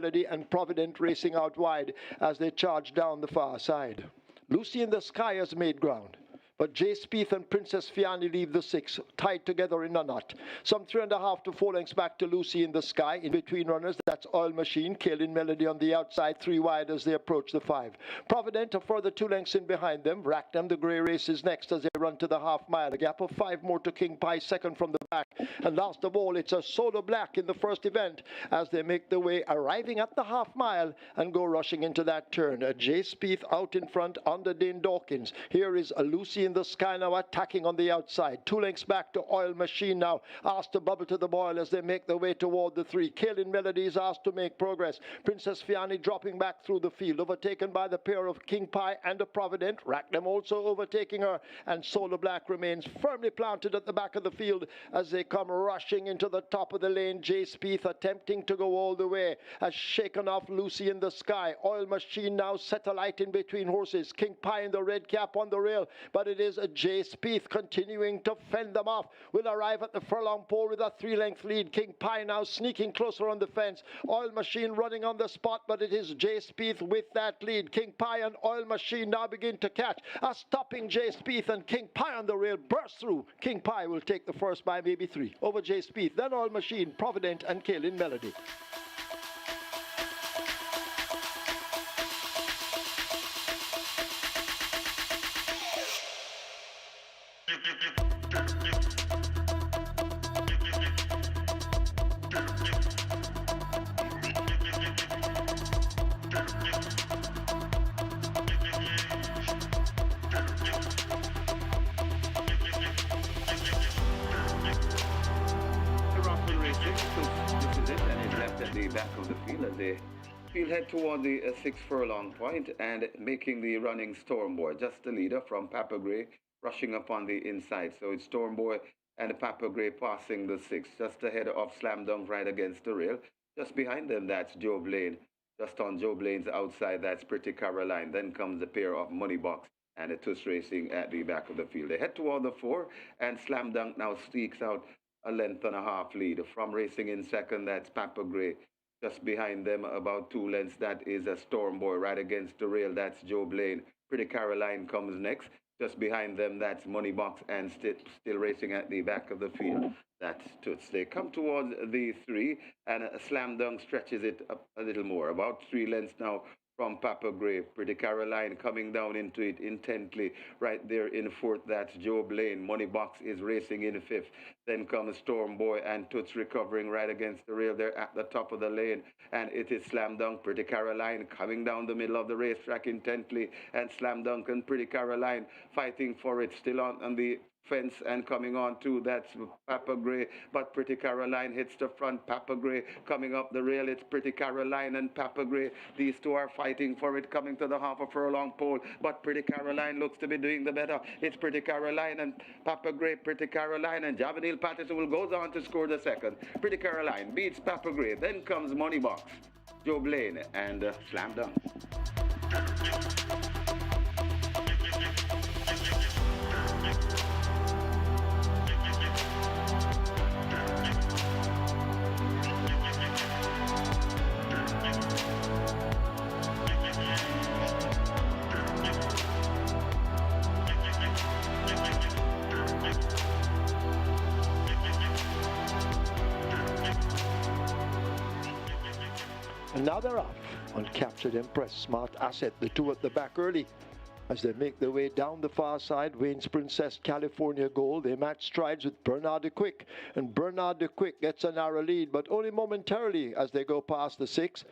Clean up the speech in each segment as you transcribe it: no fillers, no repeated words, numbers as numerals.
Melody and Provident racing out wide as they charge down the far side. Lucy in the Sky has made ground, but Jay Spieth and Princess Fiani leave the 6, tied together in a knot. Some 3.5 to 4 lengths back to Lucy in the Sky. In between runners, that's Oil Machine, Kaylin Melody on the outside, 3 wide as they approach the 5. Provident a further 2 lengths in behind them. RACEHORSE, the grey race, is next as they run to the half mile. A gap of 5 more to King Pie, second from the back. And last of all, it's a Solar Black in the first event as they make their way, arriving at the half mile and go rushing into that turn. Jay Spieth out in front under Dane Dawkins. Here is a Lucy in the Sky now attacking on the outside. 2 lengths back to Oil Machine now, asked to bubble to the boil as they make their way toward the 3. Kaylin Melody is asked to make progress. Princess Fiani dropping back through the field, overtaken by the pair of King Pie and a Provident. RACEHORSE also overtaking her, and Solar Black remains firmly planted at the back of the field as they come rushing into the top of the lane. Jay Spieth attempting to go all the way, has shaken off Lucy in the Sky. Oil Machine now set alight in between horses. King Pie in the red cap on the rail, but it is a Jay Spieth continuing to fend them off. Will arrive at the furlong pole with a 3-length lead. King Pie now sneaking closer on the fence. Oil Machine running on the spot, but it is Jay Spieth with that lead. King Pie and Oil Machine now begin to catch. A stopping Jay Spieth, and King Pie on the rail bursts through. King Pie will take the first by maybe 3 over Jay Spieth, then Oil Machine, Provident and Kaylin Melody. He'll head toward the 6 furlong point and making the running Storm Boy, just the leader from Papa Gray, rushing up on the inside. So it's Storm Boy and Papa Gray passing the 6, just ahead of Slam Dunk right against the rail. Just behind them, that's Joe Blaine. Just on Joe Blaine's outside, that's Pretty Caroline. Then comes a pair of Money Box and a Tuss racing at the back of the field. They head toward the 4, and Slam Dunk now sneaks out a length and a half lead. From racing in second, that's Papa Gray. Just behind them, about 2 lengths, that is a Storm Boy right against the rail. That's Joe Blaine. Pretty Caroline comes next. Just behind them, that's Money Box and still racing at the back of the field. That's Toots. They come towards the 3, and Slam Dunk stretches it up a little more. About 3 lengths now from Papa Gray. Pretty Caroline coming down into it intently. Right there in 4th, that's Joe Blaine. Money Box is racing in 5th. Then comes Storm Boy and Toots recovering right against the rail there at the top of the lane. And it is Slam Dunk, Pretty Caroline coming down the middle of the racetrack intently. And Slam Dunk and Pretty Caroline fighting for it, still on the fence and coming on too. That's Papa Gray, but Pretty Caroline hits the front. Papa Gray coming up the rail. It's Pretty Caroline and Papa Gray. These two are fighting for it, coming to the half a furlong pole, but Pretty Caroline looks to be doing the better. It's Pretty Caroline and Papa Gray. Pretty Caroline and Javanil Patterson will go on to score the second. Pretty Caroline beats Papa Gray. Then comes Money Box, Joe Blaine and Slam Dunk. And now they're off on Captured Empress, Smart Asset, the 2 at the back early. As they make their way down the far side, Wayne's Princess, California Gold. They match strides with Bernard de Quick, and Bernard de Quick gets a narrow lead, but only momentarily as they go past the 6.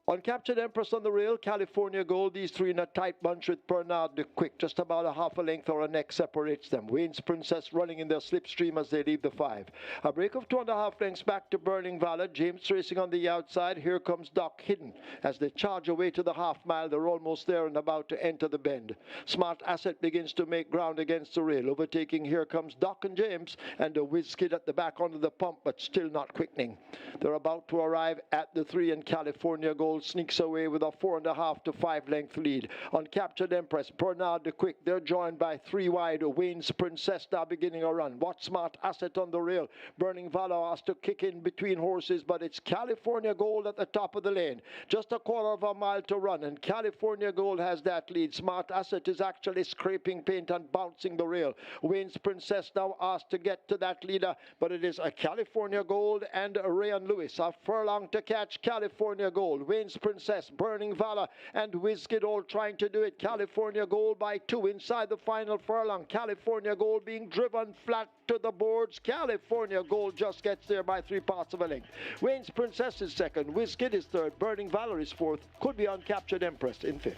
On Captured Empress on the rail, California Gold, these 3 in a tight bunch with Bernard de Quick. Just about a half a length or a neck separates them. Wayne's Princess running in their slipstream as they leave the 5. A break of 2.5 lengths back to Burning Valor. James racing on the outside. Here comes Doc Hidden. As they charge away to the half mile, they're almost there and about to enter the bend. Smart Asset begins to make ground against the rail. Overtaking, here comes Doc and James, and a whiz skid at the back onto the pump, but still not quickening. They're about to arrive at the 3, and California Gold Gold sneaks away with a 4.5 to 5 length lead. Uncaptured Empress, Bernard the Quick, they're joined by 3 wide. Wayne's Princess now beginning a run. Watch Smart Asset on the rail. Burning Valor has to kick in between horses, but it's California Gold at the top of the lane. Just a quarter of a mile to run, and California Gold has that lead. Smart Asset is actually scraping paint and bouncing the rail. Wayne's Princess now asked to get to that leader, but it is a California Gold and Rayan Lewis. A furlong to catch California Gold. Wayne's Princess, Burning Valor, and Whiskey all trying to do it. California Gold by 2 inside the final furlong. California Gold being driven flat to the boards. California Gold just gets there by 3 parts of a length. Wayne's Princess is second. Whiskey is third. Burning Valor is fourth. Could be Uncaptured Empress in fifth.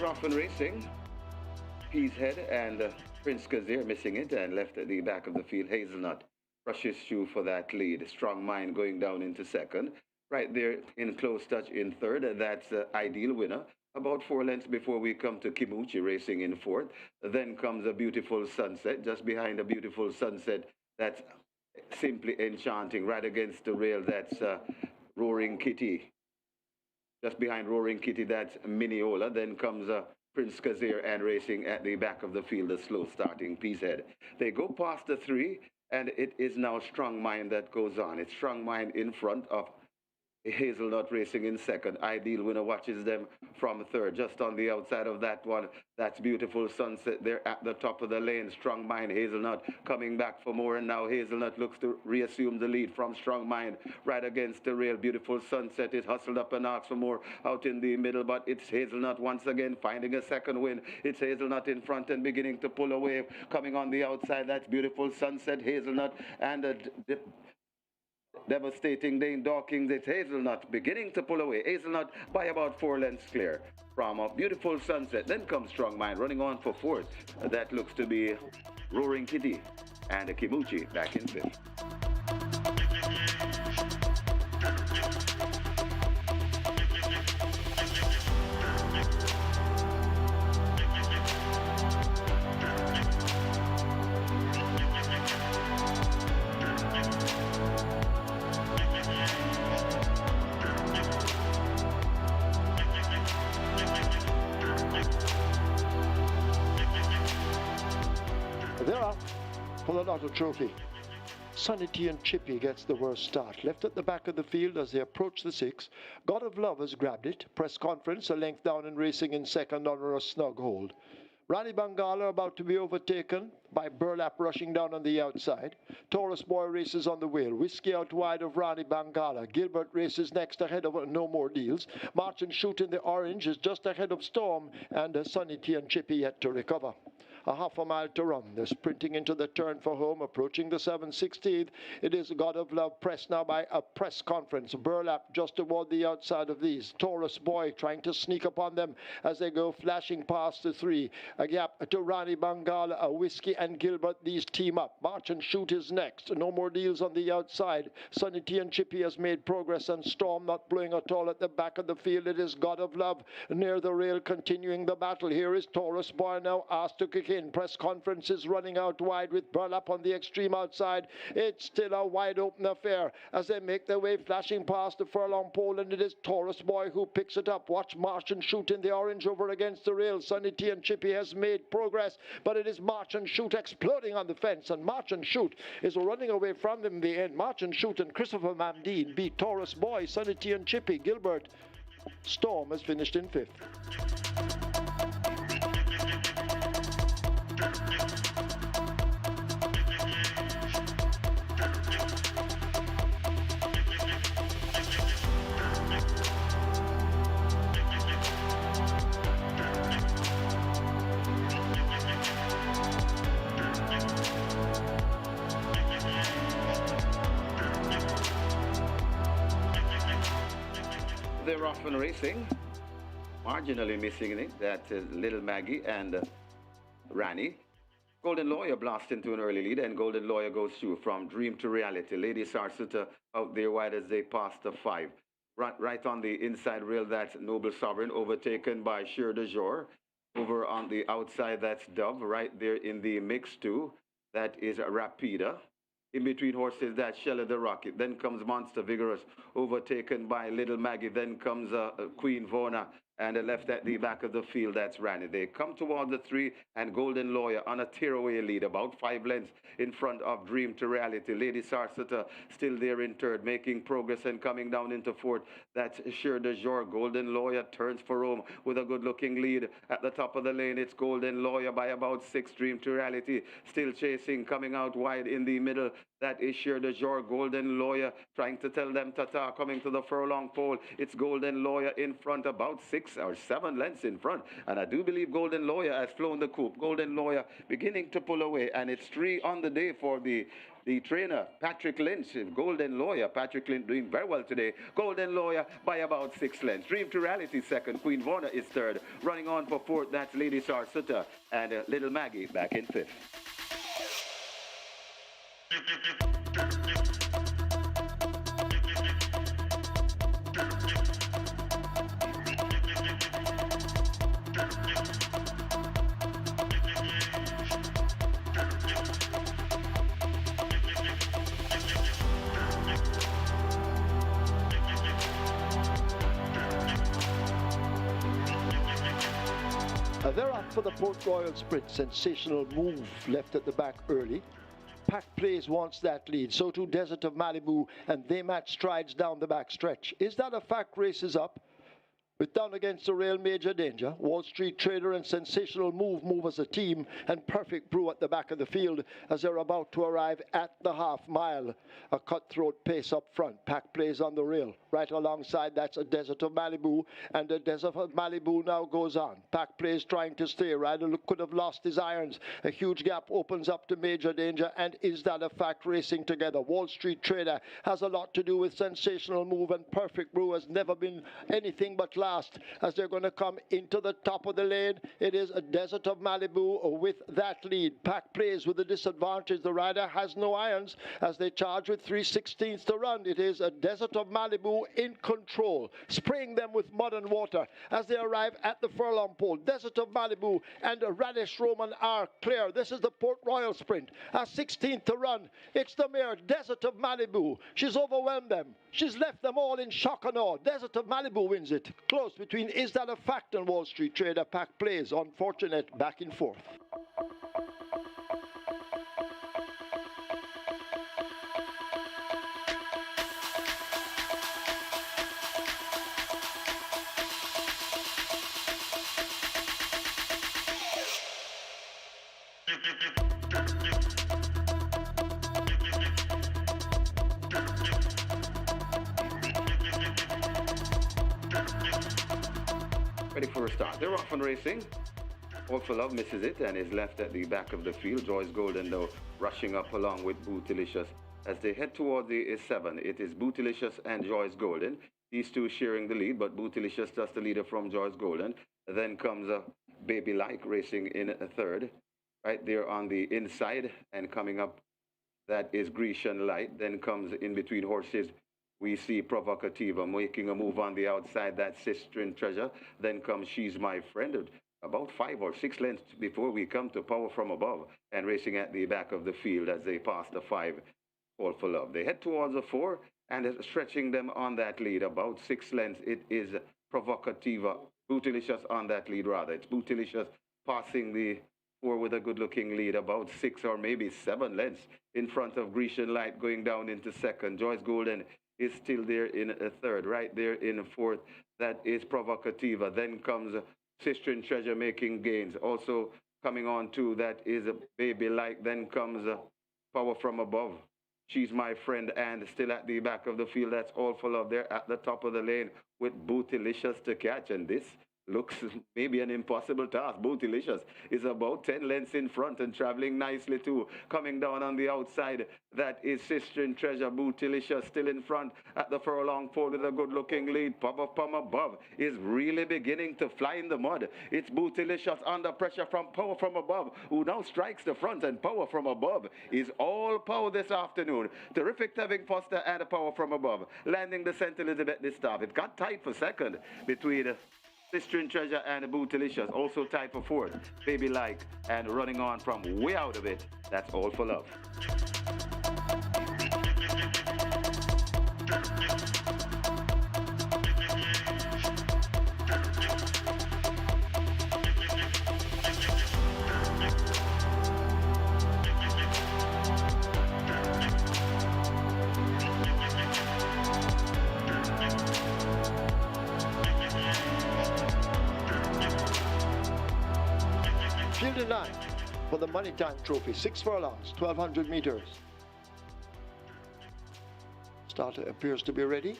Often Racing, Pea's Head and Prince Kazir missing it and left at the back of the field. Hazelnut rushes through for that lead. Strong Mind going down into second. Right there in close touch in third. That's Ideal Winner. About 4 lengths before we come to Kimuchi racing in fourth. Then comes a Beautiful Sunset. Just behind a Beautiful Sunset, that's Simply Enchanting. Right against the rail, that's Roaring Kitty. Just behind Roaring Kitty, that's Mineola. Then comes Prince Kazir and racing at the back of the field, the slow starting Pea's Head. They go past the 3, and it is now Strong Mind that goes on. It's Strong Mind in front of Hazelnut racing in second. Ideal Winner watches them from third. Just on the outside of that one, that's Beautiful Sunset there at the top of the lane. Strong Mind, Hazelnut coming back for more, and now Hazelnut looks to reassume the lead from Strong Mind right against the rail. Beautiful Sunset is hustled up and asks for more out in the middle, but it's Hazelnut once again finding a second win. It's Hazelnut in front and beginning to pull away. Coming on the outside, that's Beautiful Sunset, Hazelnut, and Devastating Dane Dawkins. It's Hazelnut beginning to pull away. Hazelnut by about 4 lengths clear from a Beautiful Sunset. Then comes Strong Mind running on for fourth. That looks to be Roaring Kitty and Kimuchi back in fifth. Pulling out a trophy. Sunny T and Chippy gets the worst start. Left at the back of the field as they approach the 6. God of Love has grabbed it. Press Conference a length down and racing in second under a snug hold. Rani Bangala about to be overtaken by Burlap rushing down on the outside. Taurus Boy races on the wheel. Whiskey out wide of Rani Bangala. Gilbert races next ahead of No More Deals. March and Shoot in the orange is just ahead of Storm, and Sunny T and Chippy yet to recover. A half a mile to run. They're sprinting into the turn for home, approaching the 7/16. It is God of Love pressed now by a Press Conference. Burlap just toward the outside of these. Taurus Boy trying to sneak upon them as they go flashing past the 3. A gap to Rani Bangala, a Whiskey and Gilbert. These team up. March and Shoot is next. No More Deals on the outside. Sunny T and Chippy has made progress, and Storm not blowing at all at the back of the field. It is God of Love near the rail continuing the battle. Here is Taurus Boy now asked to kick in. Press Conference is running out wide with Burlap on the extreme outside. It's still a wide open affair as they make their way flashing past the furlong pole, and it is Taurus Boy who picks it up. Watch March and Shoot in the orange over against the rail. Sunny T and Chippy has made progress, but it is March and Shoot exploding on the fence, and March and Shoot is running away from them in the end. March and Shoot and Christopher Mamdeen beat Taurus Boy, Sunny T and Chippy. Gilbert Storm has finished in 5th. They're off and racing marginally missing in it. That Little Maggie and Rani. Golden Lawyer blasts into an early lead, and Golden Lawyer goes through from dream to reality. Lady Sarsuta out there wide as they pass the 5. Right on the inside rail, that's Noble Sovereign, overtaken by Sheer de Jour. Over on the outside, that's Dove. Right there in the mix, too. That is Rapida. In between horses, that's Shella the Rocket. Then comes Monster Vigorous, overtaken by Little Maggie. Then comes Queen Vona. And left at the back of the field, that's Randy. They come toward the 3, and Golden Lawyer on a tearaway lead, about 5 lengths in front of Dream to Reality. Lady Sarsuta still there in third, making progress and coming down into fourth. That's Sure de Jour. Golden Lawyer turns for home with a good-looking lead. At the top of the lane, it's Golden Lawyer by about 6. Dream to Reality still chasing, coming out wide in the middle. That is Sure de Jour. Golden Lawyer trying to tell them ta-ta, coming to the furlong pole. It's Golden Lawyer in front, about 6 or 7 lengths in front. And I do believe Golden Lawyer has flown the coop. Golden Lawyer beginning to pull away. And it's 3 on the day for the trainer, Patrick Lynch. Golden Lawyer. Patrick Lynch doing very well today. Golden Lawyer by about 6 lengths. Dream to Reality second. Queen Vona is third. Running on for fourth, that's Lady Sarsuta. And Little Maggie back in fifth. They're up for the Port Royal Sprint. Sensational move left at the back early. Pack Plays wants that lead. So too Desert of Malibu, and they match strides down the back stretch. Is that a fact? Races up. With Down Against the Rail, Major Danger, Wall Street Trader and Sensational move as a team, and Perfect Brew at the back of the field as they're about to arrive at the half mile. A cutthroat pace up front. Pack Plays on the rail. Right alongside, that's a Desert of Malibu, and the Desert of Malibu now goes on. Pack Plays trying to stay. Ryder could have lost his irons. A huge gap opens up to Major Danger, and Is That a Fact racing together. Wall Street Trader has a lot to do with Sensational Move, and Perfect Brew has never been anything but last as they're going to come into the top of the lane. It is a Desert of Malibu with that lead. Pack Plays with the disadvantage. The rider has no irons as they charge with 3/16 to run. It is a Desert of Malibu in control, spraying them with mud and water as they arrive at the furlong pole. Desert of Malibu and Radish Roman are clear. This is the Port Royal Sprint. A 16th to run. It's the mare Desert of Malibu. She's overwhelmed them. She's left them all in shock and awe. Desert of Malibu wins it. Close between Is That a Fact and Wall Street Trader. Pack Plays. Unfortunate back and forth. Ready for a start. They're off and racing. All for Love misses it and is left at the back of the field. Joyce Golden, though, rushing up along with Bootylicious. As they head toward the 7, it is Bootylicious and Joyce Golden. These two sharing the lead, but Bootylicious just the leader from Joyce Golden. Then comes Baby Like racing in a third. Right there on the inside and coming up, that is Grecian Light. Then comes in between horses, we see Provocativa making a move on the outside. That's Sistine Treasure. Then comes She's My Friend. About 5 or 6 lengths before we come to Power From Above and racing at the back of the field as they pass the 5. All for Love. They head towards the 4 and stretching them on that lead. About 6 lengths. It is Provocativa. Bootylicious on that lead, rather. It's Bootylicious passing the 4 with a good-looking lead. About 6 or maybe 7 lengths in front of Grecian Light going down into second. Joyce Golden is still there in a third. Right there in fourth, that is Provocativa. Then comes Sistine Treasure making gains. Also coming on too, that is Baby Like. Then comes Power From Above. She's My Friend, and still at the back of the field, that's All for Love. There at the top of the lane with Bootylicious to catch. And this looks maybe an impossible task. Bootylicious is about 10 lengths in front and traveling nicely too. Coming down on the outside, that is Sister in Treasure. Bootylicious still in front at the furlong pole with a good looking lead. Power from above is really beginning to fly in the mud. It's Bootylicious under pressure from Power from above, who now strikes the front, and Power from above is all power this afternoon. Terrific having Foster and Power from above. Landing the St. Elizabeth this start. It got tight for second between Sister in Treasure and Bootylicious, also tied for fourth. Baby Like, and running on from way out of it. That's All for Love. Field in line for the Money Time Trophy. 6 furlongs, 1,200 meters. Starter appears to be ready.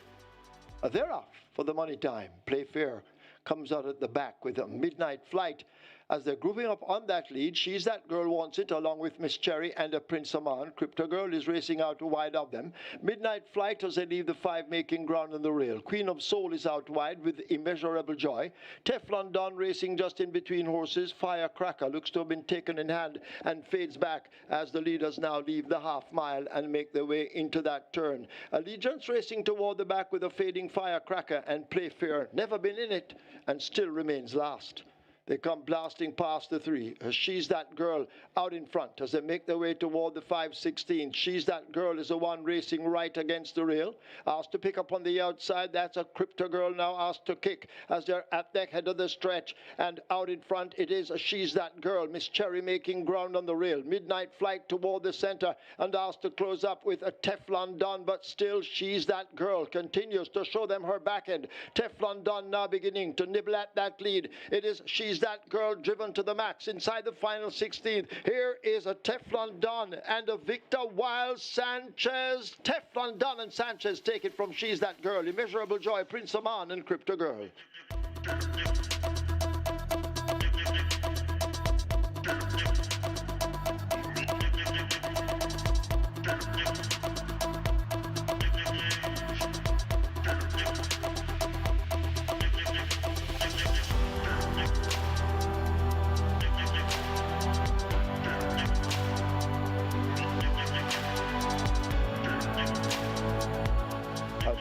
They're off for the Money Time. Play Fair comes out at the back with a Midnight Flight. As they're grouping up on that lead, She's That Girl Wants It, along with Miss Cherry and a Prince Aman. Crypto Girl is racing out wide of them. Midnight Flight as they leave the 5, making ground on the rail. Queen of Soul is out wide with Immeasurable Joy. Teflon Don racing just in between horses. Firecracker looks to have been taken in hand and fades back as the leaders now leave the half mile and make their way into that turn. Allegiance racing toward the back with a fading Firecracker, and Play Fair never been in it and still remains last. They come blasting past the 3. She's That Girl out in front as they make their way toward the 5:16. She's That Girl is the one racing right against the rail. Asked to pick up on the outside. That's a Crypto Girl now asked to kick as they're at the head of the stretch. And out in front it is She's That Girl. Miss Cherry making ground on the rail. Midnight Flight toward the center and asked to close up with a Teflon Don, but still She's That Girl continues to show them her back end. Teflon Don now beginning to nibble at that lead. It is She's That Girl driven to the max inside the final 16th. Here is a Teflon Don and a Victor Wild Sanchez. Teflon Don and Sanchez take it from She's That Girl. Immeasurable Joy, Prince Aman, and Crypto Girl.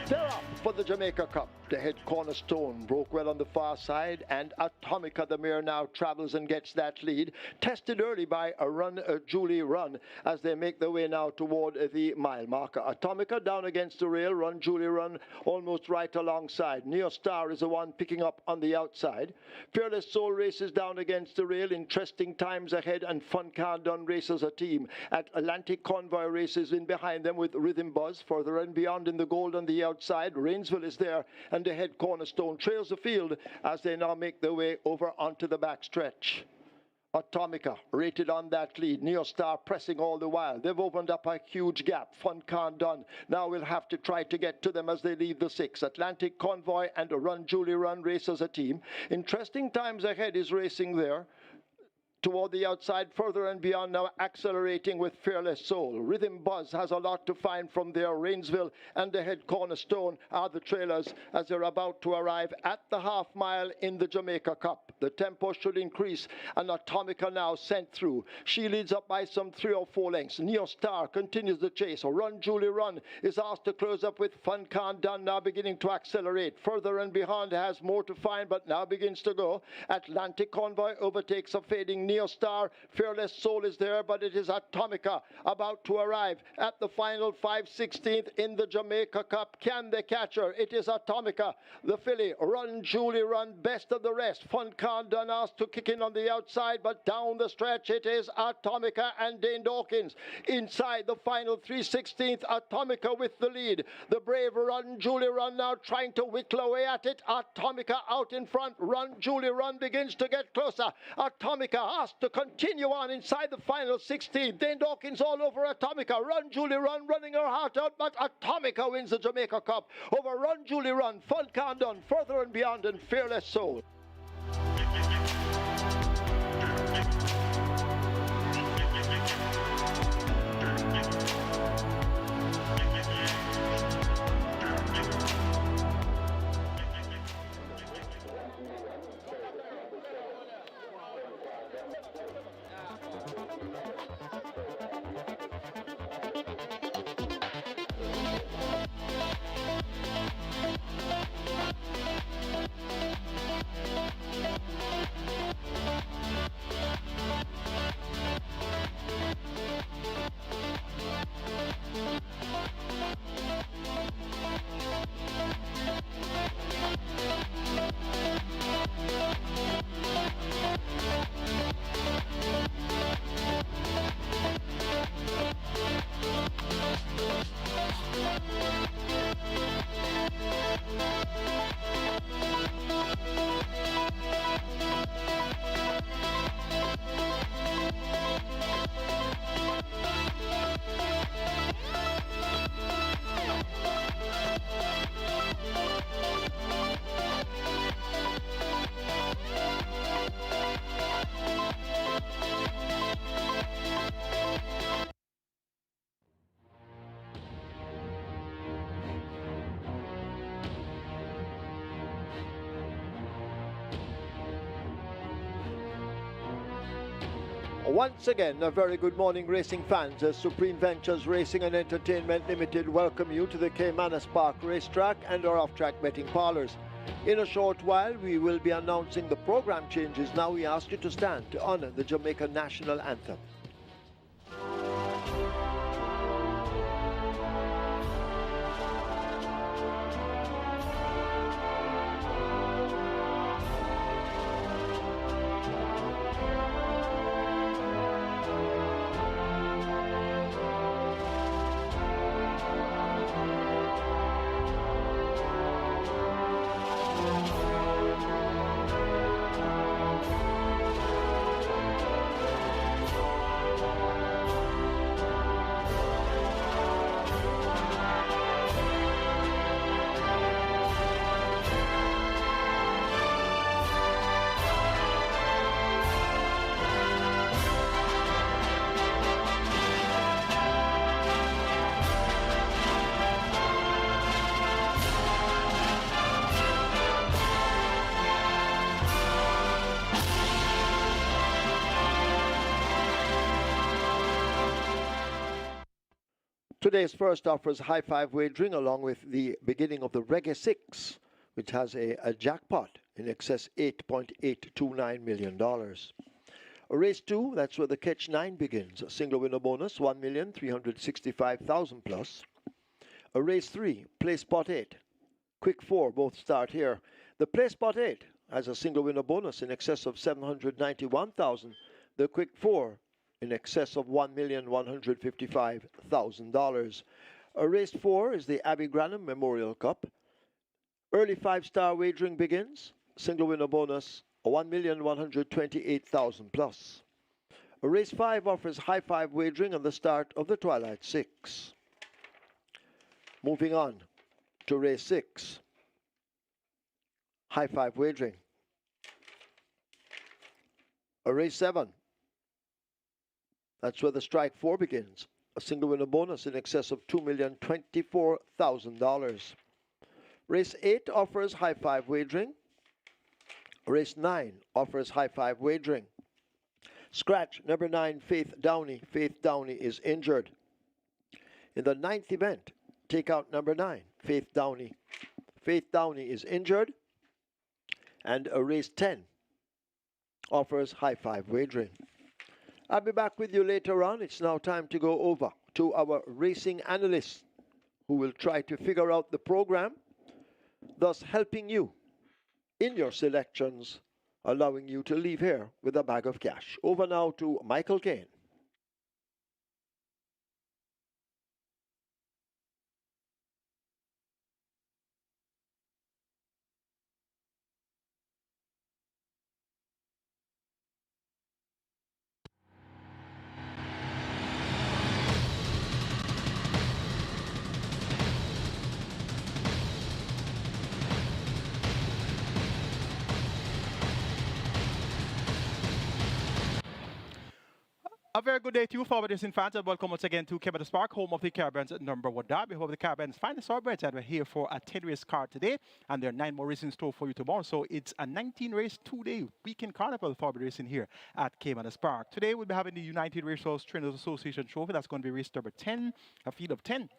They're up for the Jamaica Cup. The head Cornerstone broke well on the far side, and Atomica, the mare, now travels and gets that lead. Tested early by a Julie Run as they make their way now toward the mile marker. Atomica down against the rail. Run Julie Run almost right alongside. Neo Star is the one picking up on the outside. Fearless Soul races down against the rail. Interesting times ahead, and Fun Car Done races a team. At Atlantic Convoy races in behind them with Rhythm Buzz. Further and beyond in the gold on the outside. Rainsville is there, and the head Cornerstone trails the field as they now make their way over onto the back stretch. Atomica rated on that lead. Neo Star pressing all the while. They've opened up a huge gap. Fun Can't Done. Now we'll have to try to get to them as they leave the 6. Atlantic Convoy and a Run Julie Run race as a team. Interesting times ahead is racing there. Toward the outside, further and beyond, now accelerating with Fearless Soul. Rhythm Buzz has a lot to find from there. Rainsville and the head Cornerstone are the trailers as they're about to arrive at the half mile in the Jamaica Cup. The tempo should increase, and Atomica now sent through. She leads up by some 3 or 4 lengths. Neo Star continues the chase. Run Julie Run is asked to close up with Fun Can't Done, now beginning to accelerate. Further and beyond has more to find, but now begins to go. Atlantic Convoy overtakes a fading Neo Star. Fearless Soul is there, but it is Atomica about to arrive at the final 5/16th in the Jamaica Cup. Can they catch her? It is Atomica. The filly, Run Julie Run, best of the rest. Fun Can't Done asked to kick in on the outside, but down the stretch it is Atomica and Dane Dawkins. Inside the final 3/16th, Atomica with the lead. The brave Run Julie Run now trying to whittle away at it. Atomica out in front. Run Julie Run begins to get closer. Atomica asked to continue on inside the final 16. Dane Dawkins all over Atomica. Run Julie Run running her heart out, but Atomica wins the Jamaica Cup over Run Julie Run, Fun Can't Done, Further and Beyond, and Fearless Soul. Once again, a very good morning, racing fans. As Supreme Ventures Racing and Entertainment Limited welcome you to the Caymanas Park Racetrack and our off-track betting parlors. In a short while, we will be announcing the program changes. Now we ask you to stand to honor the Jamaica National Anthem. Today's first offers high five wagering along with the beginning of the Reggae 6, which has a jackpot in excess $8.829 million. Race 2, that's where the catch 9 begins. A single winner bonus, $1,365,000 plus. Race 3, play spot 8. Quick 4, both start here. The play spot 8 has a single winner bonus in excess of $791,000. The quick 4 in excess of $1,155,000. Race 4 is the ABBIE GRANNUM Memorial Cup. Early 5-star wagering begins. Single winner bonus, $1,128,000 plus. Race 5 offers high five wagering on the start of the Twilight 6. Moving on to race 6. High five wagering. Race 7. That's where the strike 4 begins. A single winner bonus in excess of $2,024,000. Race 8 offers high five wagering. Race 9 offers high five wagering. Scratch number 9, Faith Downey. Faith Downey is injured. In the 9th event, take out number 9, Faith Downey. Faith Downey is injured. And a race 10 offers high five wagering. I'll be back with you later on. It's now time to go over to our racing analysts who will try to figure out the program, thus helping you in your selections, allowing you to leave here with a bag of cash. Over now to Michael Kane. A very good day to you, forward racing fans, and welcome once again to Caymanas Park, home of the Caribbean's #1 derby. Home of the Caribbean's finest thoroughbreds, and we're here for a 10-race card today, and there are 9 more races in store for you tomorrow. So it's a 19-race, 2-day weekend carnival forward racing here at Caymanas Park. Today we'll be having the United Racehorse Trainers Association Trophy. That's going to be race number 10, a field of 10.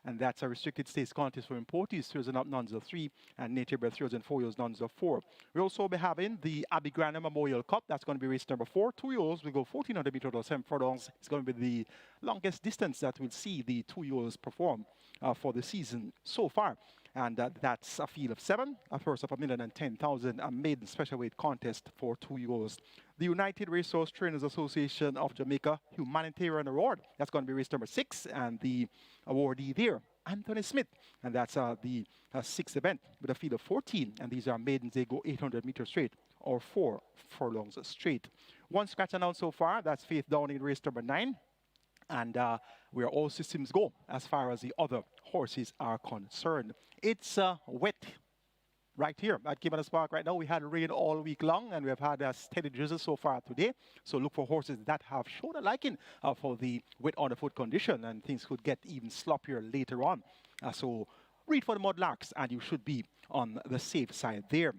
And that's a restricted stakes contest for importees, 3 and up, nuns of 3, and native bred 3 and 4 years, nuns of 4. We'll also be having the ABBIE GRANNUM Memorial Cup. That's going to be race number 4. 2-year-olds will go 1,400 meters or 7 furlongs. It's going to be the longest distance that we'll see the 2-year-olds perform for the season so far. And that's a field of 7, a first of $1,010,000, a maiden special weight contest for 2-year-olds. The United Racehorse Trainers Association of Jamaica Humanitarian Award. That's going to be race number 6, and the awardee there, Anthony Smith. And that's the 6th event with a field of 14. And these are maidens. They go 800 meters straight or 4 furlongs straight. One scratch announced so far. That's Faith Downey in race number 9. And where all systems go as far as the other horses are concerned. It's wet right here at Caymanas Park right now. We had rain all week long, and we have had a steady drizzle so far today. So look for horses that have shown a liking for the wet underfoot condition, and things could get even sloppier later on. So read for the mudlarks, and you should be on the safe side there.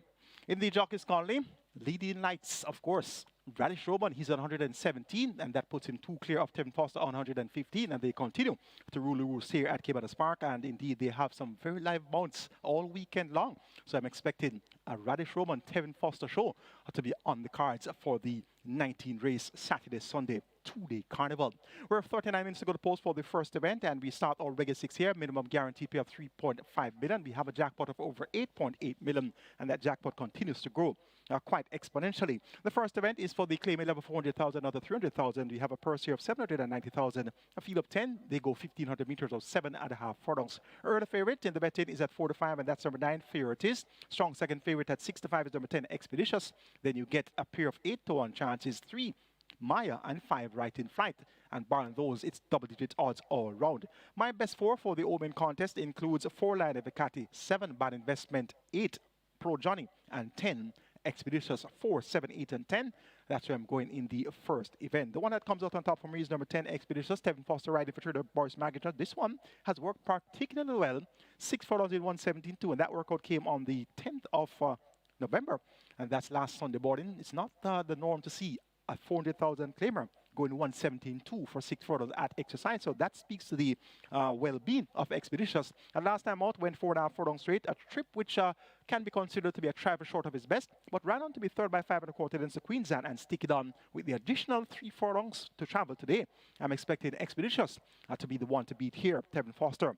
In the Jockeys Colony, Leading lights, of course. Radish Roman, he's on 117, and that puts him 2 clear of Tevin Foster on 115, and they continue to rule the roost here at Caymanas Park, and indeed they have some very live mounts all weekend long. So I'm expecting a Radish Roman Tevin Foster show to be on the cards for the 19 race Saturday, Sunday, 2-day carnival. We're 39 minutes to go to post for the first event, and we start our Regular 6 here. Minimum guarantee pay of 3.5 million. We have a jackpot of over 8.8 million, and that jackpot continues to grow quite exponentially. The first event is for the claiming level 400,000, another 300,000. We have a purse here of 790,000. A field of 10, they go 1,500 meters or 7.5 furlongs. Early favorite in the betting is at 4 to 5, and that's number 9, Favorite is. Strong second favorite at 6 to 5 is number 10, Expeditious. Then you get a pair of 8 to 1 chances, 3, Maya, and 5, Right in Flight. And barring those, it's double-digit odds all round. My best 4 for the Omen contest includes 4 Line of Vicati, 7 Bad Investment, 8 Pro Johnny, and 10 Expeditious. 4, 7, 8, and 10. That's where I'm going in the first event. The one that comes out on top for me is number 10, Expeditious. Tevin Foster riding for trader Boris Magichan. This one has worked particularly well. 6 furlongs in 117.2, and that workout came on the 10th of November. And that's last Sunday morning. It's not the norm to see a 400,000 claimer going 117.2 for 6 furlongs at exercise. So that speaks to the well-being of Expeditious. And last time out, went 4.5 furlongs straight, a trip which can be considered to be a trifle short of his best, but ran on to be third by 5.25 against the Queensland and stick it on with the additional 3 furlongs to travel today. I'm expecting Expeditious to be the one to beat here. Tevin Foster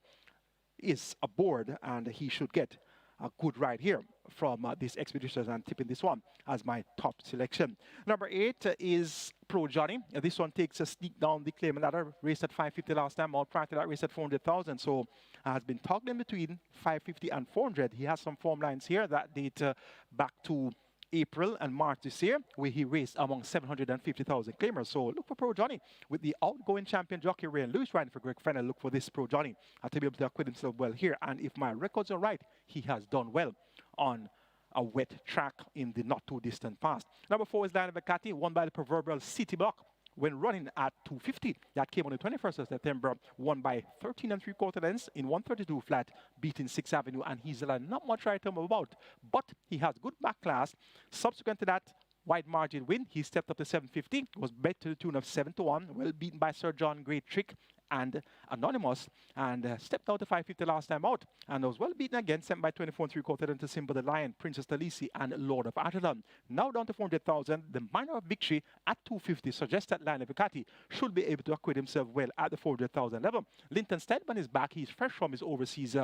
is aboard, and he should get a good ride here from this Expeditious, and tipping this one as my top selection. Number 8 is Pro Johnny. This one takes a sneak down the claim ladder. Raced at 550 last time out. Prior to that, raced at 400,000. So has been toggling between 550 and 400. He has some form lines here that date back to April and March this year, where he raced among 750,000 claimers. So look for Pro Johnny. With the outgoing champion jockey Ray and Lewis riding for Greg Fenner, look for this Pro Johnny to be able to acquit himself well here. And if my records are right, he has done well on a wet track in the not too distant past. Number 4 is Line of Vicati, won by the proverbial City Block when running at 250. That came on the 21st of September, won by 13 3/4 lengths in 132 flat, beating 6th Avenue, and he's not much right him about, but he has good back class. Subsequent to that wide margin win, he stepped up to 750, was bet to the tune of 7 to 1, well beaten by Sir John Great Trick and Anonymous, and stepped out to 550 last time out, and was well beaten again, sent by 24 3/4 into Simba the Lion, Princess Talisi, and Lord of Atherton. Now down to 400,000, the minor of victory at 250 suggests that Line of Vicati should be able to acquit himself well at the 400,000 level. Linton Steadman is back. He's fresh from his overseas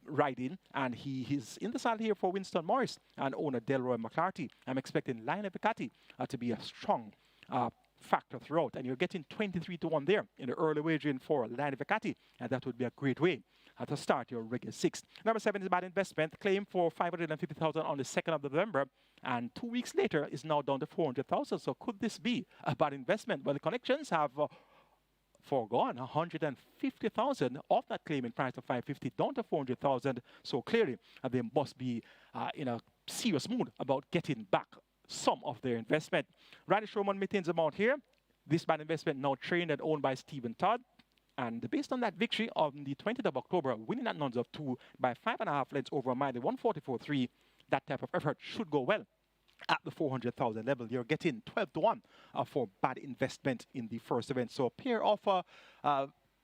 riding, and he's in the saddle here for Winston Morris and owner Delroy McClarty. I'm expecting Line of Vicati to be a strong factor throughout, and you're getting 23 to 1 there in the early wagering for Line of Vicati, and that would be a great way to start your Regular 6. Number 7 is Bad Investment, claim for 550,000 on the 2nd of November, and 2 weeks later is now down to 400,000. So could this be a bad investment? Well, the connections have foregone 150,000 off that claiming price of 550 down to 400,000. So clearly they must be in a serious mood about getting back some of their investment. Radish Roman maintains amount here. This Bad Investment now trained and owned by Stephen Todd. And based on that victory on the 20th of October, winning at nuns of 2 by 5.5 lengths over a mile at 144.3, that type of effort should go well at the 400,000 level. You're getting 12 to 1 for Bad Investment in the first event. So a pair of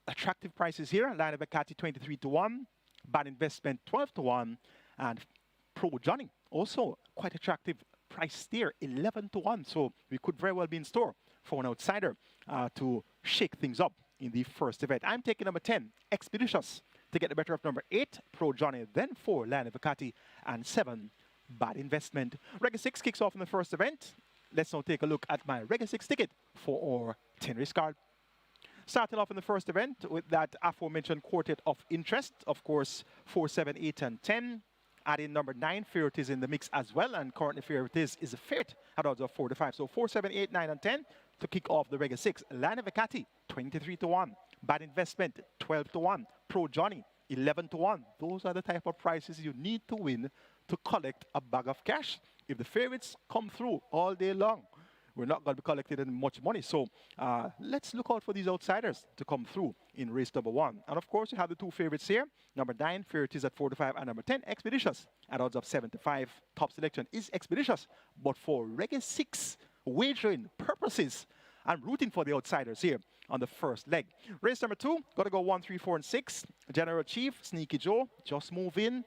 attractive prices here. Line of Vicati 23 to 1, Bad Investment 12 to 1, and Pro Johnny also quite attractive price there, 11 to 1. So we could very well be in store for an outsider to shake things up in the first event. I'm taking number 10, Expeditious, to get the better of number 8, Pro Johnny, then 4, Line of Vicati, and 7, Bad Investment. Regular 6 kicks off in the first event. Let's now take a look at my Regular 6 ticket for our 10-race card. Starting off in the first event with that aforementioned quartet of interest, of course, 4, 7, 8, and 10. Add in number 9, Favorite is in the mix as well, and currently Favorite is a favorite at odds of 4 to 5. So 4, 7, 8, 9, and 10 to kick off the Regular 6. Line of Vicati, 23 to 1. Bad Investment, 12 to 1. Pro Johnny, 11 to 1. Those are the type of prices you need to win to collect a bag of cash. If the favorites come through all day long, we're not going to be collecting much money. So let's look out for these outsiders to come through in race number 1. And of course, you have the 2 favorites here. Number 9, Fair It Is at 4-5, and number 10, Expeditious at odds of 7-5. Top selection is Expeditious, but for Reggae 6 wagering purposes, I'm rooting for the outsiders here on the first leg. Race number 2, got to go 1, 3, 4, and 6. General Chief, Sneaky Joe, Just Move In,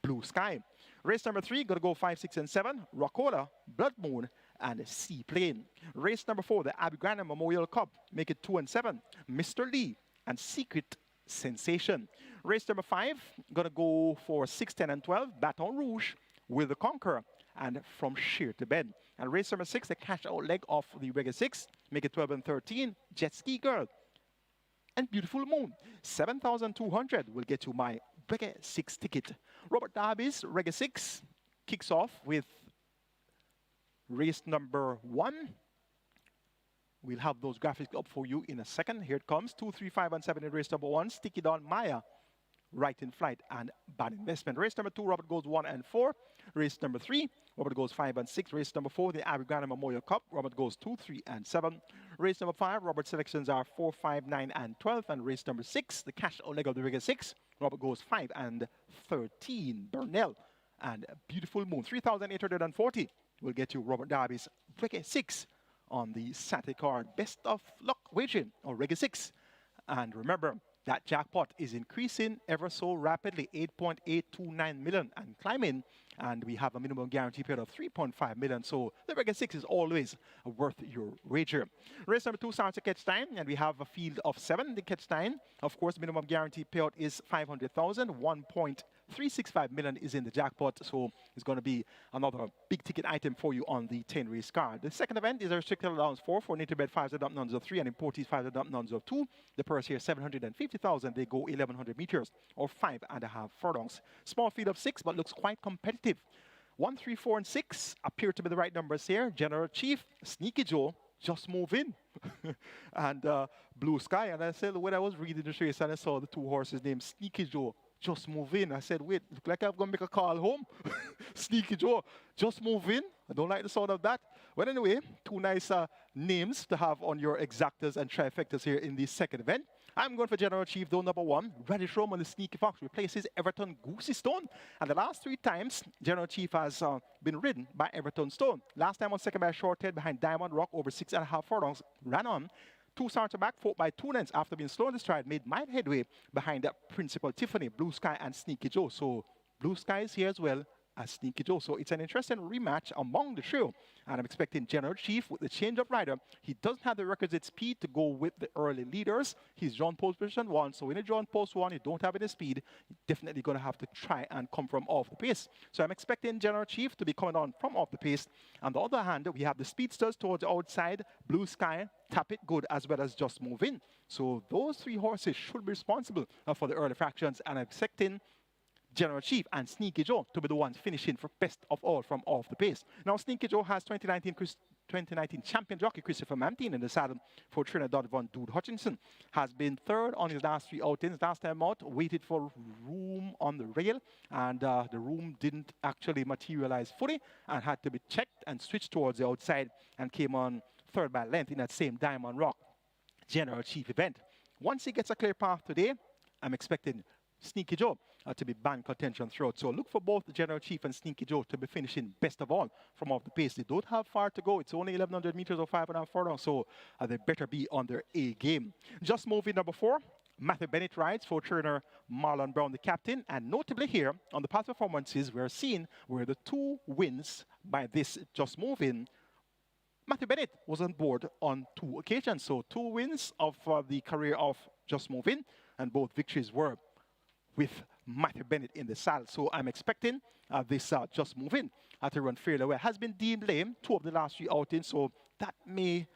Blue Sky. Race number 3, got to go 5, 6, and 7. Rockola, Blood Moon, and Seaplane. Race number 4, the ABBIE GRANNUM Memorial Cup, make it 2 and 7. Mr. Lee and Secret Sensation. Race number 5, going to go for 6, 10, and 12. Baton Rouge, Will the Conqueror, and From Sheer to Bend. And race number 6, the cash out leg of the Reggae 6, make it 12 and 13. Jet Ski Girl and Beautiful Moon. 7,200 will get you my Reggae 6 ticket. Robert Darby's Reggae 6 kicks off with race number 1. We'll have those graphics up for you in a second. Here it comes. 2, 3, 5, and 7 in race number 1. Stick It On Maya, Right in Flight, and Bad Investment. Race number 2, Robert goes 1 and 4. Race number 3, Robert goes 5 and 6. Race number 4, the ABBIE GRANNUM Memorial Cup, Robert goes 2, 3, and 7. Race number 5, Robert's selections are 4, 5, 9, and 12. And race number 6, the cash out leg of the Reggae 6, Robert goes 5 and 13. Burnell and Beautiful Moon. 3,840 will get you Robert Darby's Reggae 6 on the Saturday card. Best of luck wagering on Reggae 6. And remember, that jackpot is increasing ever so rapidly, 8.829 million and climbing. And we have a minimum guarantee period of 3.5 million. So the Reggae 6 is always worth your wager. Race number 2 starts at catch time, and we have a field of 7 to catch time. Of course, the minimum guarantee payout is 500,000. 1.365 million is in the jackpot. So it's going to be another big ticket item for you on the 10 race card. The second event is a restricted allowance 4 for an interbred 5 that nuns of 3 and importees 5 that nuns of 2. The purse here 750,000. They go 1,100 meters or 5.5 furlongs. Small field of 6, but looks quite competitive. 1, 3, 4, and 6 appear to be the right numbers here. General Chief, Sneaky Joe, Just Move In, and Blue Sky. And I said, when I was reading the race and I saw the 2 horses named Sneaky Joe, Just Move In, I said, wait, look like I'm going to make a call home. Sneaky Joe, Just Move In. I don't like the sound of that. Well, anyway, 2 nice names to have on your exactas and trifectas here in the second event. I'm going for General Chief, though, number 1. Radish Rome on the Sneaky Fox replaces Everton Goosey Stone. And the last 3 times, General Chief has been ridden by Everton Stone. Last time on second by a short head behind Diamond Rock over 6.5 furlongs. Ran on. 2 starts back, fought by 2 lengths after being slow in the stride. Made mild headway behind Principal Tiffany, Blue Sky, and Sneaky Joe. So Blue Sky is here as well as Sneaky Joe. So it's an interesting rematch among the trio. And I'm expecting General Chief with the change of rider. He doesn't have the requisite speed to go with the early leaders. He's drawn post position 1. So when you draw post 1, you don't have any speed. You're definitely going to have to try and come from off the pace. So I'm expecting General Chief to be coming on from off the pace. On the other hand, we have the speedsters towards the outside. Blue Sky, Tap It Good, as well as Just Move In. So those 3 horses should be responsible for the early fractions. And I'm expecting General Chief and Sneaky Joe to be the ones finishing for best of all from off the pace. Now, Sneaky Joe has 2019 champion jockey Christopher Mantine in the saddle for Trinidad Von Dude Hutchinson. Has been 3rd on his last 3 outings. Last time out, waited for room on the rail, and the room didn't actually materialize fully and had to be checked and switched towards the outside and came on 3rd by length in that same Diamond Rock General Chief event. Once he gets a clear path today, I'm expecting Sneaky Joe to be banned contention throughout. So look for both the General Chief and Sneaky Joe to be finishing best of all from off the pace. They don't have far to go. It's only 1,100 meters or 5.5 furlongs, so they better be on their A game. Just moving number 4. Matthew Bennett rides for trainer Marlon Brown, the captain. And notably here on the past performances, we're seeing where the 2 wins by this Just Moving. Matthew Bennett was on board on 2 occasions. So 2 wins of the career of Just Moving, and both victories were with Matthew Bennett in the saddle. So I'm expecting this Just Moving to run fairly well. Has been deemed lame 2 of the last 3 outings, so that may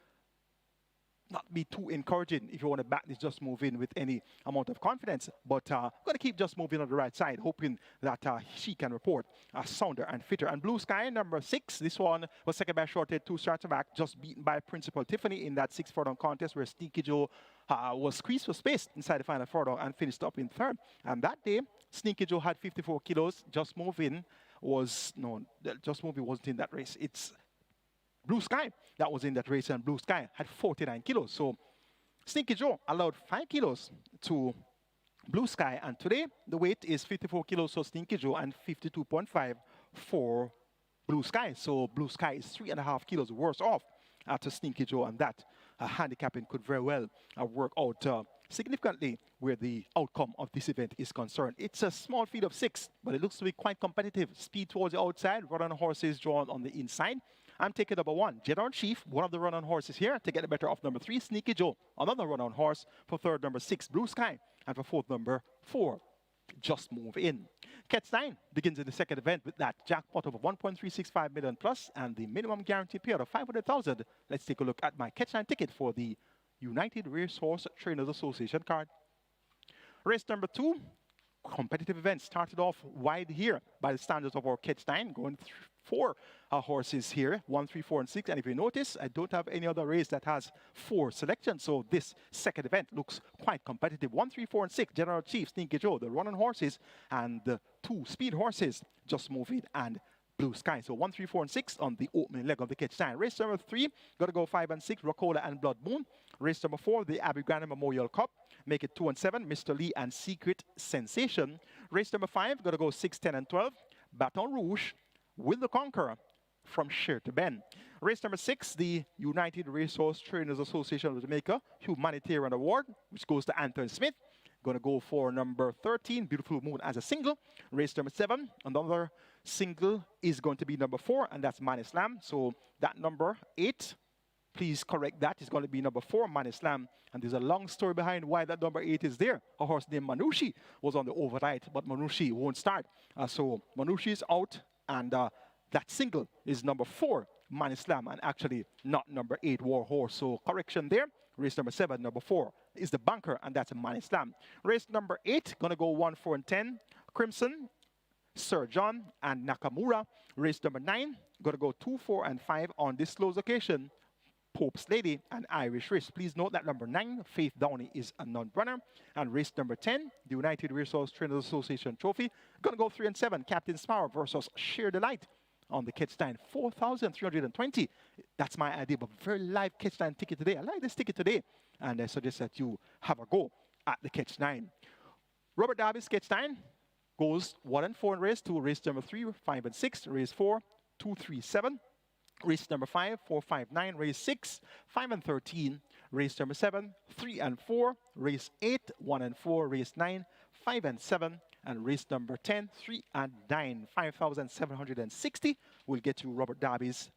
not be too encouraging if you want to back this Just Moving with any amount of confidence. But I'm going to keep Just Moving on the right side, hoping that she can report sounder and fitter. And Blue Sky, number 6. This one was second by a short head, 2 starts back, just beaten by Principal Tiffany in that 6 furlong contest where Sneaky Joe was squeezed for space inside the final furlong and finished up in 3rd. And that day, Sneaky Joe had 54 kilos. Just Moving wasn't in that race. It's Blue Sky that was in that race, and Blue Sky had 49 kilos. So Sneaky Joe allowed 5 kilos to Blue Sky, and today the weight is 54 kilos for Sneaky Joe and 52.5 for Blue Sky. So Blue Sky is 3.5 kilos worse off after Sneaky Joe, and that handicapping could very well work out significantly where the outcome of this event is concerned. It's a small field of 6, but it looks to be quite competitive. Speed towards the outside, run-on horses drawn on the inside. I'm taking number 1, General Chief, one of the run-on horses here, to get the better of number 3, Sneaky Joe, another run-on horse. For third, number 6, Blue Sky, and for fourth, number 4, Just Move In. Catch 9 begins in the second event with that jackpot of 1.365 million plus and the minimum guarantee payout of 500,000. Let's take a look at my Catch 9 ticket for the United Racehorse Trainers Association card. Race number 2, competitive event, started off wide here by the standards of our Catch 9, going 4 horses here, 1, 3, 4, and 6. And if you notice, I don't have any other race that has 4 selections. So this second event looks quite competitive. 1, 3, 4, and 6, General Chief, Sneaky Joe, the run-on horses, and the 2 speed horses, Just Move It and Blue Sky. So 1, 3, 4, and 6 on the opening leg of the Catch 9. Race number 3, got to go 5 and 6, Rockola and Blood Moon. Race number 4, the ABBIE GRANNUM Memorial Cup. Make it 2 and 7, Mr. Lee and Secret Sensation. Race number 5, got to go 6, 10, and 12, Baton Rouge, Will the Conqueror from Share to Bend. Race number 6, the United Racehorse Trainers Association of Jamaica Humanitarian Award, which goes to Anthony Smith. Going to go for number 13, Beautiful Moon, as a single. Race number 7, another single is going to be number 4, and that's Man Islam. So that number 8, please correct that, is going to be number 4, Man Islam. And there's a long story behind why that number 8 is there. A horse named Manushi was on the overnight, but Manushi won't start. So Manushi is out, and that single is number 4, Man Islam, and actually not number 8, War Horse. So correction there. Race number 7, number 4 is the bunker, and that's a Man Islam. Race number 8, going to go 1, 4, and 10, Crimson, Sir John, and Nakamura. Race number 9, going to go 2, 4, and 5 on this close occasion, Pope's Lady and Irish Race. Please note that number 9, Faith Downey, is a non-runner. And race number 10, the United Racehorse Trainers Association Trophy, going to go 3 and 7, Captain Sparrow versus Sheer Delight on the Catch 9, 4,320. That's my idea, but very live Catch 9 ticket today. I like this ticket today, and I suggest that you have a go at the Catch 9. Robert Darby's Catch 9 goes 1 and 4 in race 2, race number 3, 5 and 6, race 4, 2, 3, 7. Race number 5, 4, 5, 9, race 6, 5 and 13, race number 7, 3 and 4, race 8, 1 and 4, race 9, 5 and 7, and race number 10, 3 and 9, 5,760 will get you Robert Darby's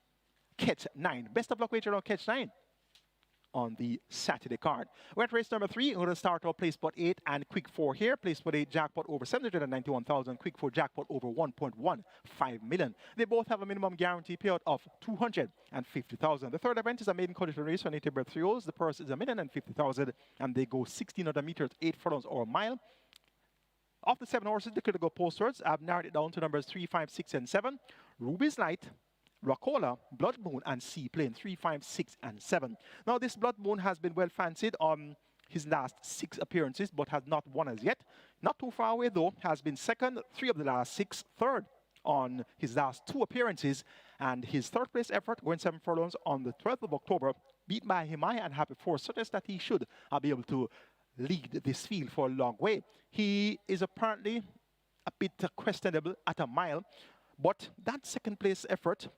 Catch 9. Best of luck wager on Catch 9 on the Saturday card. We're at race number 3. We're going to start off place spot 8 and quick 4 here. Place spot 8 jackpot over 791,000. Quick 4 jackpot over 1.15 million. They both have a minimum guarantee payout of 250,000. The third event is a maiden condition race on 80 bred 3 O's. The purse is 1,050,000, and they go 1,600 meters, 8 furlongs or a mile. Of the 7 horses, they could go postwards. I've narrowed it down to numbers 3, 5, 6, and 7. Ruby's Light, Rockola, Blood Moon, and Seaplane, 3, 5, 6, and 7. Now, this Blood Moon has been well fancied on his last 6 appearances, but has not won as yet. Not too far away, though, has been second, 3 of the last 6, third on his last 2 appearances, and his third place effort, going 7 furlongs on the 12th of October, beat by Himaya and Happy Force, suggests that he should be able to lead this field for a long way. He is apparently a bit questionable at a mile, but that second place effort,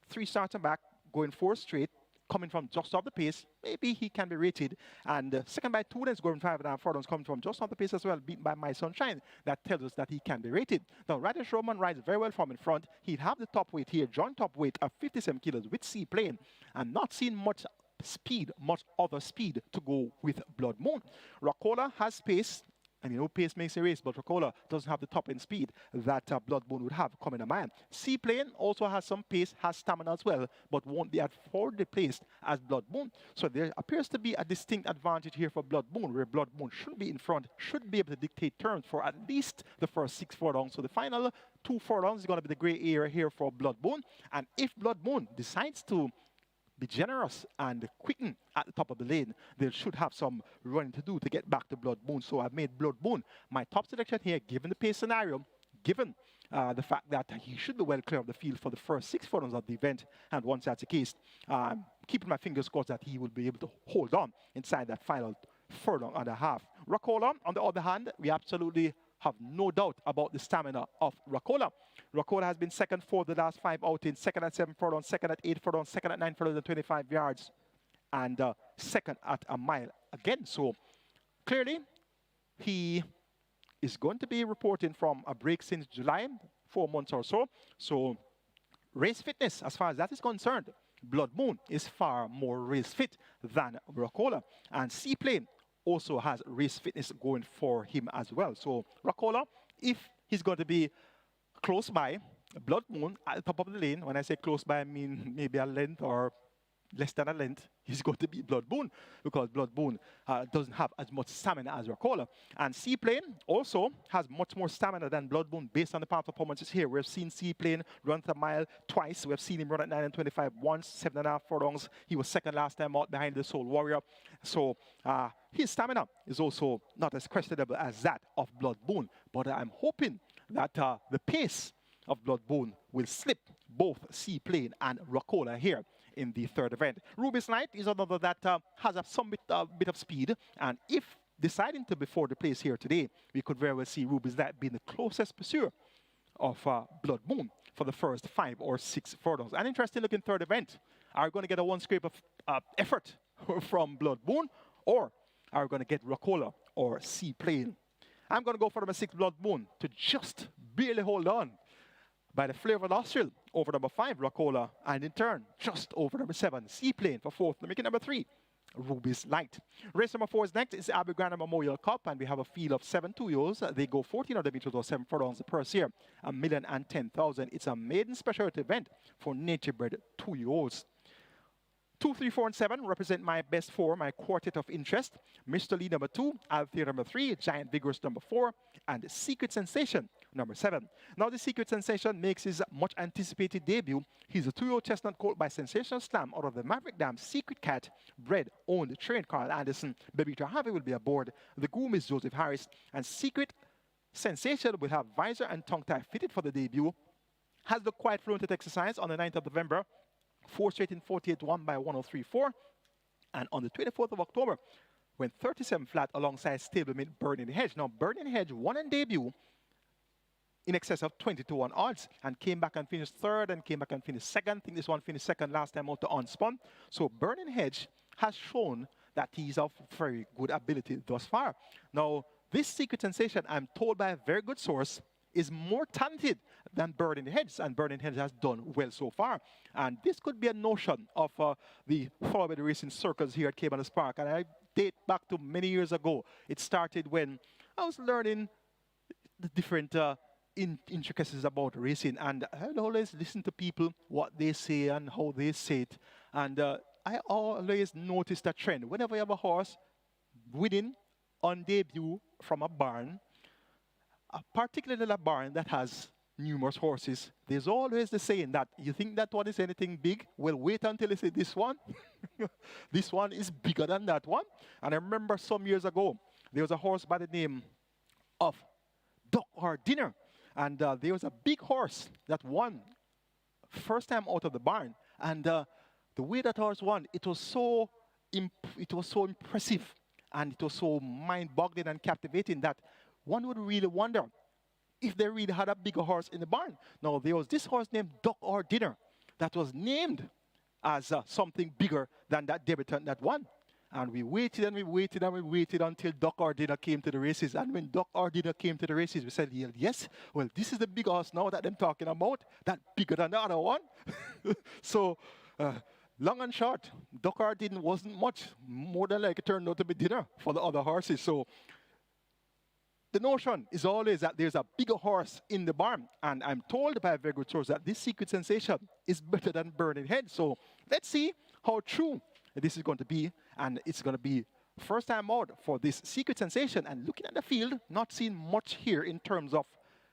3 starts and back, going 4 straight, coming from just off the pace, maybe he can be rated. And second by 2 lengths, going 5.5 furlongs, coming from just off the pace as well, beaten by My Sunshine. That tells us that he can be rated. Now, Radish Roman rides very well from in front. He'd have the top weight here, joint top weight of 57 kilos with Seaplane, and not seen much speed, much other speed to go with Blood Moon. Rockola has pace, and you know pace makes a race, but Rockola doesn't have the top end speed that Blood Moon would have coming a man. Seaplane also has some pace, has stamina as well, but won't be as forwardly placed as Blood Moon. So there appears to be a distinct advantage here for Blood Moon, where Blood Moon should be in front, should be able to dictate terms for at least the first 6 furlongs. So the final 2 furlongs is going to be the gray area here for Blood Moon. And if Blood Moon decides to be generous and quicken at the top of the lane, they should have some running to do to get back to Blood Moon. So I've made Blood Moon my top selection here, given the pace scenario, given the fact that he should be well clear of the field for the first 6 furlongs of the event. And once that's the case, keeping my fingers crossed that he will be able to hold on inside that final furlong and a half. Racola, on the other hand, we absolutely have no doubt about the stamina of Racola. Racola has been second for the last 5 outings, second at 7 furlongs, second at 8 furlongs, second at 9 furlongs and 25 yards, and second at a mile again. So clearly, he is going to be reporting from a break since July, 4 months or so. So race fitness, as far as that is concerned, Blood Moon is far more race fit than Racola. And Seaplane also has race fitness going for him as well. So Racola, if he's going to be close by, Blood Moon at the top of the lane, when I say close by, I mean maybe a length or less than a length, he's going to be Blood Moon, because Blood Moon doesn't have as much stamina as Racola. And Seaplane also has much more stamina than Blood Moon based on the past performances here. We've seen Seaplane run the mile twice. We've seen him run at 9 and 25 once, 7.5 furlongs. He was second last time out behind the Soul Warrior. So his stamina is also not as questionable as that of Blood Moon. But I'm hoping that the pace of Blood Moon will slip both Seaplane and Racola here in the third event. Ruby's Light is another that has some bit of speed, and if deciding to before the place here today, we could very well see Ruby's Light being the closest pursuer of Blood Moon for the first 5 or 6 furlongs. An interesting looking third event. Are we going to get a one scrape of effort from Blood Moon, or are we going to get Racola or Seaplane? I'm going to go for number 6 Blood Moon to just barely hold on by the flare of a nostril over number 5, Racola, and in turn, just over number 7, Seaplane for 4th, making number 3, Ruby's Light. Race number 4 is next. It's the ABBIE GRANNUM Memorial Cup, and we have a field of 7 2-year-olds. They go 1,400 meters or 7 furlongs. The purse here, $1,010,000. It's a maiden specialty event for nature-bred 2-year-olds. 2, 3, 4, and 7 represent my best 4, my quartet of interest. Mr. Lee number 2, Althea number 3, Giant Vigorous number 4, and Secret Sensation number 7. Now the Secret Sensation makes his much anticipated debut. He's a 2-year-old chestnut colt by Sensational Slam out of the Maverick Dam Secret Cat, bred, owned, trained Carl Anderson. Baby Harvey will be aboard. The groom is Joseph Harris, and Secret Sensation will have visor and tongue tie fitted for the debut. Has looked quite fluent at exercise on the 9th of November. 4 straight in 48 won by 103.4, and on the 24th of October went 37 flat alongside stablemate Burning Hedge. Now Burning Hedge won in debut in excess of 20-1 odds and came back and finished 3rd and came back and finished 2nd. I think this one finished 2nd last time out to Unspun. So Burning Hedge has shown that he's of very good ability thus far. Now this Secret Sensation, I'm told by a very good source, is more talented than Burning Hedge, and Burning Hedge has done well so far. And this could be a notion of the thoroughbred racing circles here at Caymanas Park. And I date back to many years ago. It started when I was learning the different intricacies about racing, and I'd always listen to people, what they say and how they say it. And I always noticed a trend. Whenever you have a horse winning on debut from a barn, particularly a barn that has numerous horses, there's always the saying that you think that one is anything big? Well, wait until you see this one. This one is bigger than that one. And I remember some years ago, there was a horse by the name of Duck or Dinner. And there was a big horse that won first time out of the barn. And the way that horse won, it was so impressive. And it was so mind-boggling and captivating that one would really wonder if they really had a bigger horse in the barn. Now, there was this horse named Duck or Dinner that was named as something bigger than that debutant that won. And we waited and we waited and we waited until Duck or Dinner came to the races. And when Duck or Dinner came to the races, we said, yes, well, this is the big horse now that I'm talking about, that bigger than the other one. So, long and short, Duck or Dinner wasn't much more than like it turned out to be dinner for the other horses. So, the notion is always that there's a bigger horse in the barn. And I'm told by a very good source that this Secret Sensation is better than Burning Hedge. So let's see how true this is going to be. And it's going to be first time out for this Secret Sensation. And looking at the field, not seeing much here in terms of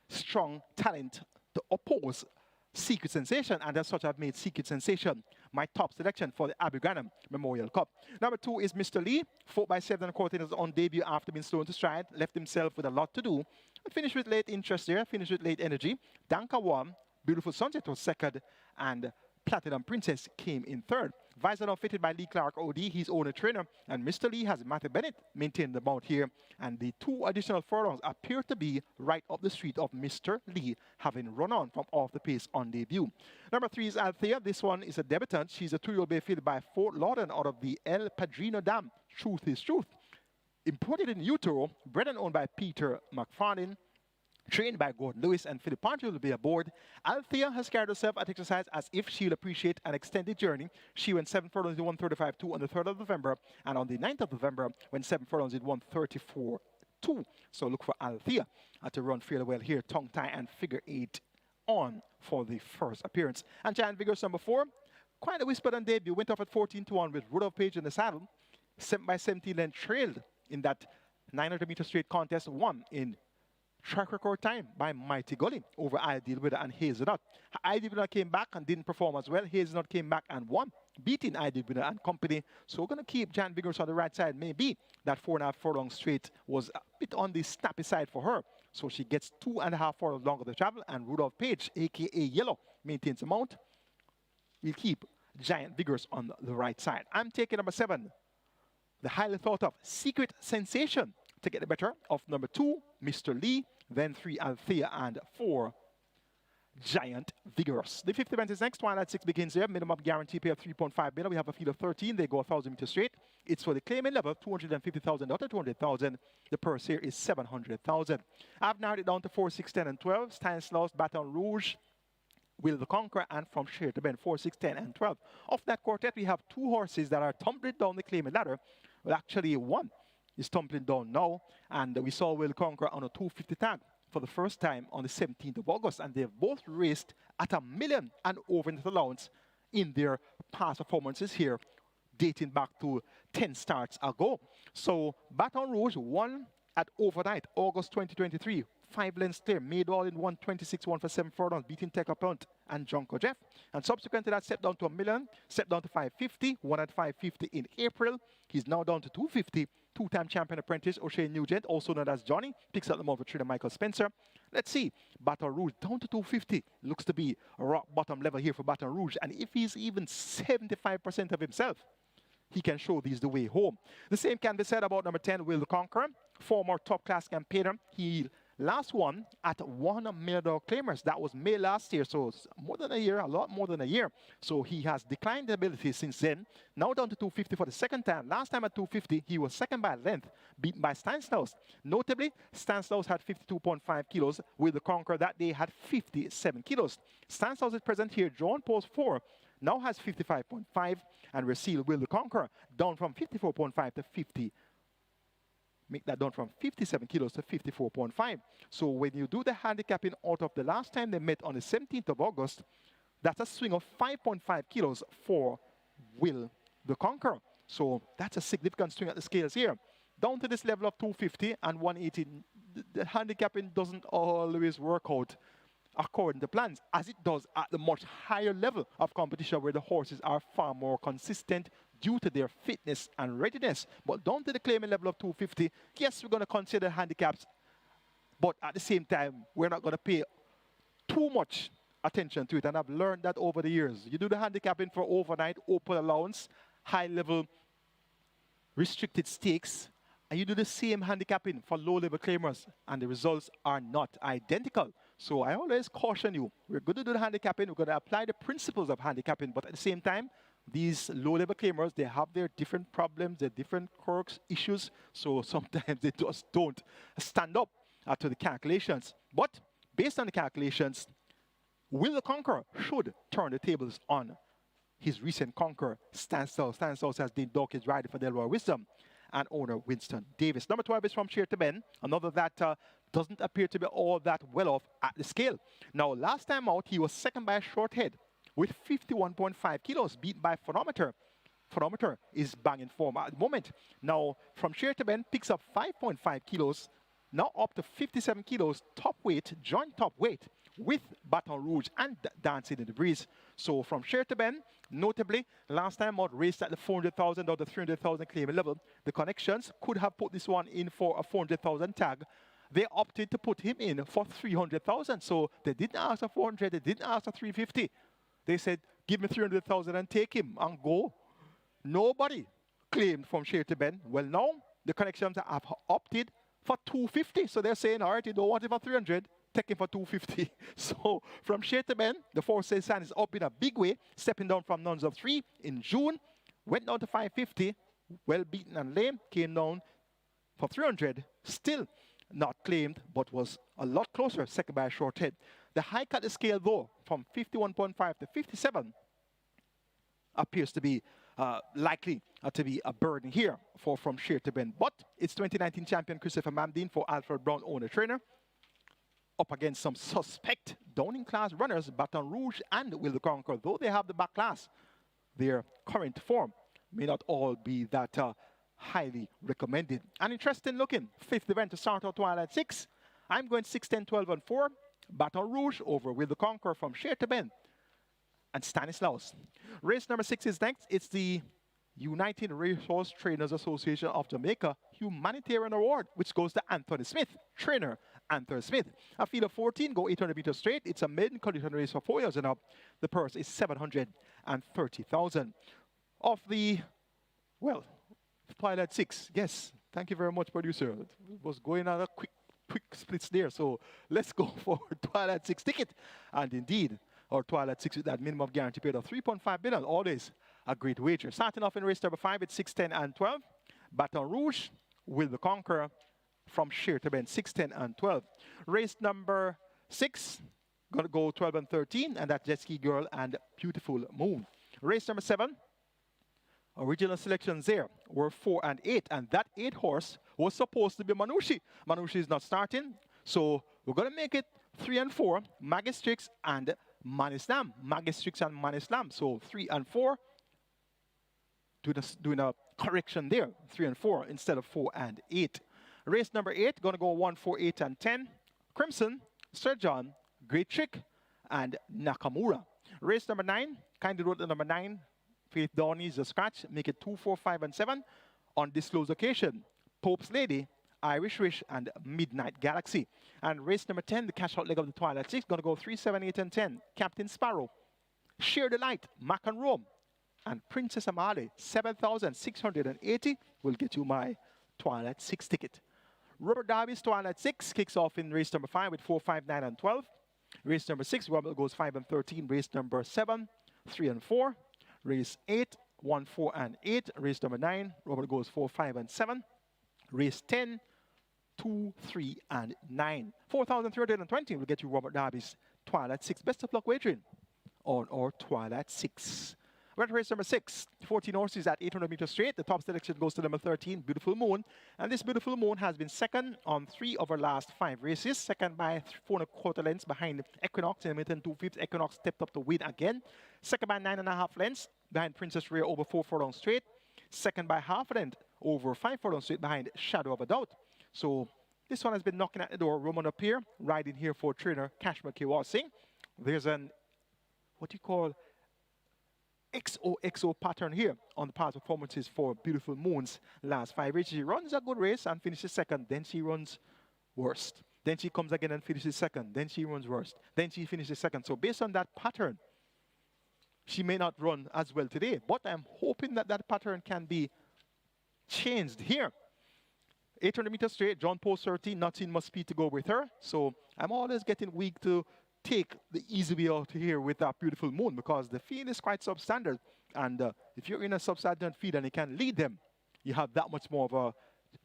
strong talent to oppose Secret Sensation. And as such, I've made Secret Sensation my top selection for the ABBIE GRANNUM Memorial Cup. Number 2 is Mr. Lee, 4x7 in his own debut after being slow to stride, left himself with a lot to do, and finished with late interest there, finished with late energy. Danka won, Beautiful Sunset was second, and Platinum Princess came in third. Visor now fitted by Lee Clark OD, his owner trainer, and Mr. Lee has Matthew Bennett maintained the mount here, and the 2 additional furlongs appear to be right up the street of Mr. Lee, having run on from off the pace on debut. Number 3 is Althea. This one is a debutant. She's a 2-year-old bay fielded by Fort Lauderdale out of the El Padrino Dam. Truth is truth. Imported in utero, bred and owned by Peter McFarlane, trained by Gordon Lewis, and Philip Partridge will be aboard. Althea has carried herself at exercise as if she'll appreciate an extended journey. She went 7 furlongs in 135.2 on the 3rd of November, and on the 9th of November, went 7 furlongs in 134.2. So look for Althea to run fairly well here. Tongue tie and figure 8 on for the first appearance. And Giant Vigorous number 4, quite a whispered on debut, went off at 14-1 with Rudolph Page in the saddle. 7x17 then trailed in that 900-meter straight contest, won in track record time by Mighty Gully over Ideal Winner and Hazelnut. Ideal Winner came back and didn't perform as well. Hazelnut came back and won, beating Ideal Winner and company. So we're going to keep Giant Vigorous on the right side. Maybe that 4.5 furlong straight was a bit on the snappy side for her. So she gets 2.5 furlongs longer to travel, and Rudolph Page, a.k.a. Yellow, maintains the mount. We'll keep Giant Vigorous on the right side. I'm taking number 7, the highly thought of Secret Sensation, to get the better of number 2, Mr. Lee, then 3, Althea, and 4, Giant Vigorous. The 50 event is next. Twilight 6 begins here. Minimum guarantee pay of 3.5 million. We have a field of 13. They go 1,000 meters straight. It's for the claiming level, 250,000 out of 200,000. The purse here is 700,000. I've narrowed it down to 4, 6, 10, and 12. Stanislaus, Baton Rouge, Will the Conqueror, and From Share to Bend, 4, 6, 10, and 12. Of that quartet, we have 2 horses that are tumbling down the claiming ladder. Well, actually, 1 is tumbling down now, and we saw Will Conquer on a 250 tag for the first time on the 17th of August, and they've both raced at $1 million and over net allowance in their past performances here, dating back to 10 starts ago. So Baton Rouge won at overnight, August 2023, 5 lengths clear, made all in 126, 1 for 7 furlongs, beating Tekka Punt and Junko Jeff. And subsequent to that, stepped down to $1 million, stepped down to 550, won at 550 in April. He's now down to 250. 2-time champion apprentice O'Shea Nugent, also known as Johnny, picks up the mount for trainer Michael Spencer. Let's see, Baton Rouge down to 250. Looks to be a rock bottom level here for Baton Rouge. And if he's even 75% of himself, he can show these the way home. The same can be said about number 10, Will the Conqueror, former top-class campaigner. He last won at $1 million claimers. That was May last year, so it's more than a year, a lot more than a year. So he has declined the ability since then. Now down to 250 for the second time. Last time at 250, he was second by length, beaten by Stanislaus. Notably, Stanislaus had 52.5 kilos, with the Conqueror that day had 57 kilos. Stanislaus is present here, drawn post 4, now has 55.5, and Reseal Will the Conqueror down from 54.5 to 50. Make that down from 57 kilos to 54.5. So when you do the handicapping out of the last time they met on the 17th of August, that's a swing of 5.5 kilos for Will the Conqueror. So that's a significant swing at the scales here. Down to this level of 250 and 180, the handicapping doesn't always work out according to plans, as it does at the much higher level of competition where the horses are far more consistent due to their fitness and readiness. But down to the claiming level of 250, yes, we're going to consider handicaps, but at the same time, we're not going to pay too much attention to it. And I've learned that over the years. You do the handicapping for overnight, open allowance, high-level restricted stakes, and you do the same handicapping for low-level claimers, and the results are not identical. So I always caution you, we're going to do the handicapping, we're going to apply the principles of handicapping, but at the same time, these low-level claimers, they have their different problems, their different quirks, issues, so sometimes they just don't stand up to the calculations. But based on the calculations, Will the Conqueror should turn the tables on his recent conqueror, Stanislaus. Stanislaus has been Dawkins riding for Delroy Wisdom and owner Winston Davis. Number 12 is From Share to Bend, another that doesn't appear to be all that well off at the scale. Now, last time out, he was second by a short head with 51.5 kilos, beat by Phonometer. Phonometer is banging form at the moment. Now, From Share to Bend picks up 5.5 kilos, now up to 57 kilos, top weight, joint top weight, with Baton Rouge and Dancing in the Breeze. So from share to bend, notably, last time out raced at the 400,000 or the 300,000 claiming level. The connections could have put this one in for a 400,000 tag. They opted to put him in for 300,000. So they didn't ask for 400, they didn't ask for 350. They said, give me 300,000 and take him and go. Nobody claimed from share to bend. Well, now the connections have opted for 250. So they're saying, all right, you don't want it for 300, take him for 250. So from share to bend, the for-sale sign is up in a big way, stepping down from nuns of 3 in June, went down to 550, well beaten and lame, came down for 300, still not claimed, but was a lot closer, second by a short head. The hike at the scale, though, from 51.5 to 57, appears to be likely to be a burden here for from share to bend. But it's 2019 champion Christopher Mamdine for Alfred Brown owner-trainer, up against some suspect Downing-class runners, Baton Rouge and Will the Conqueror. Though they have the back class, their current form may not all be that highly recommended. An interesting looking fifth event to start out Twilight 6. I'm going 6, 10, 12, and 4. Baton Rouge over Will the Conqueror from share to bend and Stanislaus. Race number 6 is next. It's the United Racehorse Trainers Association of Jamaica Humanitarian Award, which goes to Anthony Smith, trainer Anthony Smith. A field of 14 go 800 meters straight. It's a maiden condition race for 4 years and up. The purse is 730,000. Of the, well, Twilight 6, yes, thank you very much, producer. It was going on a quick splits there, so let's go for Twilight 6 ticket. And indeed, our Twilight 6 with that minimum guarantee paid of 3.5 billion, always a great wager. Starting off in race number 5, it's 6, 10, and 12. Baton Rouge Will the Conqueror from share to bend, 6, 10, and 12. Race number 6, gonna go 12 and 13, and that's Jet Ski Girl and Beautiful Moon. Race number 7, original selections there were 4 and 8, and that 8 horse was supposed to be Manushi. Manushi is not starting, so we're gonna make it 3 and 4, Magistrix and Manislam. Magistrix and Manislam, so 3 and 4. Doing a correction there, 3 and 4 instead of 4 and 8. Race number 8, gonna go 1, 4, 8, and 10. Crimson, Sir John, Great Trick, and Nakamura. Race number 9, kind of wrote the number 9. Faith Downey is a scratch, make it 2, 4, 5, and 7. On disclosed occasion, Pope's Lady, Irish Wish, and Midnight Galaxy. And race number 10, the cash out leg of the Twilight 6, gonna go 3, 7, 8, and 10. Captain Sparrow, Share the Light, Mac and Rome, and Princess Amali, 7,680 will get you my Twilight 6 ticket. Robert Darby's Twilight 6 kicks off in race number 5 with 4, 5, 9, and 12. Race number 6, Robert goes 5 and 13. Race number 7, 3 and 4. Race 8, 1, 4, and 8. Race number 9, Robert goes 4, 5, and 7. Race 10, 2, 3, and 9. 4,320 will get you Robert Darby's Twilight 6. Best of luck wagering on our Twilight 6. Red race number 6, 14 horses at 800 meters straight. The top selection goes to number 13, Beautiful Moon. And this Beautiful Moon has been second on 3 of our last 5 races. Second by 4 1/4 lengths behind Equinox. And within 2/5, Equinox stepped up to win again. Second by 9.5 lengths behind Princess Rhea over 4 furlong straight. Second by half a length over 5 furlong straight behind Shadow of a Doubt. So this one has been knocking at the door. Roman up here, riding here for trainer Kashmir Kiwal Singh. There's an, what do you call, XOXO pattern here on the past performances for Beautiful Moon's last 5 races. She runs a good race and finishes second. Then she runs worst. Then she comes again and finishes second. Then she runs worst. Then she finishes second. So based on that pattern, she may not run as well today. But I'm hoping that that pattern can be changed here. 800 meters straight, John Post 13, not seen much speed to go with her. So I'm always getting weak to take the easy way out here with that Beautiful Moon because the field is quite substandard. And if you're in a substandard field and you can lead them, you have that much more of a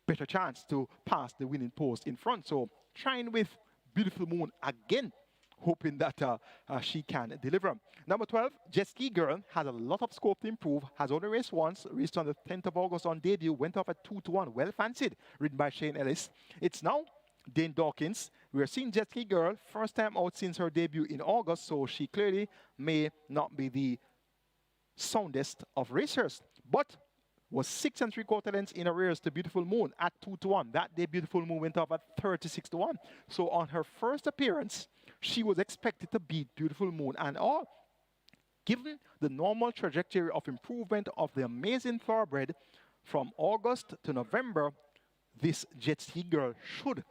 better chance to pass the winning post in front. So trying with Beautiful Moon again, hoping that she can deliver. Number 12, Jet Ski Girl, has a lot of scope to improve, has only raced once, raced on the 10th of August on debut, went off at 2-1, well fancied, ridden by Shane Ellis. It's now Dane Dawkins. We are seeing Jet Ski Girl, first time out since her debut in August, so she clearly may not be the soundest of racers, but was 6 3/4 lengths in arrears to Beautiful Moon at 2-1. That day, Beautiful Moon went off at 36-1. So on her first appearance, she was expected to beat Beautiful Moon and all. given the normal trajectory of improvement of the amazing thoroughbred from August to November, this Jet Ski Girl should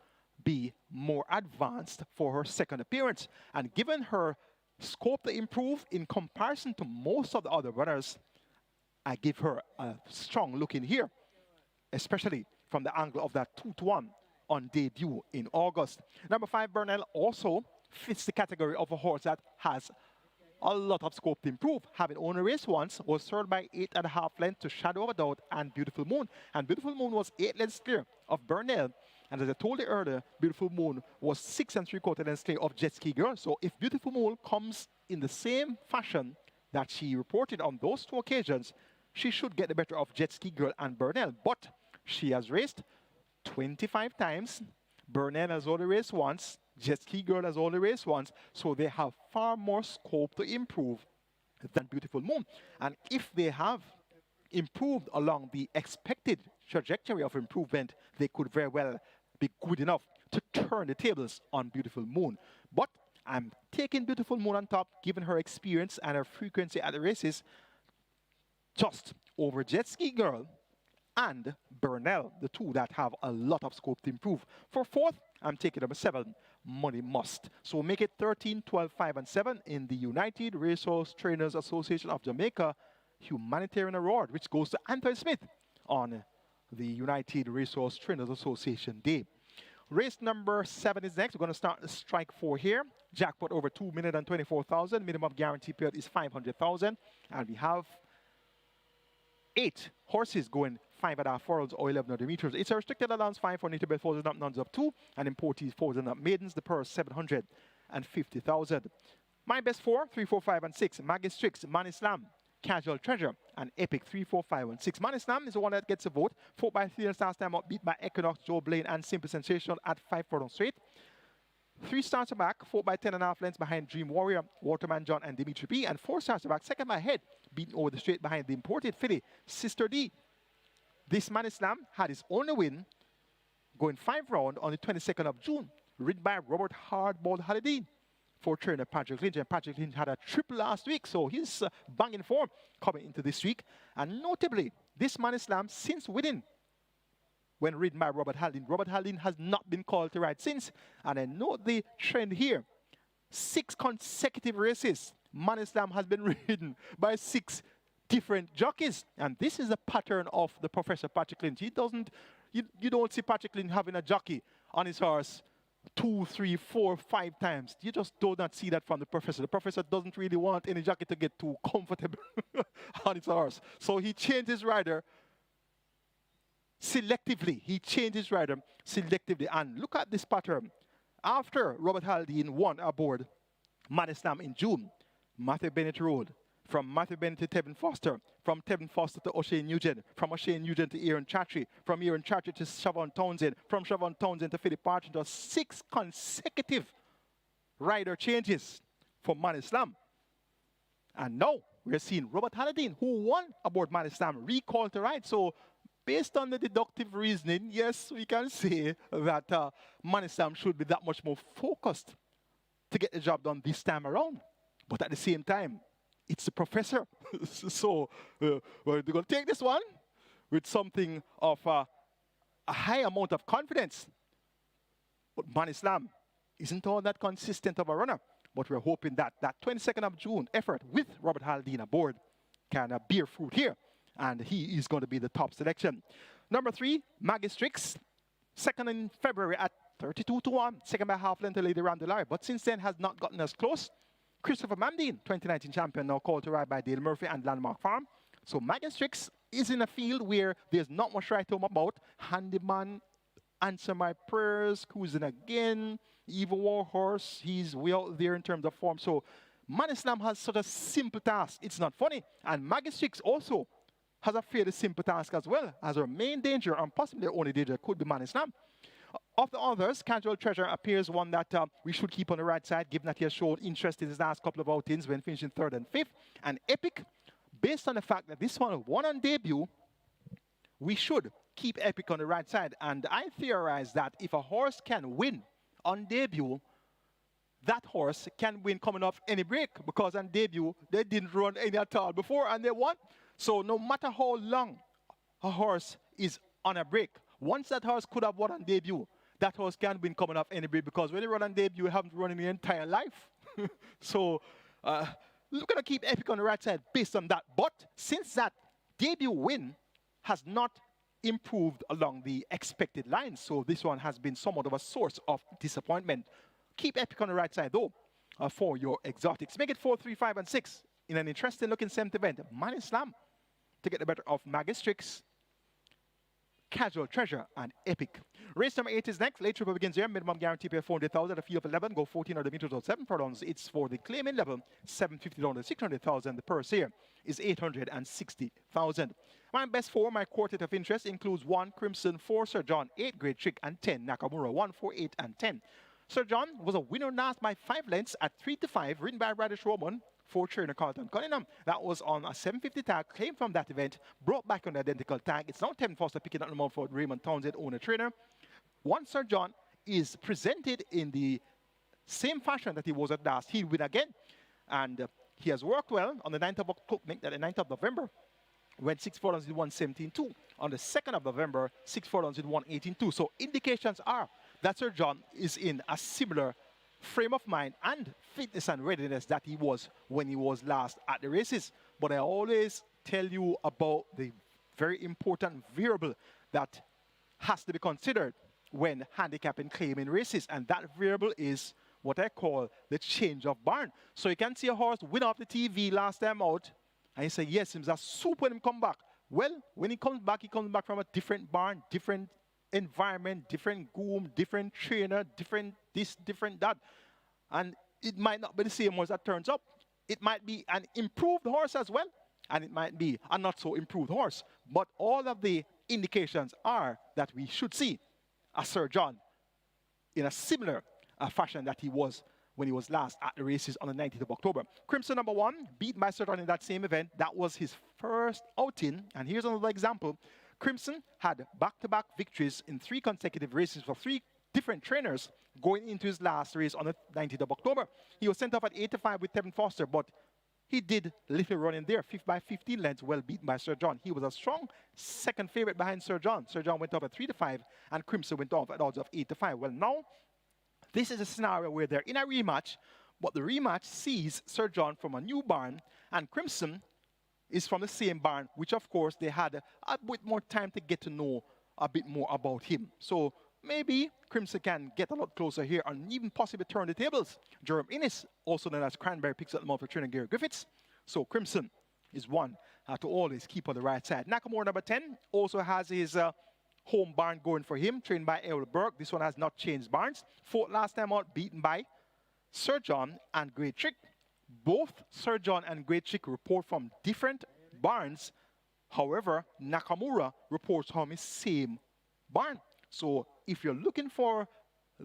be more advanced for her second appearance. And given her scope to improve in comparison to most of the other runners, I give her a strong look in here, especially from the angle of that 2-1 on debut in August. Number 5, Burnell, also fits the category of a horse that has a lot of scope to improve. Having only raced once, was third by 8.5 lengths to Shadow of a Doubt and Beautiful Moon. And Beautiful Moon was 8 lengths clear of Burnell. And as I told you earlier, Beautiful Moon was 6 3/4 lengths clear of Jet Ski Girl. So if Beautiful Moon comes in the same fashion that she reported on those 2 occasions, she should get the better of Jet Ski Girl and Burnell. But she has raced 25 times. Burnell has only raced once. Jet Ski Girl has only raced once. So they have far more scope to improve than Beautiful Moon. And if they have improved along the expected trajectory of improvement, they could very well be good enough to turn the tables on Beautiful Moon. But I'm taking Beautiful Moon on top, given her experience and her frequency at the races, just over Jet Ski Girl and Burnell, the 2 that have a lot of scope to improve. For 4th, I'm taking number 7, Money Must. So make it 13, 12, 5, and 7 in the United Racehorse Trainers Association of Jamaica Humanitarian Award, which goes to Anthony Smith on the United Racehorse Trainers Association Day. Race number 7 is next. We're going to start the strike 4 here. Jackpot over 2,024,000. Minimum guarantee period is 500,000. And we have 8 horses going 5.5 furlongs or 1100 meters. It's a restricted allowance 5 for native bred foals and nuns up 2, and imported foals and maidens. The purse 750,000. My best 4, 3, 4, 5, and 6. Maggie Strix, Man Islam, Casual Treasure, and Epic 3, 4, 5, and 6. Man Islam is the one that gets a vote. 4 by 3 and stars time up, beat by Equinox, Joe Blaine, and Simple Sensational at 5 furlongs straight. 3 starts back, 4 by 10.5 lengths behind Dream Warrior, Waterman John, and Dimitri P. And 4 starts back, second by head, beaten over the straight behind the imported filly, Sister D. This Man Islam had his only win going 5 round on the 22nd of June, ridden by Robert Hardball Halliday for trainer Patrick Lynch. And Patrick Lynch had a triple last week, so he's banging form coming into this week. And notably, this Man Islam, since winning when ridden by Robert Haldane has not been called to ride since. And I note the trend here. 6 consecutive races, Man Islam has been ridden by 6 different jockeys. And this is a pattern of the Professor Patrick Lynch. He doesn't, you don't see Patrick Lynch having a jockey on his horse 2, 3, 4, 5 times. You just do not see that from the Professor. The Professor doesn't really want any jockey to get too comfortable on his horse. So he changed his rider selectively. He changed his rider selectively. And look at this pattern. After Robert Haldane won aboard Man Islam in June, Matthew Bennett rode. From Matthew Bennett to Tevin Foster, from Tevin Foster to O'Shane Nugent, from O'Shane Nugent to Aaron Chatry, from Aaron Chatry to Siobhan Townsend, from Siobhan Townsend to Philip Partridge. 6 consecutive rider changes for Man Islam. And now we're seeing Robert Haldane, who won aboard Man Islam, recalled to ride. So based on the deductive reasoning, yes, we can say that Man Islam should be that much more focused to get the job done this time around. But at the same time, it's the Professor. So we're going to take this one with something of a high amount of confidence. But Man Islam isn't all that consistent of a runner. But we're hoping that that 22nd of June effort with Robert Haldane aboard can bear fruit here. And he is going to be the top selection. Number 3, Maggie Strix. Second in February at 32-1. Second by half length to Lady Randolari. But since then has not gotten as close. Christopher Mamdine, 2019 champion, now called to ride by Dale Murphy and Landmark Farm. So Maggie Strix is in a field where there's not much right home about. Handyman, Answer My Prayers, Cruising Again, Evil Warhorse. He's way out there in terms of form. So Man Islam has such a simple task. It's not funny. And Maggie Strix also has a fairly simple task as well. As her main danger, and possibly her only danger, could be Man Islam. Of the others, Casual Treasure appears one that we should keep on the right side, given that he has shown interest in his last couple of outings when finishing 3rd and 5th. And Epic, based on the fact that this one won on debut, we should keep Epic on the right side. And I theorize that if a horse can win on debut, that horse can win coming off any break because on debut, they didn't run any at all before and they won. So no matter how long a horse is on a break, once that horse could have won on debut, that horse can win coming off any break because when you run on debut, you haven't run in your entire life. So we're going to keep Epic on the right side based on that. But since that debut win has not improved along the expected lines, so this one has been somewhat of a source of disappointment. Keep Epic on the right side, though, for your exotics. Make it 4, 3, 5, and 6 in an interesting-looking 7th event. Man Slam to get the better of Magistrix, Casual Treasure, and Epic. Race number 8 is next. Late triple begins here. Minimum guarantee pay 400,000. A fee of 11. Go 1400 meters or 7 furlongs. It's for the claiming level 750 down to 600,000. The purse here is 860,000. My best 4, my quartet of interest includes 1 Crimson, 4 Sir John, 8 Great Trick, and 10 Nakamura. 1, 4, 8, and 10. Sir John was a winner last by 5 lengths at 3 to 5, ridden by Radish Roman, 4 trainer Carlton Cunningham. That was on a 750 tag, claimed from that event, brought back on the identical tag. It's now 10 Foster picking up the mount for Raymond Townsend, owner trainer. 1 Sir John is presented in the same fashion that he was at last. He'll win again. And he has worked well on the 9th of October, the 9th of November. Went 6 furlongs with 117.2. On the 2nd of November, 6 furlongs with 118.2. So indications are that Sir John is in a similar frame of mind and fitness and readiness that he was when he was last at the races. But I always tell you about the very important variable that has to be considered when handicapping claiming races, and that variable is what I call the change of barn. So you can see a horse win off the TV last time out, and you say, yes, he's a soup when he come back. Well, when he comes back from a different barn, different environment, different groom, different trainer, different this, different that. And it might not be the same horse that turns up. It might be an improved horse as well, and it might be a not so improved horse. But all of the indications are that we should see a Sir John in a similar fashion that he was when he was last at the races on the 19th of October. Crimson number 1, beat by Sir John in that same event. That was his first outing. And here's another example. Crimson had back-to-back victories in 3 consecutive races for 3 different trainers going into his last race on the 19th of October. He was sent off at 8 to 5 with Tevin Foster, but he did little running there. 5th by 15 lengths, well beaten by Sir John. He was a strong second favorite behind Sir John. Sir John went off at 3 to 5, and Crimson went off at odds of 8 to 5. Well, now, this is a scenario where they're in a rematch, but the rematch sees Sir John from a new barn, and Crimson is from the same barn, which, of course, they had a bit more time to get to know a bit more about him. So maybe Crimson can get a lot closer here and even possibly turn the tables. Jerome Innes, also known as Cranberry, picks up the mouth for trainer Gary Griffiths. So Crimson is one to always keep on the right side. Nakamura, number 10, also has his home barn going for him, trained by Errol Burke. This one has not changed barns. 4th last time out, beaten by Sir John and Great Trick. Both Sir John and Great Trick report from different barns. However, Nakamura reports from his same barn. So if you're looking for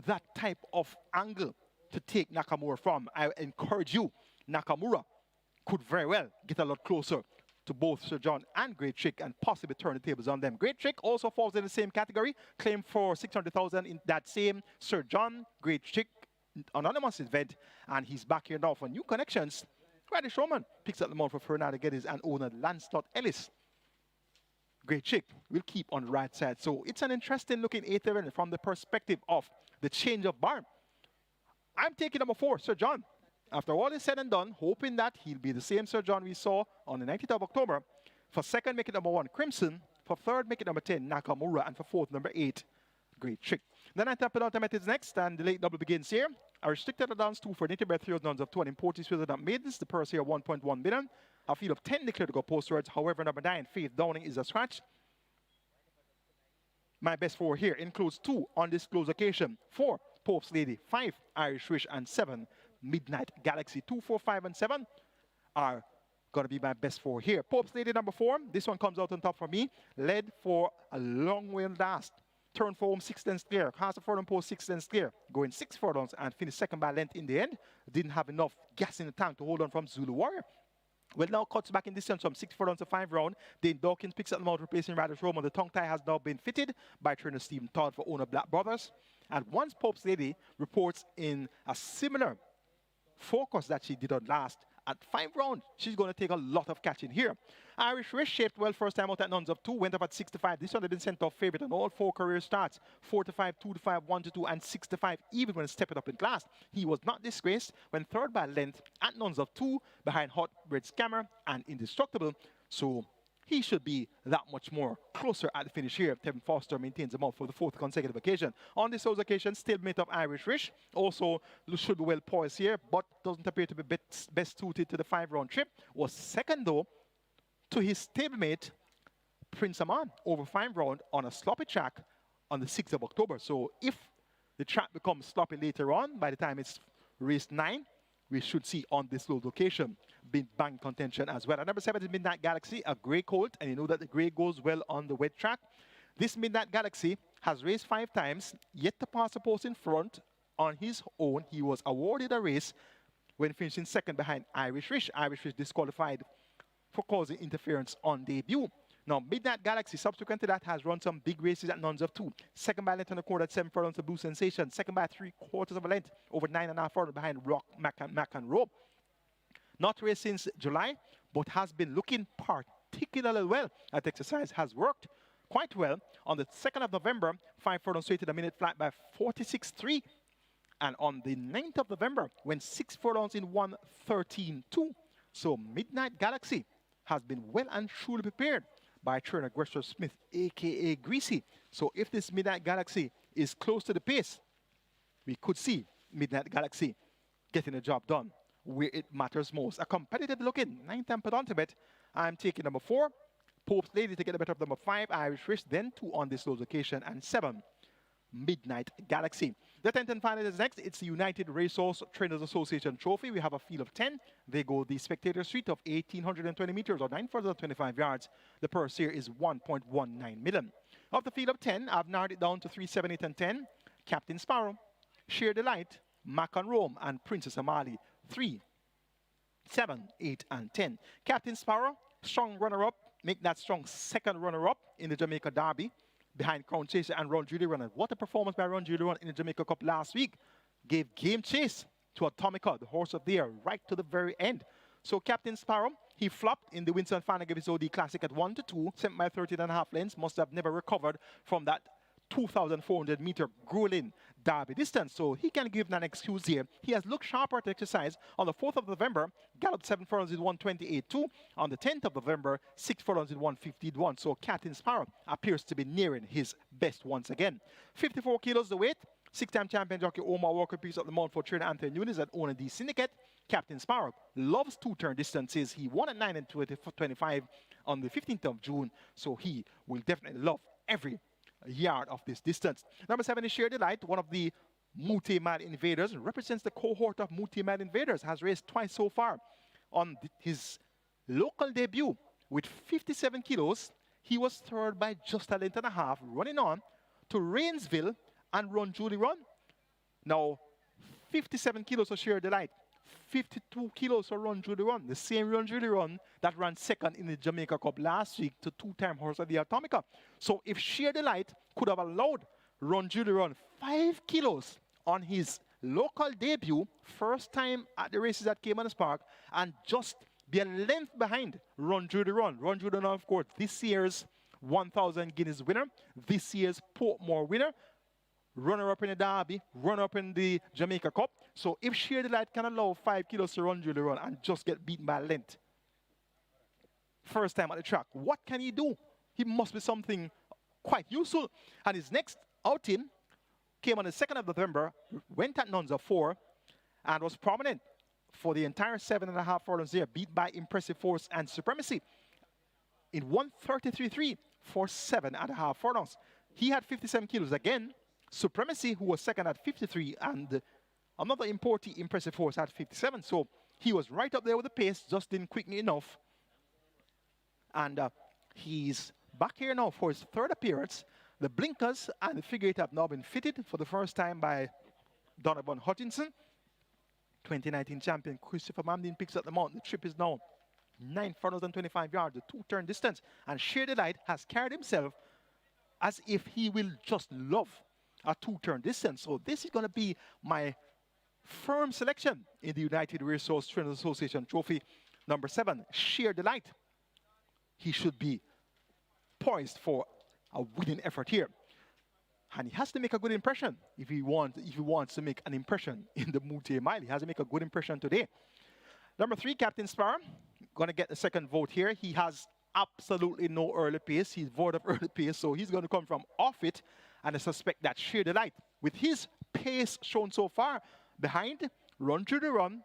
that type of angle to take Nakamura from, I encourage you. Nakamura could very well get a lot closer to both Sir John and Great Trick and possibly turn the tables on them. Great Trick also falls in the same category, claimed for 600,000 in that same Sir John, Great Trick, anonymous event, and he's back here now for new connections. Radish Roman picks up the mount for Fernando Geddes and owner Lancelot Ellis. Great Trick will keep on the right side. So it's an interesting looking 8th event from the perspective of the change of barn. I'm taking number 4, Sir John. After all is said and done, hoping that he'll be the same Sir John we saw on the 19th of October. For 2nd, make it number 1, Crimson. For 3rd, make it number 10, Nakamura. And for 4th, number 8, Great Trick. The 9th up penultimate is next, and the late double begins here. A restricted allowance 2 for native bred 3 nuns of 2 and imported Swiss and maidens. The purse here 1.1 million. A field of 10 declared to go postwards. However, number 9, Faith Downing, is a scratch. My best 4 here includes 2 undisclosed occasion, 4 Pope's Lady, 5 Irish Wish, and 7 Midnight Galaxy. 2, 4, 5, and 7 are going to be my best 4 here. Pope's Lady number 4, this one comes out on top for me. Led for a long way last. Turn for home 6 lengths clear. Cast a furlong post 6 lengths clear. Going 6 furlongs and finished 2nd by length in the end. Didn't have enough gas in the tank to hold on from Zulu Warrior. Well, now cuts back in distance from 6 furlongs to 5 round. Dane Dawkins picks up the mount, replacing Radish Roman. The tongue tie has now been fitted by trainer Stephen Todd for owner Black Brothers. And once Pope's Lady reports in a similar focus that she did on last at 5 rounds, she's going to take a lot of catching here. Irish Race shaped well first time out at nuns of 2, went up at 6-5. This one had been sent off favorite on all 4 career starts, 4-5, 2-5, 1-2, and 6-5, even when stepping up in class. He was not disgraced when third by length at nuns of 2 behind Hot Bread Scammer and Indestructible. So he should be that much more closer at the finish here. Tevin Foster maintains them out for the 4th consecutive occasion. On this occasion, stalemate of Irish Rich. Also should be well poised here, but doesn't appear to be best suited to the 5-round trip. Was second, though, to his stablemate, Prince Aman, over 5 round on a sloppy track on the 6th of October. So if the track becomes sloppy later on, by the time it's race 9, we should see on this location big bang contention as well. At number 7 is Midnight Galaxy, a grey colt, and you know that the grey goes well on the wet track. This Midnight Galaxy has raced 5 times, yet to pass a post in front on his own. He was awarded a race when finishing second behind Irish Rich. Irish Rich disqualified for causing interference on debut. Now, Midnight Galaxy, subsequent to that, has run some big races at nuns of 2. Second by length on the court at 7 furlongs to Blue Sensation. Second by 3/4 of a length over 9.5 furlongs behind Rock, Mac and Rope. Not raced since July, but has been looking particularly well. That exercise has worked quite well. On the 2nd of November, 5 furlongs straight to the minute flat by 46.3. And on the 9th of November, went 6 furlongs in 1:13.2. So Midnight Galaxy has been well and truly prepared by trainer Gresham Smith, a.k.a. Greasy. So if this Midnight Galaxy is close to the pace, we could see Midnight Galaxy getting the job done where it matters most. A competitive looking 9th and penultimate. I'm taking number 4, Pope's Lady, to get the better of number 5, Irish Rich, then 2 on this location, and 7, Midnight Galaxy. The 10th and final is next. It's the United Racehorse Trainers Association Trophy. We have a field of 10. They go the spectator street of 1,820 meters or 925 yards. The purse here is 1.19 million. Of the field of 10, I've narrowed it down to 3, 7, 8, and 10. Captain Sparrow, Sheer Delight, Mac and Rome, and Princess Amali. 3, 7, 8, and 10. Captain Sparrow, strong runner-up, make that strong second runner-up in the Jamaica Derby behind Crown Chaser and Ron Julie Run. What a performance by Ron Julie Run in the Jamaica Cup last week. Gave game chase to Atomica, the horse of the year, right to the very end. So Captain Sparrow, he flopped in the Winston Final of his OD Classic at 1-2, sent by 13.5 lengths. Must have never recovered from that 2,400 meter grueling Derby distance. So he can give an excuse here. He has looked sharper at exercise. On the 4th of November, galloped 7 furlongs in 128.2. On the 10th of November, 6 furlongs in 150.1. So Captain Sparrow appears to be nearing his best once again. 54 kilos the weight. 6-time champion jockey Omar Walker picks up the mount for trainer Anthony Nunes at Own D Syndicate. Captain Sparrow loves 2-turn distances. He won at 9 and 25 on the 15th of June. So he will definitely love every yard of this distance. Number 7 is Sheer Delight, one of the multi-mile invaders, represents the cohort of multi-mile invaders, has raced twice so far. On his local debut with 57 kilos, he was third by just a length and a half, running on to Rainsville and Run Julie Run. Now, 57 kilos for Sheer Delight, 52 kilos for Run Julie Run, the same Run Julie Run that ran second in the Jamaica Cup last week to 2-time horse of the Atomica. So if Sheer Delight could have allowed Run Julie Run 5 kilos on his local debut, first time at the races at Caymanas Park, and just be a length behind Run Julie Run. Run Julie Run, of course, this year's 1,000 Guineas winner, this year's Portmore winner, runner-up in the Derby, runner-up in the Jamaica Cup. So if Sheer Delight can allow 5 kilos to Run Julie Run and just get beaten by a length, first time at the track, what can he do? He must be something quite useful. And his next outing came on the 2nd of November, went at nuns of 4, and was prominent for the entire 7.5 furlongs there, beat by Impressive Force and Supremacy in 1:33.3 for 7.5 furlongs. He had 57 kilos again. Supremacy, who was second at 53, and another importee, Impressive Force, at 57. So he was right up there with the pace, just didn't quicken enough. And he's back here now for his 3rd appearance. The blinkers and the figure 8 have now been fitted for the first time by Donovan Hutchinson. 2019 champion Christopher Mamdin picks up the mount. The trip is now 9 furlongs and 25 yards, the 2-turn distance. And Sheer Delight has carried himself as if he will just love a 2-turn distance. So this is going to be my firm selection in the United Racehorse Trainers Association Trophy. Number 7, Sheer Delight. He should be poised for a winning effort here. And he has to make a good impression if he wants to make an impression in the Multi Mile. He has to make a good impression today. Number 3, Captain Sparrow, going to get the second vote here. He has absolutely no early pace. He's void of early pace, so he's going to come from off it. And I suspect that Sheer Delight, with his pace shown so far, behind, Run Through the Run,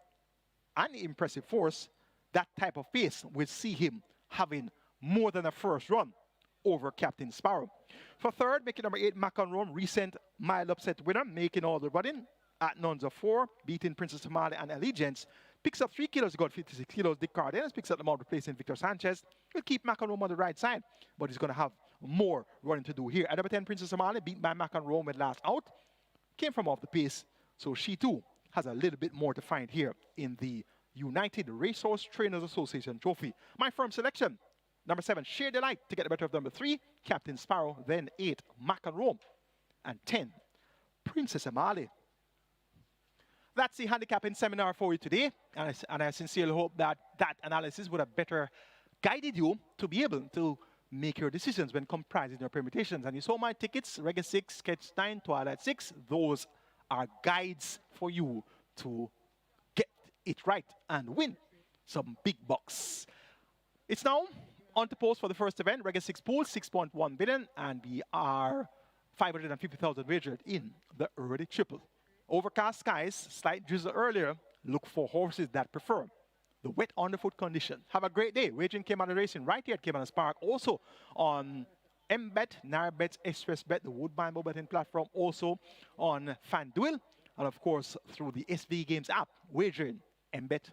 and Impressive Force, that type of pace will see him having more than a first run over Captain Sparrow. For third, making number 8, Macon Rome, recent mile upset winner, making all the running at nuns of 4, beating Princess Tamale and Allegiance. Picks up 3 kilos, got 56 kilos. Dick Cardenas picks up the amount, replacing Victor Sanchez. He'll keep Macon Rome on the right side, but he's going to have more running to do here. At number 10, Princess Tamale, beaten by Macon Rome at last out. Came from off the pace, so she too has a little bit more to find here in the United Racehorse Trainers Association Trophy. My firm selection, number 7, Sheer Delight, to get the better of number 3, Captain Sparrow, then 8, Macon Rome, and 10, Princess Amale. That's the handicapping seminar for you today, and I sincerely hope that that analysis would have better guided you to be able to make your decisions when comprising your permutations. And you saw my tickets, Reggae 6, Sketch 9, Twilight 6. Those are guides for you to get it right and win some big bucks. It's now on to post for the first event, Reggae 6 pool, 6.1 billion, and we are 550,000 wagered in the early triple. Overcast skies, slight drizzle earlier. Look for horses that prefer the wet underfoot condition. Have a great day. Wagering Caymanas Racing right here at Caymanas Park. Also on MBet, NarBet, Express Bet, the Woodbine mobile betting platform. Also on FanDuel. And of course, through the SV Games app. Wagering, MBet,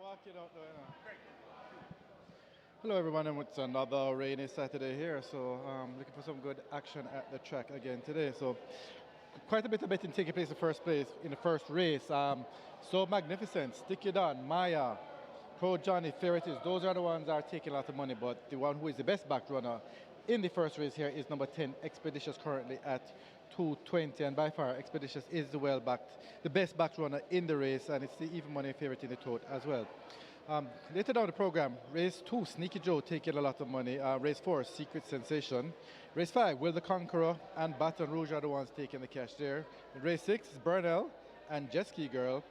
walking out there, you know. Hello everyone, and it's another rainy Saturday here, so looking for some good action at the track again today. So quite a bit of betting taking place in the first race. So Magnificent, Stick It On, Maya, Pro Johnny, Ferretis, those are the ones that are taking a lot of money, but the one who is the best back runner in the first race here is number 10, Expeditious, currently at 220, and by far Expeditious is the best back runner in the race, and it's the even money favorite in the tote as well. Later down the program, race 2, Sneaky Joe taking a lot of money. Race 4, Secret Sensation. Race 5, Will the Conqueror and Baton Rouge are the ones taking the cash there. In race 6 is Burnell and Jet Ski Girl.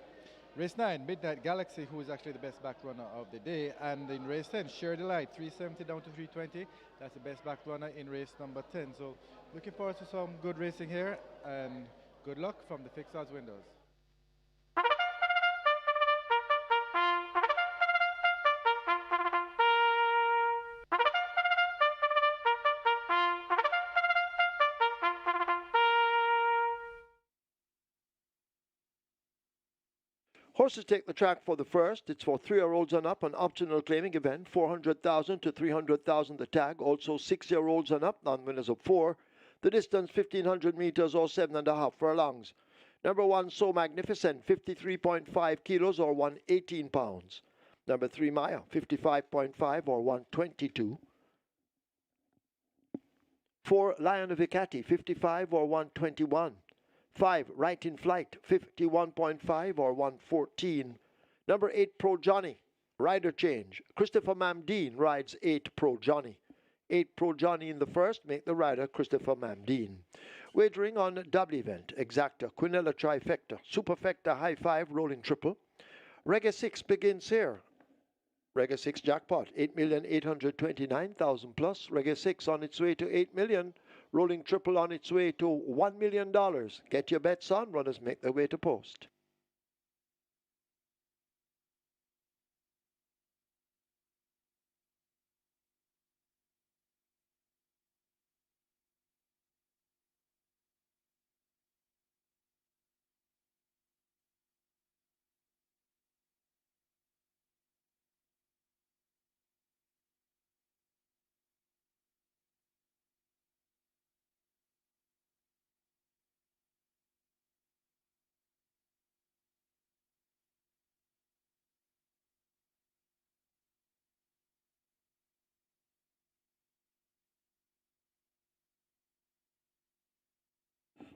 Race 9, Midnight Galaxy, who is actually the best back runner of the day. And in race 10, Share the Light, 370 down to 320. That's the best back runner in race number 10. So looking forward to some good racing here, and good luck from the Fixed Odds windows. Horses take the track for the first. It's for 3-year-olds and up, an optional claiming event, 400,000 to 300,000 the tag. Also 6-year-olds and up, non-winners of 4. The distance 1,500 meters or 7.5 furlongs. Number 1, So Magnificent, 53.5 kilos or 118 pounds. Number 3, Maya, 55.5 or 122. 4, Lion of Icati, 55 or 121. 5, Right in Flight, 51.5 or 114. Number 8, Pro Johnny, rider change. Christopher Mamdeen rides 8 Pro Johnny. 8 Pro Johnny in the first, make the rider Christopher Mamdeen. Wagering on double event, Exacta, Quinella Trifecta, Superfecta High 5, Rolling Triple. Reggae 6 begins here. Reggae 6 jackpot, 8,829,000 plus. Reggae 6 on its way to 8 million. Rolling Triple on its way to $1 million. Get your bets on. Runners make their way to post.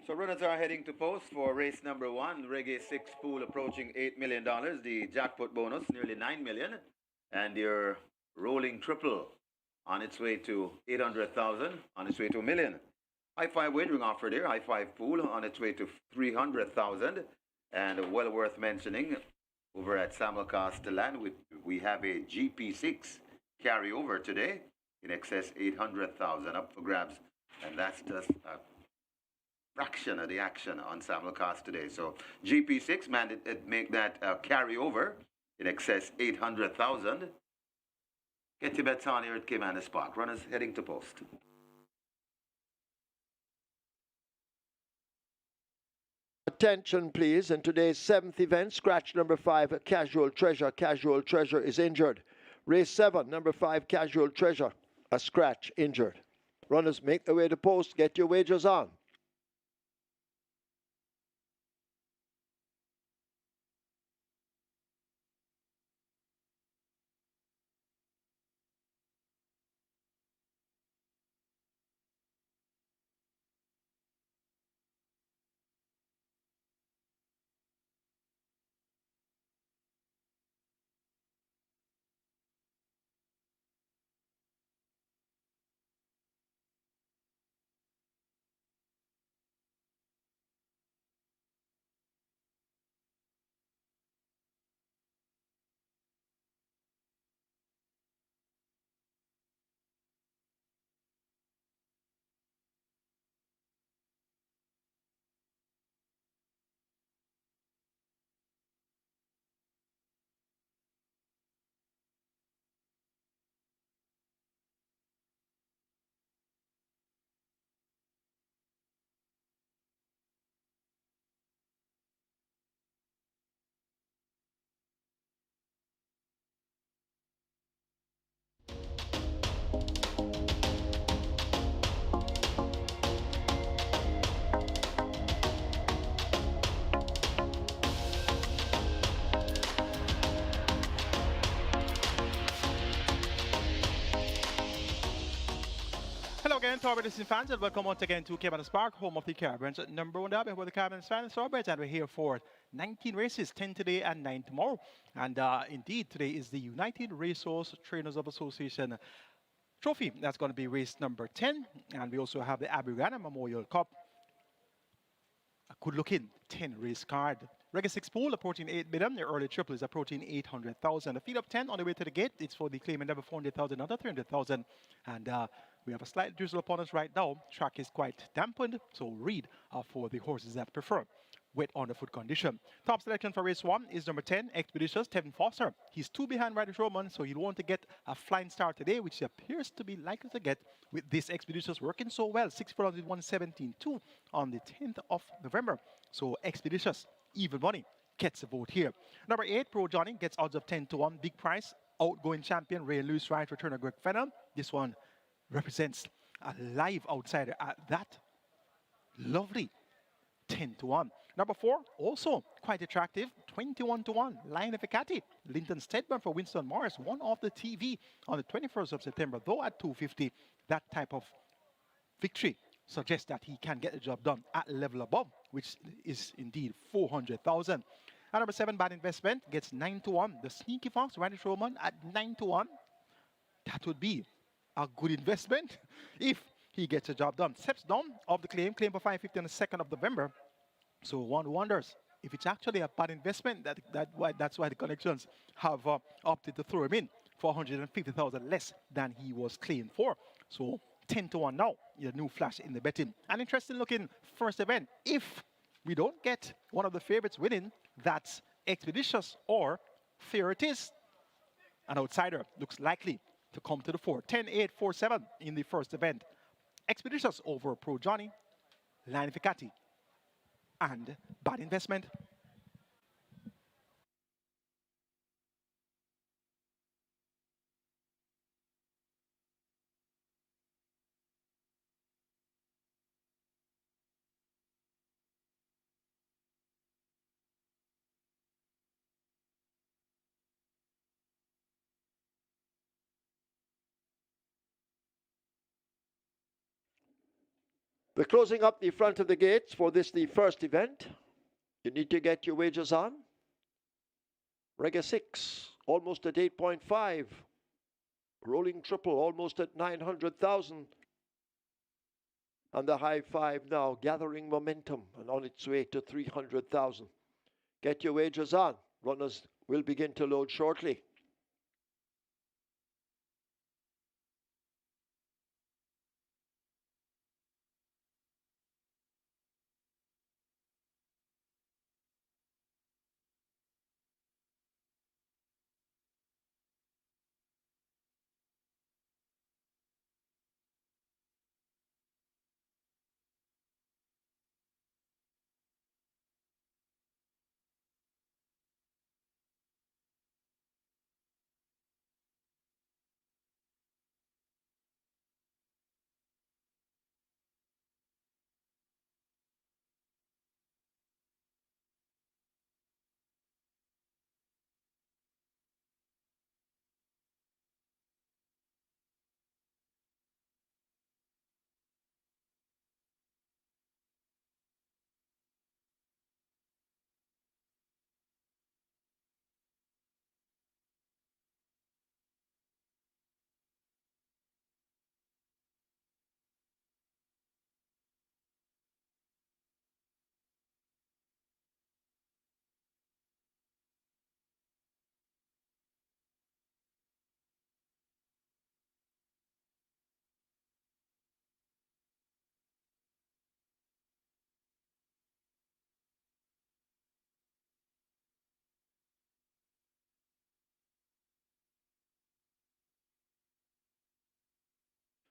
So runners are heading to post for race number 1, Reggae 6 pool approaching $8 million. The jackpot bonus nearly $9 million. And your rolling triple on its way to 800,000, on its way to $1 million. High 5 wagering offer there, High 5 pool on its way to 300,000. And well worth mentioning, over at Samuel Castellan, we have a GP6 carryover today in excess 800,000 up for grabs. And that's just a fraction of the action on Samuel Cost today. So GP6, man, it make that carryover in excess 800,000. Get your bets on here at Caymanas Park. Runners heading to post. Attention, please. In today's 7th event, scratch number 5, Casual Treasure. Casual Treasure is injured. Race 7, number 5, Casual Treasure, a scratch, injured. Runners make their way to post. Get your wagers on. again to our racing fans, and welcome once again to Caymanas Park, home of the Caribbean's number one derby, where the Caribbean's finest thoroughbreds, and we're here for 19 races, 10 today and 9 tomorrow. And indeed, today is the United Racehorse Trainers of Association Trophy. That's going to be race number 10, and we also have the ABBIE GRANNUM Memorial Cup. A good-looking 10-race card. Regular 6 pool approaching 8 million. The early triple is approaching 800,000. The feed up 10 on the way to the gate. It's for the claimant level 400,000, another 300,000. And we have a slight drizzle upon us right now. Track is quite dampened, so read for the horses that prefer wet underfoot condition. Top selection for race 1 is number 10, Expeditious, Tevin Foster. He's 2 behind Riders Roman, so he'll want to get a flying start today, which he appears to be likely to get with this Expeditious working so well. 6 furlongs with 117.2 on the 10th of November. So Expeditious, even money, gets a vote here. Number 8, Pro Johnny, gets odds of 10 to 1. Big price, outgoing champion, Ray Lewis, right, returner Greg Fenner. This one represents a live outsider at that. Lovely 10 to 1. Number 4, also quite attractive, 21 to 1. Lion of Icati, Linton Stedman for Winston Morris, one off the TV on the 21st of September, though at 250. That type of victory suggests that he can get the job done at level above, which is indeed 400,000. And number 7, Bad Investment, gets 9 to 1. The Sneaky Fox, Randy Roman at 9 to 1. That would be a good investment if he gets the job done. Steps down of the claim for 550 on the 2nd of November. So one wonders if it's actually a bad investment. That's why the connections have opted to throw him in for 150,000 less than he was claimed for. So 10 to 1 now, a new flash in the betting. An interesting looking first event. If we don't get one of the favorites winning, that's Expeditious or Fair It Is. An outsider looks likely to come to the fore. 10, 8, 4, 7 in the first event. Expeditious over Pro Johnny, Lion of Icati, and Bad Investment. We're closing up the front of the gates for this, the first event. You need to get your wagers on. Regular 6, almost at 8.5. Rolling triple, almost at 900,000. And the high 5 now gathering momentum and on its way to 300,000. Get your wagers on. Runners will begin to load shortly.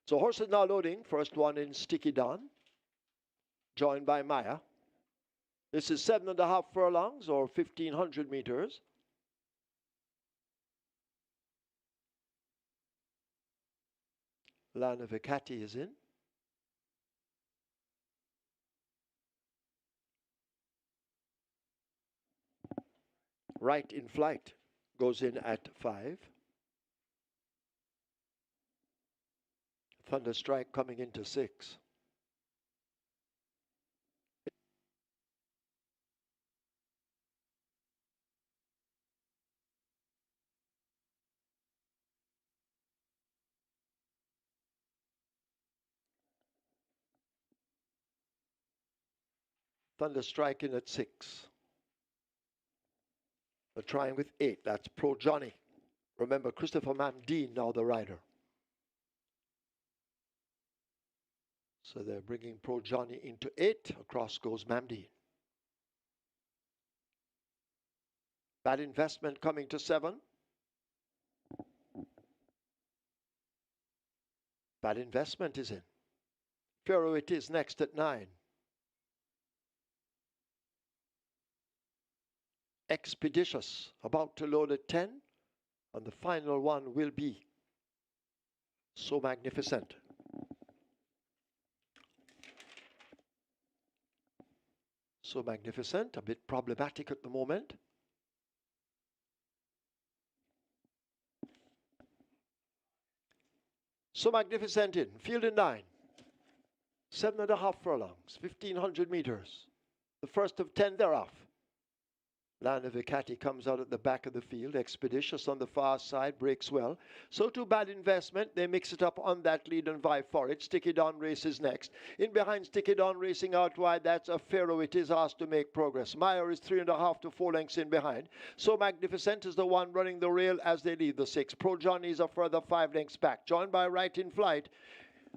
So horses now loading. First one in Sticky Don, joined by Maya. This is 7.5 furlongs or 1,500 meters. Lion of Icati is in. Right in Flight goes in at 5. Thunderstrike coming into 6. Thunderstrike in at 6. They're trying with 8. That's Pro Johnny. Remember, Christopher Mamdeen now the rider. So they're bringing Pro Johnny into 8. Across goes Mamdeen. Bad Investment coming to 7. Bad Investment is in. Pharaoh it is next at 9. Expeditious about to load at 10. And the final one will be So Magnificent. So Magnificent, a bit problematic at the moment. So Magnificent in, field in 9. 7.5 furlongs, 1,500 meters. The first of 10 thereof. Lion of Icati comes out at the back of the field. Expeditious on the far side, breaks well. So too Bad Investment. They mix it up on that lead and vie for it. Sticky Don races next. In behind Sticky Don racing out wide. That's a Pharaoh. It is asked to make progress. Meyer is 3.5 to 4 lengths in behind. So Magnificent is the one running the rail as they lead the 6. Pro Johnny is a further 5 lengths back. Joined by Right in Flight.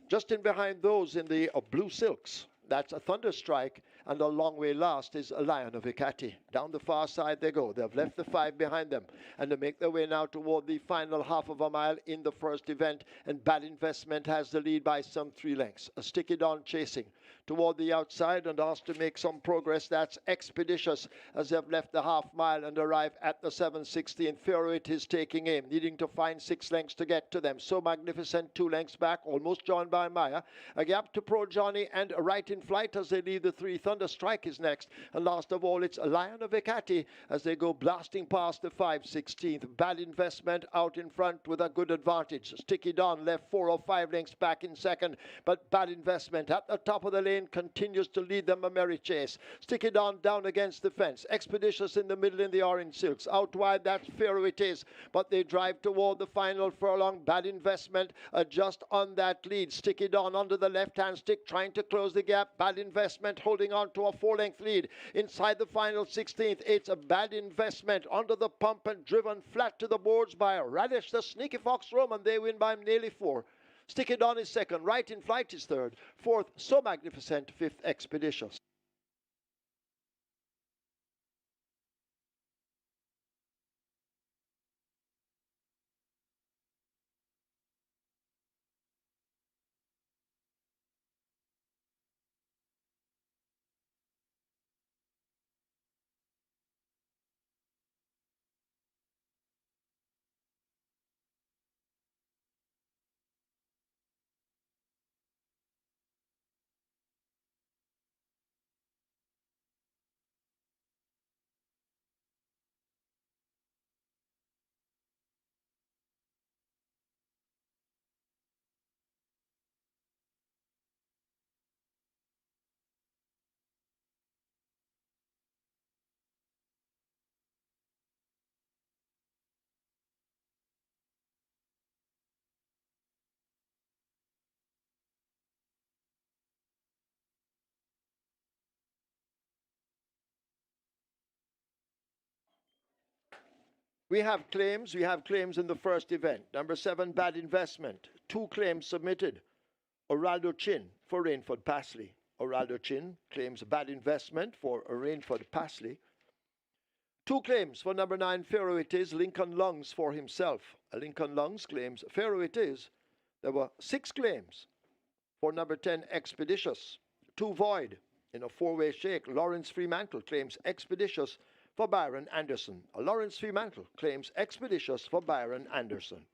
Just in behind those in the blue silks. That's a Thunderstrike, and a long way last is a Lion of Icati. Down the far side they go. They've left the 5 behind them, and they make their way now toward the final half of a mile in the first event, and Bad Investment has the lead by some 3 lengths. A Sticky Don chasing toward the outside and asked to make some progress. That's Expeditious as they've left the half mile and arrive at the 7:16. Pharaoh it is taking aim, needing to find 6 lengths to get to them. So Magnificent 2 lengths back, almost joined by Maya. A gap to Pro Johnny and Right in Flight as they leave the 3. Thunderstrike is next, and last of all it's a Lion of Icati as they go blasting past the 5:16. Bad Investment out in front with a good advantage. Sticky Don left 4 or 5 lengths back in second, but Bad Investment at the top of the lane continues to lead them a merry chase. Sticky Don down against the fence. Expeditious in the middle in the orange silks. Out wide, that's Pharaoh it is, but they drive toward the final furlong. Bad Investment just on that lead. Sticky Don under the left-hand stick trying to close the gap. Bad Investment holding on to a 4-length lead. Inside the final 16th, it's a Bad Investment under the pump and driven flat to the boards by Radish, the Sneaky Fox Roman. They win by nearly 4. Sticky Don is second. Right in Flight is third. Fourth, So Magnificent. Fifth, Expeditious. We have claims. We have claims in the first event. Number 7, Bad Investment. 2 claims submitted. Oraldo Chin for Rainford Pasley. Oraldo Chin claims Bad Investment for Rainford Pasley. 2 claims for number 9, Pharaoh it is. Lincoln Lungs for himself. Lincoln Lungs claims Pharaoh it is. There were 6 claims for number 10, Expeditious. 2 void in a 4-way shake. Lawrence Fremantle claims Expeditious for Byron Anderson. Lawrence Fremantle claims Expeditious for Byron Anderson.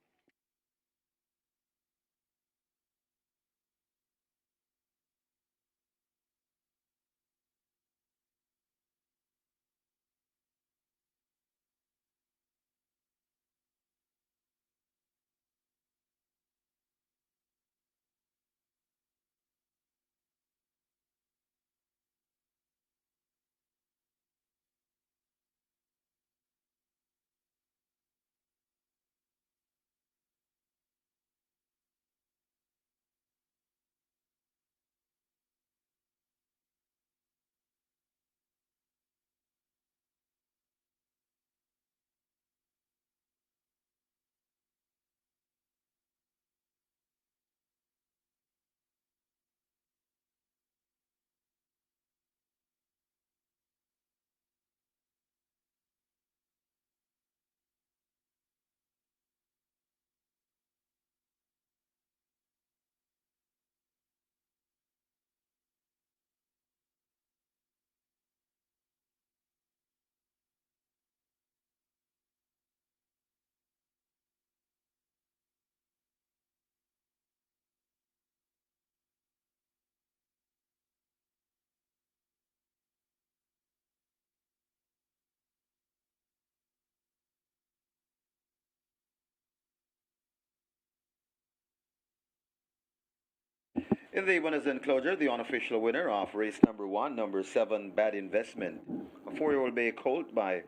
In the winners enclosure, the unofficial winner of race number 1, number 7, Bad Investment. A 4-year-old bay colt by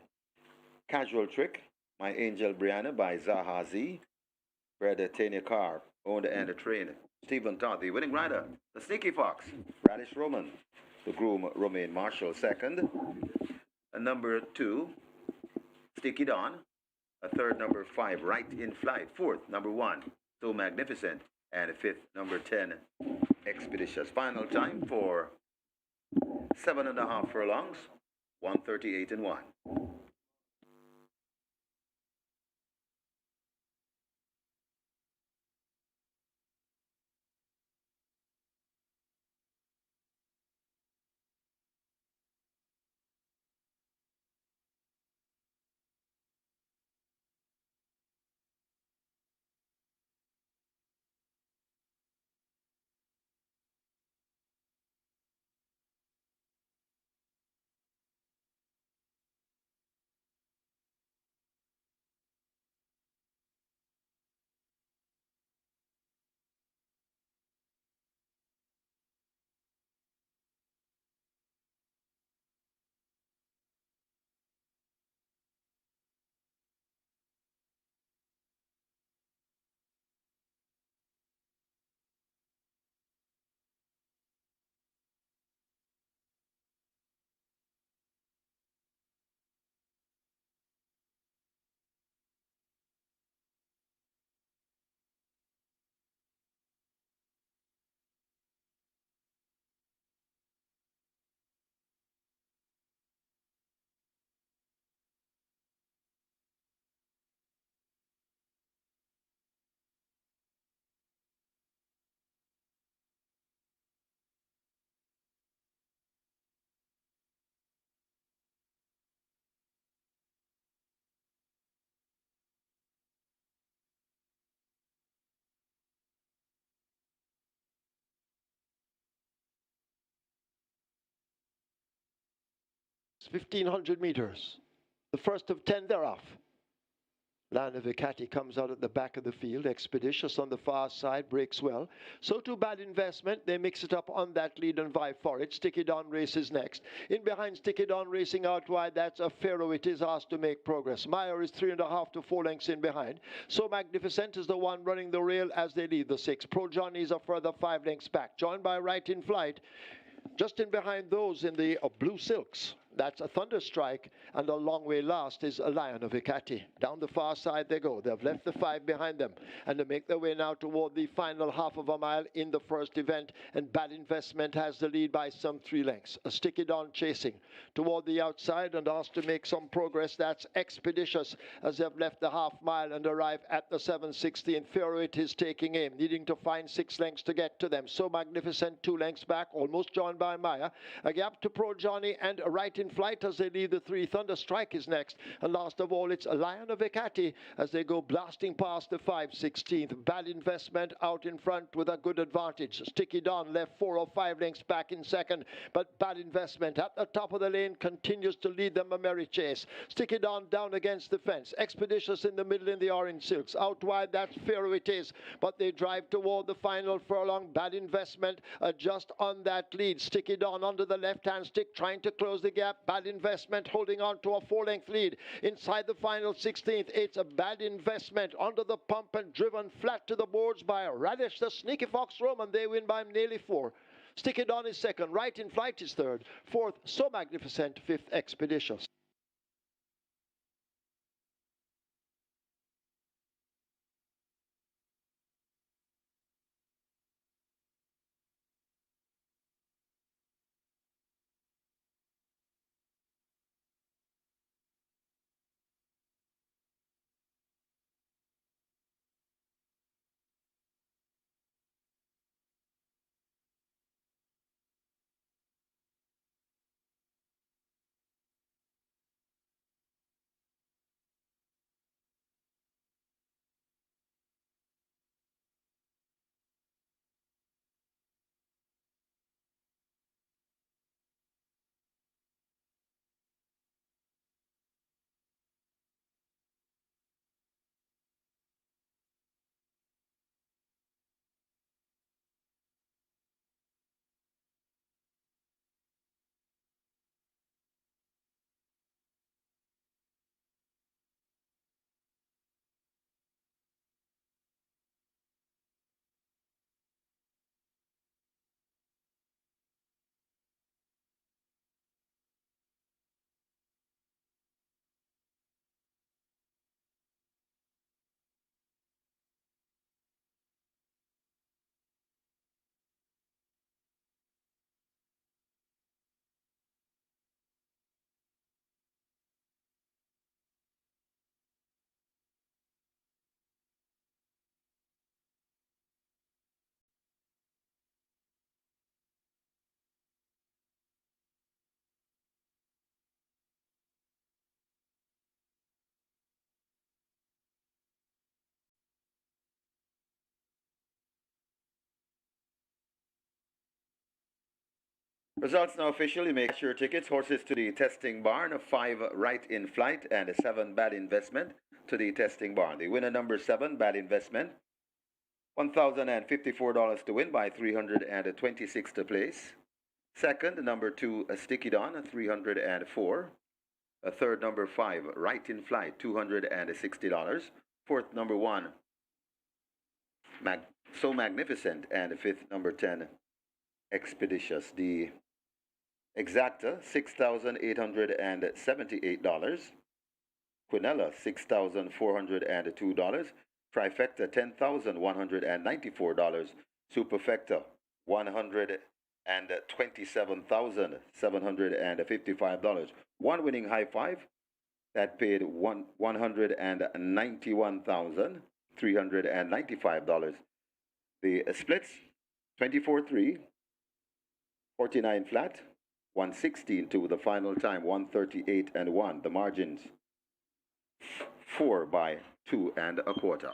Casual Trick, My Angel Brianna by Zaha Z, bred Tanya Carr, owned and trained Stephen Todd, the winning rider, the Sneaky Fox, Radish Roman, the groom Romaine Marshall second, a number 2, Sticky Dawn, a third number 5, Right in Flight, fourth number 1, So Magnificent, and a fifth number 10, Expeditious. Final time for 7.5 furlongs, 138 and 1. 1,500 meters. The first of 10 thereof. Land of Icati comes out at the back of the field. Expeditious on the far side, breaks well. So too Bad Investment. They mix it up on that lead and vie for it. Sticky Dawn races next. In behind Sticky Dawn racing out wide. That's a Pharaoh. It is asked to make progress. Meyer is 3.5 to 4 lengths in behind. So Magnificent is the one running the rail as they lead the 6. Pro Johnny is a further 5 lengths back. Joined by Right in Flight. Just in behind those in the blue silks. That's a Thunderstrike, and a long way last is a Lion of Icati. Down the far side they go. They've left the 5 behind them, and they make their way now toward the final half of a mile in the first event, and Bad Investment has the lead by some 3 lengths. A Sticky Dawn chasing toward the outside and asked to make some progress. That's Expeditious as they've left the half mile and arrive at the 7:16. Pharaoh it is taking aim, needing to find 6 lengths to get to them. So Magnificent 2 lengths back, almost joined by Maya. A gap to Pro Johnny and Right in Flight as they leave the 3. Thunderstrike is next, and last of all it's a Lion of Icati as they go blasting past the 5:16. Bad Investment out in front with a good advantage. Sticky Dawn left 4 or 5 lengths back in second, but Bad Investment at the top of the lane continues to lead them a merry chase. Sticky Dawn down against the fence. Expeditious in the middle in the orange silks. Out wide that's Pharaoh it is, but they drive toward the final furlong. Bad Investment just on that lead. Sticky Dawn under the left hand stick trying to close the gap. Bad Investment holding on to a 4-length lead. Inside the final 16th, it's a Bad Investment under the pump and driven flat to the boards by Radish, the Sneaky Fox Roman. They win by nearly 4. Sticky Dawn is second. Right in Flight is third. Fourth, So Magnificent. Fifth, Expeditious. Results now official. You make your tickets. Horses to the testing barn. 5 right in flight and 7 bad investment to the testing barn. The winner number 7, bad investment. $1,054 to win by 326 to place. Second, number 2, a Sticky Don, 304. A third, number 5, right in flight, $260. Fourth, number 1, So Magnificent, and fifth, number 10, Expeditious. The Exacta, $6,878. Quinella, $6,402. Trifecta, $10,194. Superfecta, $127,755. One winning high five that paid $191,395. The splits 24-3, 49 flat, 116 to the final time, 138 and 1. The margins 4 by 2 1/4.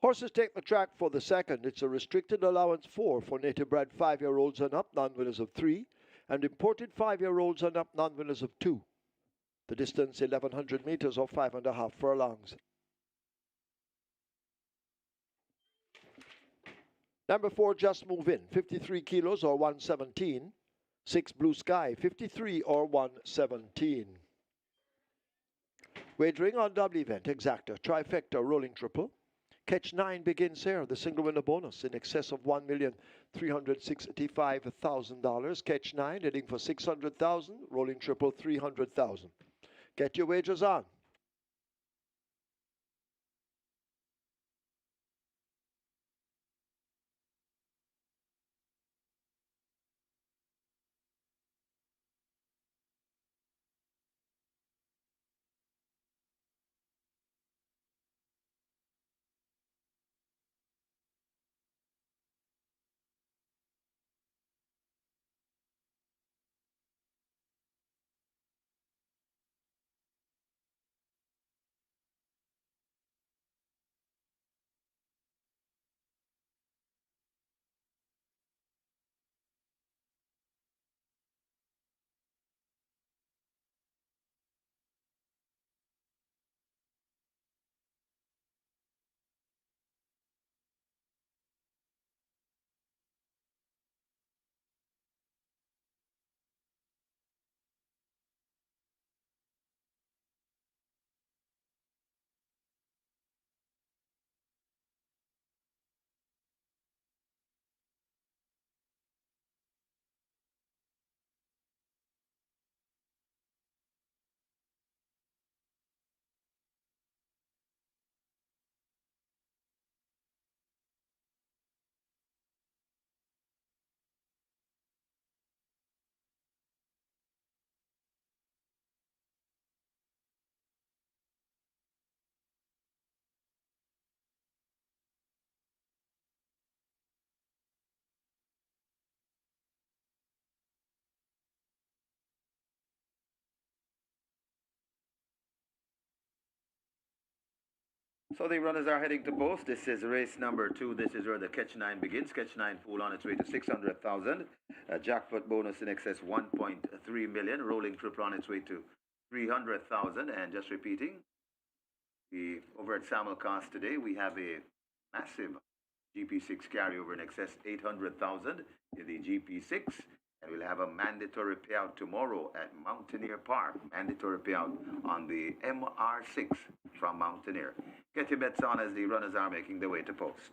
Horses take the track for the second. It's a restricted allowance 4 for native bred 5-year-olds and up, non-winners of 3, and imported 5-year-olds and up, non-winners of 2. The distance 1100 meters or 5.5 furlongs. Number 4, Just Move In, 53 kilos or 117. 6, Blue Sky, 53 or 117. Wagering on double event, exacta, trifecta, rolling triple. Catch 9 begins here. The single winner bonus in excess of $1,365,000. Catch 9 heading for 600,000. Rolling triple 300,000. Get your wagers on. So the runners are heading to post. This is race number 2. This is where the catch 9 begins. Catch 9 pool on its way to 600,000. Jackpot bonus in excess 1.3 million. Rolling triple on its way to 300,000. And just repeating, over at Simulcast today, we have a massive GP6 carryover in excess 800,000 in the GP6. And we'll have a mandatory payout tomorrow at Mountaineer Park. Mandatory payout on the MR6 from Mountaineer. Get your bets on as the runners are making their way to post.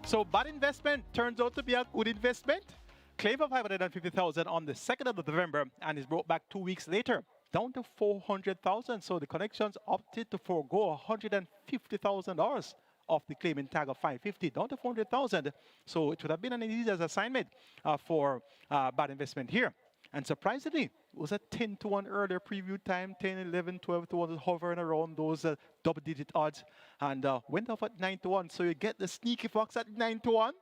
So bad investment turns out to be a good investment. Claim for 550,000 on the 2nd of November and is brought back 2 weeks later, down to 400,000. So the connections opted to forego $150,000 of the claiming tag of 550 down to 400,000. So it would have been an easy assignment for bad investment here. And surprisingly, it was a 10 to 1 earlier preview time, 10, 11, 12 to 1, hovering around those double-digit odds, and went off at 9 to 1. So you get the sneaky fox at 9 to 1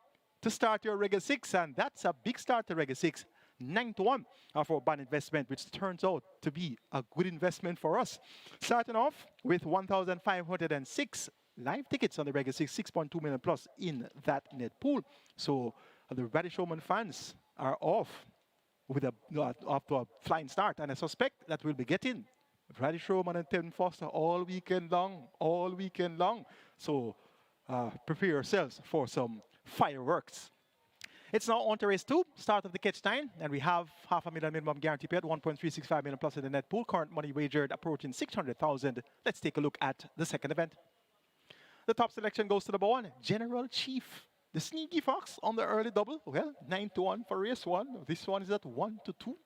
to start your Regular 6, and that's a big start to Regular 6. 9 to 1 for bad investment, which turns out to be a good investment for us. Starting off with 1,506 live tickets on the Regular 6, 6.2 million plus in that net pool. So the Radish Roman fans are off with off to a flying start, and I suspect that we'll be getting Radish Roman and Tevin Foster all weekend long. So prepare yourselves for some fireworks. It's now on to race 2, start of the catch 9, and we have $500,000 minimum guarantee paid, 1.365 million plus in the net pool. Current money wagered approaching 600,000. Let's take a look at the second event. The top selection goes to number 1, General Chief. The sneaky fox on the early double. Well, 9 to 1 for race 1. This one is at 1 to 2.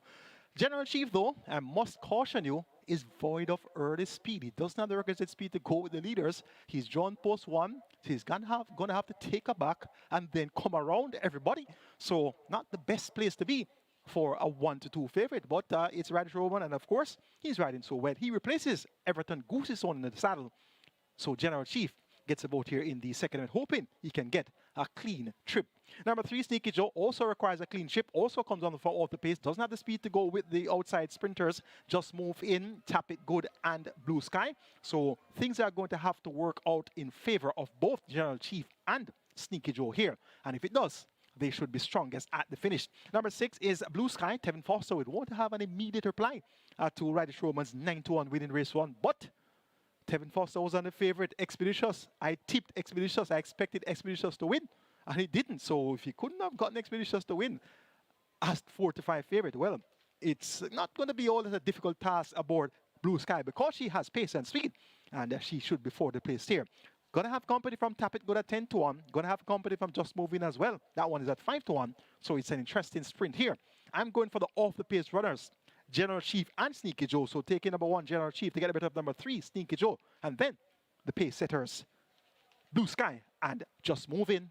General Chief, though, I must caution you, is void of early speed. He doesn't have the requisite speed to go with the leaders. He's drawn post 1. So he's gonna have to take a back and then come around everybody. So not the best place to be for a 1 to 2 favorite. But it's Radish Roman, and of course, he's riding so well. He replaces Everton Goose's on in the saddle. So General Chief gets a vote here in the second event, hoping he can get a clean trip. Number 3, Sneaky Joe, also requires a clean trip, also comes on for auto pace, doesn't have the speed to go with the outside sprinters, just move in, Tap It Good and Blue Sky. So things are going to have to work out in favor of both General Chief and Sneaky Joe here. And if it does, they should be strongest at the finish. Number 6 is Blue Sky. Tevin Foster would want to have an immediate reply to Radish Roman's 9 to 1 win in race 1, but Tevin Foster was on the favorite Expeditious. I tipped Expeditious. I expected Expeditious to win, and he didn't. So if he couldn't have gotten Expeditious to win as 4 to 5 favorite, well, it's not going to be all that a difficult task aboard Blue Sky because she has pace and speed, and she should be for the place here. Gonna have company from Tap It Good at 10 to 1. Gonna have company from Just Move In as well. That one is at 5 to 1. So it's an interesting sprint here. I'm going for the off-the-pace runners, General Chief and Sneaky Joe. So taking number 1, General Chief, to get a bit of number 3, Sneaky Joe. And then the pace setters, Blue Sky and Just Move In.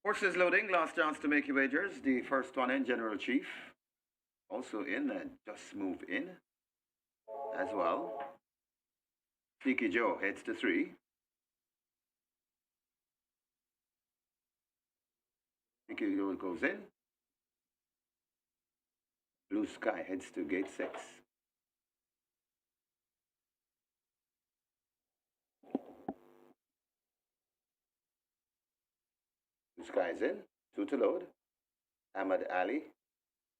Horses loading, last chance to make your wagers. The first one in, General Chief. Also in, Just Move In as well. Sneaky Joe heads to 3. Sneaky Joe goes in. Blue Sky heads to gate 6. Blue Sky is in. 2 to load. Ahmad Ali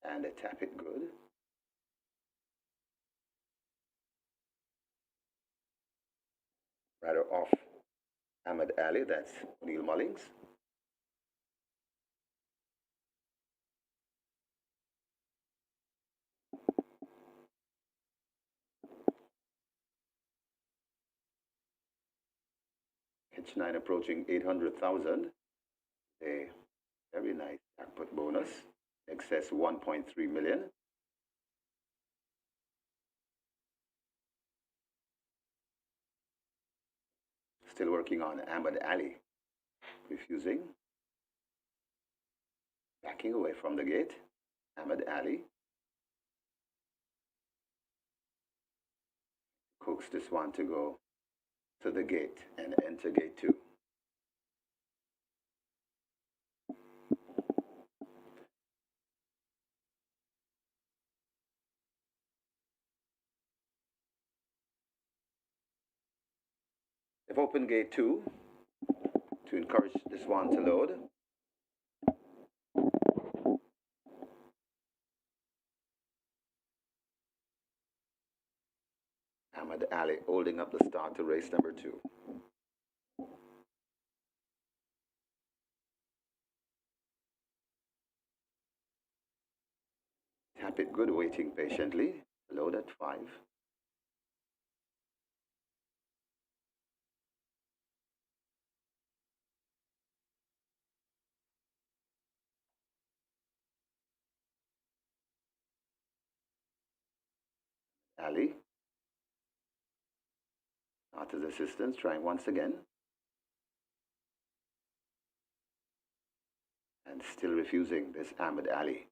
and a Tap It Good. Rider off Ahmad Ali, that's Neil Mullings. H9 approaching 800,000. A very nice jackpot bonus. Excess 1.3 million. Still working on Ahmad Ali. Refusing. Backing away from the gate. Ahmad Ali. Coax this one to go to the gate and enter gate 2. They've opened gate 2 to encourage this one to load. Ahmad Ali holding up the start to race number 2. Tap It Good waiting patiently. Load at 5. Ali. Starter's assistance trying once again. And still refusing this Ahmad Ali.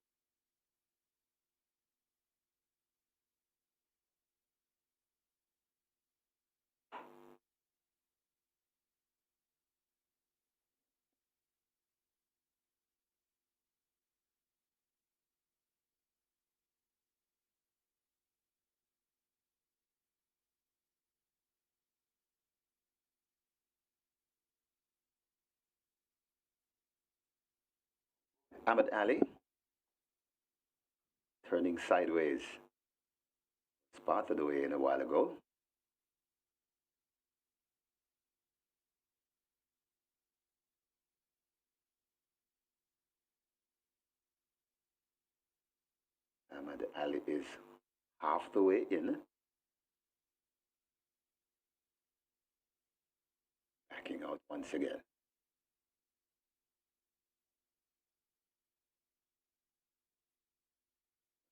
Ahmad Ali turning sideways. Spotted away in a while ago. Ahmad Ali is half the way in. Backing out once again.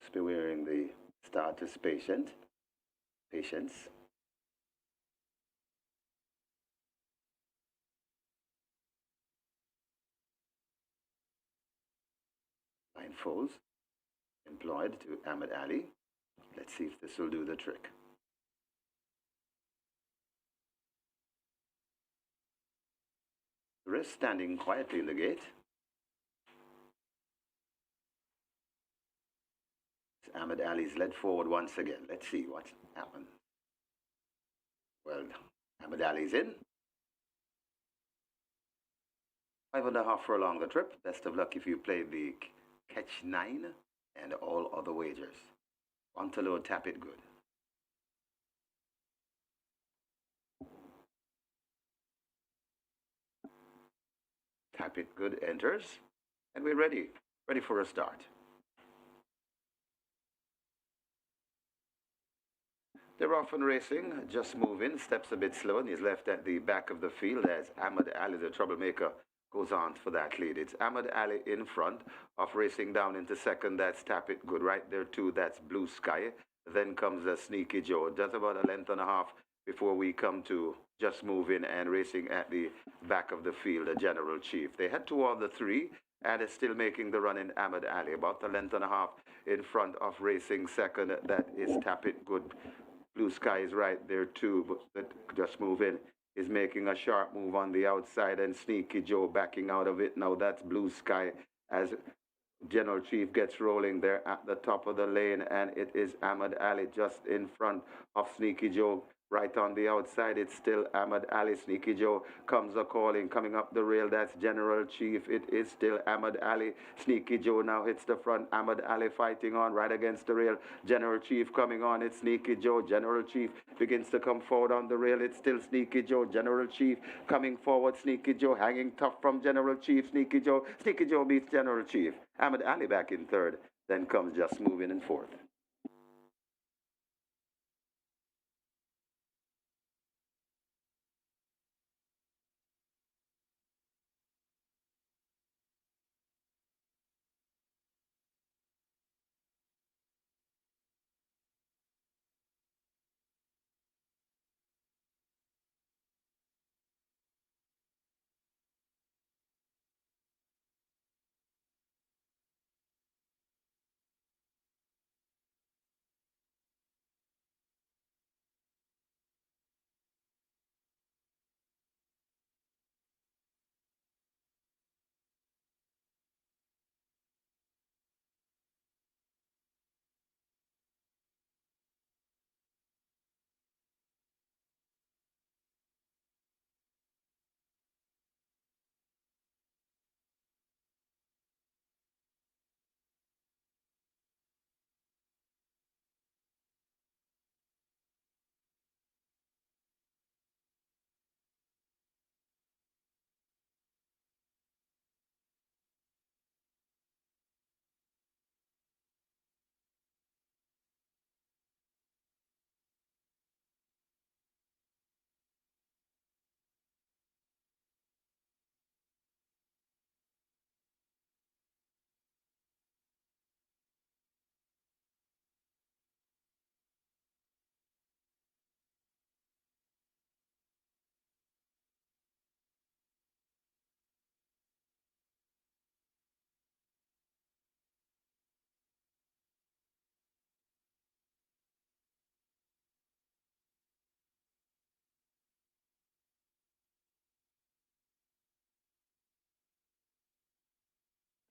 Must be wearing the starter's patience. Blindfolds employed to Ahmad Ali. Let's see if this will do the trick. The rest standing quietly in the gate. Ahmad Ali's led forward once again. Let's see what happens. Well, Ahmad Ali's in. 5.5 for a longer trip. Best of luck if you play the Catch 9 and all other wagers. On to load, Tap It Good. Tap It Good enters. And we're ready for a start. They're off and racing, Just Move In, steps a bit slow, and he's left at the back of the field as Ahmad Ali, the troublemaker, goes on for that lead. It's Ahmad Ali in front of racing down into second. That's Tap It Good. Right there, too, that's Blue Sky. Then comes a Sneaky Joe. Just about a length and a half before we come to just moving and racing at the back of the field, the General Chief. They head toward the 3 and is still making the run in Ahmed Ali, about a length and a half in front of racing second. That is Tap It Good. Blue Sky is right there too, but just moving is making a sharp move on the outside, and Sneaky Joe backing out of it. Now that's Blue Sky as General Chief gets rolling there at the top of the lane, and it is Ahmed Ali just in front of Sneaky Joe. Right on the outside, it's still Ahmed Ali. Sneaky Joe comes a-calling, coming up the rail. That's General Chief. It is still Ahmed Ali. Sneaky Joe now hits the front. Ahmed Ali fighting on right against the rail. General Chief coming on. It's Sneaky Joe. General Chief begins to come forward on the rail. It's still Sneaky Joe. General Chief coming forward. Sneaky Joe hanging tough from General Chief. Sneaky Joe. Sneaky Joe beats General Chief. Ahmed Ali back in third. Then comes Just Moving in fourth.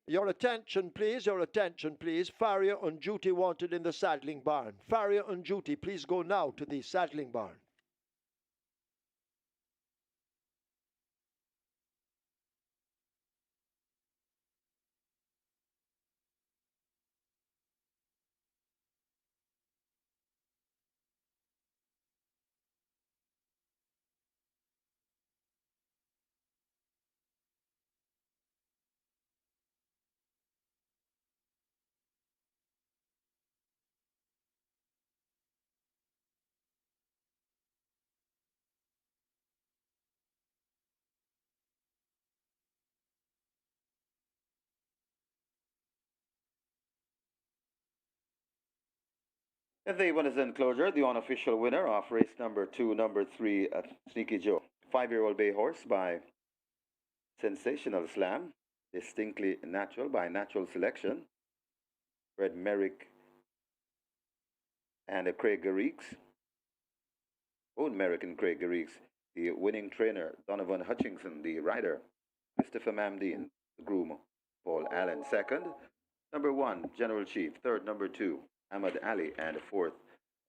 Your attention, please. Your attention, please. Farrier on duty wanted in the saddling barn. Farrier on duty, please go now to the saddling barn. The winners enclosure, the unofficial winner of race number 2, number 3, Sneaky Joe. 5-year-old bay horse by Sensational Slam. Distinctly Natural by Natural Selection. Fred Merrick and Craig Garrix. Old Merrick and Craig Garrix. The winning trainer, Donovan Hutchinson, the rider. Christopher Mamdine, the groom, Paul Allen. Second, number 1, General Chief. Third, number 2, Ahmad Ali. And fourth,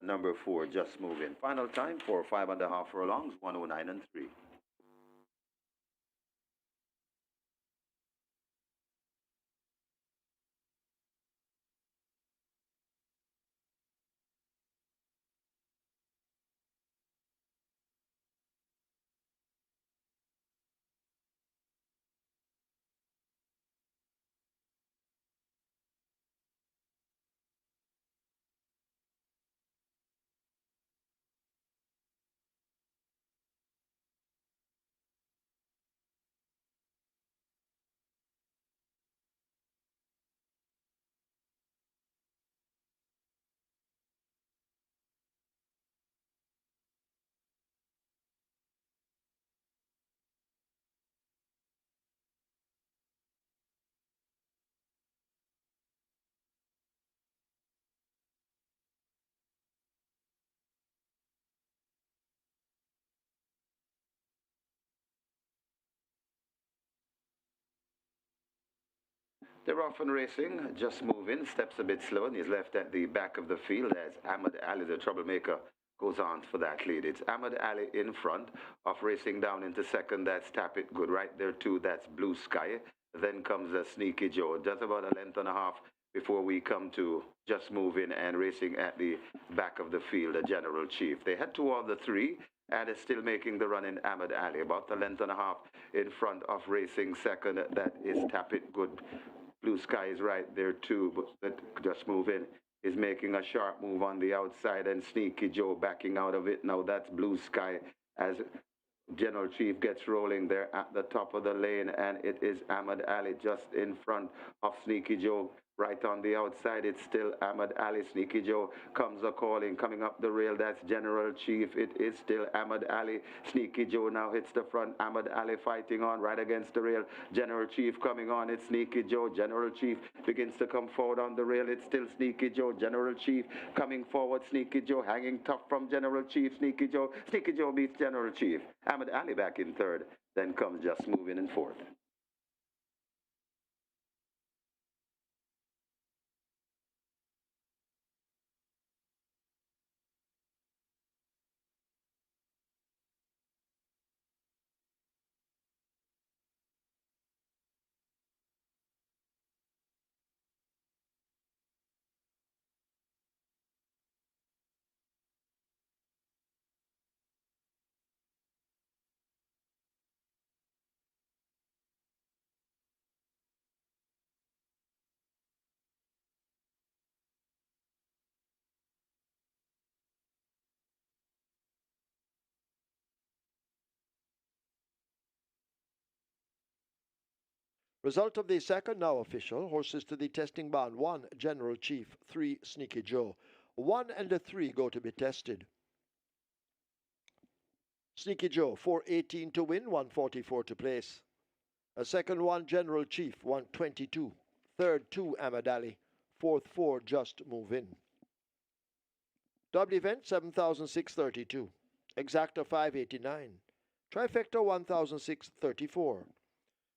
number 4, Just Moving. Final time for 5.5 furlongs, 109 and 3. They're off and racing, just moving, steps a bit slow, and he's left at the back of the field as Ahmed Ali, the troublemaker, goes on for that lead. It's Ahmed Ali in front of racing down into second. That's Tap It Good. Right there, too, that's Blue Sky. Then comes a Sneaky Joe, just about a length and a half before we come to just moving and racing at the back of the field, the General Chief. They head toward the three and is still making the run in Ahmed Ali, about a length and a half in front of racing second. That is Tap It Good. Blue Sky is right there too, but just move in. Is making a sharp move on the outside, and Sneaky Joe backing out of it. Now that's Blue Sky as General Chief gets rolling there at the top of the lane, and it is Ahmed Ali just in front of Sneaky Joe. Right on the outside, it's still Ahmed Ali. Sneaky Joe comes a calling, coming up the rail. That's General Chief. It is still Ahmed Ali. Sneaky Joe now hits the front. Ahmed Ali fighting on right against the rail. General Chief coming on. It's Sneaky Joe. General Chief begins to come forward on the rail. It's still Sneaky Joe. General Chief coming forward. Sneaky Joe hanging tough from General Chief. Sneaky Joe. Sneaky Joe beats General Chief. Ahmed Ali back in third. Then comes Just Moving in fourth. Result of the second now official. Horses to the testing barn. 1, General Chief. 3, Sneaky Joe. 1 and a 3 go to be tested. Sneaky Joe, 418 to win, 144 to place. A second 1, General Chief, 122. Third 2, Ahmed Ali. Fourth 4, Just Move In. Double event, 7,632. Exacta, 589. Trifecta, 1,634.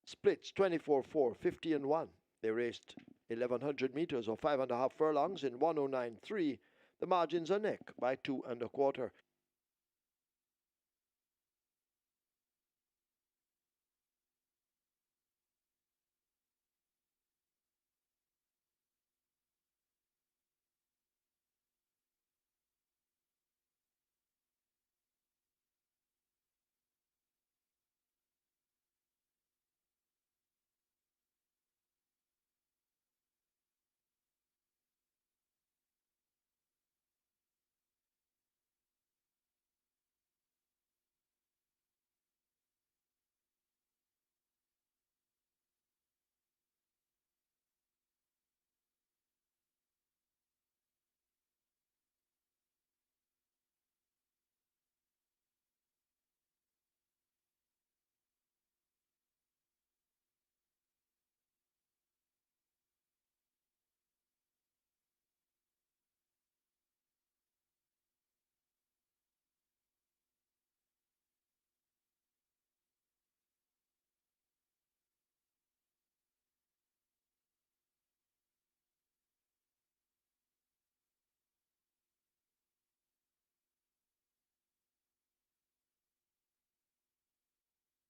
Splits, 24-4, 50 and 1. They raced 1,100 meters or 5.5 furlongs in 109.3. The margins are neck by 2 1/4.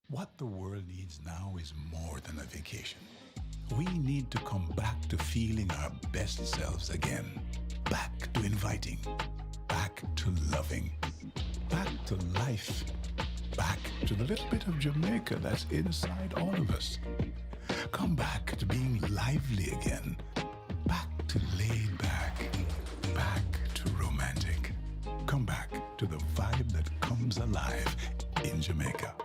What the world needs now is more than a vacation. We need to come back to feeling our best selves again. Back to inviting. Back to loving. Back to life. Back to the little bit of Jamaica that's inside all of us. Come back to being lively again. Back to laid back. Back to romantic. Come back to the vibe that comes alive in Jamaica.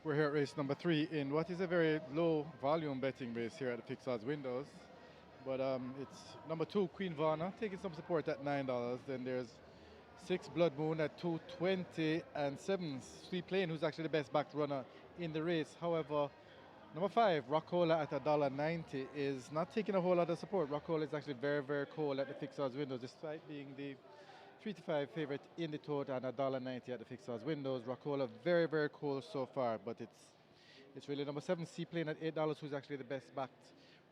We're here at race number 3 in what is a very low volume betting race here at the Fixed Odds Windows. But it's number 2, Queen Varna, taking some support at $9. Then there's 6, Blood Moon at $2.20, and 7, Sweet Plain, who's actually the best backed runner in the race. However, number 5, Rockola at $1.90 is not taking a whole lot of support. Rockola is actually very, very cold at the Fixed Odds Windows, despite being the 3-5 favorite in the total and $1.90 at the Fixed Odds Windows. Rockola very, very cold so far, but it's really number 7, Seaplane at $8, who's actually the best backed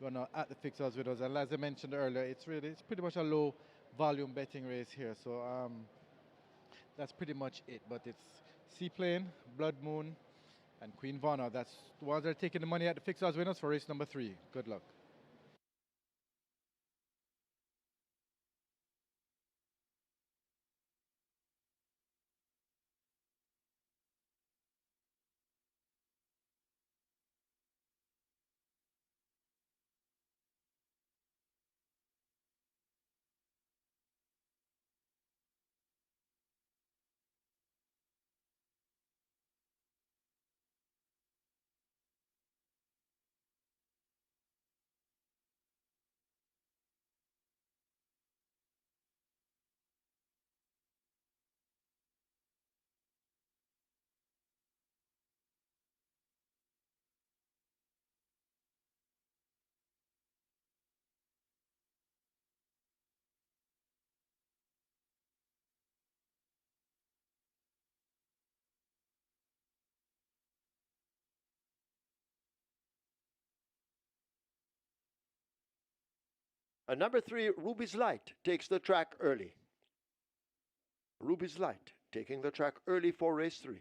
runner at the Fixed Odds Windows. And as I mentioned earlier, it's pretty much a low volume betting race here. So that's pretty much it. But it's Seaplane, Blood Moon, and Queen Varna. That's the ones that are taking the money at the Fixed Odds Winners for race number 3. Good luck. And number 3, Ruby's Light, takes the track early. Ruby's Light, taking the track early for race 3.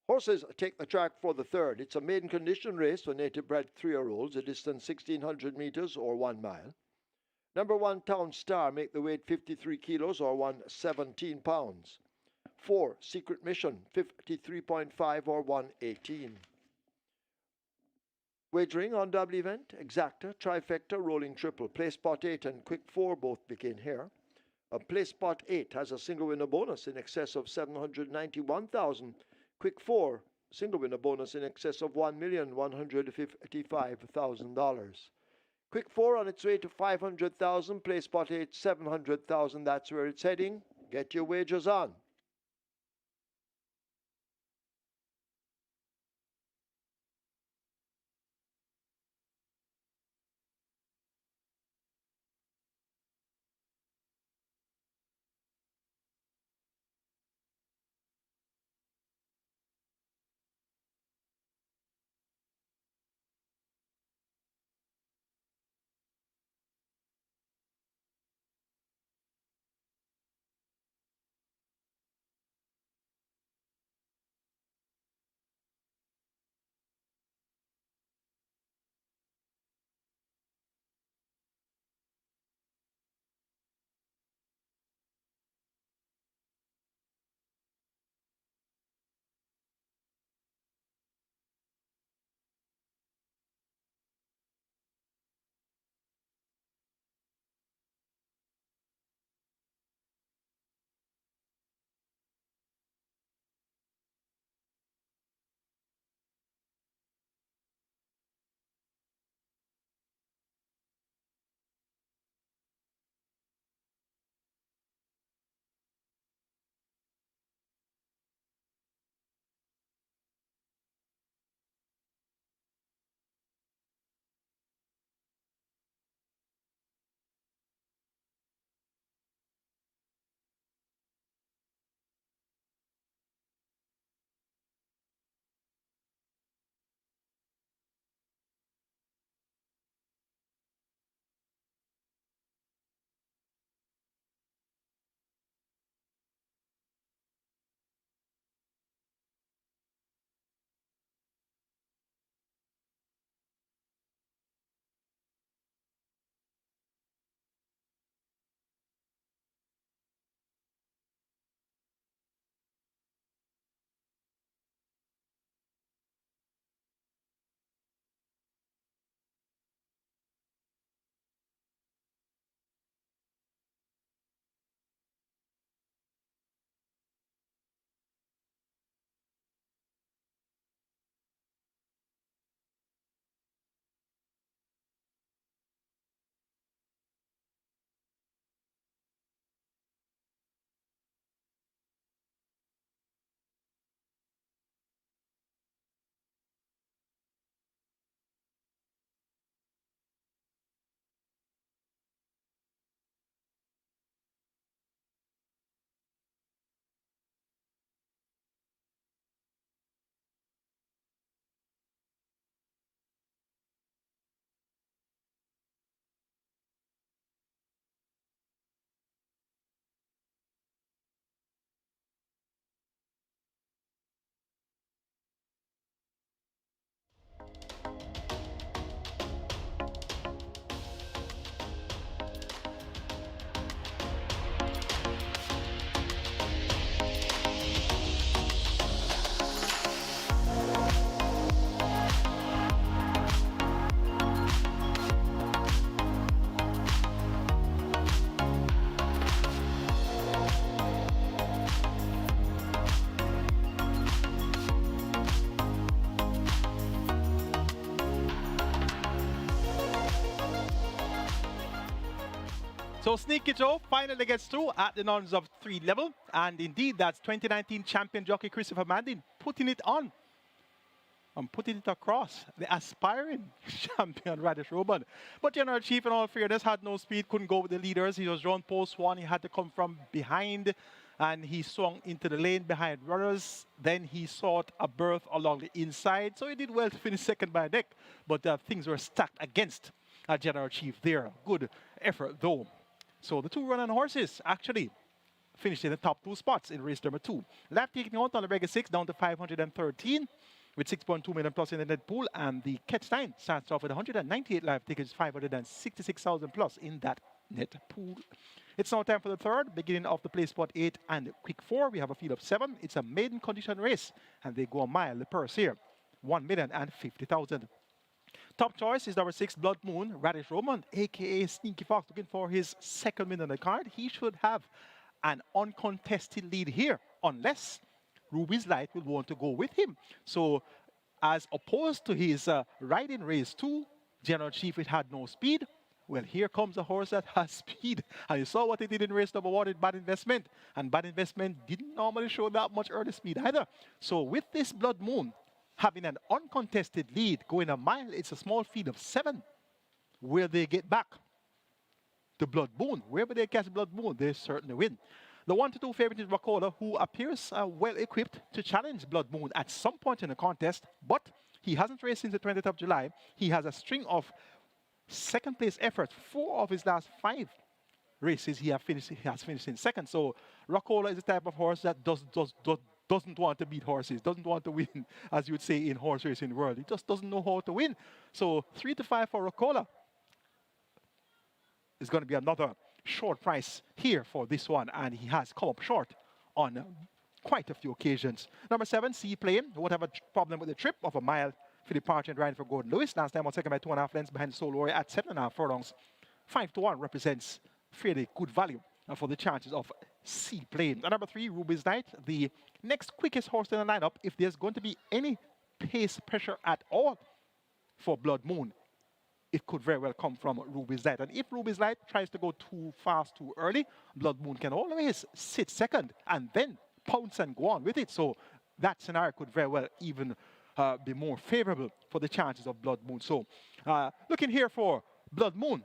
Horses take the track for the 3rd. It's a maiden condition race for native bred 3-year-olds, a distance 1,600 meters or 1 mile. Number 1, Town Star, make the weight 53 kilos or 117 pounds. 4, Secret Mission, 53.5 or 118. Wagering on double event, exacta, trifecta, rolling triple. Play spot 8 and quick 4 both begin here. Play spot 8 has a single winner bonus in excess of 791,000. Quick 4, single winner bonus in excess of $1,155,000. Quick 4 on its way to 500,000. Play spot 8, 700,000. That's where it's heading. Get your wagers on. So Sneaky Joe finally gets through at the nuns of 3 level. And indeed, that's 2019 champion jockey Christopher Mandin putting it on. I'm putting it across the aspiring champion Radish Roman. But General Chief, in all fairness, had no speed, couldn't go with the leaders. He was drawn post 1. He had to come from behind, and he swung into the lane behind runners. Then he sought a berth along the inside. So he did well to finish second by a neck. But things were stacked against General Chief there. Good effort, though. So the 2 running horses actually finished in the top 2 spots in race number 2. Lap taking out on the regular 6 down to 513. With 6.2 million plus in the net pool, and the Catch 9 starts off with 198 live tickets, 566,000 plus in that net pool. It's now time for the third, beginning of the place spot 8 and quick 4. We have a field of 7. It's a maiden condition race, and they go a mile. The purse here, 1,050,000. Top choice is number 6, Blood Moon, Radish Roman, aka Sneaky Fox, looking for his second win on the card. He should have an uncontested lead here, unless Ruby's Light will want to go with him. So, as opposed to his ride in race 2, General Chief, it had no speed. Well, here comes a horse that has speed. And you saw what he did in race number 1 with Bad Investment. And Bad Investment didn't normally show that much early speed either. So, with this Blood Moon having an uncontested lead, going a mile, it's a small field of 7. Where they get back to Blood Moon, wherever they catch Blood Moon, they certainly win. The 1 to 2 favorite is Rakola, who appears well equipped to challenge Blood Moon at some point in the contest, but he hasn't raced since the 20th of July. He has a string of second place efforts. 4 of his last 5 races he has finished in second. So Rakola is the type of horse that doesn't want to beat horses, doesn't want to win, as you would say in horse racing world. He just doesn't know how to win. So 3 to 5 for Rakola is going to be another short price here for this one, and he has come up short on quite a few occasions. Number 7, Seaplane, won't have a problem with the trip of a mile. Philip Partridge and riding for Gordon Lewis. Last time on second by 2.5 lengths behind Soul Warrior at 7.5 furlongs. 5 to 1 represents fairly good value for the chances of Seaplane. And number 3, Ruby's Night, the next quickest horse in the lineup. If there's going to be any pace pressure at all for Blood Moon, it could very well come from Ruby's Light. And if Ruby's Light tries to go too fast, too early, Blood Moon can always sit second and then pounce and go on with it. So that scenario could very well even be more favorable for the chances of Blood Moon. So looking here for Blood Moon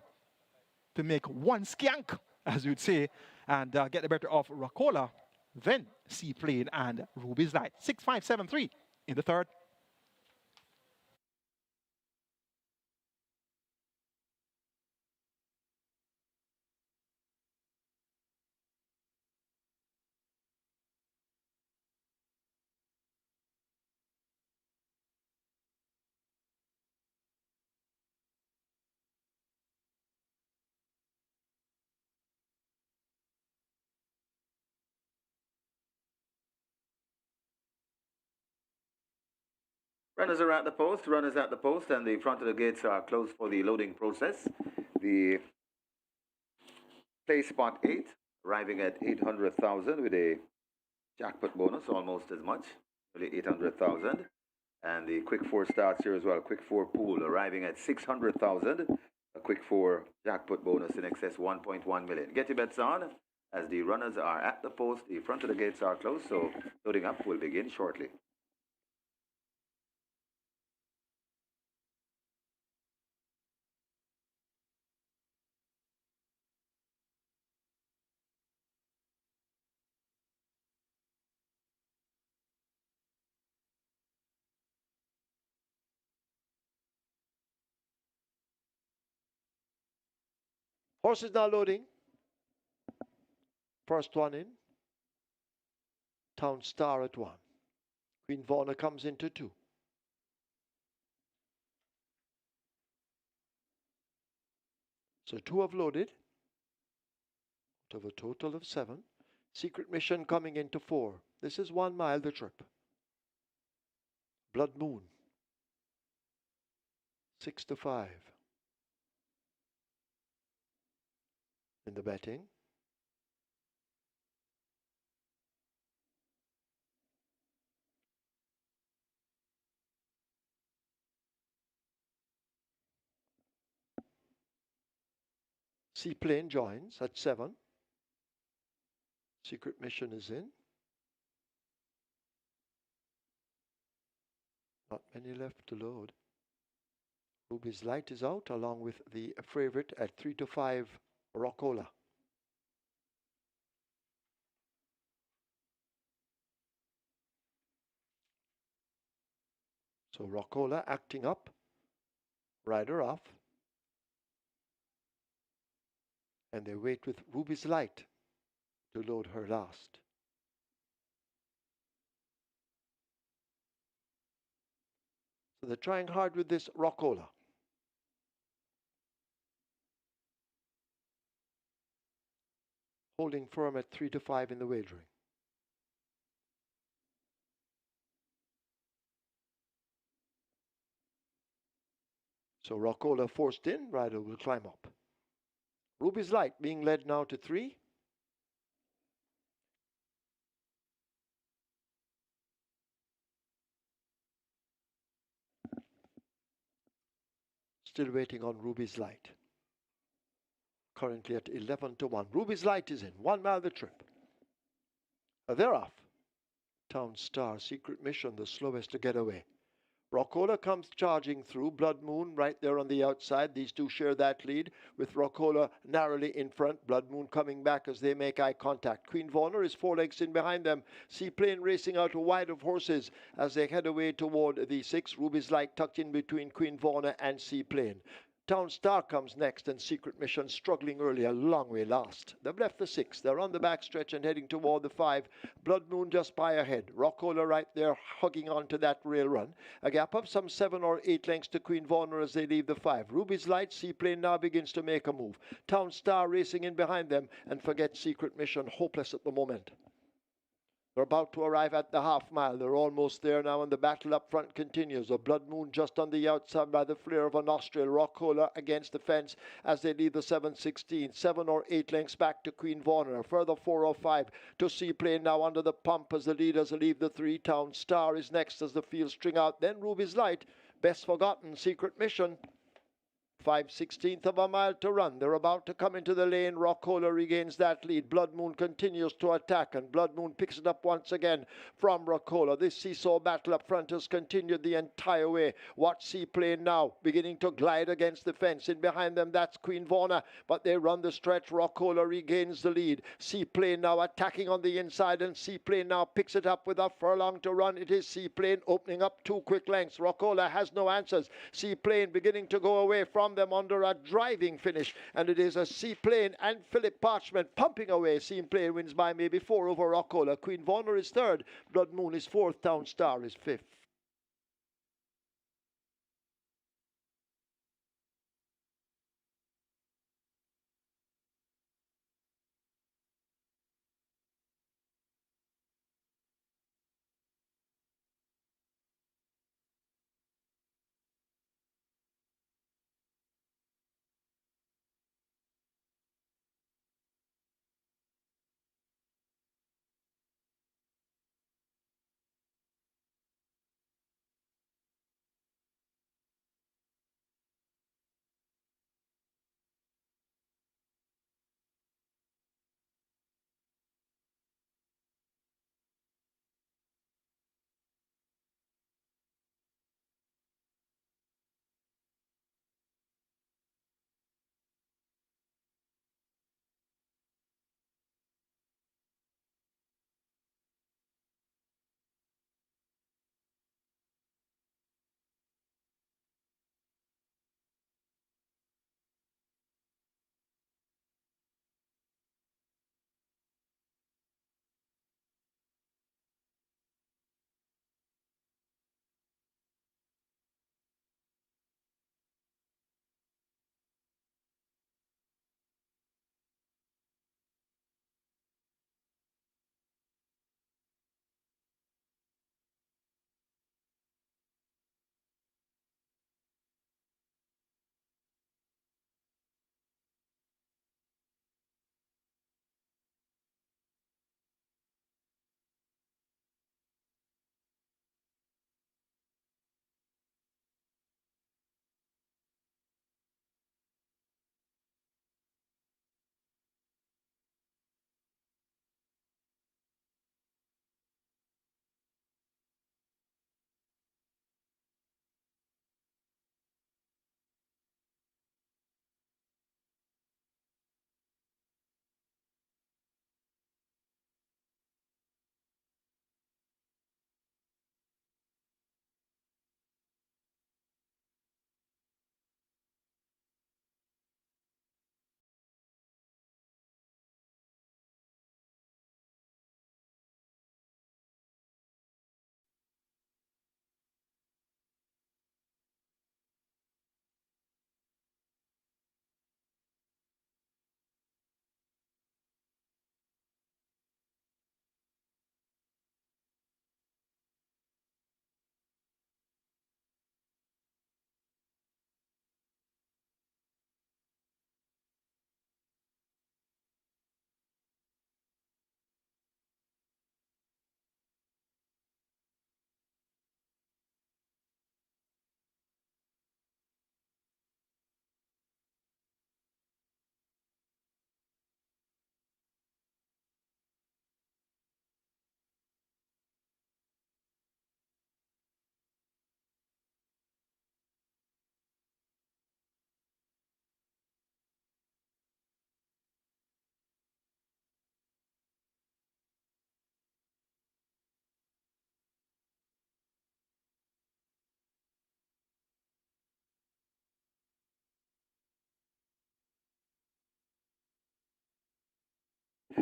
to make one skank, as you'd say, and get the better of Rakola, then Seaplane and Ruby's Light. 6, 5, 7, 3 in the third. Runners are at the post, and the front of the gates are closed for the loading process. The play spot 8, arriving at 800,000 with a jackpot bonus, almost as much, really 800,000. And the quick 4 starts here as well, quick 4 pool, arriving at 600,000. A quick 4 jackpot bonus in excess 1.1 million. Get your bets on as the runners are at the post. The front of the gates are closed, so loading up will begin shortly. Horse is now loading. First one in. Town Star at 1. Queen Vaughan comes into 2. So 2 have loaded. Out of a total of 7. Secret Mission coming into 4. This is 1 mile the trip. Blood Moon. 6 to 5. In the betting. Seaplane joins at 7. Secret Mission is in. Not many left to load. Ruby's Light is out along with the favorite at 3 to 5, Rockola. So Rockola acting up, rider off, and they wait with Ruby's Light to load her last. So they're trying hard with this Rockola. Holding firm at 3 to 5 in the wagering. So Rockola forced in, rider will climb up. Ruby's Light being led now to 3. Still waiting on Ruby's Light. Currently at 11 to 1. Ruby's Light is in. 1 mile the trip. They're off. Town Star, Secret Mission, the slowest to get away. Rockola comes charging through. Blood Moon right there on the outside. These two share that lead with Rockola narrowly in front. Blood Moon coming back as they make eye contact. Queen Warner is 4 lengths in behind them. Seaplane racing out wide of horses as they head away toward the 6. Ruby's Light tucked in between Queen Warner and Seaplane. Town Star comes next and Secret Mission struggling early, a long way last. They've left the 6. They're on the back stretch and heading toward the 5. Blood Moon just by ahead. Rockola right there hugging onto that rail run. A gap of some 7 or 8 lengths to Queen Warner as they leave the 5. Ruby's Light, Seaplane now begins to make a move. Town Star racing in behind them and forget Secret Mission, hopeless at the moment. They're about to arrive at the half mile. They're almost there now, and the battle up front continues. A Blood Moon just on the outside by the flare of a nostril. Rockola against the fence as they leave the 7:16. 7 or 8 lengths back to Queen Warner. A further 4 or 5 to Seaplane now under the pump as the leaders leave the 3. Town Star is next as the field string out. Then Ruby's Light. Best forgotten, Secret Mission. 5/16 of a mile to run. They're about to come into the lane. Rockola regains that lead. Blood Moon continues to attack, and Blood Moon picks it up once again from Rockola. This seesaw battle up front has continued the entire way. Watch Seaplane now beginning to glide against the fence. In behind them, that's Queen Warner, but they run the stretch. Rockola regains the lead. Seaplane now attacking on the inside, and Seaplane now picks it up with a furlong to run. It is Seaplane opening up 2 quick lengths. Rockola has no answers. Seaplane beginning to go away from them under a driving finish, and it is a Seaplane and Philip Parchment pumping away. Seaplane wins by maybe 4 over Rockola. Queen Warner is 3rd. Blood Moon is 4th. Town Star is 5th.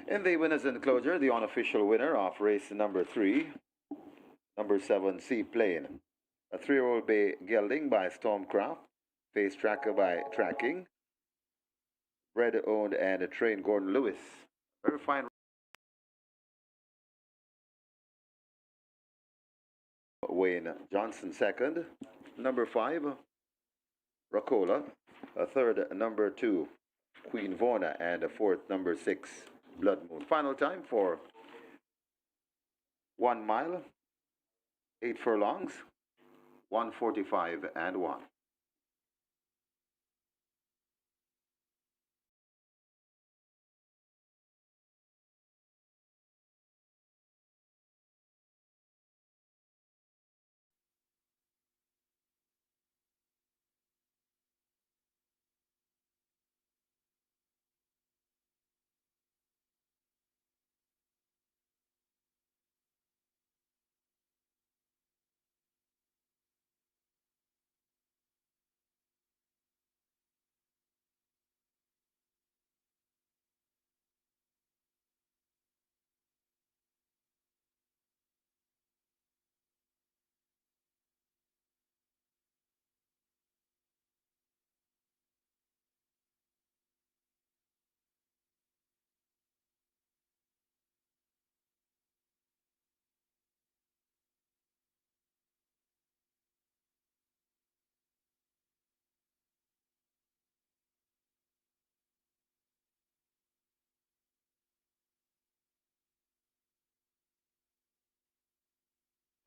In the winners enclosure, the unofficial winner of race number 3, number 7, Seaplane. A 3-year-old bay gelding by Stormcraft, face tracker by Tracking, bred, owned, and trained Gordon Lewis. Very fine. Wayne Johnson second. Number 5, Racola. A third, number 2, Queen Vorna, and a fourth, number 6, Blood Moon. Final time for 1 mile, 8 furlongs, 1:45 and 1.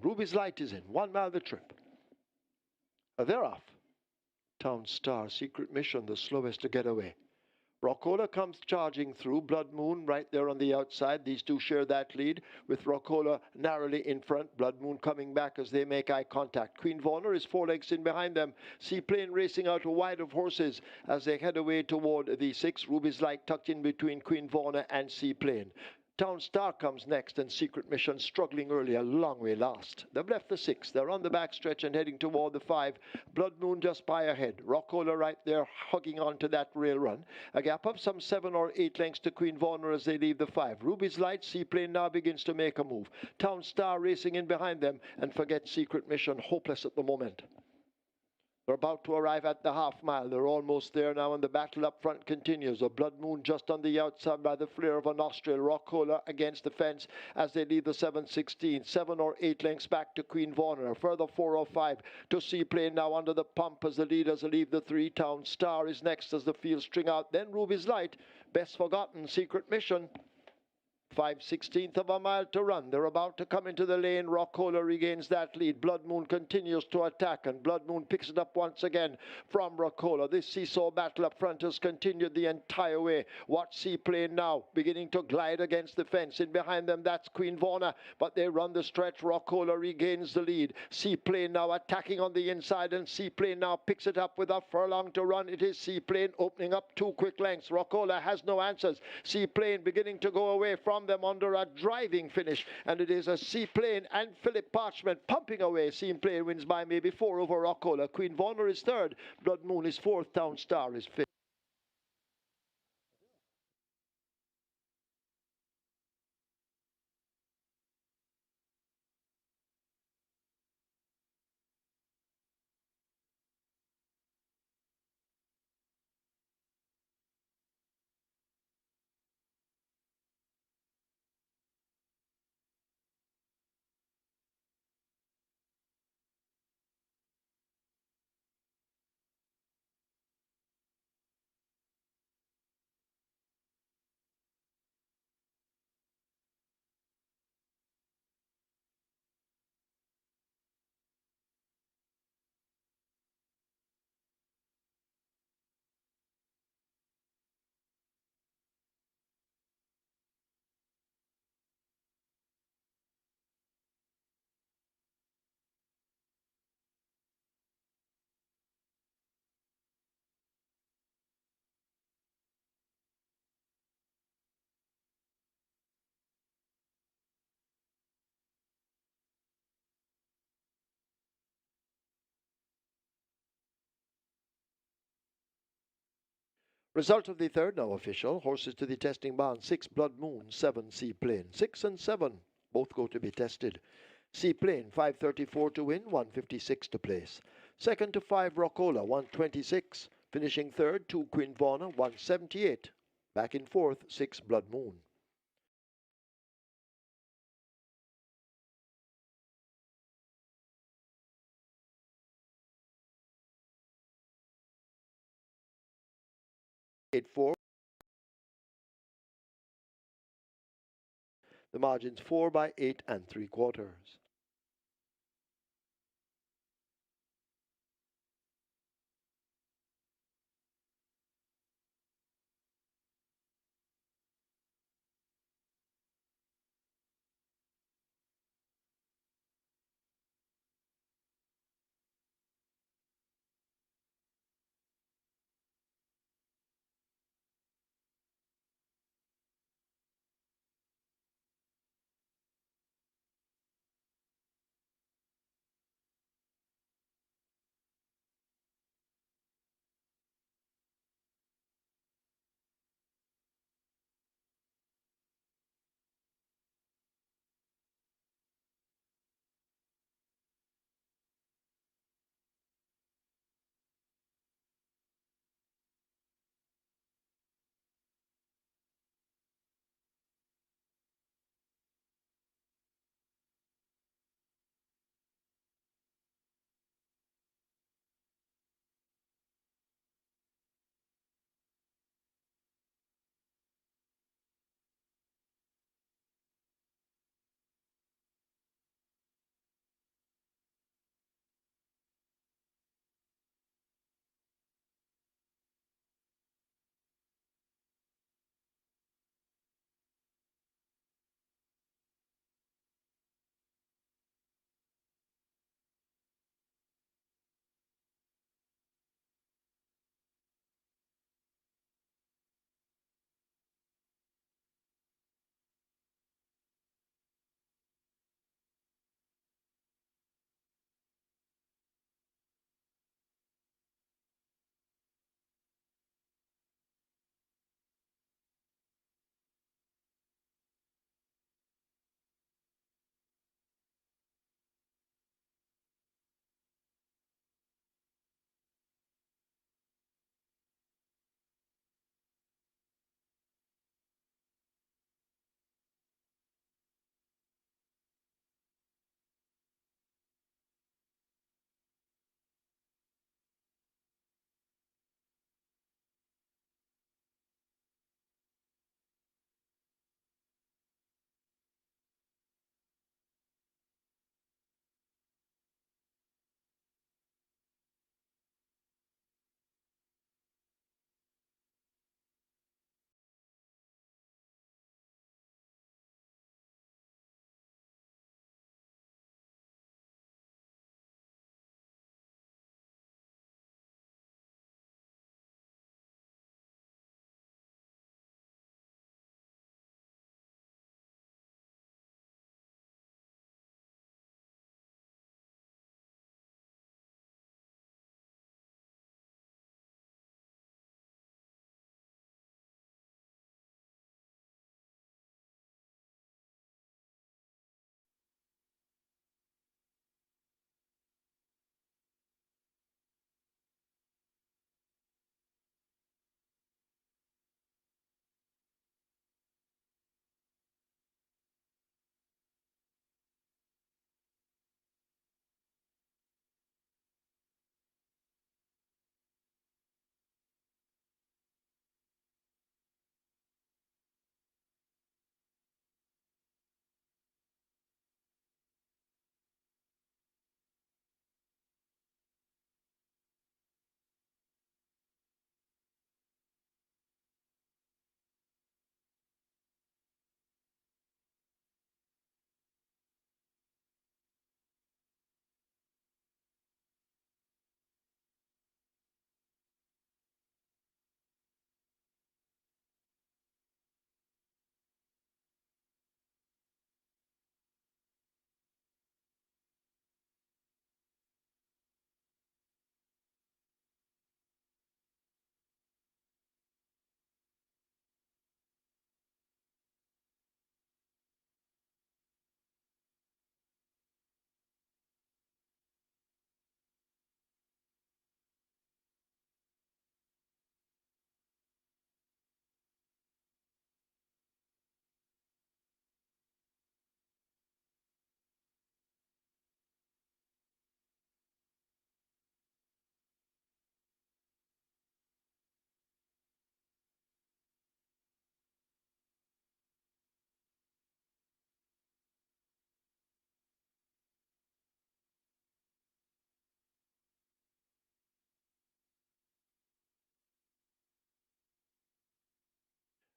Ruby's Light is in. 1 mile the trip. They're off. Town Star, Secret Mission, the slowest to get away. Rockola comes charging through. Blood Moon right there on the outside. These two share that lead with Rockola narrowly in front. Blood Moon coming back as they make eye contact. Queen Vorna is 4 lengths in behind them. Seaplane racing out wide of horses as they head away toward the 6. Ruby's Light tucked in between Queen Vorna and Seaplane. Town Star comes next, and Secret Mission struggling early, a long way last. They've left the 6. They're on the back stretch and heading toward the 5. Blood Moon just by ahead. Rockola right there hugging onto that rail run. A gap of some 7 or 8 lengths to Queen Vorna as they leave the 5. Ruby's Light, Seaplane now begins to make a move. Town Star racing in behind them, and forget Secret Mission, hopeless at the moment. They're about to arrive at the half mile. They're almost there now, and the battle up front continues. A Blood Moon just on the outside by the flare of a nostril. Rockola against the fence as they leave the 7:16. 7 or 8 lengths back to Queen Vorna. A further 4 or 5 to Seaplane now under the pump as the leaders leave the 3. Town Star is next as the field string out. Then Ruby's Light. Best forgotten, Secret Mission. 5/16 of a mile to run. They're about to come into the lane. Rockola regains that lead. Blood Moon continues to attack, and Blood Moon picks it up once again from Rockola. This seesaw battle up front has continued the entire way. Watch Seaplane now beginning to glide against the fence. In behind them, that's Queen Vorna, but they run the stretch. Rockola regains the lead. Seaplane now attacking on the inside, and Seaplane now picks it up with a furlong to run. It is Seaplane opening up 2 quick lengths. Rockola has no answers. Seaplane beginning to go away from them under a driving finish, and it is a Seaplane and Philip Parchment pumping away. Seaplane wins by maybe 4 over Rockola. Queen Vorna is 3rd. Blood Moon is 4th. Town Star is 5th. Result of the third now official. Horses to the testing barn. 6 Blood Moon, 7 Seaplane. 6 and 7 both go to be tested. Seaplane 534 to win, 156 to place. Second to 5 Rockola, 126. Finishing third, 2 Queen Vaughan, 178. Back in fourth, 6 Blood Moon. Eight four. The margin's 4 by 8 3/4.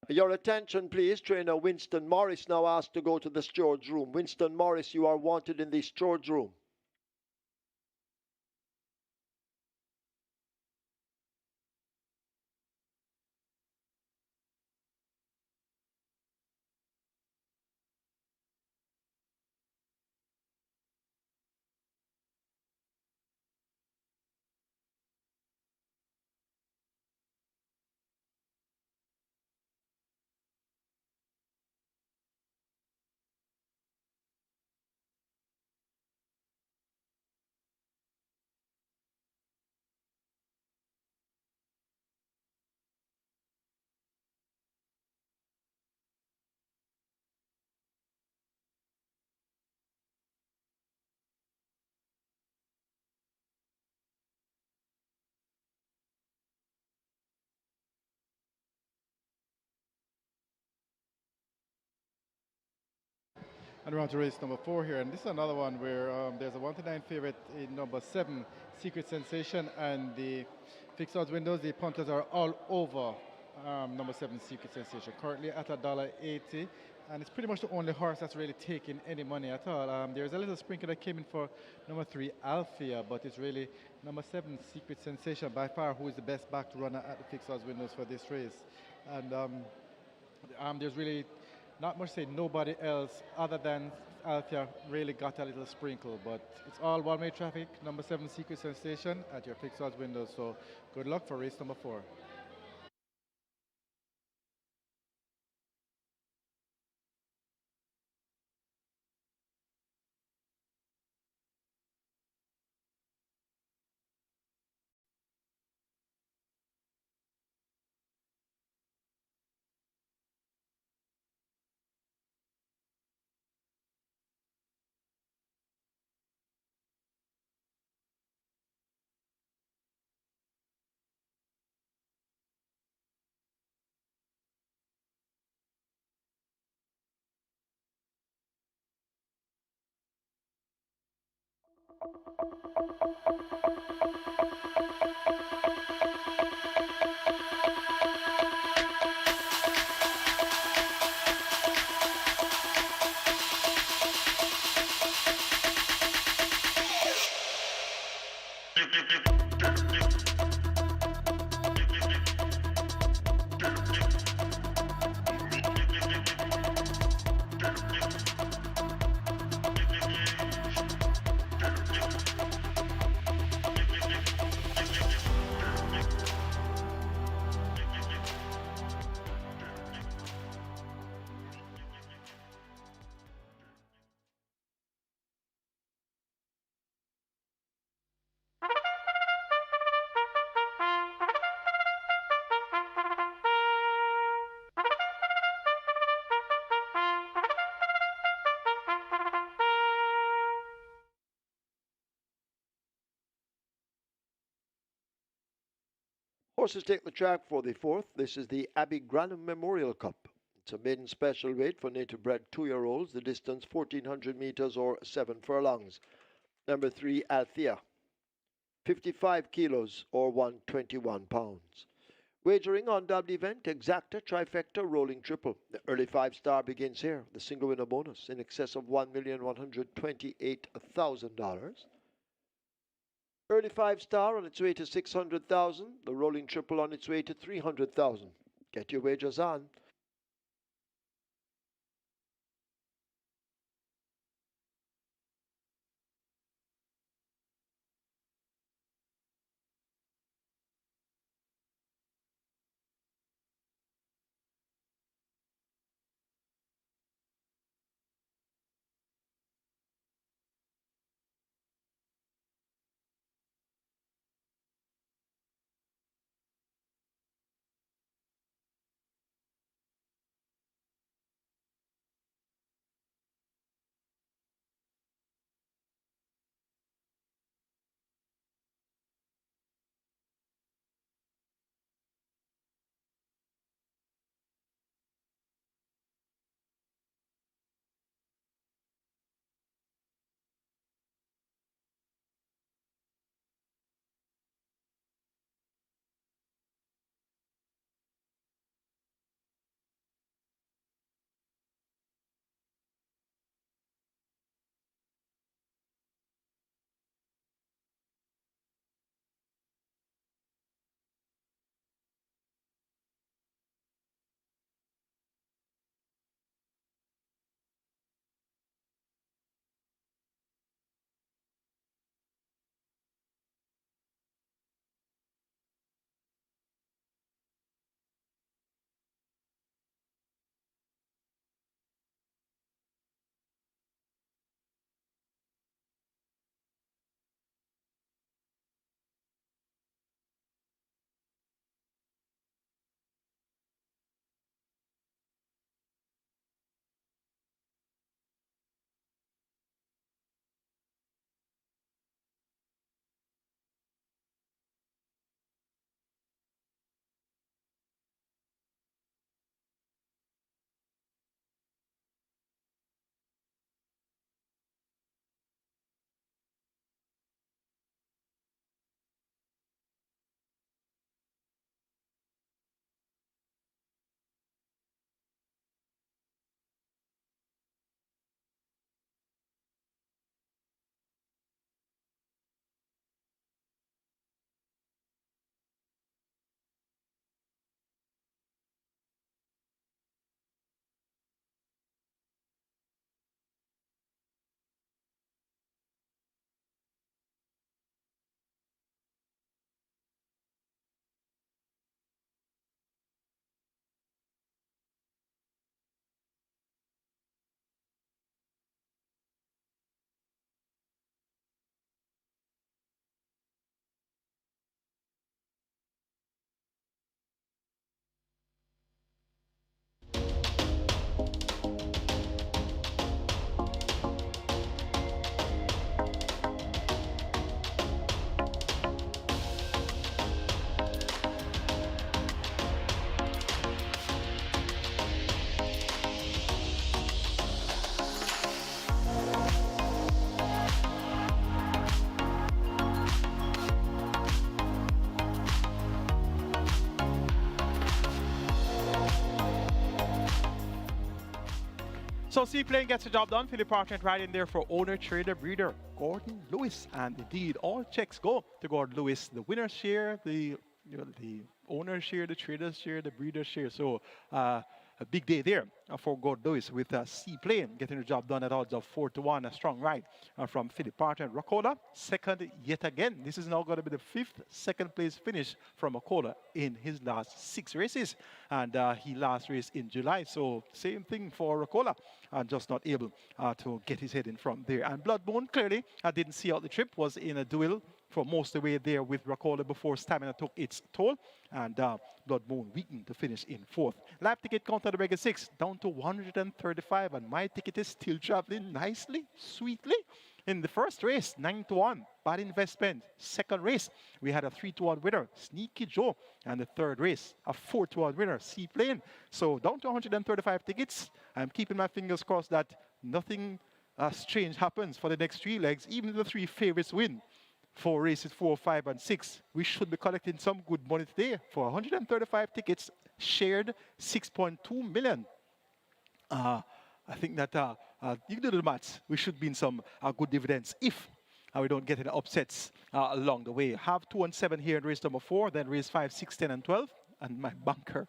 Your attention, please. Trainer Winston Morris now asked to go to the storage room. Winston Morris, you are wanted in the storage room. And we're on to race number 4 here, and this is another one where there's a 1-9 favorite in number 7, Secret Sensation, and the fixed odds windows, the punters are all over number 7, Secret Sensation, currently at $1.80, and it's pretty much the only horse that's really taking any money at all. There's a little sprinkle that came in for number 3, Althea, but it's really number 7, Secret Sensation, by far who is the best backed runner at the fixed odds windows for this race. And there's really not much to say, nobody else other than Althea really got a little sprinkle, but it's all one-way traffic. Number 7, Secret Sensation at your fixed odds window. So good luck for race number 4. Horses take the track for the 4th. This is the ABBIE GRANNUM Memorial Cup. It's a maiden special weight for native bred 2-year-olds. The distance 1,400 meters or 7 furlongs. Number 3, Althea. 55 kilos or 121 pounds. Wagering on double event, exacta, trifecta, rolling triple. The early 5-star begins here. The single winner bonus in excess of $1,128,000. Early 5-star on its way to 600,000. The rolling triple on its way to 300,000. Get your wagers on. So Seaplane gets the job done. Philip Partner right in there for owner, trader, breeder, Gordon Lewis. And indeed, all checks go to Gordon Lewis. The winner's share, the owner share, the trader's share, the breeder's share. So a big day there for Gordon Lewis with Seaplane getting the job done at odds of 4-1. A strong ride from Philip Partner. Rakola, second yet again. This is now going to be the 5th second place finish from Rakola in his last 6 races. And he last raced in July. So same thing for Rakola. Just not able to get his head in from there. And Bloodbone, clearly, didn't see out the trip, was in a duel for most of the way there with Rakola before stamina took its toll. And Bloodbone weakened to finish in 4th. Live ticket count at the regular 6 down to 135. And my ticket is still traveling nicely, sweetly. In the first race, 9-1, bad investment. Second race, we had a 3-1 winner, Sneaky Joe. And the third race, a 4-1 winner, Seaplane. So down to 135 tickets. I'm keeping my fingers crossed that nothing strange happens for the next 3 legs. Even if the 3 favorites win for races 4, 5, and 6, we should be collecting some good money today. For 135 tickets, shared 6.2 million. I think that you do the maths. We should be in some good dividends if we don't get any upsets along the way. Have 2 and 7 here in race number 4, then race 5, 6, 10, and 12. And my bunker,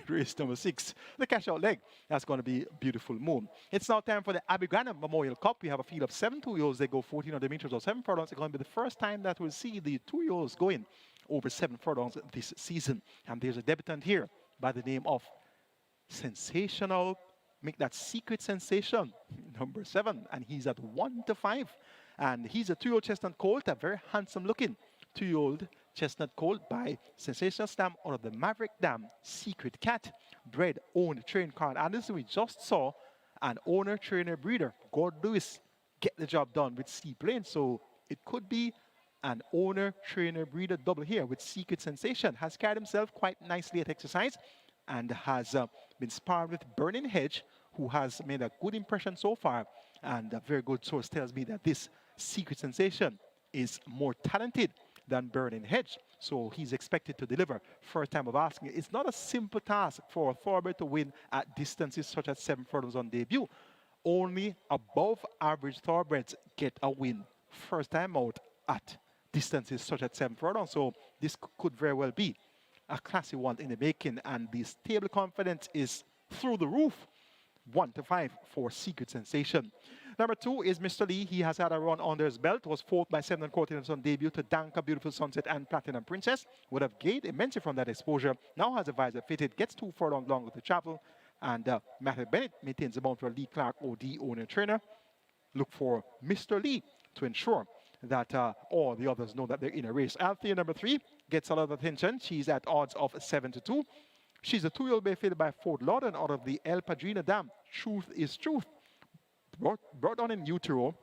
race number 6, the cash out leg. That's going to be a beautiful moon. It's now time for the ABBIE GRANNUM Memorial Cup. We have a field of 7 2-year-olds. They go 1400 meters or 7 furlongs. It's going to be the first time that we'll see the 2-year-olds going over 7 furlongs this season. And there's a debutant here by the name of Sensational. Make that secret sensation, number 7. And he's at 1-5. And he's a 2-year-old chestnut colt, a very handsome looking 2-year-old chestnut colt by Sensational Stamp out of the Maverick Dam Secret Cat, bred, owned, trained Carl Anderson. We just saw an owner, trainer, breeder, Gordon Lewis, get the job done with Seaplane. So it could be an owner, trainer, breeder double here with Secret Sensation. Has carried himself quite nicely at exercise and has been sparred with Burning Hedge, who has made a good impression so far. And a very good source tells me that this Secret Sensation is more talented than Burning Hedge. So he's expected to deliver. First time of asking. It's not a simple task for a thoroughbred to win at distances such as 7 furlongs on debut. Only above average thoroughbreds get a win. First time out at distances such as 7 furlongs. So this could very well be a classy one in the making. And the stable confidence is through the roof. 1-5 for Secret Sensation. Number 2 is Mr. Lee. He has had a run under his belt. Was 4th by 7 1/4 on debut to Danka, Beautiful Sunset, and Platinum Princess. Would have gained immensely from that exposure. Now has a visor fitted. Gets 2 furlongs longer to travel. And Matthew Bennett maintains the mount for Lee Clark, OD, owner trainer. Look for Mr. Lee to ensure that all the others know that they're in a race. Althea, number 3, gets a lot of attention. She's at odds of 7-2. She's a 2-year-old bay fitted by Fort Lauderdale out of the El Padrino Dam. Truth is Truth. Brought on in utero.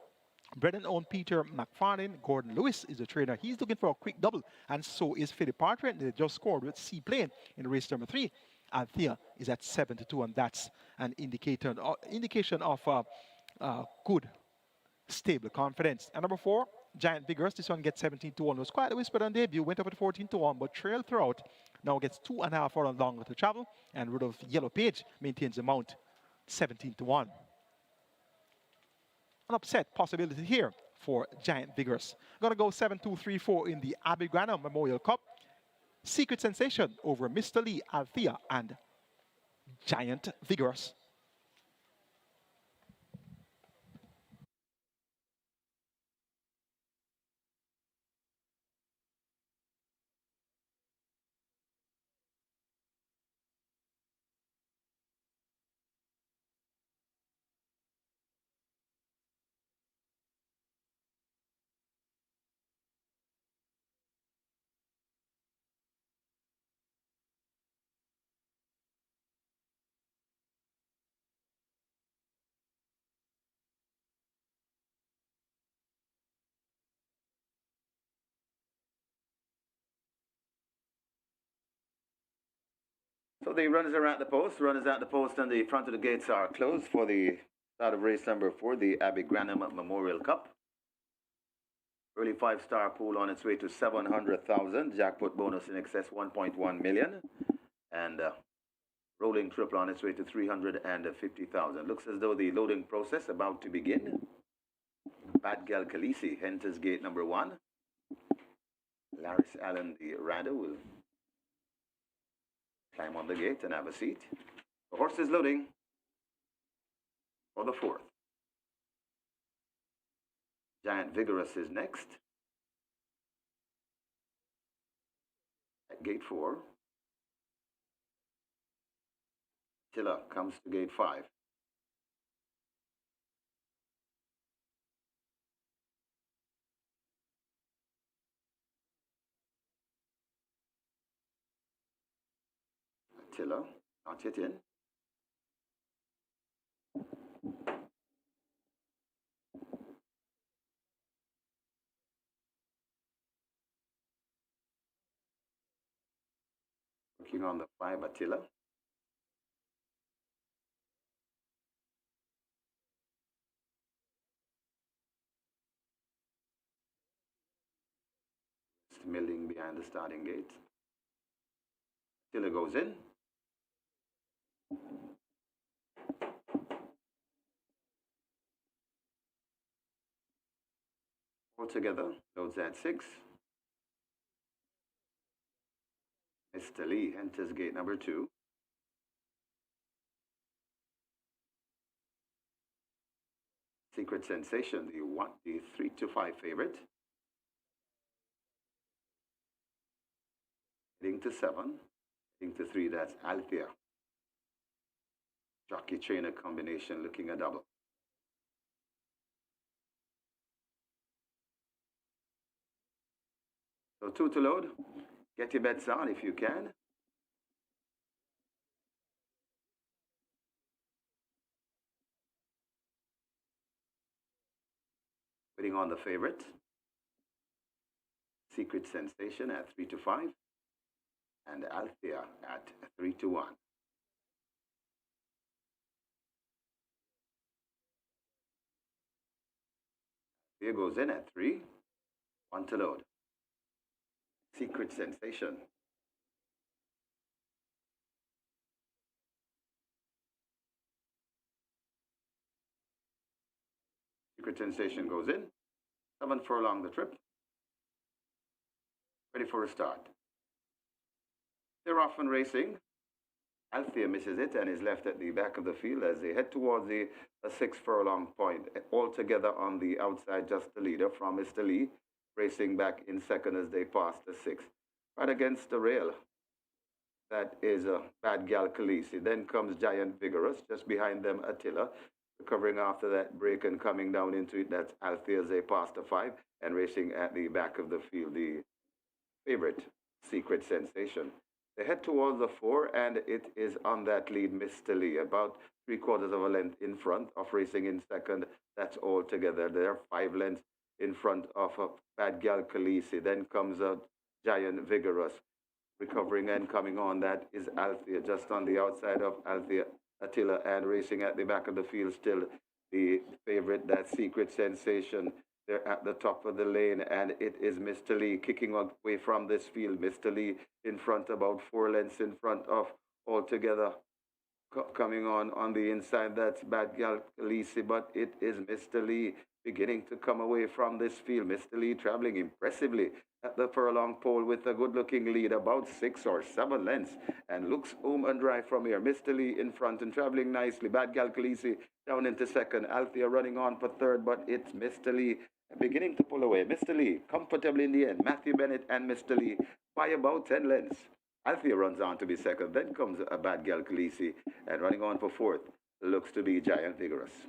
Bred and owned Peter McFarlane. Gordon Lewis is the trainer. He's looking for a quick double. And so is Philip Partner. They just scored with Seaplane in race number 3. Althea is at 7-2. And that's an indication of good, stable confidence. And number 4, Giant Vigorous. This one gets 17-1. Was quite a whisper on debut. Went up at 14-1, but trailed throughout. Now gets 2.5 furlongs longer to travel. And Rudolph Yellow Page maintains the mount 17-1. An upset possibility here for Giant Vigorous. Going to go 7-2-3-4 in the ABBIE GRANNUM Memorial Cup. Secret Sensation over Mr. Lee, Althea, and Giant Vigorous. So the runners are at the post. Runners at the post and the front of the gates are closed for the start of race number 4, the ABBIE GRANNUM Memorial Cup. Early 5-star pool on its way to 700,000. Jackpot bonus in excess 1.1 million. And rolling triple on its way to 350,000. Looks as though the loading process about to begin. Bad Gal Khaleesi enters gate number 1. Laris Allen, the rider, will climb on the gate and have a seat. The horse is loading for the 4th. Giant Vigorous is next. At gate 4. Attila comes to gate 5. Attila, not yet in. Working on the 5, Attila. Milling behind the starting gate. Attila goes in. Altogether, loads at 6. Mr. Lee enters gate number 2. Secret Sensation, the 3 to 5 favorite. Heading to 7. Heading to 3, that's Althea. Jockey trainer combination looking a double. So 2 to load. Get your bets on if you can. Waiting on the favorite. Secret Sensation at 3 to 5. And Althea at 3 to 1. Here goes in at 3. 1 to load. Secret Sensation. Secret Sensation goes in. 7 furlong the trip. Ready for a start. They're off and racing. Althea misses it and is left at the back of the field as they head towards the 6 furlong point. Altogether on the outside, just the leader from Mr. Lee, racing back in second as they pass the 6. Right against the rail. That is Bad Gal Khaleesi. Then comes Giant Vigorous. Just behind them, Attila. Recovering after that break and coming down into it, that's Althea as they pass the 5. And racing at the back of the field, the favorite, Secret Sensation. They head towards the 4, and it is on that lead, Mr. Lee, about 3/4 of a length in front of racing in second. That's all together. They're 5 lengths in front of Bad Gal Khaleesi. Then comes a Giant Vigorous. Recovering and coming on, that is Althea. Just on the outside of Althea, Attila, and racing at the back of the field still the favorite, that Secret Sensation. They're at the top of the lane, and it is Mr. Lee kicking away from this field. Mr. Lee in front, about 4 lengths in front of altogether. Coming on the inside, that's Bad Gal Khaleesi, but it is Mr. Lee beginning to come away from this field. Mr. Lee traveling impressively at the furlong pole with a good-looking lead, about 6 or 7 lengths, and looks home and dry from here. Mr. Lee in front and traveling nicely. Bad Gal Khaleesi down into second. Althea running on for third, but it's Mr. Lee beginning to pull away. Mr. Lee comfortably in the end. Matthew Bennett and Mr. Lee by about 10 lengths. Althea runs on to be second. Then comes a Bad Gal Khaleesi, and running on for fourth looks to be Giant Vigorous.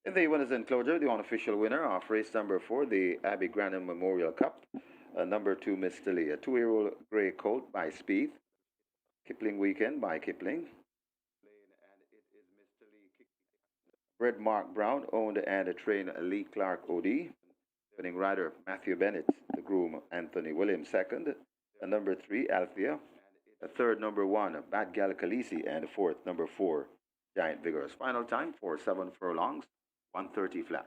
In the winners enclosure, the unofficial winner of race number 4, the ABBIE GRANNUM Memorial Cup, number 2, Mr. Lee, a 2-year-old grey coat by Speed, Kipling Weekend by Kipling. And it is Mr. Lee. Red Mark Brown owned and trained Lee Clark OD. Winning rider Matthew Bennett, the groom Anthony Williams second, number 3 Althea, a third number 1 Bad Gal Khaleesi, and fourth number 4 Giant Vigorous. Final time for 7 furlongs, 130 flat.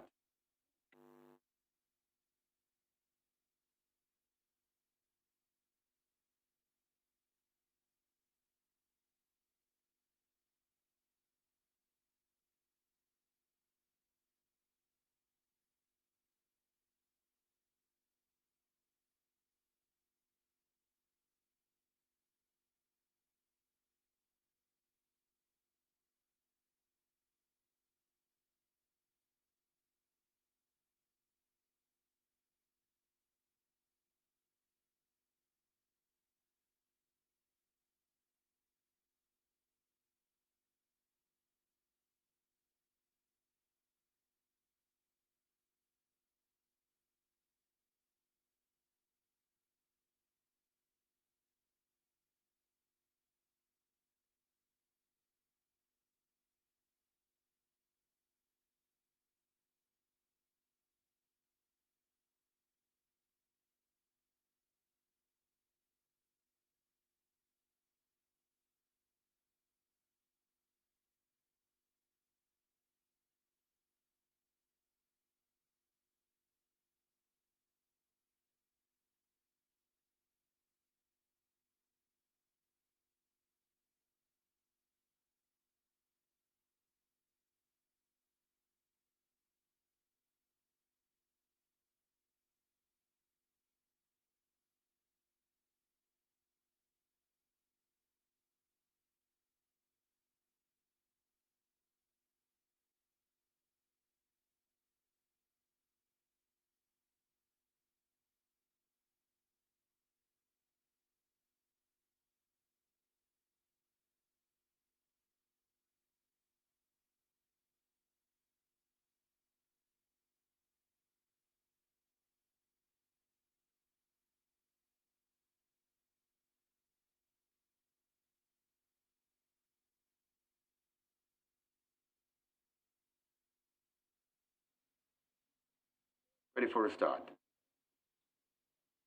Ready for a start.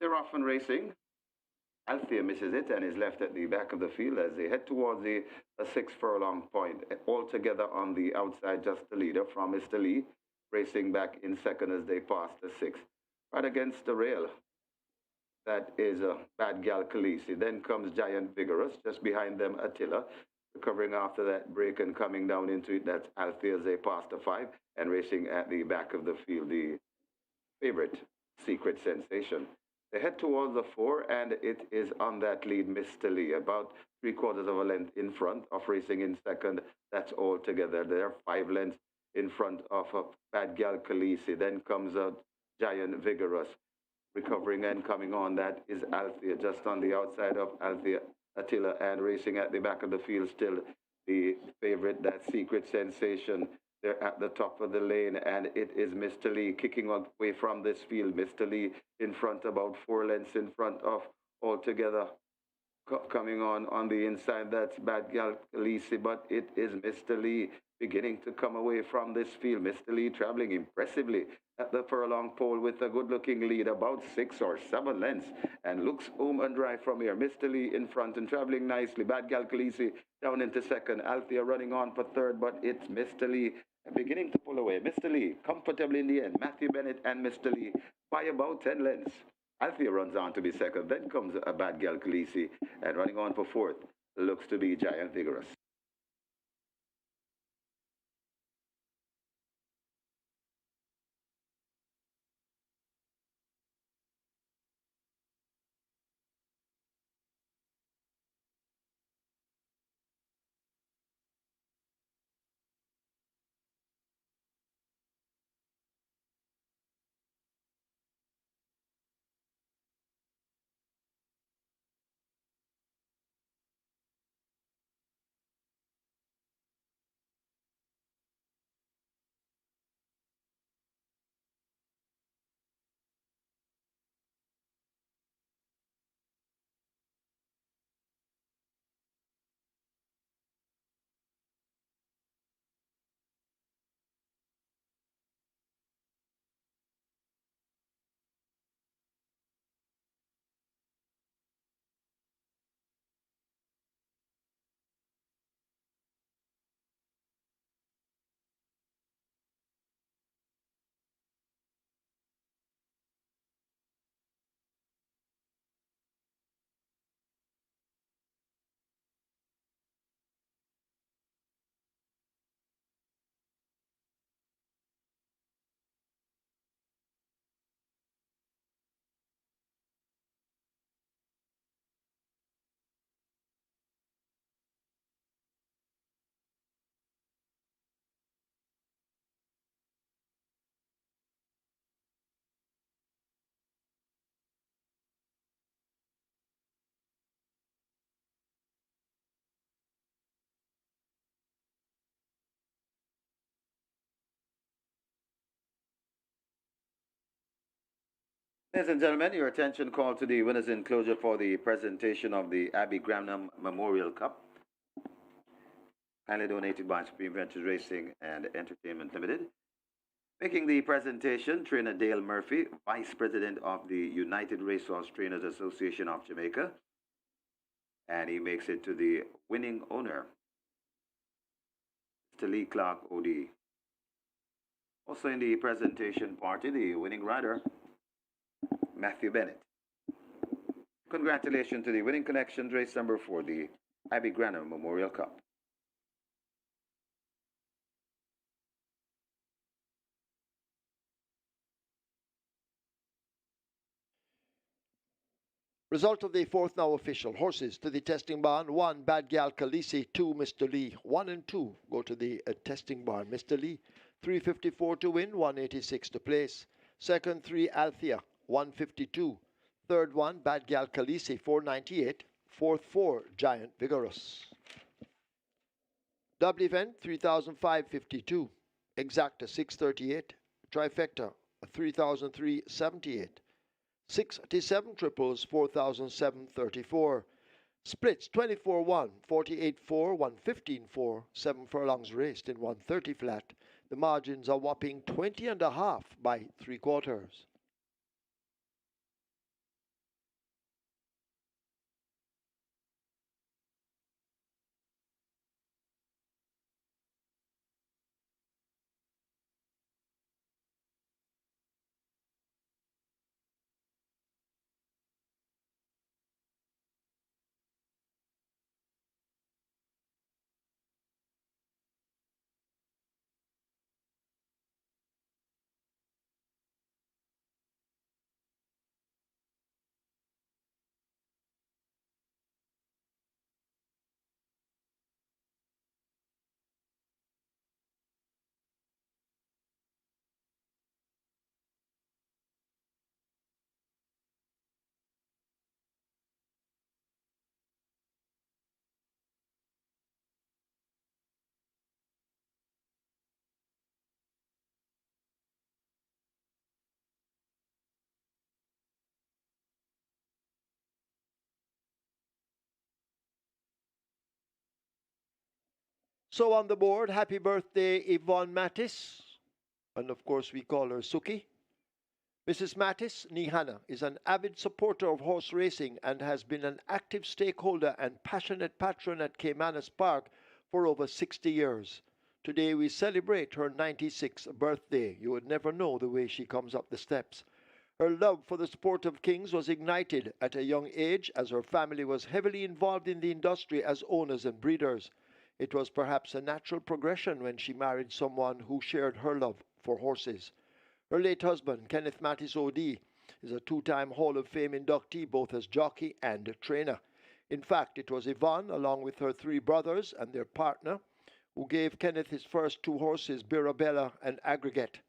They're off and racing. Althea misses it and is left at the back of the field as they head towards the 6 furlong point. All together on the outside, just the leader from Mr. Lee, racing back in second as they pass the 6. Right against the rail. That is a Bad Gal Khaleesi. Then comes Giant Vigorous. Just behind them, Attila. Recovering after that break and coming down into it, that's Althea as they pass the 5. And racing at the back of the field, the favorite, Secret Sensation. They head towards the 4, and it is on that lead, Mr. Lee, about 3/4 of a length in front of racing in second. That's all together. They're 5 lengths in front of Bad Gal Khaleesi. Then comes a Giant Vigorous. Recovering and coming on, that is Althea, just on the outside of Althea, Attila, and racing at the back of the field still the favorite, that Secret Sensation. They're at the top of the lane, and it is Mr. Lee kicking away from this field. Mr. Lee in front, about 4 lengths in front of altogether. Coming on the inside, that's Bad Gal Khaleesi, but it is Mr. Lee beginning to come away from this field. Mr. Lee traveling impressively at the furlong pole with a good-looking lead, about 6 or 7 lengths, and looks home and dry from here. Mr. Lee in front and traveling nicely. Bad Gal Khaleesi down into second. Althea running on for third, but it's Mr. Lee beginning to pull away. Mr. Lee comfortably in the end. Matthew Bennett and Mr. Lee by about 10 lengths. Althea runs on to be second. Then comes a Bad Gal Khaleesi, and running on for fourth looks to be Giant Vigorous. Ladies and gentlemen, your attention called to the winners enclosure for the presentation of the ABBIE GRANNUM Memorial Cup, kindly donated by Supreme Ventures Racing and Entertainment Limited. Making the presentation, Trainer Dale Murphy, Vice President of the United Racehorse Trainers Association of Jamaica, and he makes it to the winning owner, Mr. Lee Clark OD. Also in the presentation party, the winning rider, Matthew Bennett. Congratulations to the winning connections, race number 4, the ABBIE GRANNUM Memorial Cup. Result of the fourth now official. Horses to the testing barn. 1, Bad Gal Khaleesi. 2, Mr. Lee. 1 and 2 go to the testing barn. Mr. Lee, 354 to win, 186 to place. Second, 3, Althea, 152. Third one, Bad Gal Khaleesi, 498. Fourth, 4, Giant Vigorous. Double event, 3,552. Exacta, 638. Trifecta, 3,378. 67 triples, 4,734. Splits, 24-1, 48-4, 115-4, 7 furlongs raced in 130 flat. The margins are whopping 20 and a half by 3/4. So on the board, happy birthday, Yvonne Mattis. And of course, we call her Suki. Mrs. Mattis Nihana is an avid supporter of horse racing and has been an active stakeholder and passionate patron at Caymanas Park for over 60 years. Today we celebrate her 96th birthday. You would never know the way she comes up the steps. Her love for the sport of kings was ignited at a young age as her family was heavily involved in the industry as owners and breeders. It was perhaps a natural progression when she married someone who shared her love for horses. Her late husband, Kenneth Mattis O.D., is a two-time Hall of Fame inductee both as jockey and trainer. In fact, it was Yvonne, along with her 3 brothers and their partner, who gave Kenneth his first 2 horses, Birabella and Aggregate.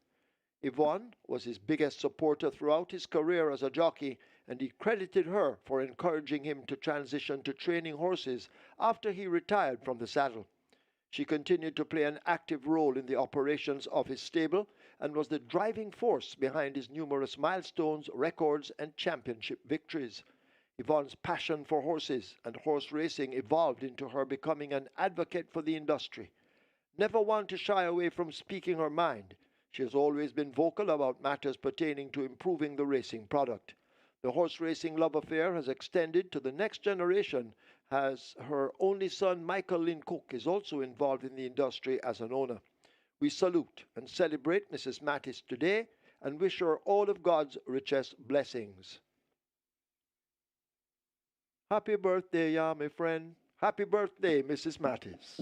Yvonne was his biggest supporter throughout his career as a jockey, and he credited her for encouraging him to transition to training horses after he retired from the saddle. She continued to play an active role in the operations of his stable and was the driving force behind his numerous milestones, records, and championship victories. Yvonne's passion for horses and horse racing evolved into her becoming an advocate for the industry. Never one to shy away from speaking her mind, she has always been vocal about matters pertaining to improving the racing product. The horse racing love affair has extended to the next generation as her only son Michael Lynn Cook is also involved in the industry as an owner. We salute and celebrate Mrs. Mattis today and wish her all of God's richest blessings. Happy birthday, my friend. Happy birthday, Mrs. Mattis.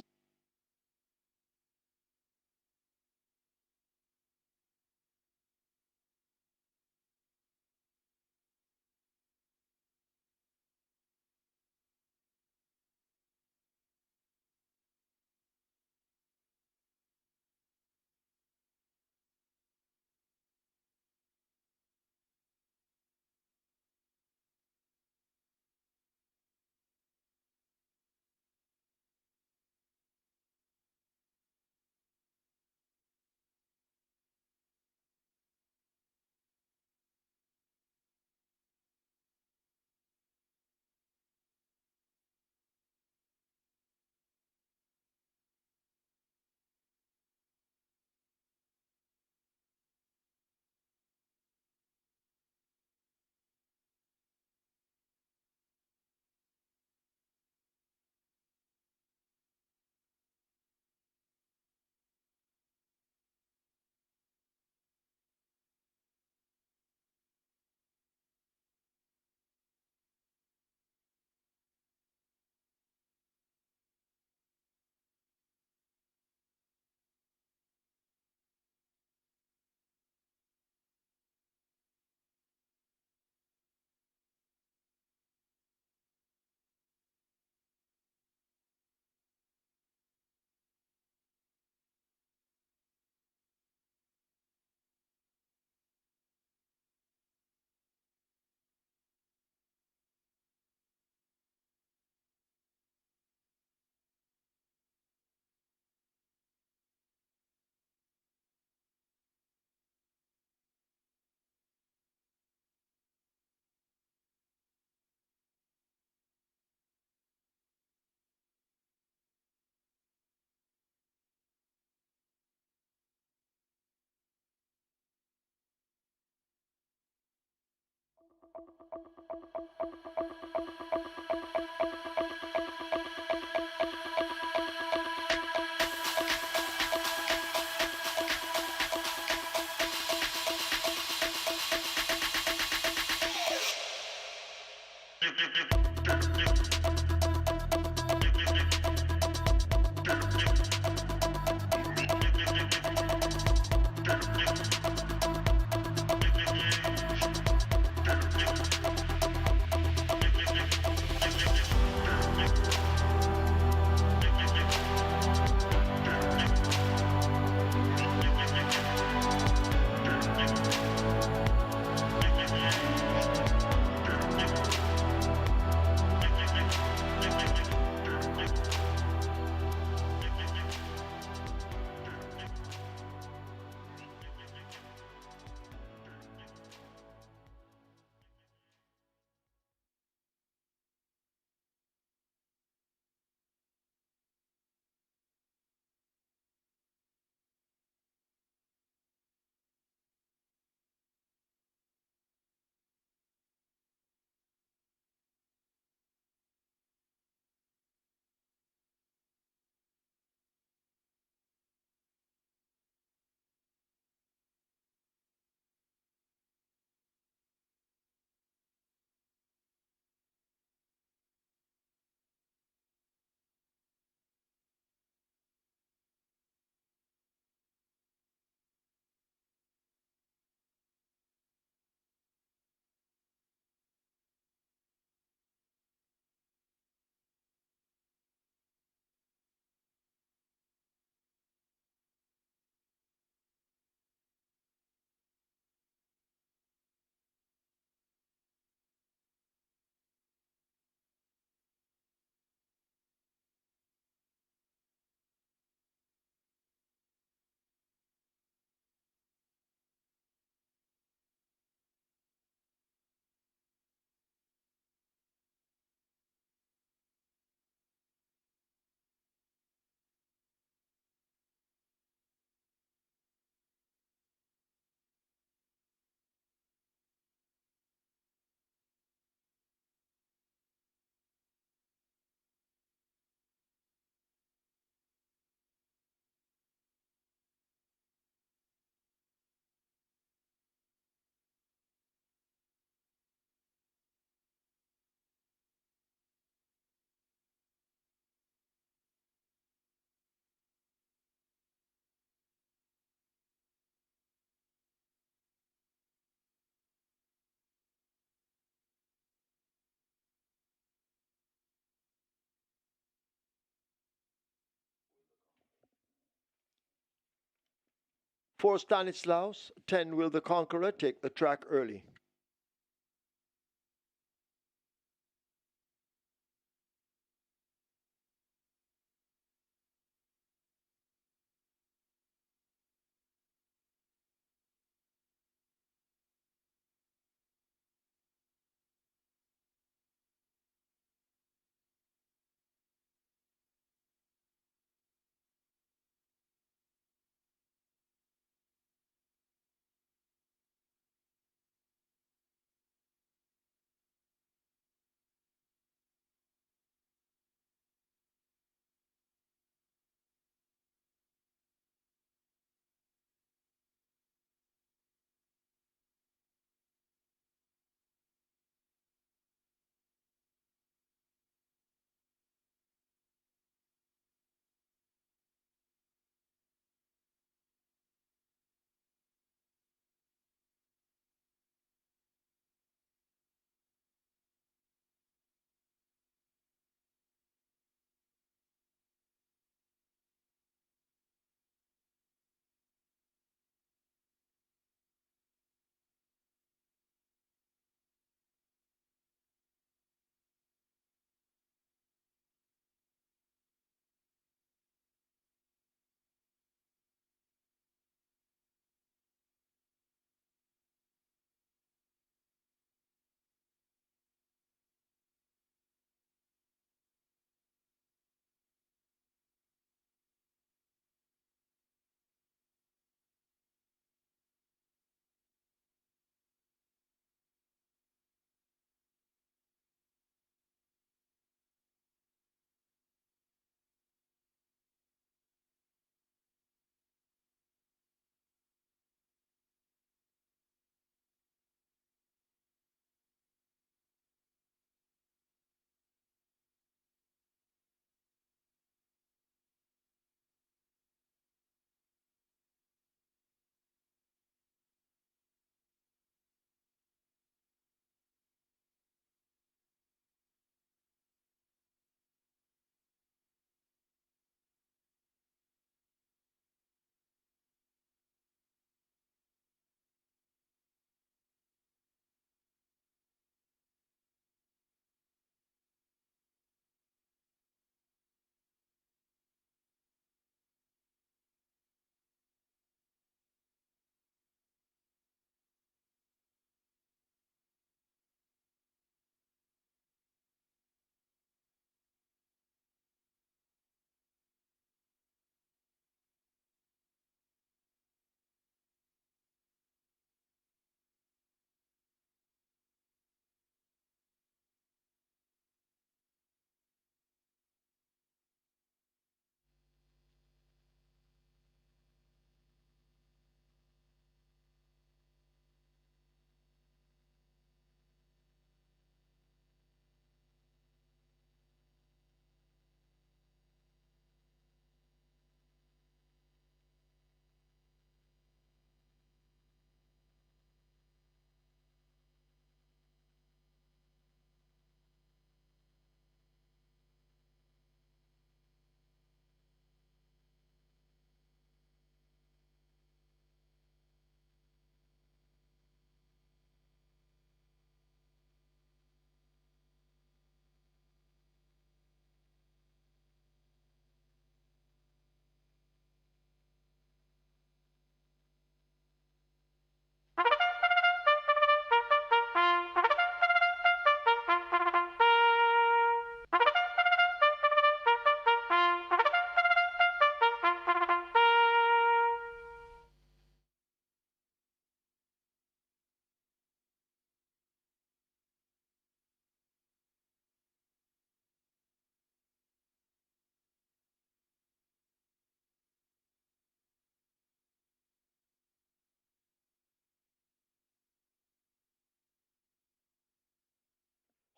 For Stanislaus, 10 will the Conqueror take the track early.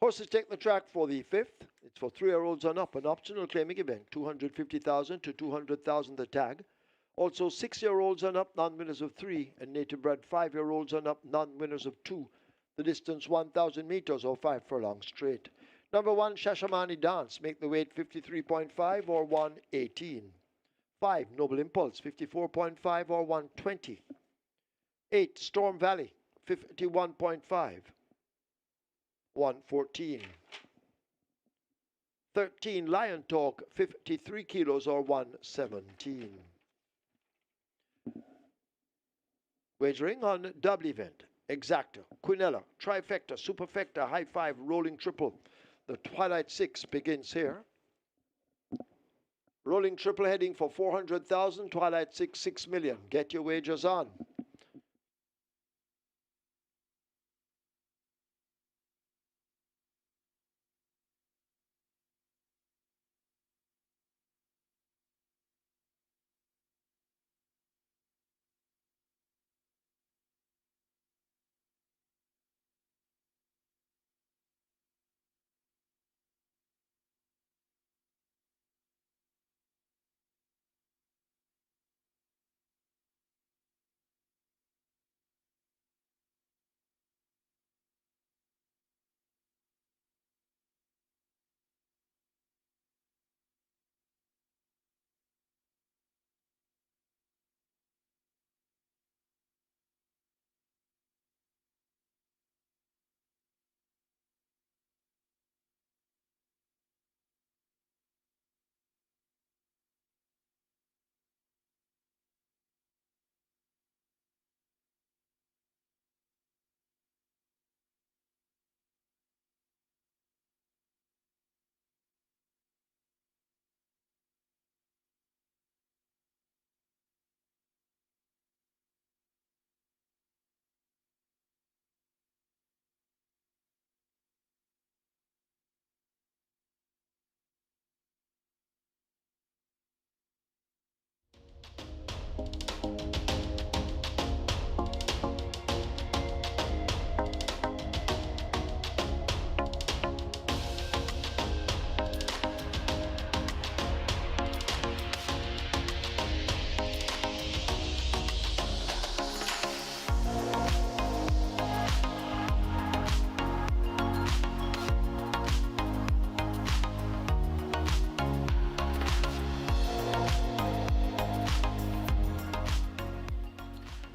Horses take the track for the 5th. It's for 3-year-olds and up, an optional claiming event, 250,000 to 200,000 the tag. Also 6-year-olds and up, non-winners of 3, and native bred 5-year-olds and up, non-winners of 2. The distance 1,000 meters or 5 furlongs straight. Number 1, Shashamani Dance, make the weight 53.5 or 118. 5, Noble Impulse, 54.5 or 120. 8, Storm Valley, 51.5. 114. 13, Lion Talk, 53 kilos or 117. Wagering on double event, Exacta, Quinella, Trifecta, Superfecta, High Five, Rolling Triple. The Twilight 6 begins here. Rolling Triple heading for 400,000, Twilight 6, 6 million. Get your wagers on.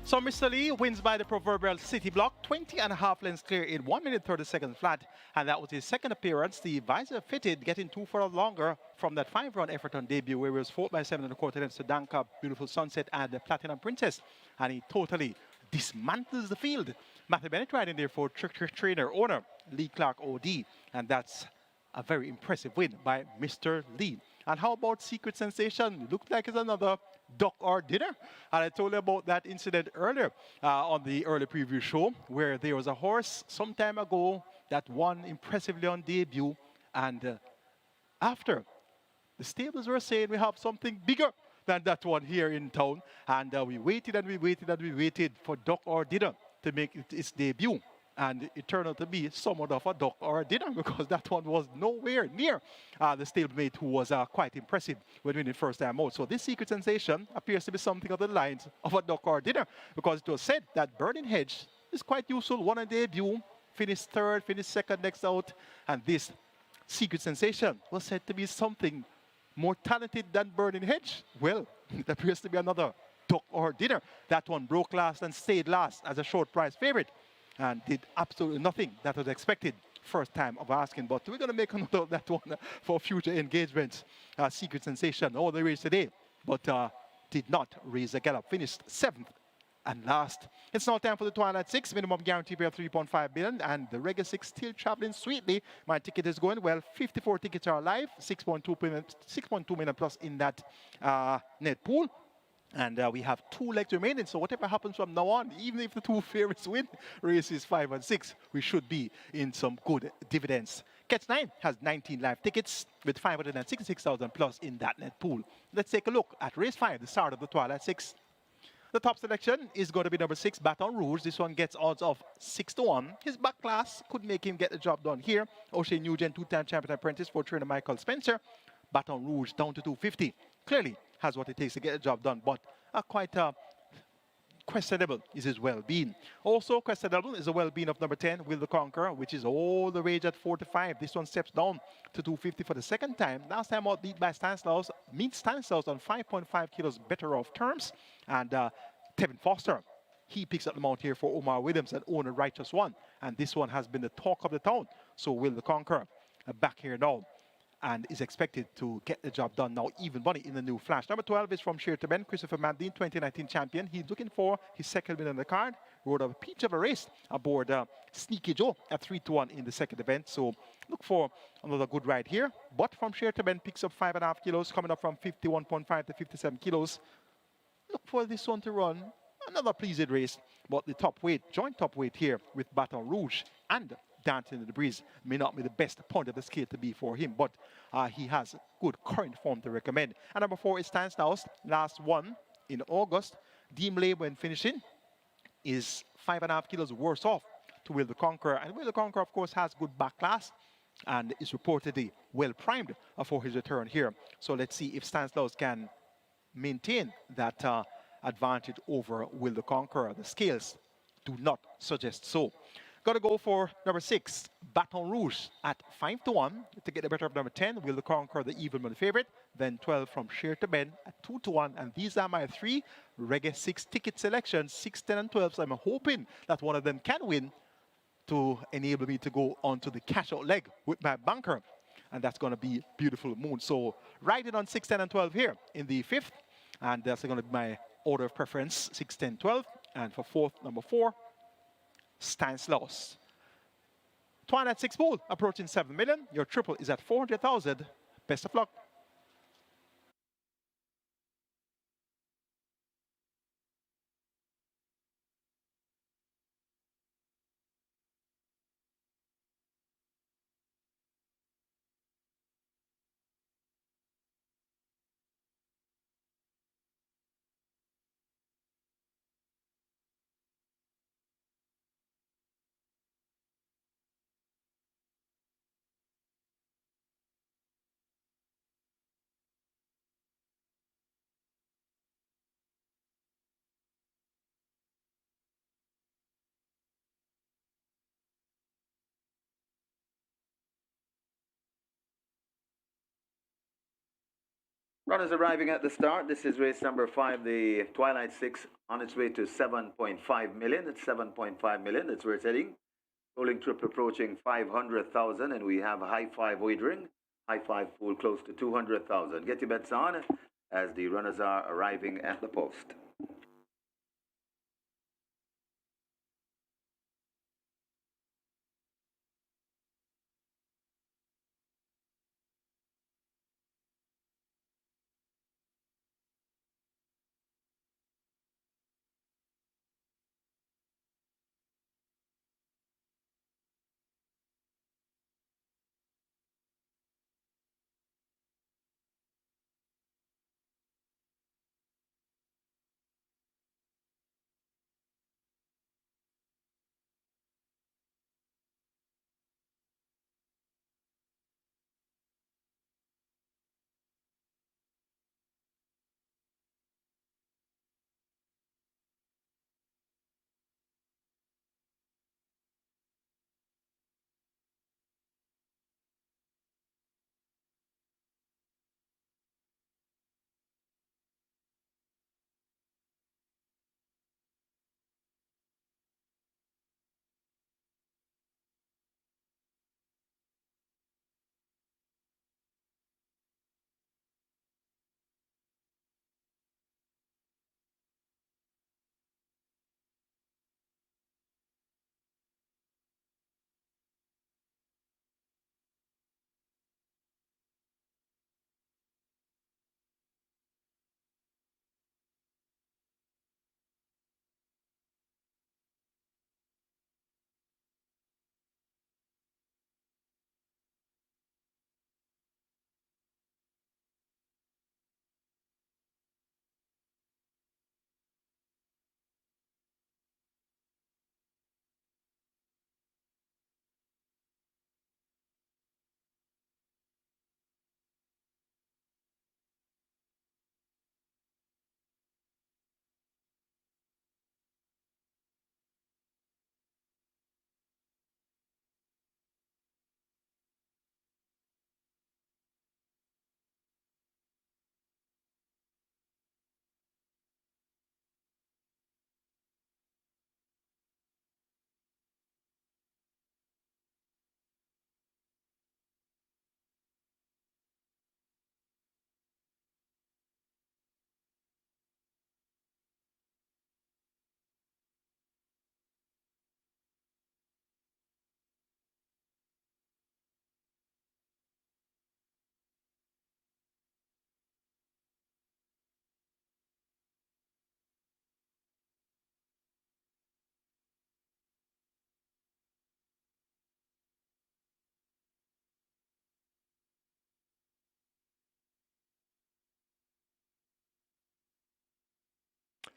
So Mr. Lee wins by the proverbial city block, 20.5 lengths clear in 1 minute 30 seconds flat. And that was his second appearance. The visor fitted, getting 2 furlongs longer from that 5-run effort on debut, where he was 4 by 7.25 lengths to Danka, Beautiful Sunset, and the Platinum Princess. And he totally dismantles the field. Matthew Bennett riding there for trainer owner Lee Clark OD. And that's a very impressive win by Mr. Lee. And how about Secret Sensation? Looked like it's another duck or dinner. And I told you about that incident earlier on the early preview show, where there was a horse some time ago that won impressively on debut. And after, the stables were saying we have something bigger than that one here in town. And we waited and we waited and we waited for duck or dinner to make its debut. And it turned out to be somewhat of a duck or a dinner, because that one was nowhere near the stablemate, who was quite impressive when winning first time out. So this Secret Sensation appears to be something of the lines of a duck or a dinner, because it was said that Burning Hedge is quite useful. Won on debut, finished third, finished second next out. And this Secret Sensation was said to be something more talented than Burning Hedge. Well, it appears to be another duck or dinner. That one broke last and stayed last as a short price favorite, and did absolutely nothing that was expected first time of asking. But we're going to make a note of that one for future engagements. Secret Sensation, all the race today, but did not raise a gallop. Finished 7th and last. It's now time for the Twilight 6. Minimum guarantee pay of 3.5 billion, and the regular 6 still traveling sweetly. My ticket is going well. 54 tickets are live. 6.2 million plus in that net pool. And we have 2 legs remaining, so whatever happens from now on, even if the 2 favorites win races 5 and 6, we should be in some good dividends. Catch 9 has 19 live tickets with 566,000 plus in that net pool. Let's take a look at race 5, the start of the Twilight 6. The top selection is going to be number 6, Baton Rouge. This one gets odds of 6-1. His back class could make him get the job done here. O'Shea Nugent, 2-time champion apprentice for trainer Michael Spencer. Baton Rouge down to 250. Clearly has what it takes to get the job done, but quite questionable is his well-being. Also questionable is the well-being of number 10, Will the Conqueror, which is all the rage at 4-5. This one steps down to 250 for the second time. Last time out beat by Stanislaus, meets Stanislaus on 5.5 kilos better off terms. And Tevin Foster, he picks up the mount here for Omar Williams and Owner Righteous One. And this one has been the talk of the town. So Will the Conqueror back here now, and is expected to get the job done now. Even money in the new flash. Number 12 is from Sheer to Ben, Christopher Mandine, 2019 champion. He's looking for his second win on the card. Rode a peach of a race aboard Sneaky Joe at 3-1 in the second event. So look for another good ride here. But from Sheer to Ben picks up 5.5 kilos, coming up from 51.5 to 57 kilos. Look for this one to run another pleasing race. But the top weight, joint top weight here with Baton Rouge and Dancing in the Breeze may not be the best point of the scale to be for him, but he has good current form to recommend. And number 4 is Stanislaus, last one in August. Deem Lay, when finishing, is 5.5 kilos worse off to Will the Conqueror. And Will the Conqueror, of course, has good back class and is reportedly well primed for his return here. So let's see if Stanislaus can maintain that advantage over Will the Conqueror. The scales do not suggest so. Got to go for number 6, Baton Rouge at 5-1 to get the better of number 10, Will the Conqueror, the even money favorite. Then 12 from Sheer to Ben at 2-1. And these are my 3 Reggae 6 ticket selections, 6, 10, and 12. So I'm hoping that one of them can win to enable me to go on to the cash out leg with my banker. And that's going to be beautiful moon. So riding on 6, 10, and 12 here in the 5th. And that's going to be my order of preference, 6, 10, 12. And for 4th, number 4. Stanislaus. Twilight 6 pool approaching 7 million. Your triple is at 400,000. Best of luck. Runners arriving at the start. This is race number 5, the Twilight 6, on its way to 7.5 million. It's 7.5 million. That's where it's heading. Rolling trip approaching 500,000, and we have a high 5 wagering. High 5 pool close to 200,000. Get your bets on as the runners are arriving at the post.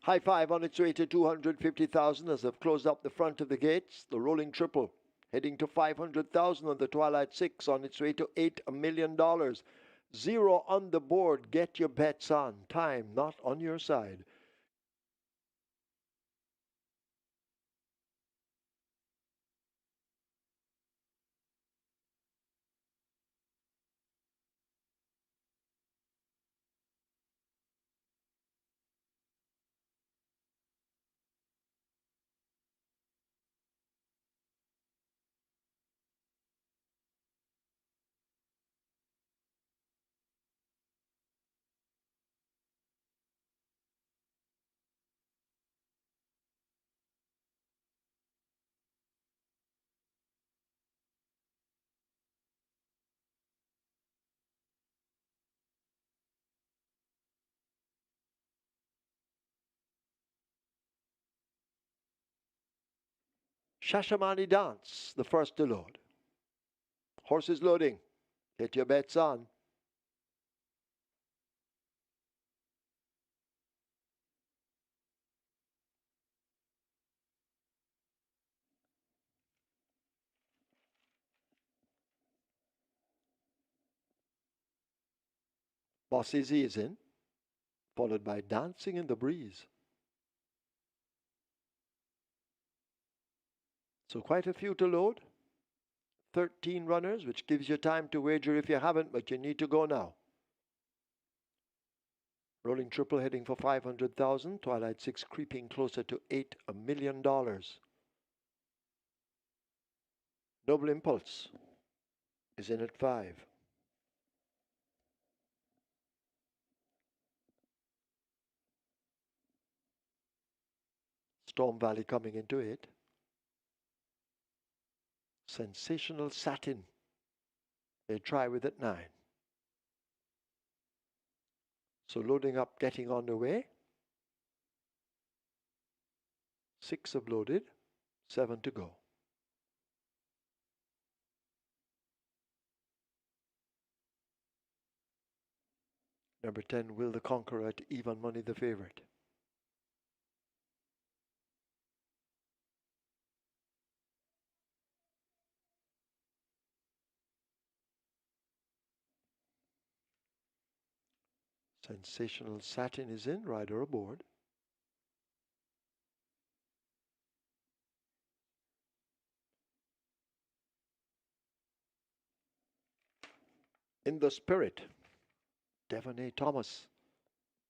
High Five on its way to 250,000 as they've closed up the front of the gates. The Rolling Triple heading to 500,000 on the Twilight Six on its way to $8 million. Zero on the board. Get your bets on. Time not on your side. Shashamani Dance, the first to load. Horses loading. Get your bets on. Boss Izzy is in, followed by Dancing in the Breeze. So quite a few to load. 13 runners, which gives you time to wager if you haven't, but you need to go now. Rolling Triple heading for 500,000. Twilight Six creeping closer to $8 million. Noble Impulse is in at 5. Storm Valley coming into it. Sensational Satin. They try with at 9. So loading up, getting on the way. 6 have loaded, 7 to go. Number 10, Will the Conqueror at even money, the favorite. Sensational Satin is in, rider aboard. In the Spirit, Devon A. Thomas.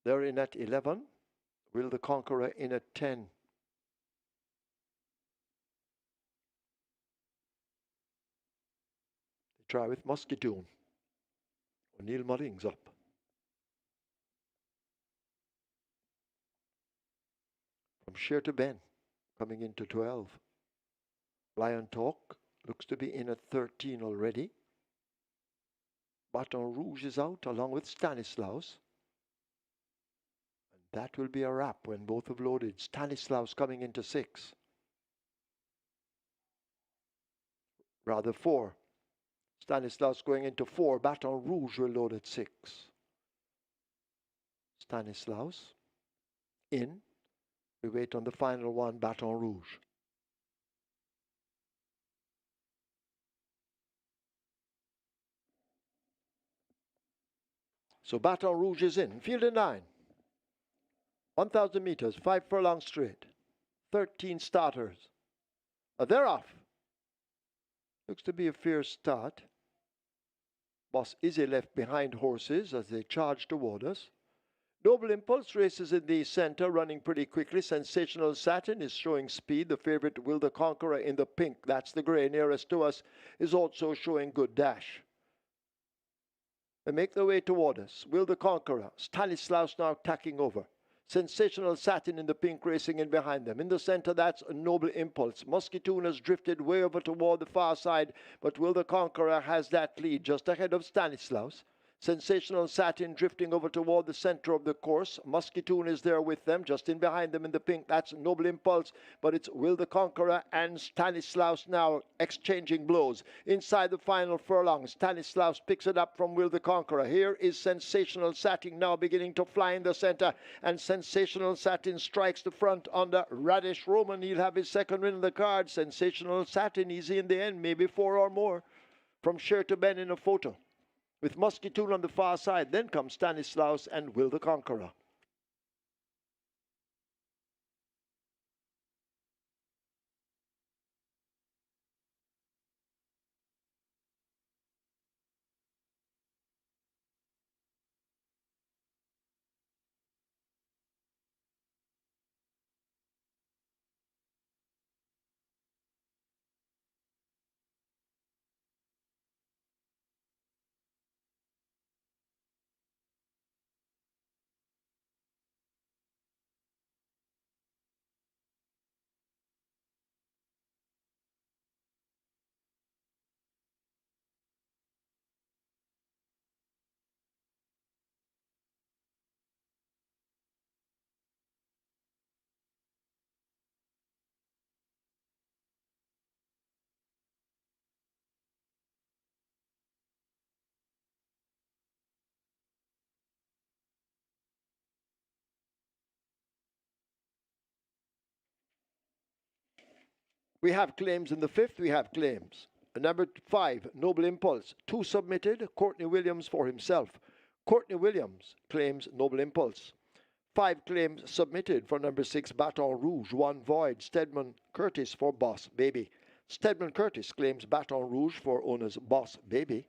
They're in at 11. Will the Conqueror in at 10. They try with Muscatoon. O'Neill Mullings up. From Sheer to Ben, coming into 12. Lion Talk looks to be in at 13 already. Baton Rouge is out along with Stanislaus. And that will be a wrap when both have loaded. Stanislaus coming into 6. Rather 4. Stanislaus going into 4. Baton Rouge will load at 6. Stanislaus in. We wait on the final one, Baton Rouge. So Baton Rouge is in. Field of 9. 1,000 meters, 5 furlong straight. 13 starters. They're off. Looks to be a fair start. Boss Izzy left behind horses as they charge toward us. Noble Impulse races in the center, running pretty quickly. Sensational Satin is showing speed. The favorite, Will the Conqueror, in the pink, that's the grey nearest to us, is also showing good dash. They make their way toward us. Will the Conqueror. Stanislaus now tacking over. Sensational Satin in the pink racing in behind them. In the center, that's a Noble Impulse. Muscatoon has drifted way over toward the far side, but Will the Conqueror has that lead just ahead of Stanislaus. Sensational Satin drifting over toward the center of the course. Muscatoon is there with them, just in behind them in the pink. That's Noble Impulse, but it's Will the Conqueror and Stanislaus now exchanging blows. Inside the final furlong, Stanislaus picks it up from Will the Conqueror. Here is Sensational Satin now beginning to fly in the center, and Sensational Satin strikes the front under Radish Roman. He'll have his second win in the card. Sensational Satin easy in the end, maybe 4 or more. From Sher to Ben in a photo. With Muscatoon on the far side, then comes Stanislaus and Will the Conqueror. We have claims in the fifth. We have claims. Number 5, Noble Impulse. 2 submitted. Courtney Williams for himself. Courtney Williams claims Noble Impulse. 5 claims submitted for number 6, Baton Rouge. 1 void. Stedman Curtis for Boss Baby. Stedman Curtis claims Baton Rouge for owner's Boss Baby.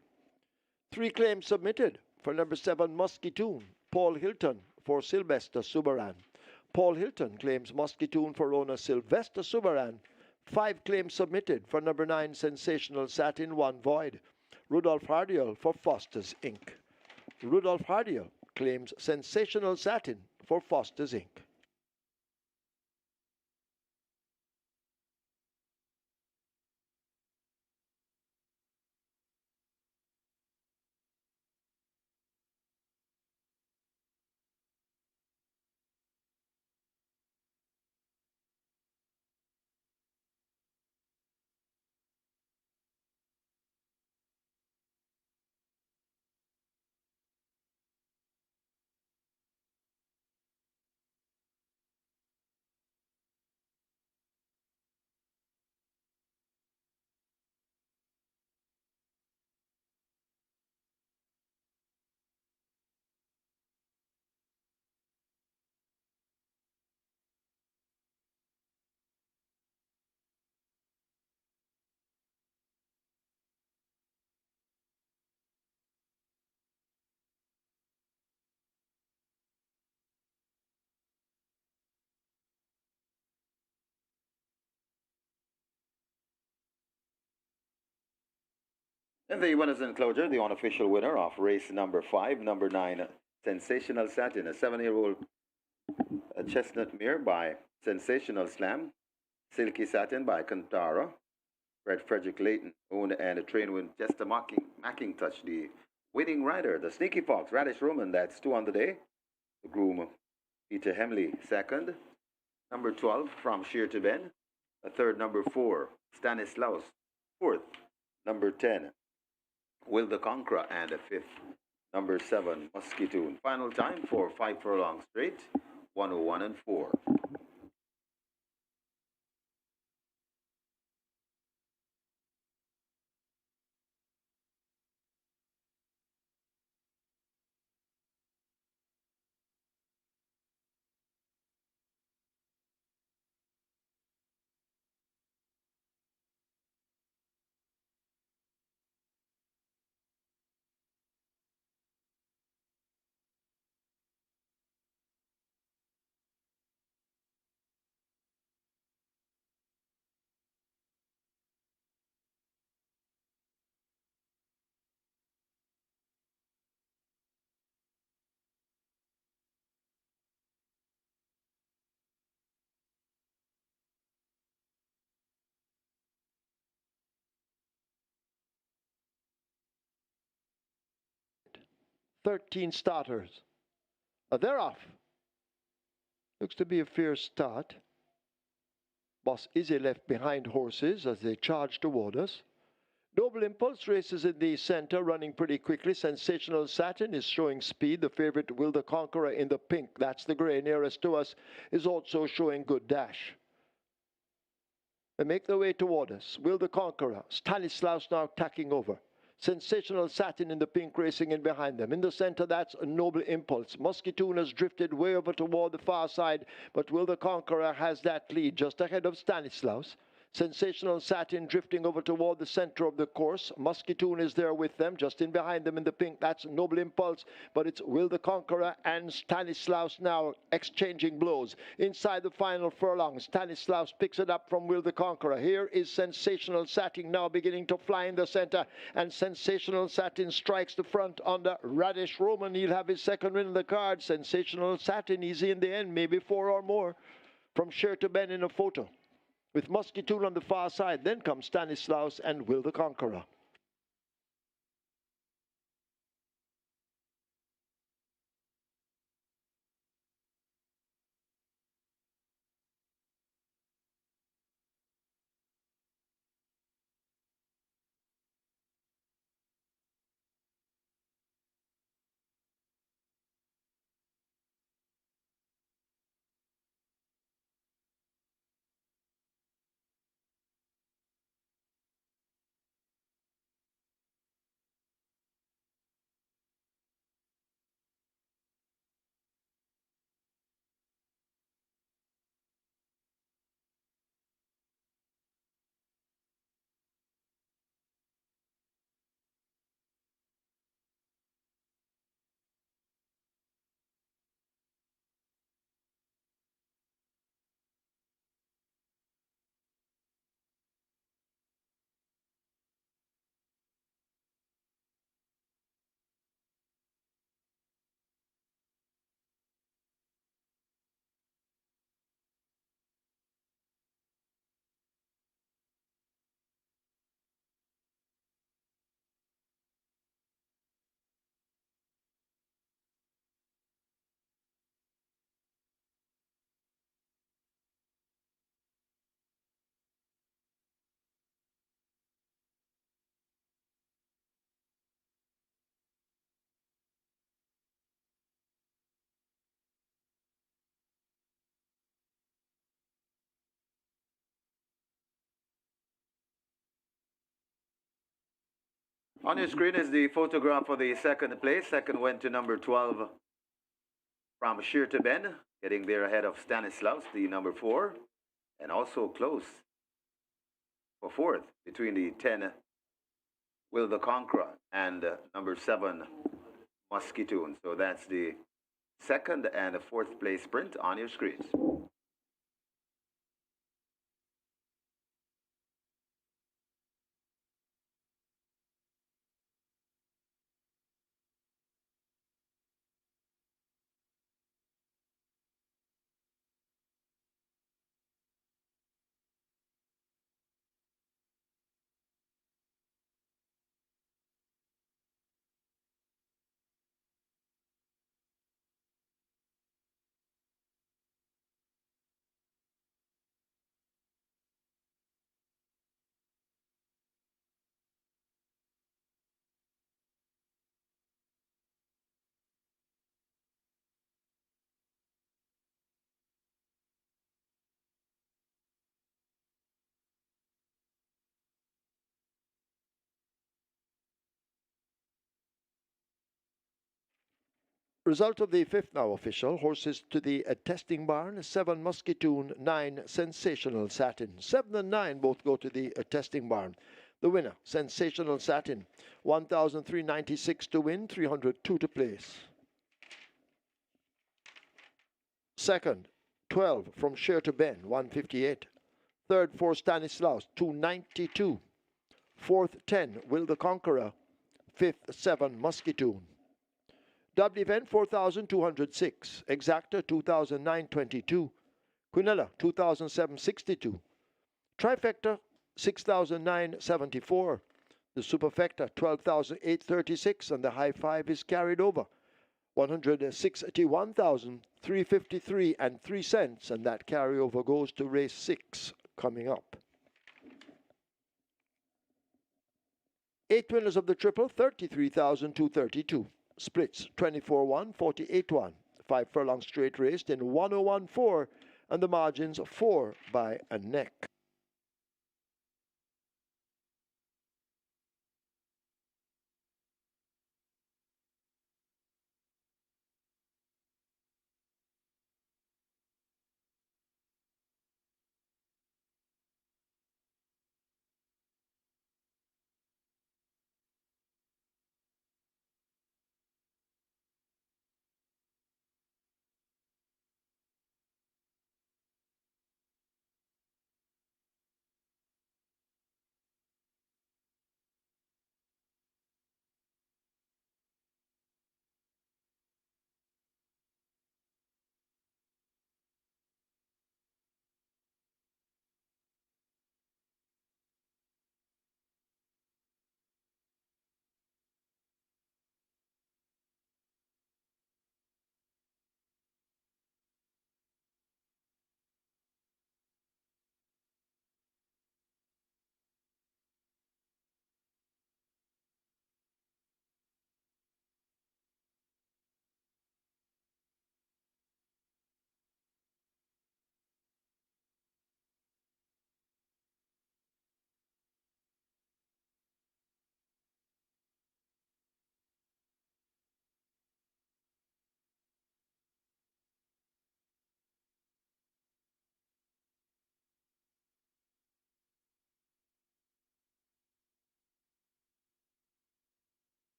3 claims submitted for number 7, Muscatoon. Paul Hilton for Sylvester Subaran. Paul Hilton claims Muscatoon for owner Sylvester Subaran. 5 claims submitted for number 9, Sensational Satin, 1 void. Rudolph Hardiel for Foster's Inc. Rudolph Hardiel claims Sensational Satin for Foster's Inc. And the winners enclosure, the unofficial winner of race number 5, number 9, Sensational Satin, a 7-year-old chestnut mare by Sensational Slam, Silky Satin by Cantara, Red Frederick Layton, owned and trained with Jester Mackintosh, the winning rider. The Sneaky Fox, Radish Roman, that's 2 on the day. The groom, Peter Hemley, second. Number 12, From Sheer to Ben. A third, number 4, Stanislaus. Fourth, number 10, Will the Conqueror, and a fifth, number 7, Muscatoon. Final time for 5 furlongs straight, 101 and 4. 13 starters. They're off. Looks to be a fair start. Boss Izzy left behind horses as they charge toward us. Noble Impulse races in the center, running pretty quickly. Sensational Satin is showing speed. The favorite Will the Conqueror in the pink, that's the gray nearest to us, is also showing good dash. They make their way toward us. Will the Conqueror. Stanislaus now tacking over. Sensational Satin in the pink racing in behind them. In the center, that's a Noble Impulse. Muscatoon has drifted way over toward the far side, but Will the Conqueror has that lead just ahead of Stanislaus. Sensational Satin drifting over toward the center of the course. Muscatoon is there with them, just in behind them in the pink. That's Noble Impulse, but it's Will the Conqueror and Stanislaus now exchanging blows. Inside the final furlong, Stanislaus picks it up from Will the Conqueror. Here is Sensational Satin now beginning to fly in the center, and Sensational Satin strikes the front under Radish Roman. He'll have his second win in the card. Sensational Satin easy in the end, maybe 4 or more. From Share to Ben in a photo. With Muscatoon on the far side, then comes Stanislaus and Will the Conqueror. On your screen is the photograph for the second place. Second went to number 12 from Sheer to Ben, getting there ahead of Stanislaus, the number 4, and also close for fourth between the 10 Will the Conqueror and number 7 Muscatoon. So that's the second and fourth place sprint on your screens. Result of the fifth now official. Horses to the testing barn. 7 Muscatoon, 9 Sensational Satin. 7 and 9 both go to the testing barn. The winner, Sensational Satin, 1,396 to win, 302 to place. Second, 12 from Share to Ben, 158. Third, 4 Stanislaus, 292. Fourth, 10 Will the Conqueror. Fifth, 7 Muscatoon. Double event 4,206. Exacta 2,922. Quinella 2,762. Trifecta 6,974. The superfecta 12,836 and the high five is carried over. 161,353 and 3 cents, and that carryover goes to race 6 coming up. 8 winners of the triple, 33,232. Splits 24-1, 48-1. 5 furlong straight raced in 101.4, and the margins 4 by a neck.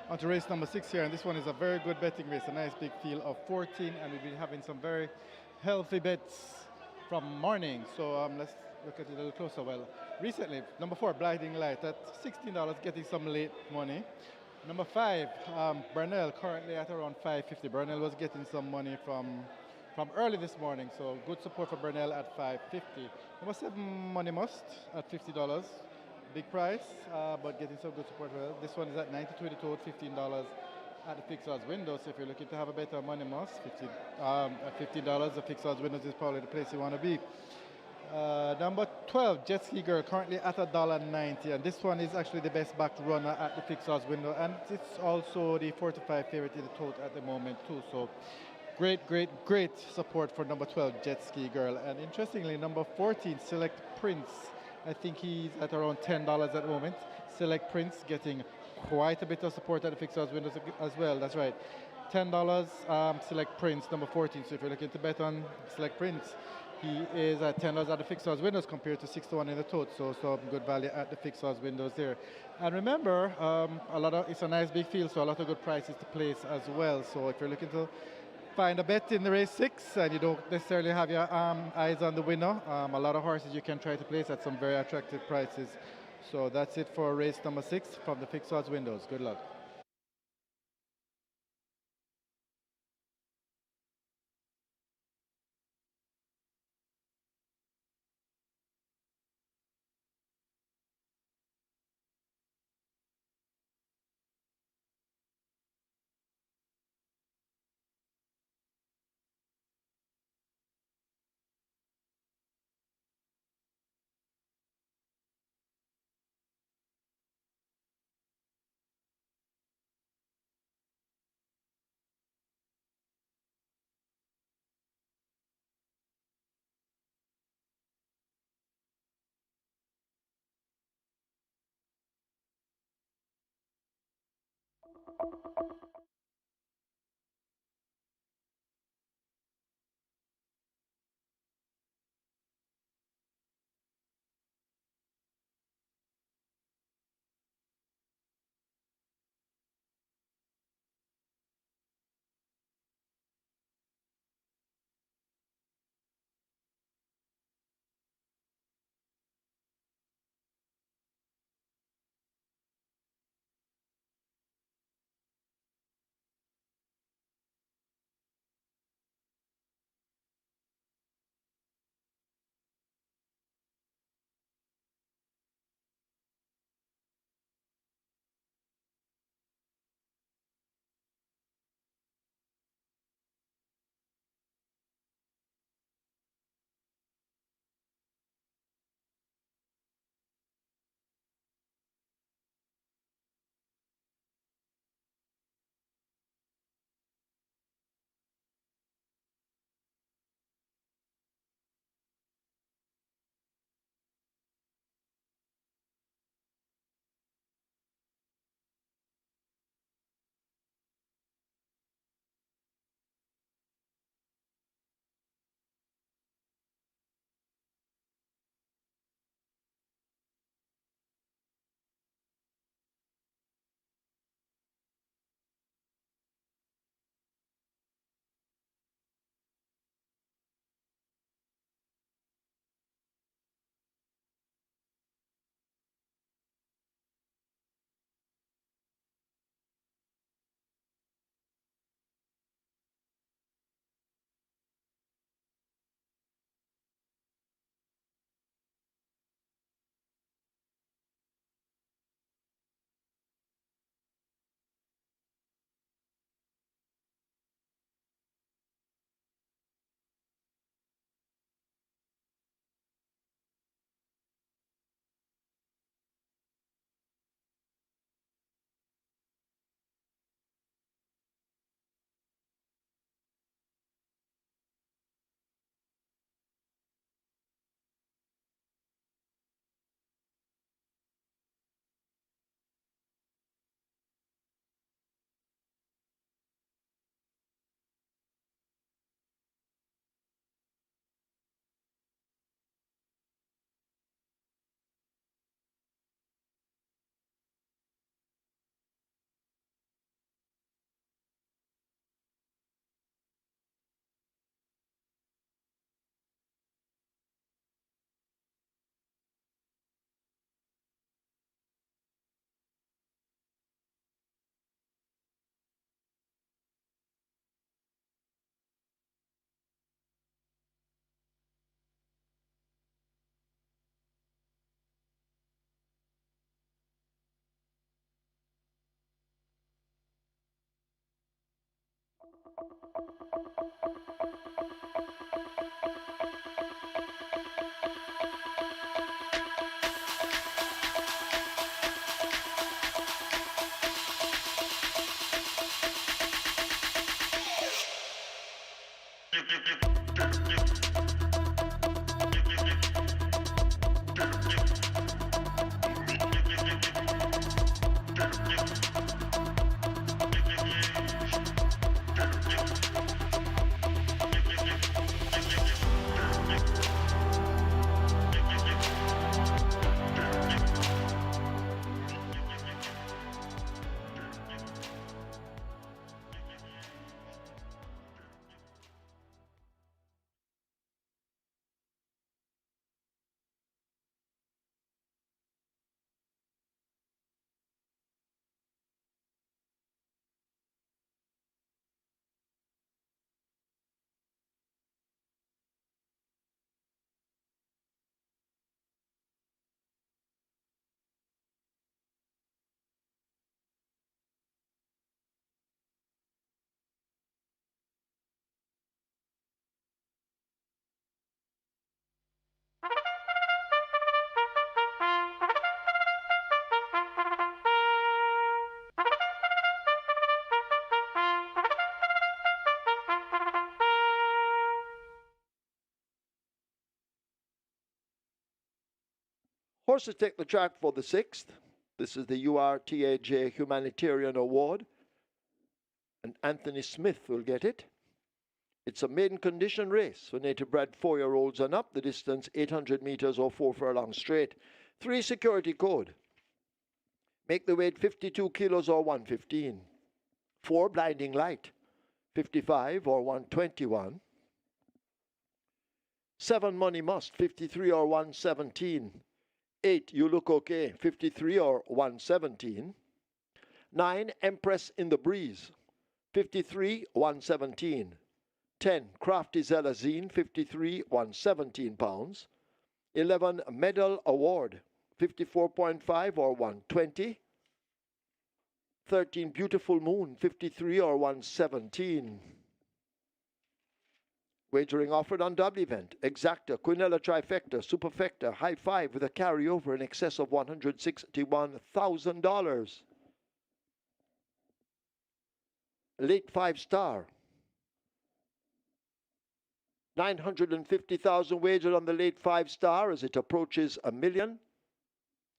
On to race number 6 here, and this one is a very good betting race, a nice big field of 14, and we've been having some very healthy bets from morning. So let's look at it a little closer. Well, recently, number 4, Blinding Light, at $16, getting some late money. Number 5, Burnell, currently at around 550. Burnell was getting some money from early this morning, so good support for Burnell at 550. Number 7, Money Must at $50. Big price, but getting some good support. Well, this one is at 90.22 at $15 at the fixed odds window. So if you're looking to have a better money must, at $15, the fixed odds windows is probably the place you want to be. Number 12, Jet Ski Girl, currently at $1.90, and this one is actually the best backed runner at the fixed odds window, and it's also the 4 to 5 favorite in the tote at the moment too. So great support for number 12, Jet Ski Girl. And interestingly, number 14, Select Prince, I think he's at around $10 at the moment. Select Prince getting quite a bit of support at the fixed odds windows as well. That's right, $10, Select Prince, number 14. So if you're looking to bet on Select Prince, he is at $10 at the fixed odds windows compared to 6 to 1 in the tote. So some good value at the fixed odds windows there. And remember, it's a nice big field, so a lot of good prices to place as well. So if you're looking to find a bet in the race 6 and you don't necessarily have your eyes on the winner, a lot of horses you can try to place at some very attractive prices. So that's it for race number 6 from the fixed odds windows. Good luck. Horses take the track for the 6th. This is the URTAJ Humanitarian Award, and Anthony Smith will get it. It's a maiden condition race for native bred 4-year-olds and up. The distance 800 meters or 4 furlongs straight. 3 security code. Make the weight 52 kilos or 115. 4 blinding light, 55 or 121. 7 money must, 53 or 117. 8 you look okay, 53 or 117. 9 Empress in the breeze, 53 117. 10 Crafty Zelazine, 53 117 pounds. 11 Medal Award, 54.5 or 120. 13 Beautiful Moon, 53 or 117. Wagering offered on double event. Exacta, Quinella Trifecta, Superfecta, High Five with a carryover in excess of $161,000. Late 5-star. 950,000 wagered on the late 5-star as it approaches $1 million.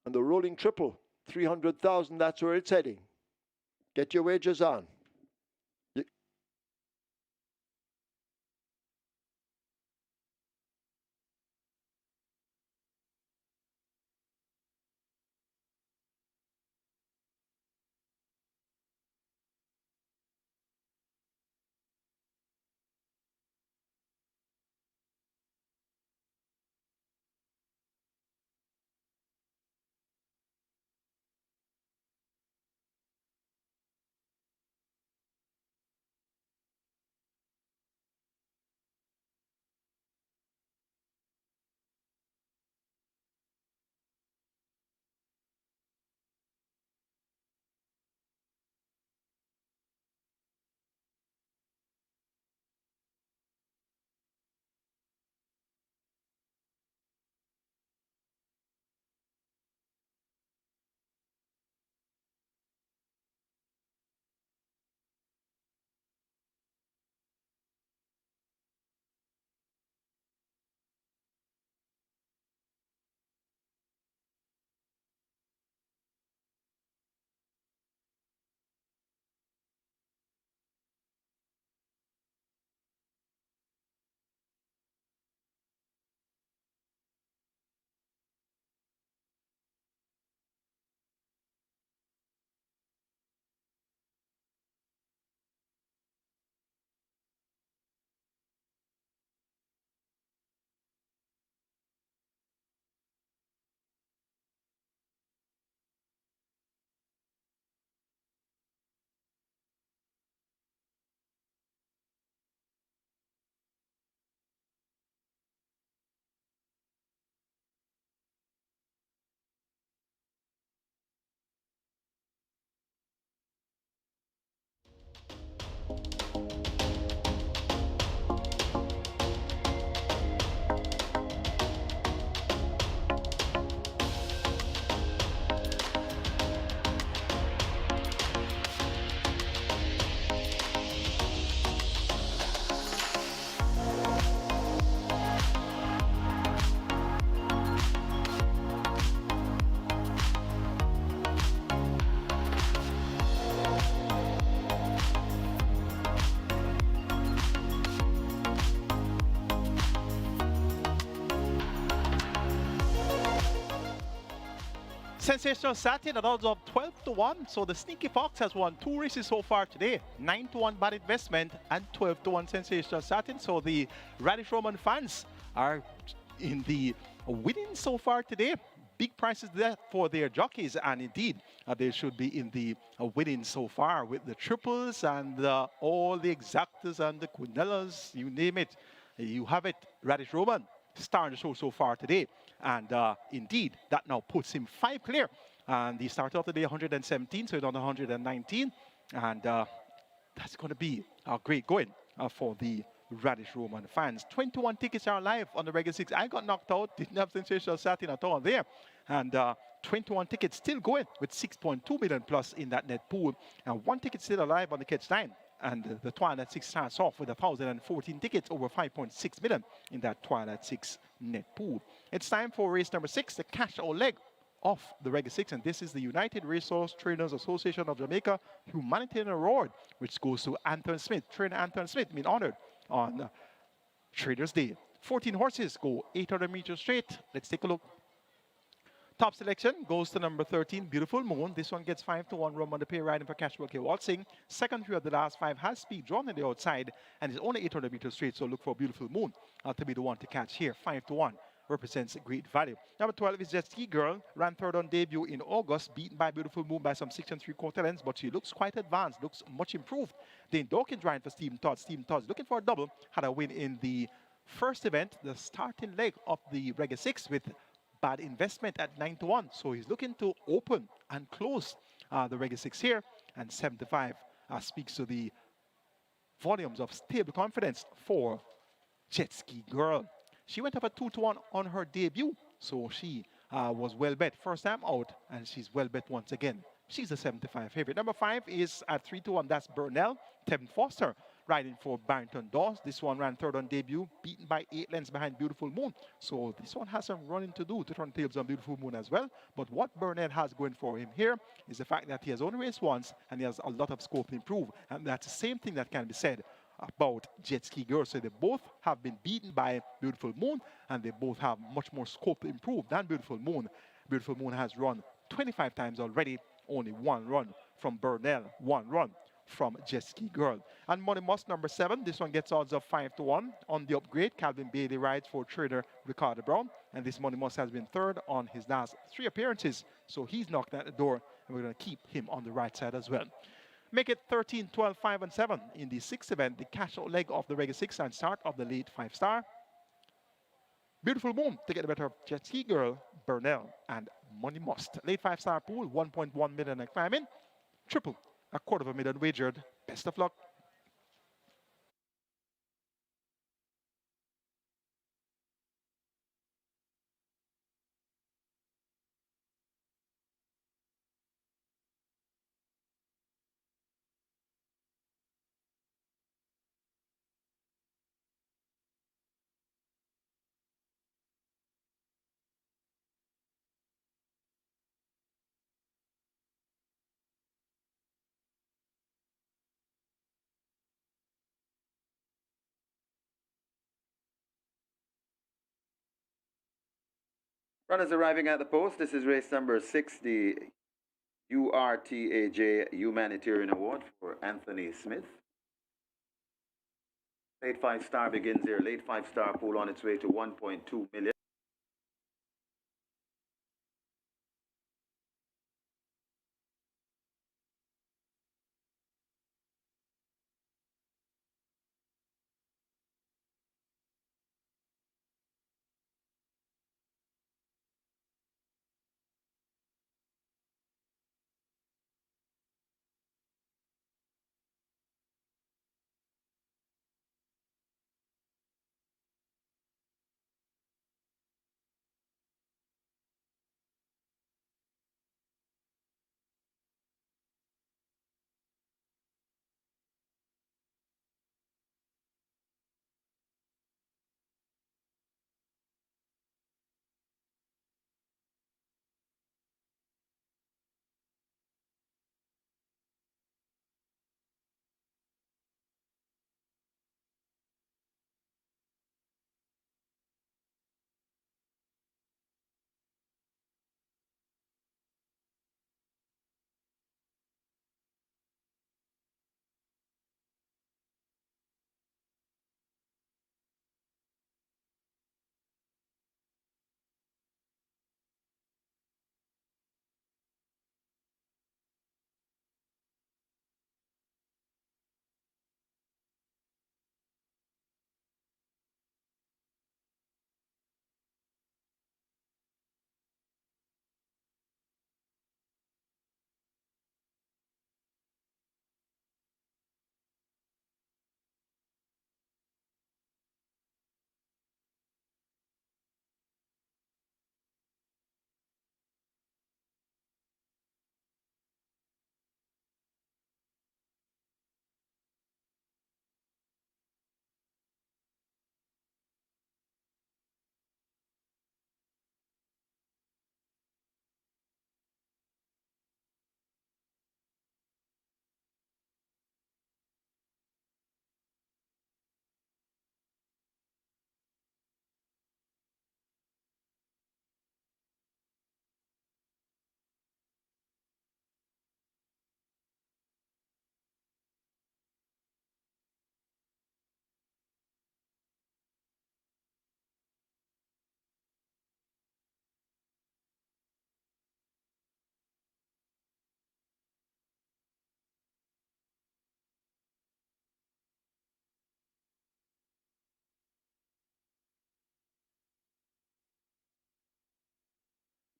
And the rolling triple, 300,000, that's where it's heading. Get your wagers on. Sensational Satin at odds of 12 to 1. So the Sneaky Fox has won 2 races so far today. 9 to 1 Bad Investment and 12 to 1 Sensational Satin. So the Radish Roman fans are in the winning so far today. Big prices there for their jockeys, and indeed they should be in the winning so far with the triples and all the exactas and the quinellas, you name it. You have it, Radish Roman starting the show so far today. And indeed, that now puts him 5 clear. And he started off the day 117, so he's on 119. And that's going to be a great going for the Radish Roman fans. 21 tickets are live on the regular 6. I got knocked out, didn't have Sensational Satin at all there. And 21 tickets still going with 6.2 million plus in that net pool. And 1 ticket still alive on the catch time. And the Twilight 6 starts off with 1,014 tickets, over 5.6 million in that Twilight 6 net pool. It's time for race number 6, the cash out leg of the regular 6. And this is the United Racehorse Trainers Association of Jamaica Humanitarian Award, which goes to Anton Smith. Trainer Anton Smith being honored on Traders Day. 14 horses go 800 meters straight. Let's take a look. Top selection goes to number 13, Beautiful Moon. This one gets 5 to 1 run on the pay riding for Cashwell K. Waltzing. Second three of the last 5 has speed drawn on the outside and is only 800 meters straight, so look for Beautiful Moon to be the one to catch here. 5 to 1 represents great value. Number 12 is Jet Ski Girl. Ran third on debut in August, beaten by Beautiful Moon by some 6 3/4 lengths, but she looks quite advanced, looks much improved. Dane Dawkins riding for Stephen Todd. Stephen Todd looking for a double, had a win in the first event, the starting leg of the Regular 6 with Bad Investment at 9 to 1. So he's looking to open and close the Regular 6 here. And 75 speaks to the volumes of stable confidence for Jet Ski Girl. She went up at 2 to 1 on her debut. So she was well bet first time out, and she's well bet once again. She's a 75 favorite. Number 5 is at 3 to 1. That's Burnell. Tevin Foster riding for Barrington Dawes. This one ran third on debut, beaten by 8 lengths behind Beautiful Moon. So this one has some running to do to turn tails on Beautiful Moon as well. But what Burnell has going for him here is the fact that he has only raced once and he has a lot of scope to improve. And that's the same thing that can be said about Jet Ski Girl. So they both have been beaten by Beautiful Moon, and they both have much more scope to improve than Beautiful Moon. Beautiful Moon has run 25 times already, only 1 run from Burnell, 1 run from Jet Ski Girl. And Money Must, number 7. This one gets odds of 5 to 1. On the upgrade, Calvin Bailey rides for trader Ricardo Brown. And this Money Must has been third on his last 3 appearances. So he's knocked at the door, and we're going to keep him on the right side as well. Make it 13, 12, 5, and 7 in the 6th event, the cash out leg of the regular 6 and start of the late 5-star. Beautiful Moon to get the better of Jet Ski Girl, Burnell, and Money Must. Late 5-star pool, 1.1 million and climbing. Triple, $250,000 wagered. Best of luck. Runners arriving at the post. This is race number 6, the URTAJ Humanitarian Award for Anthony Smith. Late 5-star begins here. Late 5-star pool on its way to 1.2 million.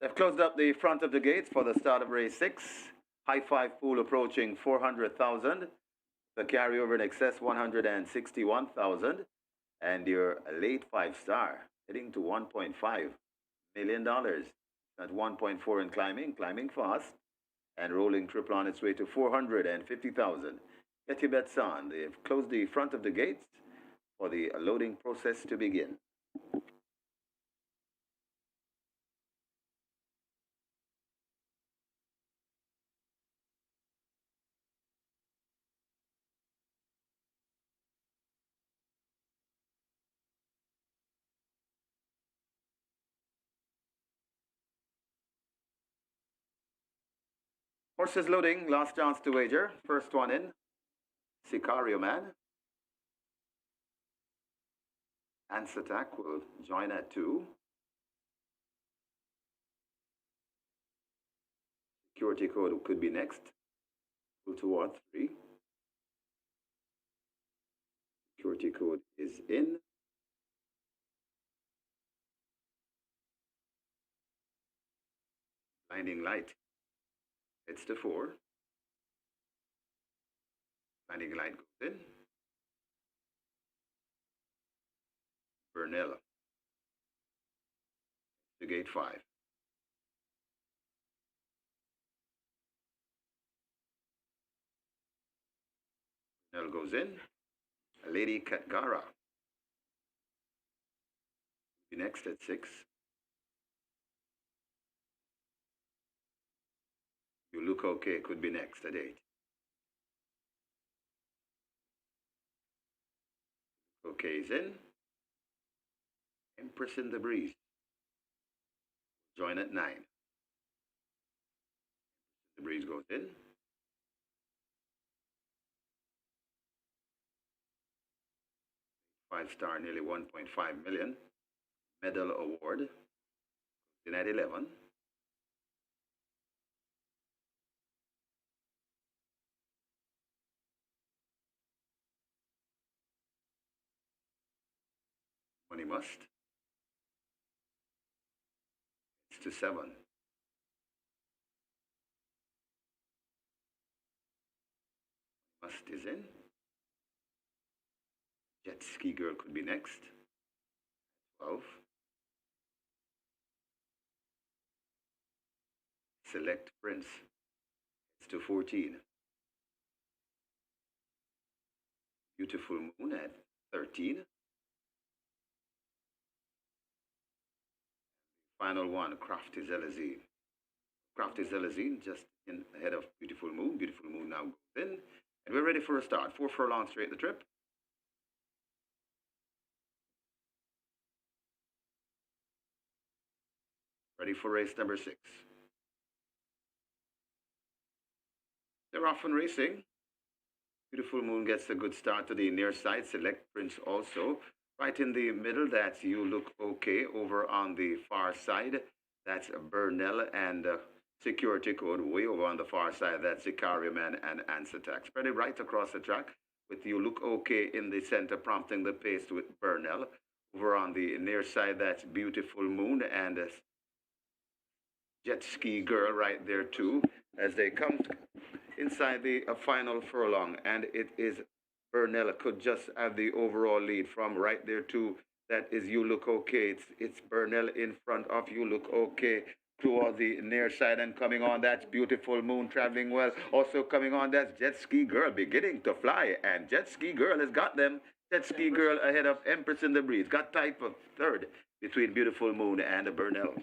They've closed up the front of the gates for the start of race 6. High five pool approaching 400,000. The carryover in excess 161,000. And your late 5-star heading to $1.5 million. At 1.4 in climbing fast. And rolling triple on its way to 450,000. Get your bets on. They've closed the front of the gates for the loading process to begin. Horses loading, last chance to wager. First one in, Sicario Man. Ants Attack will join at 2. Security code could be next. Pull toward 3. Security code is in. Blinding Light. It's to 4. Blinding Light goes in. Burnell. To gate 5. Burnell goes in. Lady Katgara. Be next at 6. You Look Okay could be next at 8. Okay is in. Empress in the Breeze. Join at 9. The Breeze goes in. Five-star, nearly 1.5 million. Medal award. In at 11. Money Must. It's to 7. Must is in. Jet Ski Girl could be next. 12. Select Prince. It's to 14. Beautiful Moon at 13. Final one, Crafty Zelazine. Crafty Zelazine just in ahead of Beautiful Moon. Beautiful Moon now goes in. And we're ready for a start. 4 furlongs straight the trip. Ready for race number 6. They're off and racing. Beautiful Moon gets a good start to the near side. Select Prince also. Right in the middle, that's You Look Okay. Over on the far side, that's Burnell and Security Code. Way over on the far side, that's Sicario Man and Ants Attack. Spread it right across the track with You Look Okay in the center, prompting the pace with Burnell. Over on the near side, that's Beautiful Moon and Jet Ski Girl right there too, as they come inside the final furlong, and it is Burnell could just have the overall lead from right there too. That is You Look Okay. It's Burnell in front of You Look Okay toward the near side, and coming on, that's Beautiful Moon traveling well. Also coming on, that's Jet Ski Girl beginning to fly, and Jet Ski Girl has got them. Jet Ski Girl ahead of Empress in the Breeze. Got tied for third between Beautiful Moon and Burnell.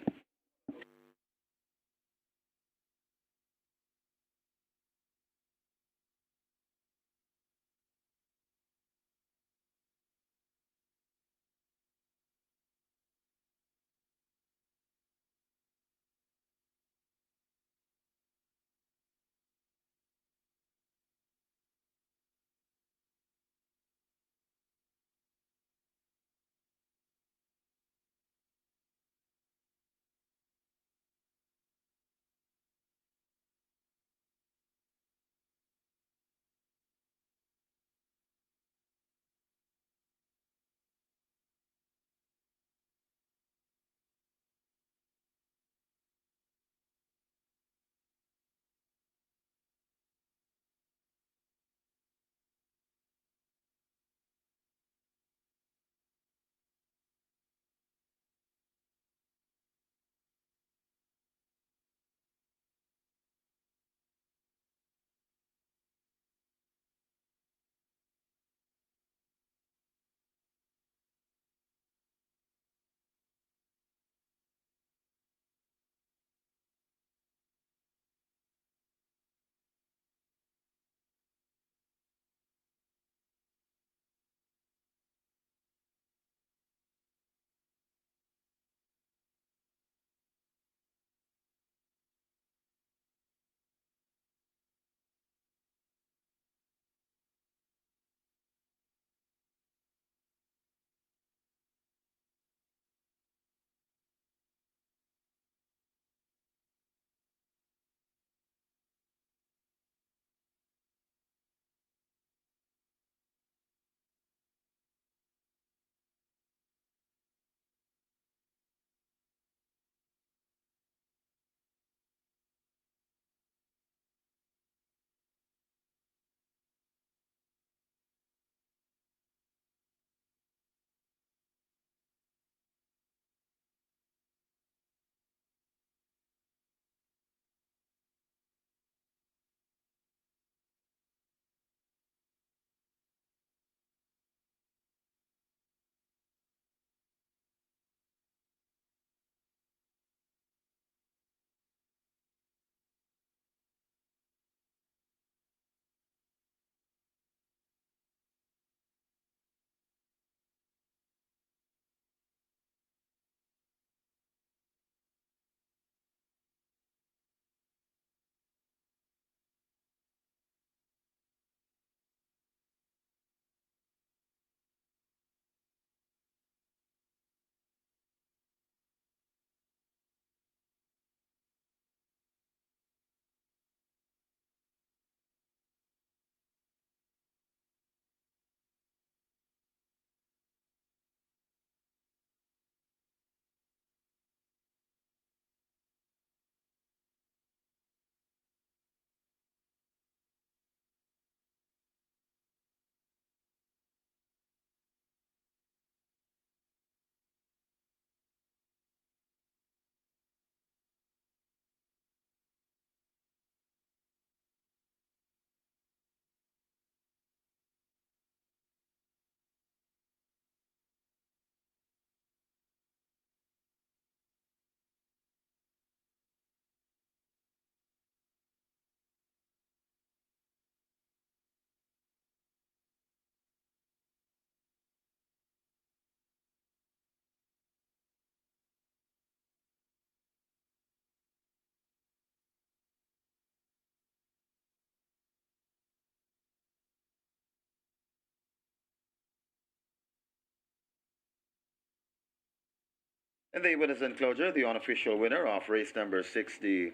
And the winners enclosure, the unofficial winner of race number 60,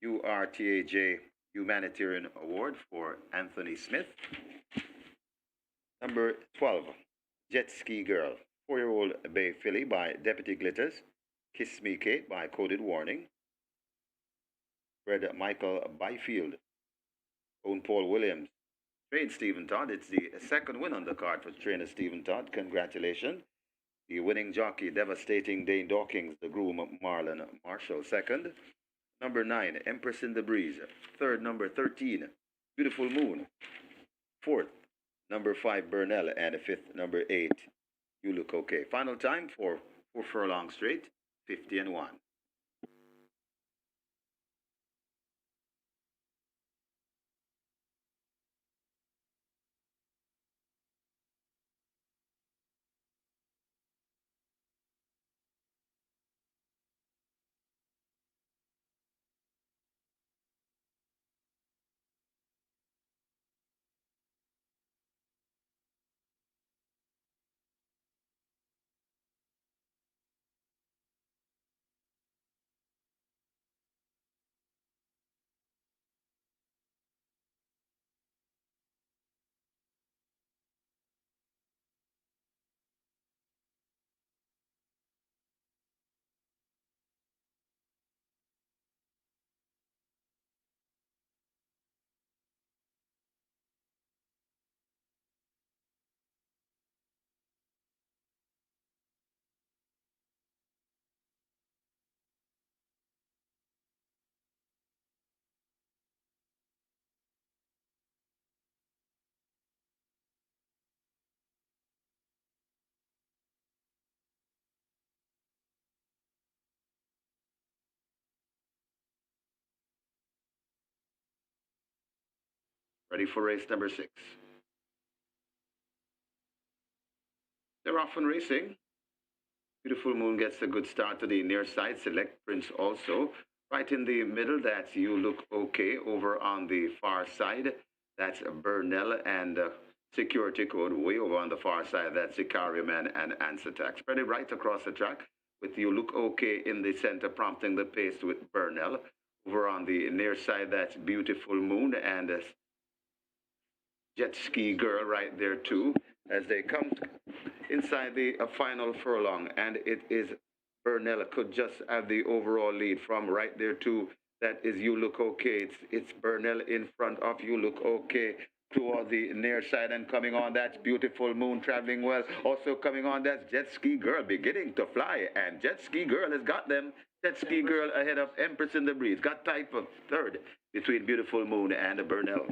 URTAJ Humanitarian Award for Anthony Smith. Number 12, Jet Ski Girl, 4-year-old Bay Filly by Deputy Glitters. Kiss Me Kate by Coded Warning. Bred Michael Byfield. Own Paul Williams. Train Stephen Todd. It's the second win on the card for trainer Stephen Todd. Congratulations. The winning jockey, Devastating Dane Dawkins, the groom, Marlon Marshall, second. Number 9, Empress in the Breeze. Third, number 13, Beautiful Moon. Fourth, number 5, Burnell. And fifth, number 8, You Look Okay. Final time for 4 furlong straight, 50 and 1. Ready for race number 6. They're off and racing. Beautiful Moon gets a good start to the near side. Select Prince also. Right in the middle, that's You Look Okay. Over on the far side, that's Burnell and Security Code. Way over on the far side, that's Sicario Man and Answer Tax. Spread it right across the track with You Look Okay in the center, prompting the pace with Burnell. Over on the near side, that's Beautiful Moon and Jet Ski Girl right there too, as they come inside the final furlong, and it is Burnell could just have the overall lead from right there too. That is You Look Okay. It's Burnell in front of You Look Okay toward the near side, and coming on, that's Beautiful Moon traveling well. Also coming on, that's Jet Ski Girl beginning to fly, and Jet Ski Girl has got them. Jet Ski Girl ahead of Empress in the Breeze. Got tied for third between Beautiful Moon and Burnell.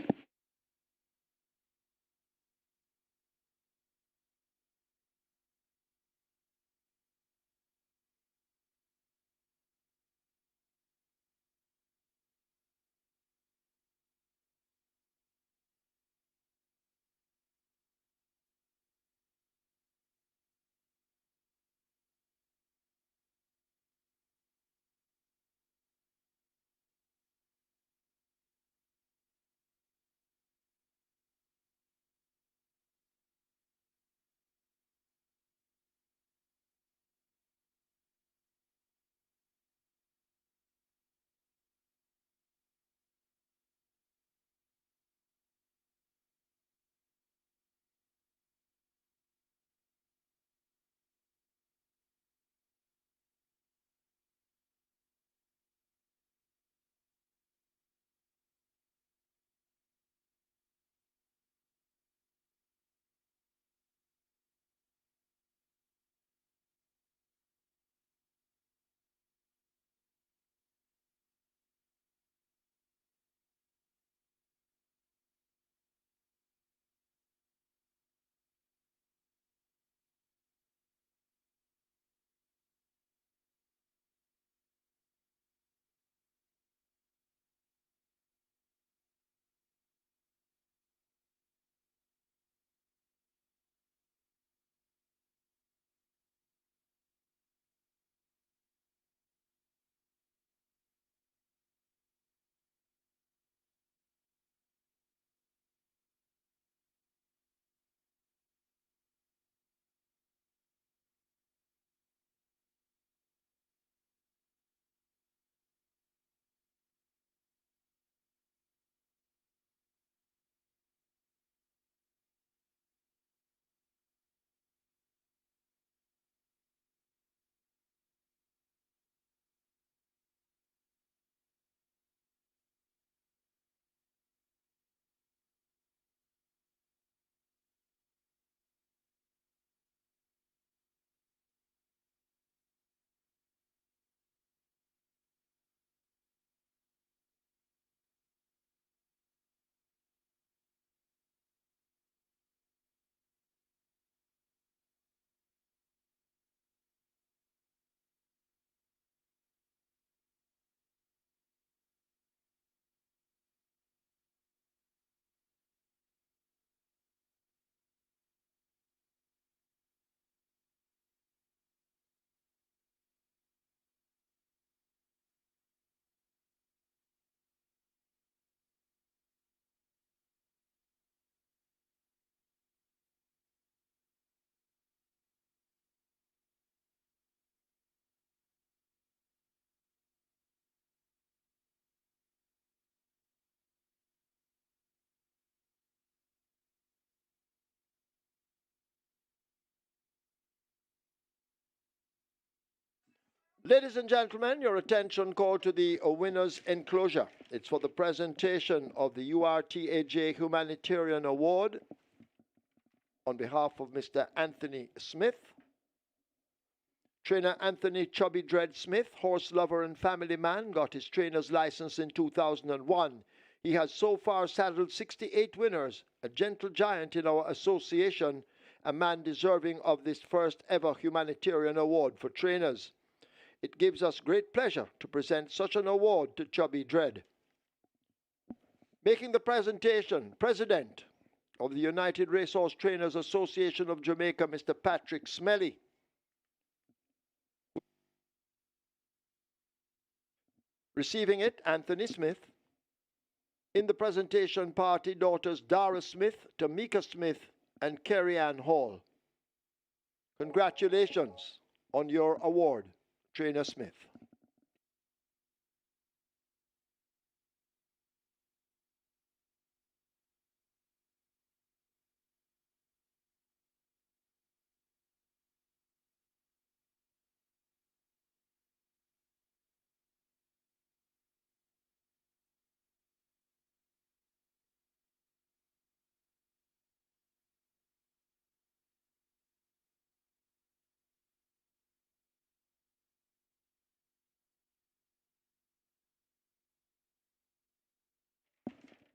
Ladies and gentlemen, your attention called to the winner's enclosure. It's for the presentation of the URTAJ Humanitarian Award on behalf of Mr. Anthony Smith. Trainer Anthony Chubby Dread Smith, horse lover and family man, got his trainer's license in 2001. He has so far saddled 68 winners, a gentle giant in our association, a man deserving of this first ever humanitarian award for trainers. It gives us great pleasure to present such an award to Chubby Dread. Making the presentation, President of the United Racehorse Trainers Association of Jamaica, Mr. Patrick Smelly. Receiving it, Anthony Smith. In the presentation party, daughters Dara Smith, Tamika Smith, and Kerry Ann Hall. Congratulations on your award, Trainer Smith.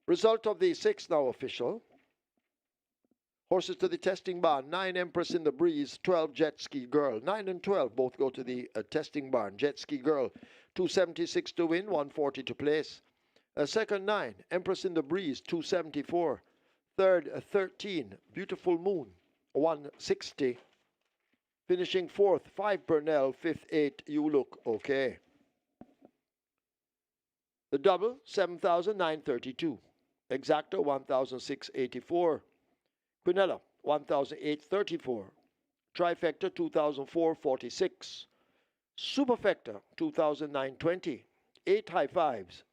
Result of the six now official. Horses to the testing barn. 9 Empress in the Breeze, 12 Jet Ski Girl. 9 and 12 both go to the testing barn. Jet Ski Girl, 276 to win, 140 to place. Second 9, Empress in the Breeze, 274. Third 13, Beautiful Moon, 160. Finishing fourth, 5 Burnell, fifth 8, You Look Okay. The double, 7,932. Exacta, 1,684. Quinella, 1,834. Trifecta, 2,446. Superfecta, 2,920. 8 high fives,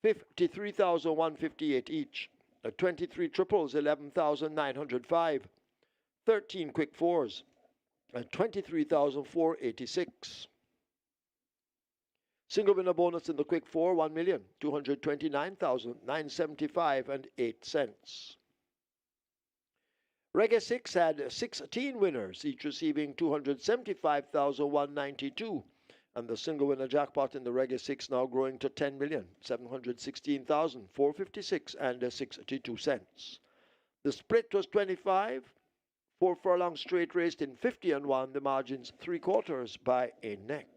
53,158 each. 23 triples, 11,905. 13 quick fours, 23,486. Single winner bonus in the quick four, 1,229,975 and 8 cents. Reggae 6 had 16 winners, each receiving 275,192. And the single winner jackpot in the Reggae 6 now growing to 10,716,456 and 62 cents. The split was 25. 4 furlong straight raced in 50 and 1. The margins 3/4 by a neck.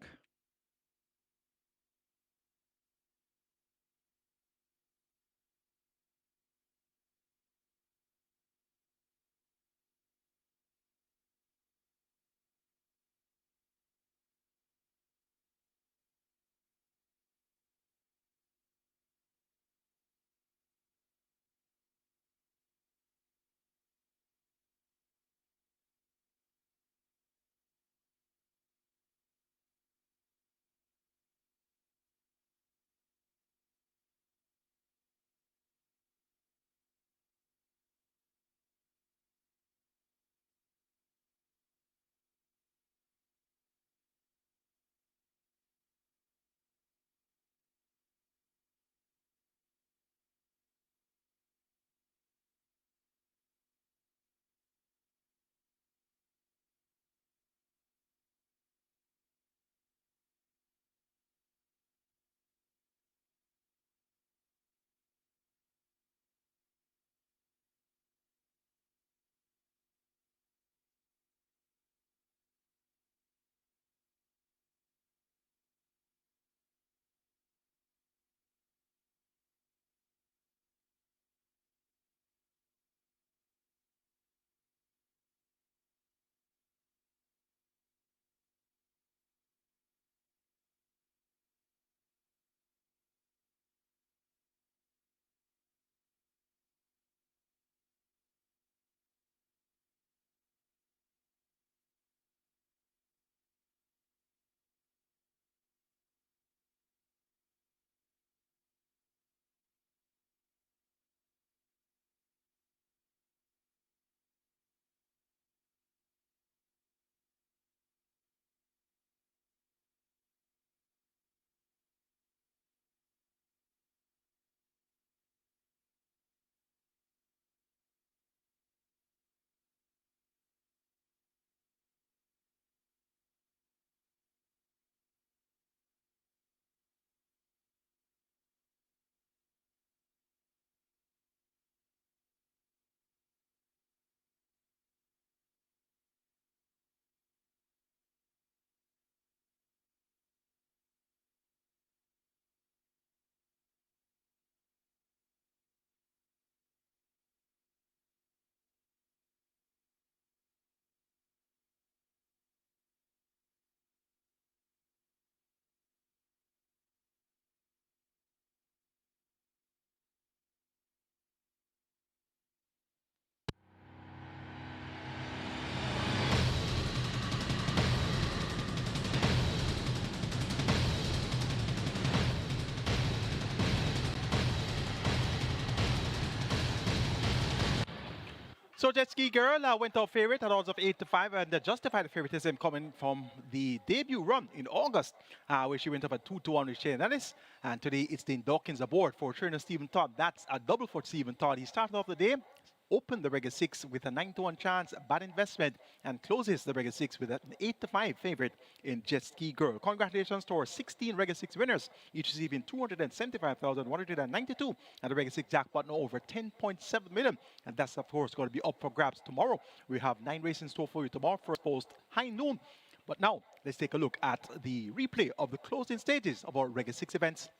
So Jet Ski Girl went off favorite at odds of 8-5, and the justified favoritism coming from the debut run in August, where she went up at 2-1 with Shane Ellis. And today it's Dane Dawkins aboard for trainer Stephen Todd. That's a double for Stephen Todd. He started off the day, opened the Regular 6 with a 9-1 chance, bad investment, and closes the Regular 6 with an 8-5 favorite in Jet Ski Girl. Congratulations to our 16 Regular 6 winners, each receiving $275,192, and the Regular 6 jackpot now over $10.7 million. And that's, of course, going to be up for grabs tomorrow. We have 9 races in store for you tomorrow, first post high noon. But now, let's take a look at the replay of the closing stages of our Regular 6 events.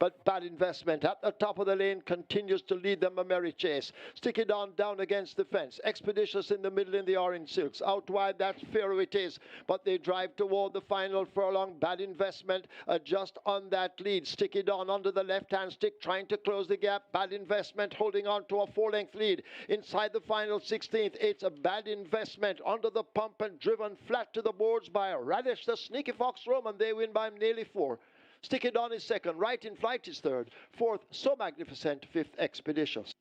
But bad investment at the top of the lane continues to lead them a merry chase. Stick it on down against the fence. Expeditious in the middle in the orange silks. Out wide, that's fair it is. But they drive toward the final furlong. Bad investment just on that lead. Stick it on under the left-hand stick, trying to close the gap. Bad investment holding on to a 4-length lead. Inside the final 16th, it's a bad investment under the pump and driven flat to the boards by Radish, the Sneaky Fox Roman. They win by nearly 4. Stick It On is second. Right in Flight is third. Fourth, So Magnificent. Fifth, Expeditious.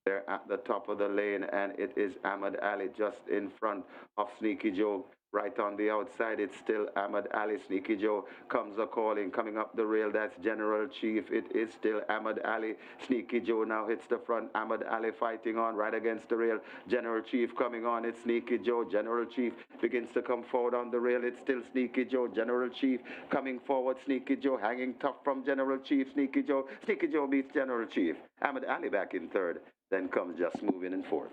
They're at the top of the lane, and it is Ahmad Ali just in front of Sneaky Joe. Right on the outside, it's still Ahmad Ali. Sneaky Joe comes a-calling, coming up the rail. That's General Chief. It is still Ahmad Ali. Sneaky Joe now hits the front. Ahmad Ali fighting on right against the rail. General Chief coming on. It's Sneaky Joe. General Chief begins to come forward on the rail. It's still Sneaky Joe. General Chief coming forward. Sneaky Joe hanging tough from General Chief. Sneaky Joe. Sneaky Joe beats General Chief. Ahmad Ali back in third. Then comes Just Moving in fourth.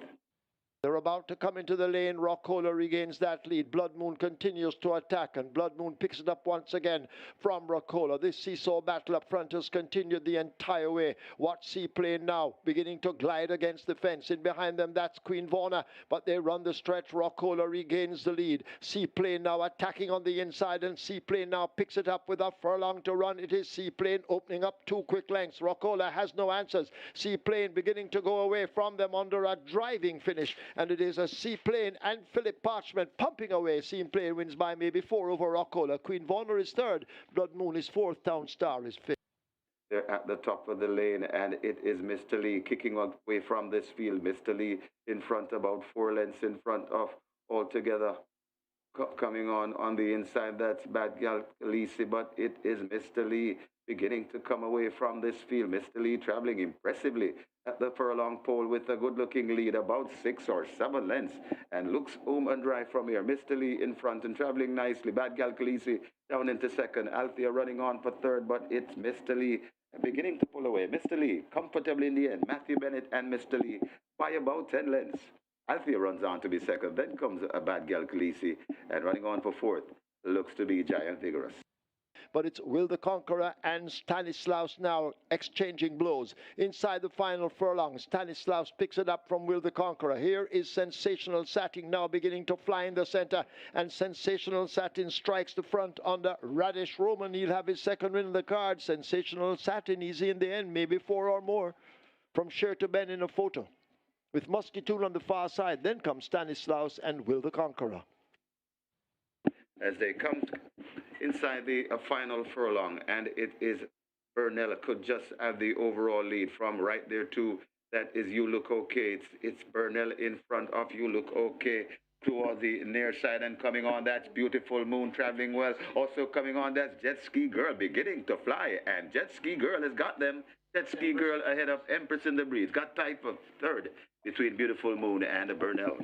They're about to come into the lane. Rockola regains that lead. Blood Moon continues to attack, and Blood Moon picks it up once again from Rockola. This seesaw battle up front has continued the entire way. Watch Seaplane now, beginning to glide against the fence. In behind them, that's Queen Vaughan, but they run the stretch. Rockola regains the lead. Seaplane now attacking on the inside, and Seaplane now picks it up with a furlong to run. It is Seaplane opening up 2 quick lengths. Rockola has no answers. Seaplane beginning to go away from them under a driving finish. And it is a Seaplane and Philip Parchment pumping away. Seaplane wins by maybe 4 over Rockola. Queen Vaughan is third. Blood Moon is fourth. Town Star is fifth. They're at the top of the lane, and it is Mr. Lee kicking away from this field. Mr. Lee in front, about 4 lengths in front of altogether. Coming on the inside, that's Bad Gal Khaleesi, but it is Mr. Lee beginning to come away from this field. Mr. Lee traveling impressively at the furlong pole with a good-looking lead, about 6 or 7 lengths, and looks home and dry from here. Mr. Lee in front and traveling nicely. Bad Gal Khaleesi down into second. Althea running on for third, but it's Mr. Lee beginning to pull away. Mr. Lee comfortably in the end. Matthew Bennett and Mr. Lee by about 10 lengths. Althea runs on to be second. Then comes a Bad Gal Khaleesi, and running on for fourth looks to be Giant Vigorous. But it's Will the Conqueror and Stanislaus now exchanging blows. Inside the final furlong, Stanislaus picks it up from Will the Conqueror. Here is Sensational Satin now beginning to fly in the center, and Sensational Satin strikes the front under Radish Roman. He'll have his second win in the card. Sensational Satin easy in the end, maybe 4 or more. From Sher to Ben in a photo. With Musquetoon on the far side, then comes Stanislaus and Will the Conqueror. As they come inside the final furlong, and it is Burnell could just have the overall lead from right there to that is You Look Okay. It's Burnell in front of You Look Okay towards the near side, and coming on, that's Beautiful Moon traveling well. Also coming on, that's Jet Ski Girl beginning to fly, and Jet Ski Girl has got them. Jet Ski Girl ahead of Empress in the Breeze. Got type of third between Beautiful Moon and Burnell.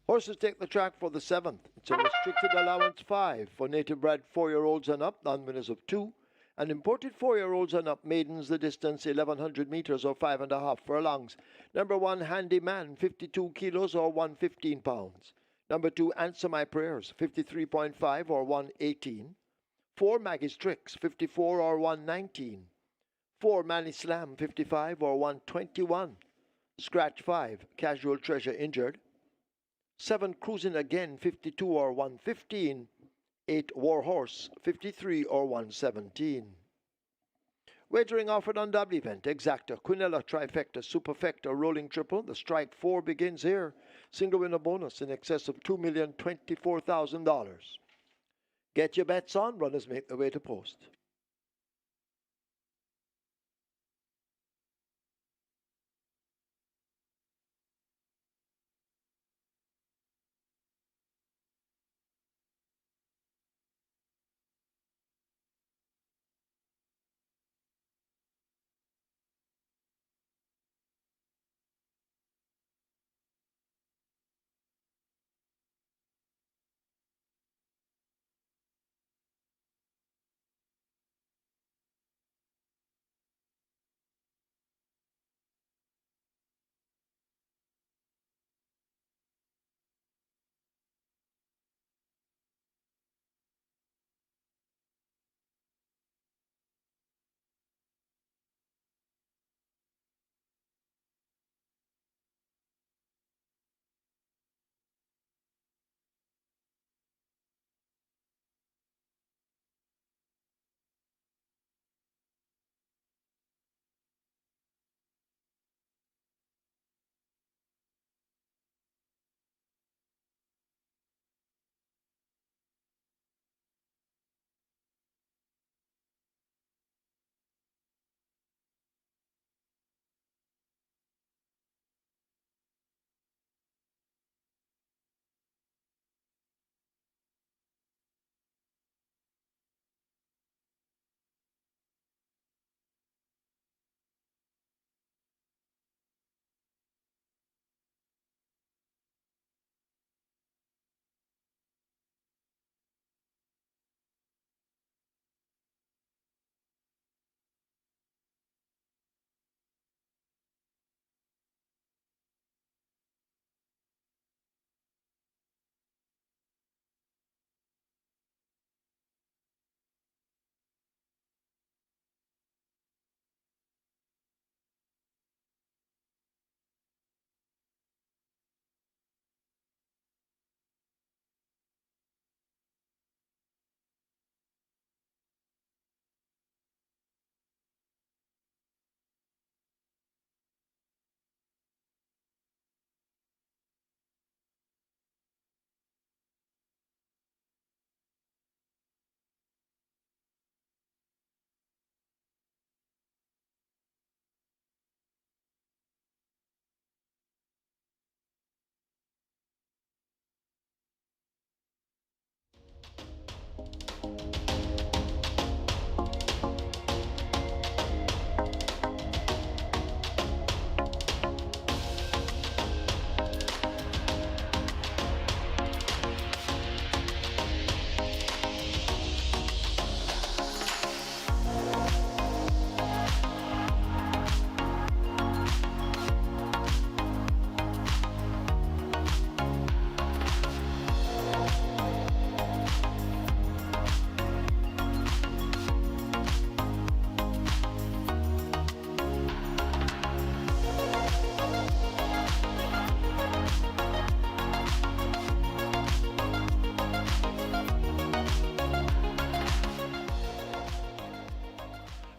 Horses take the track for the 7th. It's a restricted allowance 5 for native bred 4-year-olds and up, non-winners of 2. And imported 4-year-olds and up maidens, the distance 1100 meters or 5.5 furlongs. Number 1, Handyman, 52 kilos or 115 pounds. Number 2, Answer My Prayers, 53.5 or 118. 4, Maggie's Tricks, 54 or 119. 4, Manny Slam, 55 or 121. Scratch 5, Casual Treasure injured. 7, Cruising Again, 52 or 115. 8, War Horse, 53 or 117. Wagering offered on double event, Exacta, Quinella, Trifecta, Superfecta, Rolling Triple. The Strike 4 begins here. Single winner bonus in excess of $2,024,000. Get your bets on, runners make their way to post.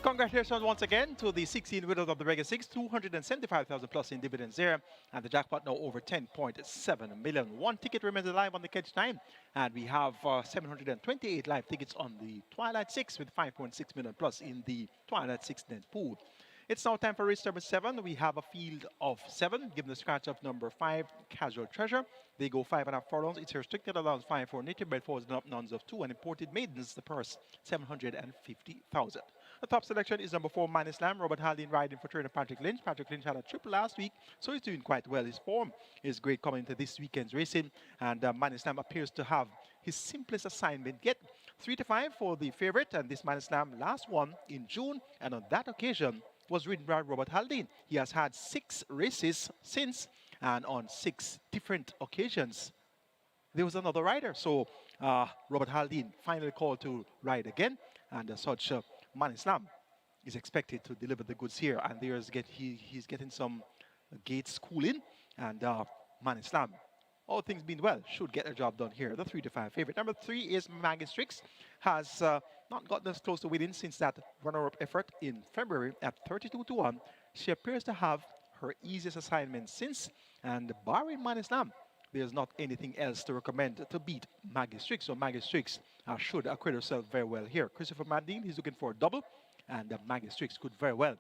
Congratulations once again to the 16 winners of the Regular 6, 275,000 plus in dividends there, and the jackpot now over 10.7 million. One ticket remains alive on the catch time, and we have 728 live tickets on the Twilight 6 with 5.6 million plus in the Twilight 6 net pool. It's now time for race number 7. We have a field of 7, given the scratch of number 5, Casual Treasure. They go 5.5 furlongs. It's restricted allowance 5 for native bred foals and up nuns of 2, and imported maidens, the purse 750,000. The top selection is number 4, Manny Slam. Robert Haldane riding for trainer Patrick Lynch. Patrick Lynch had a triple last week, so he's doing quite well. His form is great coming into this weekend's racing, and Manny Slam appears to have his simplest assignment yet. 3-5 for the favorite, and this man slam last one in June, and on that occasion was ridden by Robert Haldane. He has had 6 races since, and on 6 different occasions there was another rider. So Robert Haldane finally called to ride again, and as such, Man Islam is expected to deliver the goods here. And he's getting some gates cooling, and Man Islam, all things being well, should get a job done here. The 3-5 favorite. Number 3 is Magistrix. Has not gotten as close to winning since that runner-up effort in February at 32-1. She appears to have her easiest assignment since, and barring Man Islam, there's not anything else to recommend to beat Magistrix. So Magistrix should acquit herself very well here. Christopher Mandine, he's looking for a double, and Magistrix could very well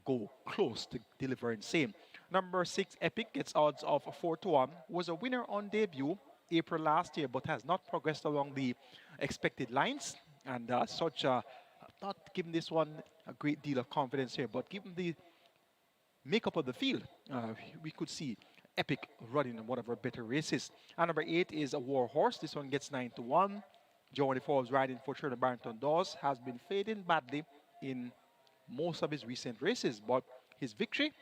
go close to delivering same. Number 6, Epic, gets odds of 4-1. Was a winner on debut April last year, but has not progressed along the expected lines. And such, not giving this one a great deal of confidence here, but given the makeup of the field, we could see Epic running in one of her better races. And number 8 is a War Horse. This one gets 9-1. Johnny Forbes riding for Shirley Barrington Dawes has been fading badly in most of his recent races, but his victory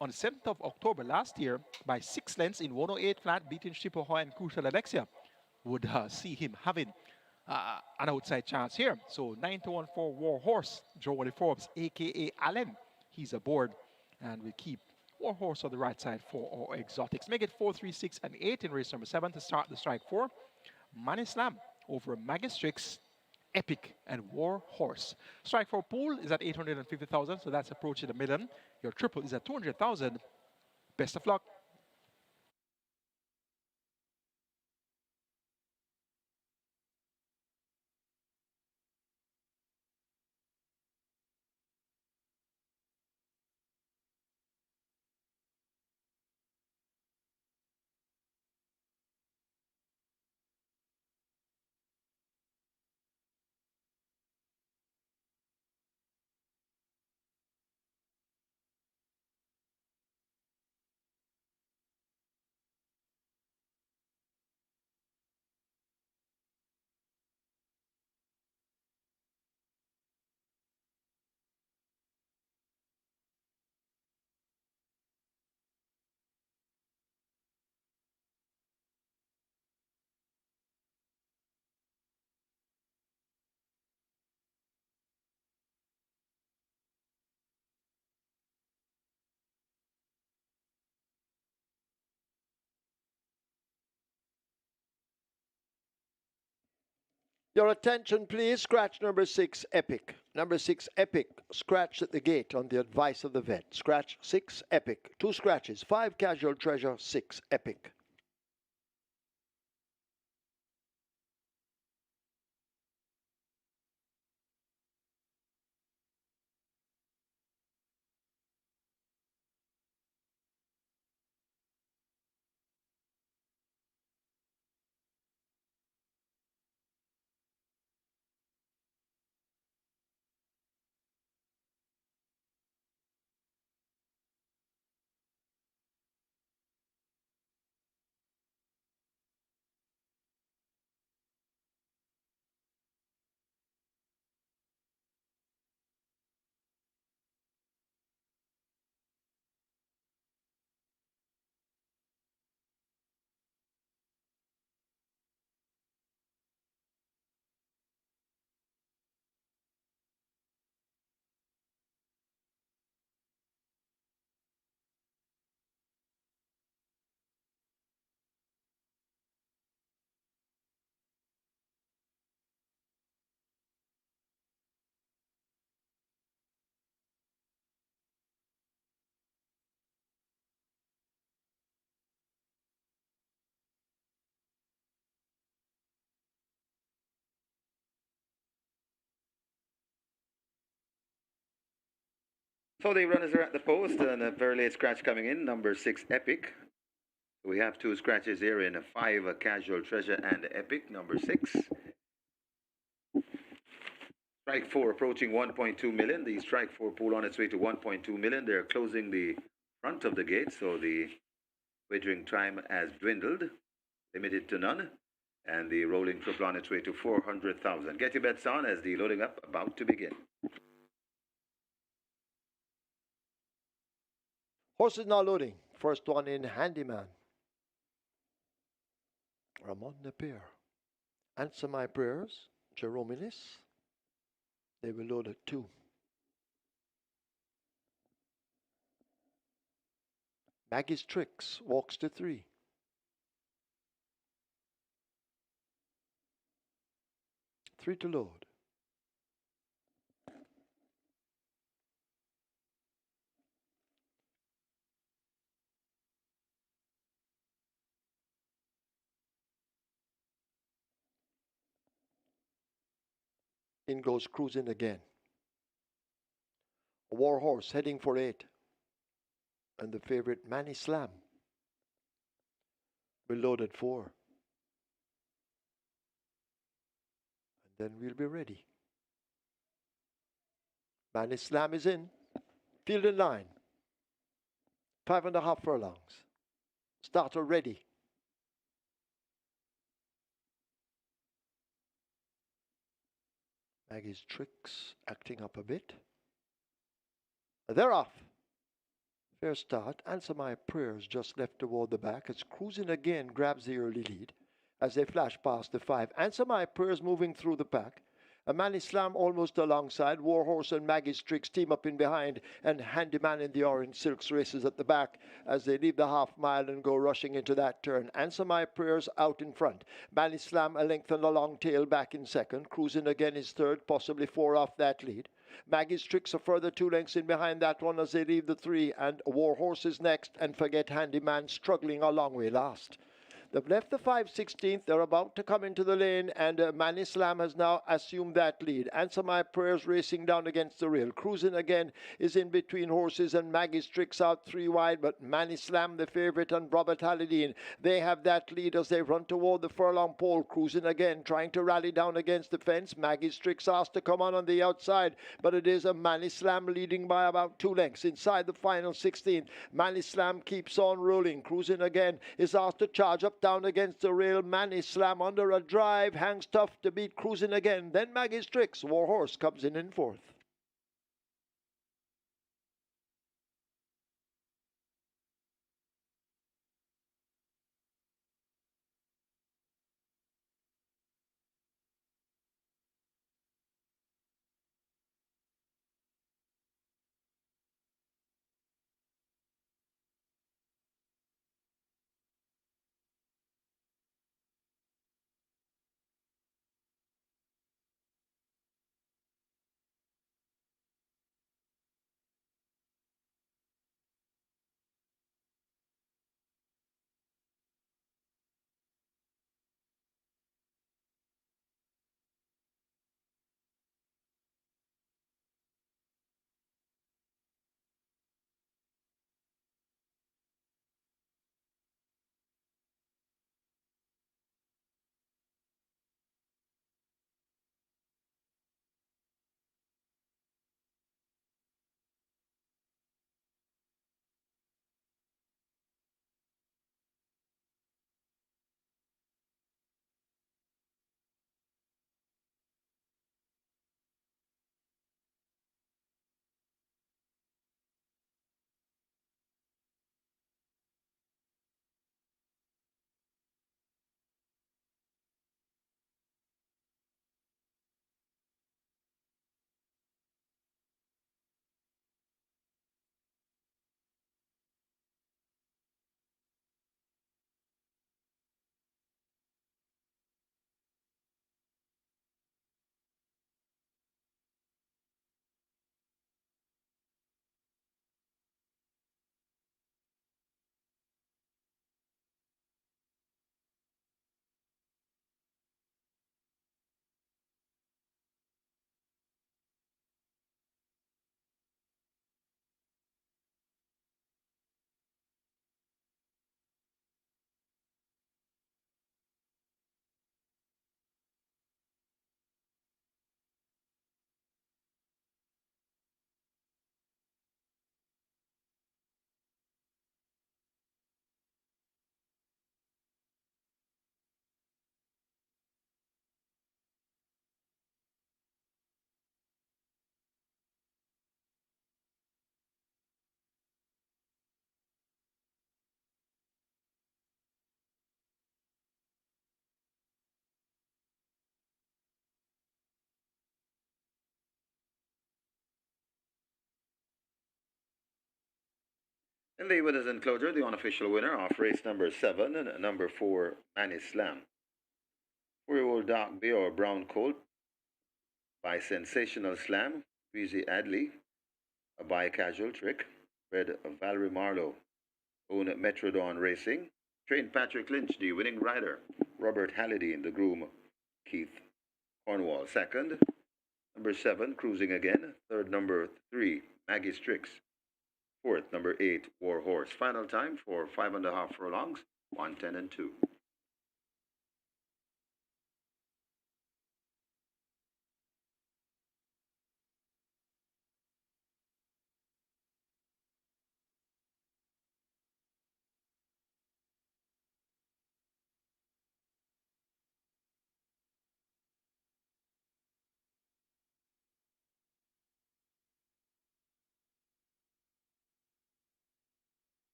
on the 7th of October last year by 6 lengths in 108 flat, beating Shipohoy and Crucial Alexia, would see him having an outside chance here. So 9-1 for War Horse. Johnny Forbes, aka Allen, he's aboard, and we keep War Horse on the right side for our exotics. Make it 4, 3, 6, and 8 in race number 7 to start the strike 4. Man Islam over Magistrix, Epic, and War Horse. Strike 4 pool is at 850,000, so that's approaching $1 million. Your triple is at 200,000. Best of luck. Your attention, please. Scratch number 6, Epic. Number 6, Epic, scratched at the gate on the advice of the vet. Scratch 6, Epic. 2 scratches. 5, Casual Treasure. 6, Epic. So the runners are at the post, and a very late scratch coming in, number 6, Epic. We have 2 scratches here in 5, Casual Treasure and Epic, number 6. Strike 4 approaching 1.2 million. The strike 4 pool on its way to 1.2 million. They're closing the front of the gate, so the wagering time has dwindled, limited to none. And the rolling triple on its way to 400,000. Get your bets on as the loading up about to begin. Horses now loading. First one in, Handyman. Ramon the pair. Answer My Prayers, Jerominis. They will load at 2. Maggie's Tricks walks to 3. Three to load. In goes Cruising again. A War Horse heading for 8. And the favorite Manny Slam will load at 4. And then we'll be ready. Manny Slam is in. Field in line. 5.5 furlongs. Starter ready. Maggie's Tricks acting up a bit. They're off. Fair start. Answer My Prayers just left toward the back. It's Cruising again grabs the early lead as they flash past the 5. Answer My Prayers moving through the pack. A Manny Slam almost alongside. Warhorse and Maggie's Tricks team up in behind, and Handyman in the orange silks races at the back as they leave the half mile and go rushing into that turn. Answer My Prayers out in front. Manny Slam a length and a long tail back in second. Cruising again is third, possibly 4 off that lead. Maggie's Tricks a further 2 lengths in behind that one as they leave the 3, and Warhorse is next, and Forget Handyman struggling a long way last. They've left the 5/16th. They're about to come into the lane, and Manny Slam has now assumed that lead. Answer My Prayers racing down against the rail. Cruising again is in between horses, and Maggie's Tricks out 3 wide, but Manny Slam, the favourite, and Robert Hallidine, they have that lead as they run toward the furlong pole. Cruising again, trying to rally down against the fence. Maggie's Tricks asked to come on the outside, but it is a Manny Slam leading by about 2 lengths. Inside the final 16th, Manny Slam keeps on rolling. Cruising again is asked to charge up down against the rail. Manny Slam under a drive, hangs tough to beat Cruising again. Then Maggie's Tricks. Warhorse comes in fourth. And the winners enclosure, the unofficial winner of race number 7 and number 4, Manny Slam. 4-year-old Dark Bay or Brown Colt by Sensational Slam, Breezy Adley, by Casual Trick, bred Valerie Marlowe, own Metrodon Racing, trained Patrick Lynch, the winning rider, Robert Halliday, the groom, Keith Cornwall, second, number 7, Cruising Again, third, number 3, Maggie Strix, fourth, number 8, War Horse. Final time for 5.5 furlongs, 1:10 and 2.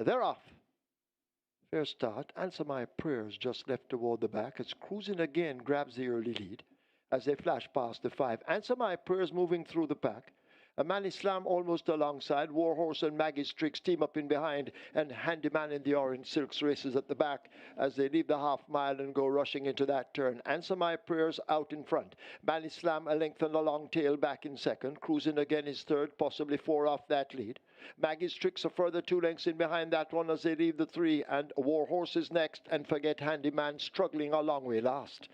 They're off. Fair start. Answer My Prayers just left toward the back as Cruising Again grabs the early lead as they flash past the 5. Answer My Prayers moving through the pack. Manny Slam almost alongside. Warhorse and Maggie Strix team up in behind, and Handyman in the orange silks races at the back as they leave the half mile and go rushing into that turn. Answer My Prayers out in front. Manny Slam a length and a long tail back in second. Cruising Again is third, possibly 4 off that lead. Maggie Strix a further 2 lengths in behind that one as they leave the 3, and Warhorse is next, and Forget Handyman struggling a long way last.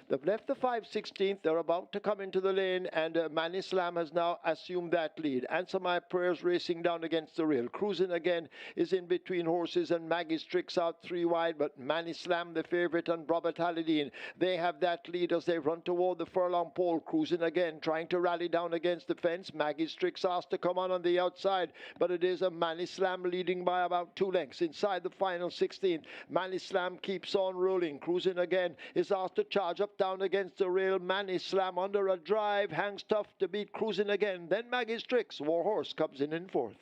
They've left the 5/16th. They're about to come into the lane, and Manny Slam has now assumed that lead. Answer My Prayers racing down against the rail. Cruising Again is in between horses, and Maggie Strix out 3 wide, but Manny Slam, the favourite, and Robert Halliday, they have that lead as they run toward the furlong pole. Cruising Again trying to rally down against the fence. Maggie Strix asked to come on the outside, but it is a Manny Slam leading by about 2 lengths inside the final 16th. Manny Slam keeps on rolling. Cruising Again is asked to charge up down against the rail. Manny Slam under a drive, hangs tough to beat Cruising Again. Then Maggie Strix. Warhorse comes in fourth.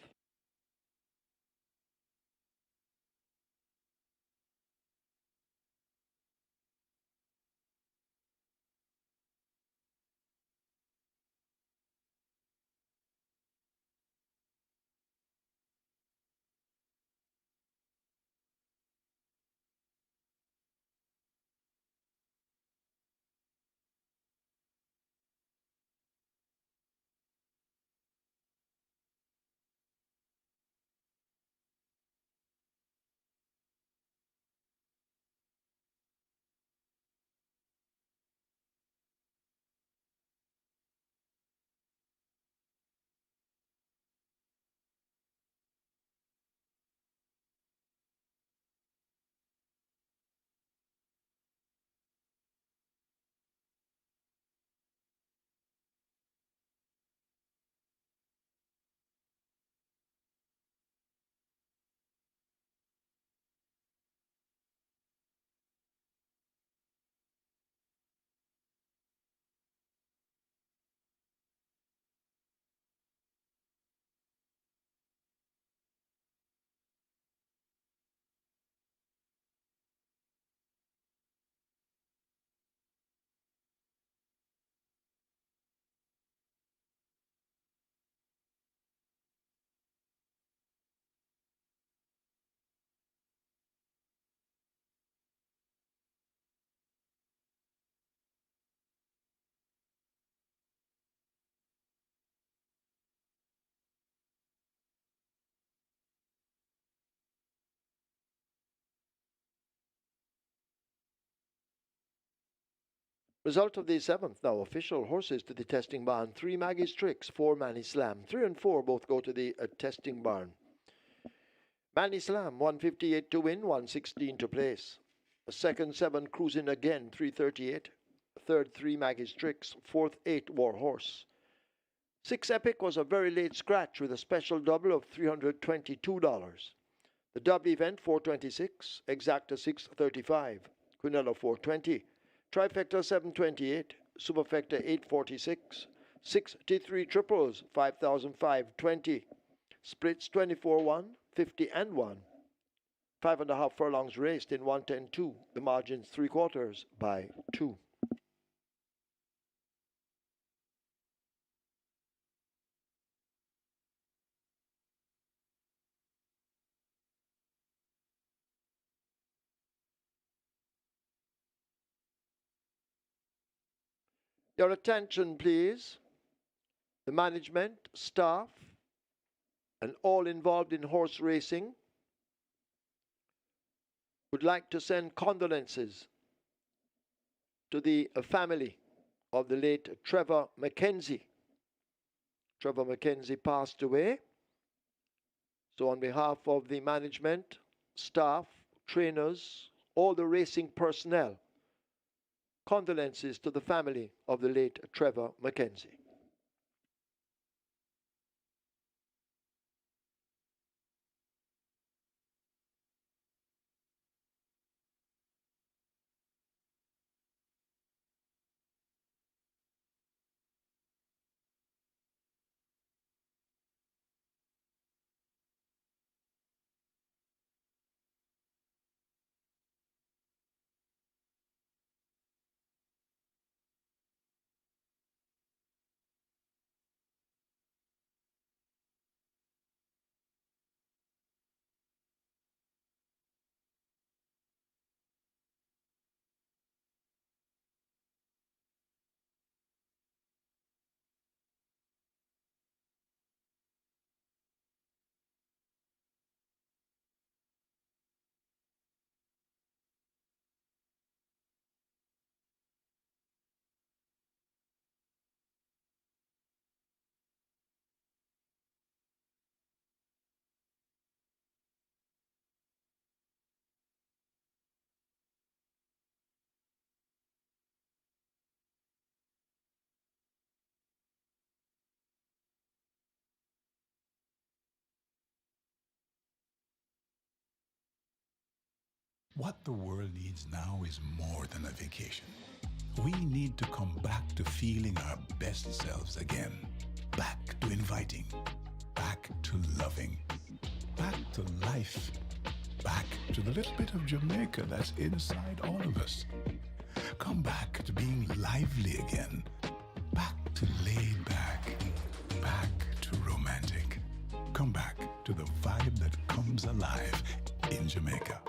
Result of the 7th now. Official horses to the testing barn. 3 Maggie Strix, 4 Manny Slam. 3 and 4 both go to the testing barn. Manny Slam, 158 to win, 116 to place. Second 7 Cruising Again, 338. third 3 Maggie's Tricks, fourth 8 War Horse. 6 Epic was a very late scratch with a special double of $322. The dub event 426, Exacta 635, Quinella 420, Trifecta 728, Superfecta 846, 63 triples 5,520, splits 24-1, 50 and 1. 5.5 furlongs raced in 110-2, the margins 3/4 by 2. Your attention, please. The management, staff, and all involved in horse racing would like to send condolences to the family of the late Trevor Mackenzie. Trevor Mackenzie passed away. So on behalf of the management, staff, trainers, all the racing personnel, condolences to the family of the late Trevor Mackenzie. What the world needs now is more than a vacation. We need to come back to feeling our best selves again. Back to inviting. Back to loving. Back to life. Back to the little bit of Jamaica that's inside all of us. Come back to being lively again. Back to laid back. Back to romantic. Come back to the vibe that comes alive in Jamaica.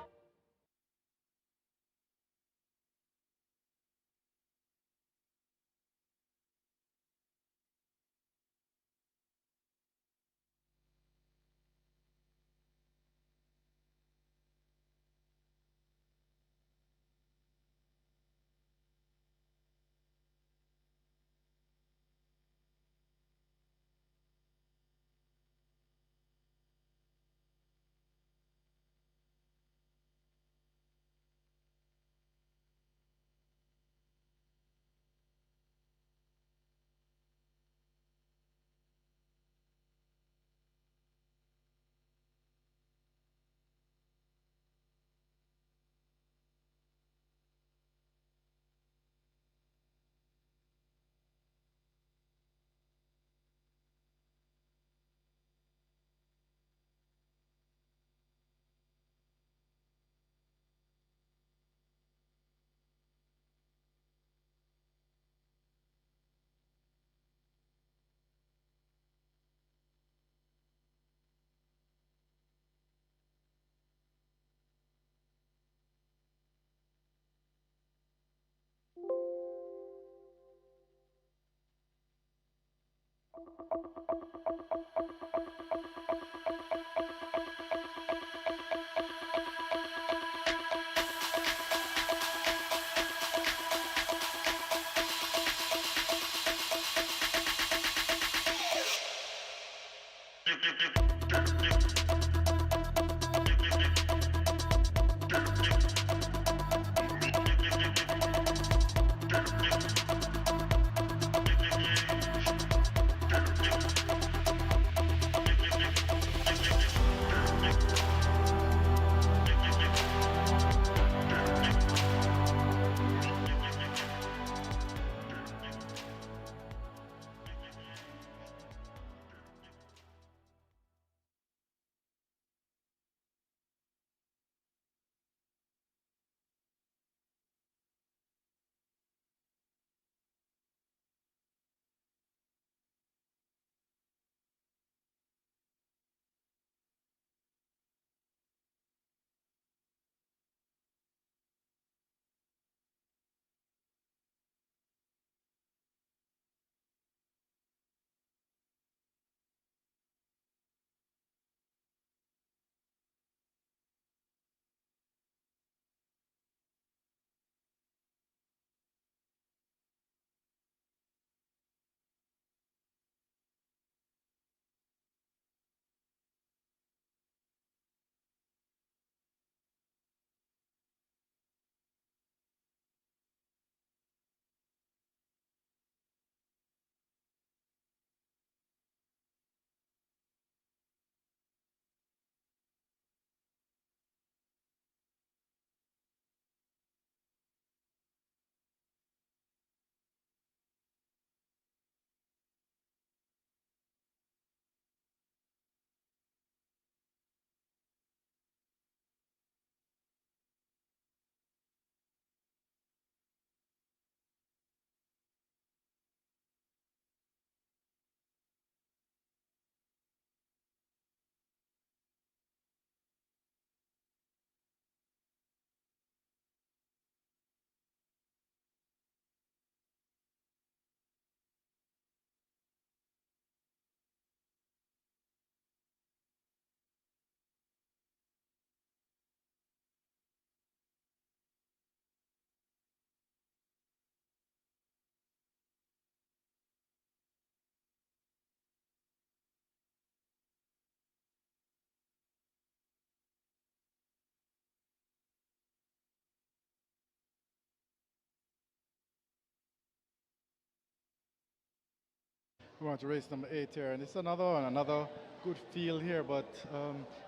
We want to race number 8 here, and it's another one, another good field here, but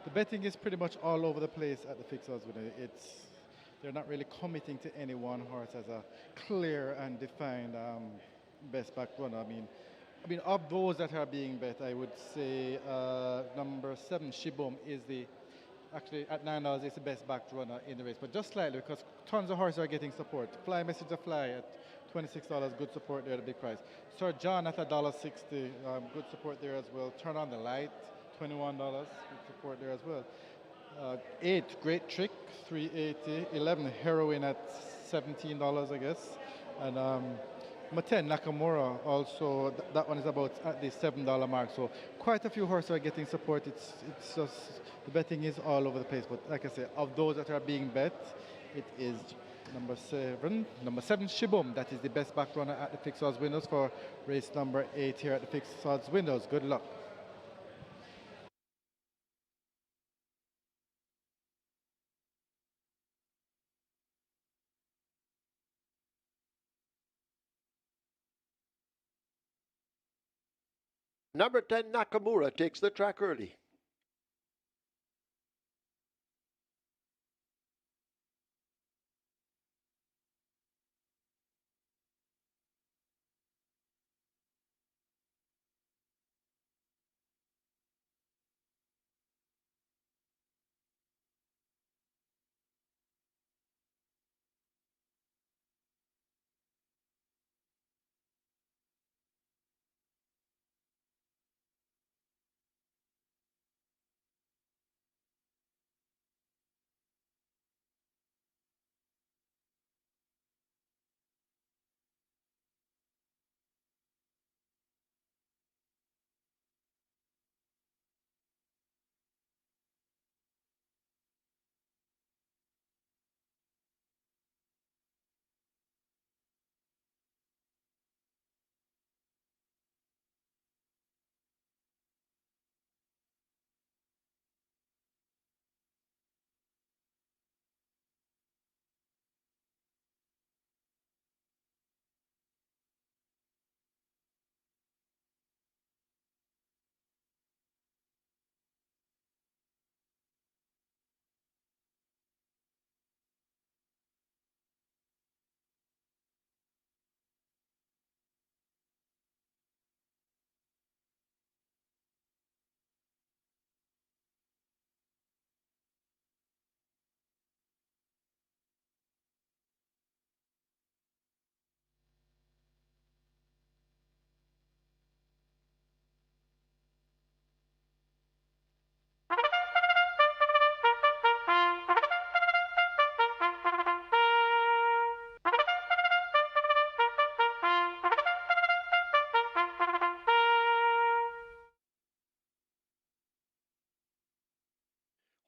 the betting is pretty much all over the place at the fixers. They're not really committing to any one horse as a clear and defined best back runner. I mean, of those that are being bet, I would say number 7, Shibum, is the actually at $9 is the best backed runner in the race, but just slightly because tons of horses are getting support. Fly Messenger Fly at $26, good support there, the big price. Sir John at $1.60, good support there as well. Turn on the Light, $21, good support there as well. 8, Great Trick, $3.80. 11, Heroin at $17, I guess. And number 10, Nakamura, also, that one is about at the $7 mark. So quite a few horses are getting support. It's just, the betting is all over the place. But like I say, of those that are being bet, it is number 7, Shibum. That is the best back runner at the Fixed Odds Windows for race number 8 here at the Fixed Odds Windows. Good luck. Number 10, Nakamura, takes the track early.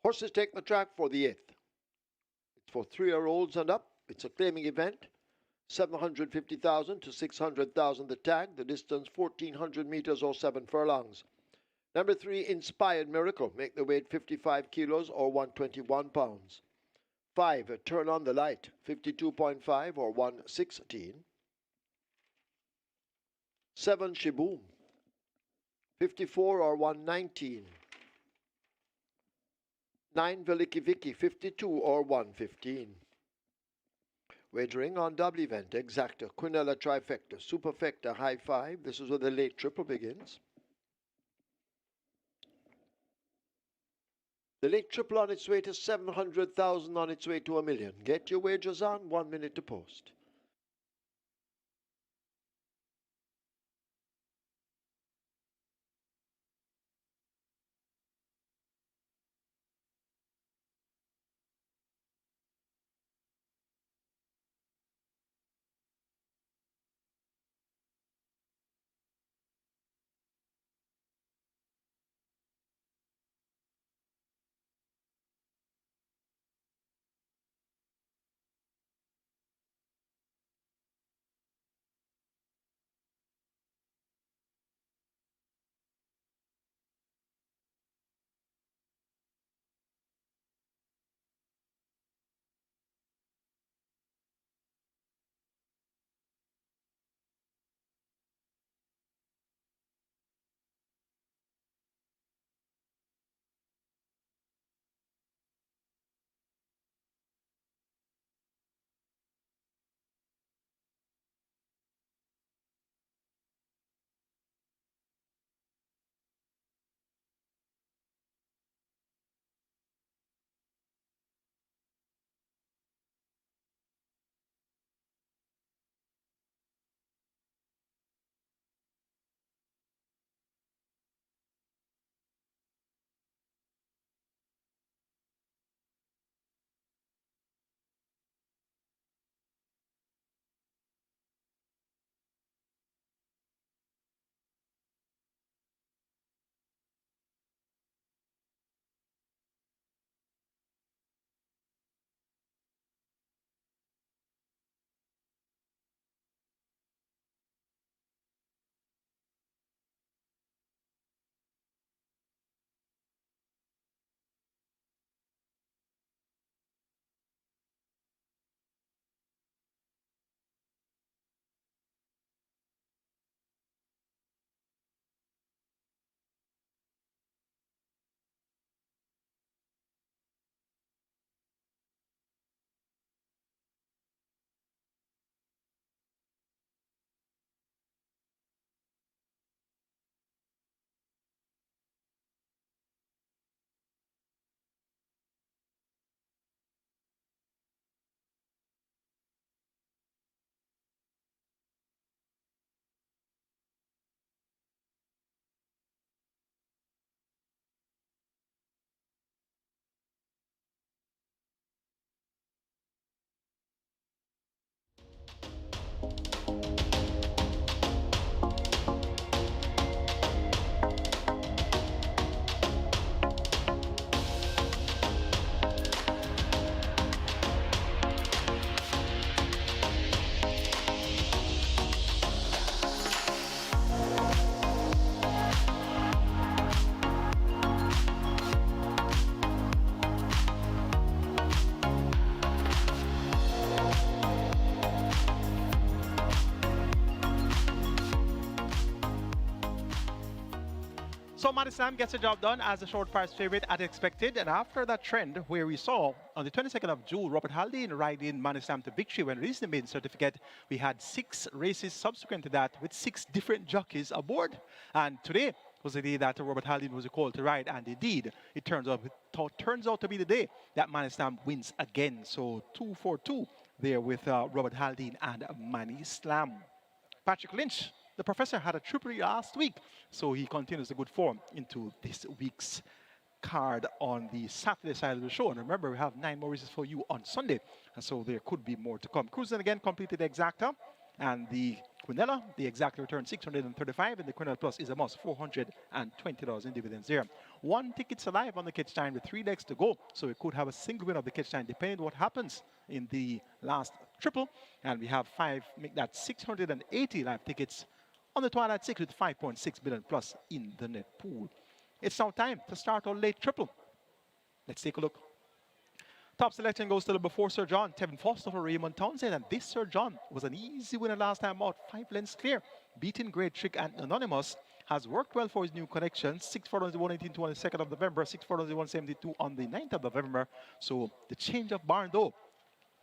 Horses take the track for the 8th. It's for 3-year-olds and up. It's a claiming event. 750,000 to 600,000 the tag. The distance 1,400 meters or 7 furlongs. Number 3, Inspired Miracle. Make the weight 55 kilos or 121 pounds. 5, Turn on the Light. 52.5 or 116. 7, Shiboom. 54 or 119. 9, Veliki Vicky, 52 or 115. Wagering on double event, exacta, quinella trifecta, superfecta, high 5. This is where the late triple begins. The late triple on its way to 700,000, on its way to 1 million. Get your wagers on, 1 minute to post. So Madison gets the job done as a short price favorite as expected, and after that trend where we saw on the 22nd of June, Robert Haldane riding Madison to victory when releasing the maiden certificate, we had 6 races subsequent to that with 6 different jockeys aboard. And today was the day that Robert Haldane was called to ride, and indeed, it turns out to be the day that Madison wins again. So 2-4-2 there with Robert Haldane and Manny Slam. Patrick Lynch, the professor, had a triple last week, so he continues the good form into this week's card on the Saturday side of the show. And remember, we have 9 more races for you on Sunday, and so there could be more to come. Cruising again completed the exacta, and the Quinella, the exacta returned 635, and the Quinella Plus is a must, $420 in dividends there. 1 ticket's alive on the catch time with 3 legs to go, so we could have a single win of the catch time depending on what happens in the last triple. And we have 5, make that 680 live tickets on the Twilight 6 with 5.6 billion plus in the net pool. It's now time to start our late triple. Let's take a look. Top selection goes to number 4, Sir John, Tevin Foster for Raymond Townsend, and this Sir John was an easy winner last time out, 5 lengths clear, beating Great Trick and Anonymous. Has worked well for his new connection. 6 furlongs 118 on the 2nd of November, 6 furlongs 172 on the 9th of November. So the change of barn though,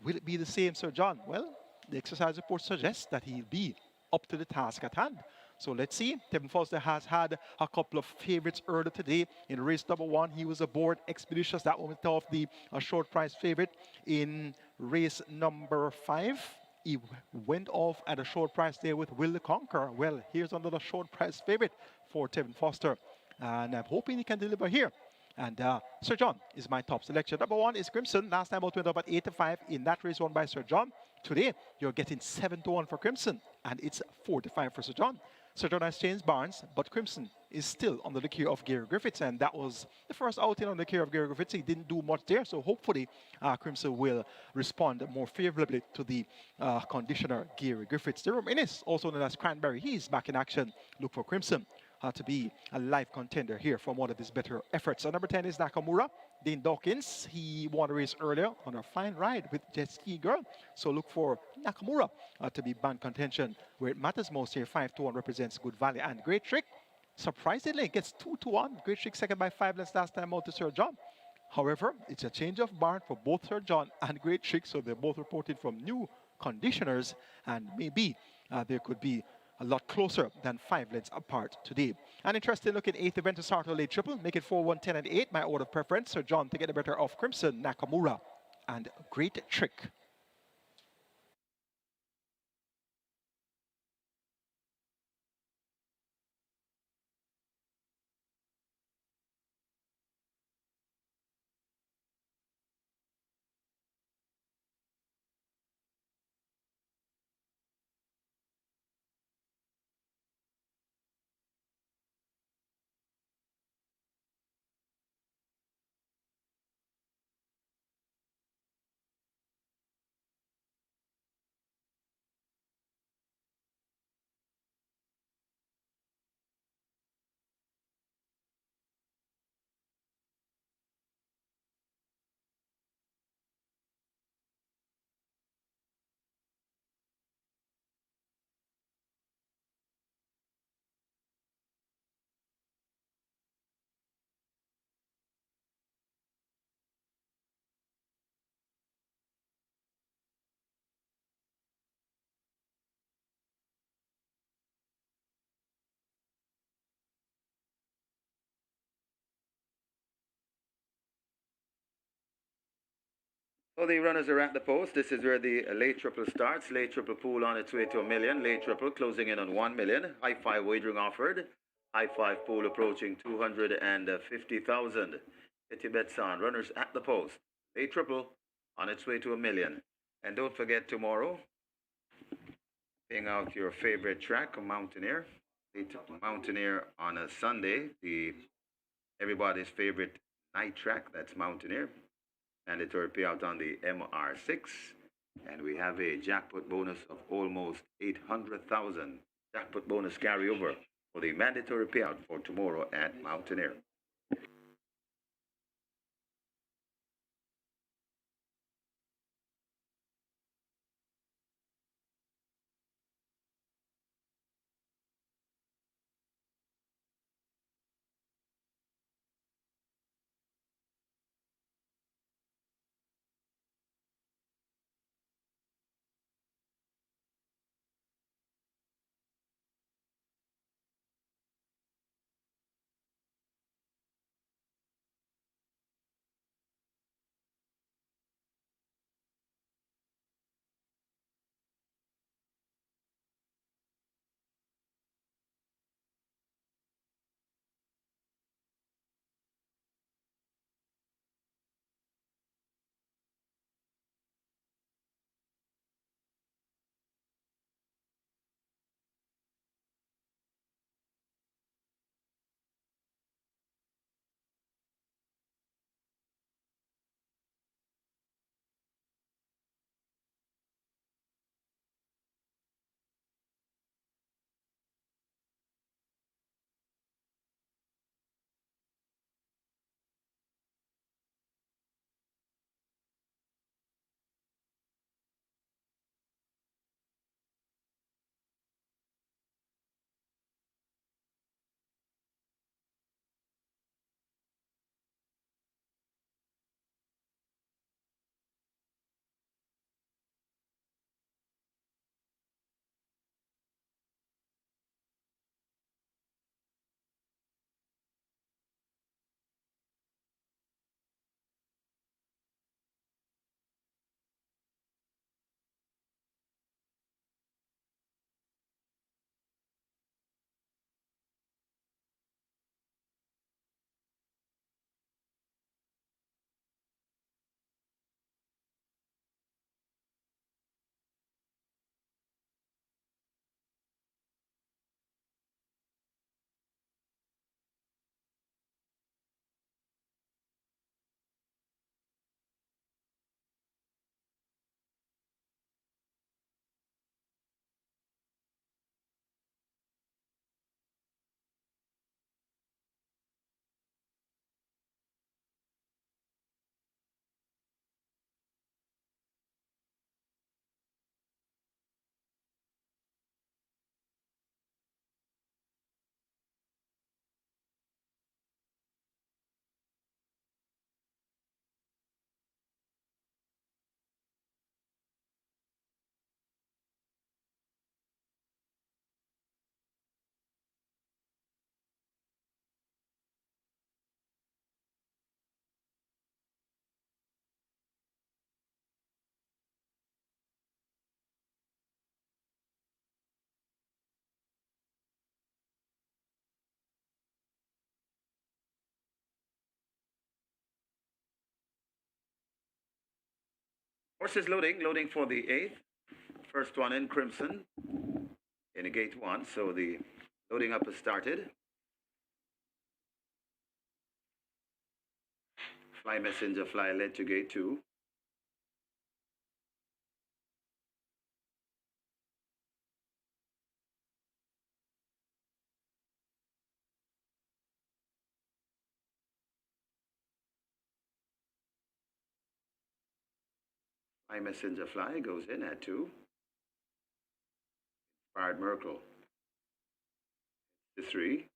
will it be the same, Sir John? Well, the exercise report suggests that he'll be up to the task at hand. So let's see. Tevin Foster has had a couple of favorites earlier today. In race number 1, he was aboard Expeditious. That one went off the short price favorite. In race number 5, he went off at a short price there with Will the Conqueror. Well, here's another short price favorite for Tevin Foster. And I'm hoping he can deliver here. And Sir John is my top selection. Number 1 is Crimson. Last time out went up at 8-5 in that race won by Sir John. Today, you're getting 7-1 for Crimson. And it's 4-5 for Sir John. Sir John has changed barns, but Crimson is still under the care of Gary Griffiths, and that was the first outing under the care of Gary Griffiths. He didn't do much there, so hopefully Crimson will respond more favorably to the conditioner Gary Griffiths. The Innis, also known as Cranberry, he's back in action. Look for Crimson to be a live contender here from one of his better efforts. So number 10 is Nakamura. Dean Dawkins, he won a race earlier on a fine ride with Jet Ski Girl. So look for Nakamura to be band contention. Where it matters most here, 5-1 represents good value. And Great Trick, surprisingly, gets 2-1. Great Trick second by 5 lengths last time out to Sir John. However, it's a change of barn for both Sir John and Great Trick, so they're both reported from new conditioners, and maybe there could be a lot closer than 5 lengths apart today. An interesting look at 8th event to start a late triple. Make it 4, 1, 10, and 8. My order of preference, Sir John to get the better of Crimson, Nakamura, and Great Trick. So the runners are at the post. This is where the late triple starts. Late triple pool on its way to $1 million. Late triple closing in on $1 million. High 5 wagering offered. High 5 pool approaching 250,000. Get your bets on. Runners at the post. Late triple on its way to $1 million. And don't forget tomorrow, paying out your favorite track, Mountaineer. Mountaineer on a Sunday. Everybody's favorite night track. That's Mountaineer. Mandatory payout on the MR6, and we have a jackpot bonus of almost 800,000. Jackpot bonus carryover for the mandatory payout for tomorrow at Mountaineer. Horses loading for the 8th. First one in Crimson in gate 1. So the loading up has started. Fly Messenger Fly led to gate 2. Fly Messenger Fly goes in at 2. Inspired Merkle to 3.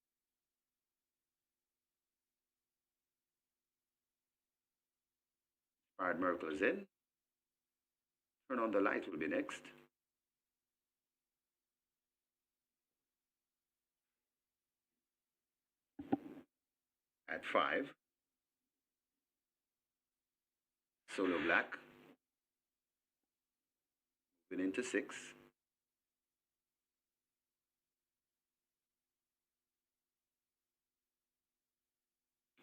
Inspired Merkle is in. Turn on the light will be next. At 5. Solo Black. Moving into 6.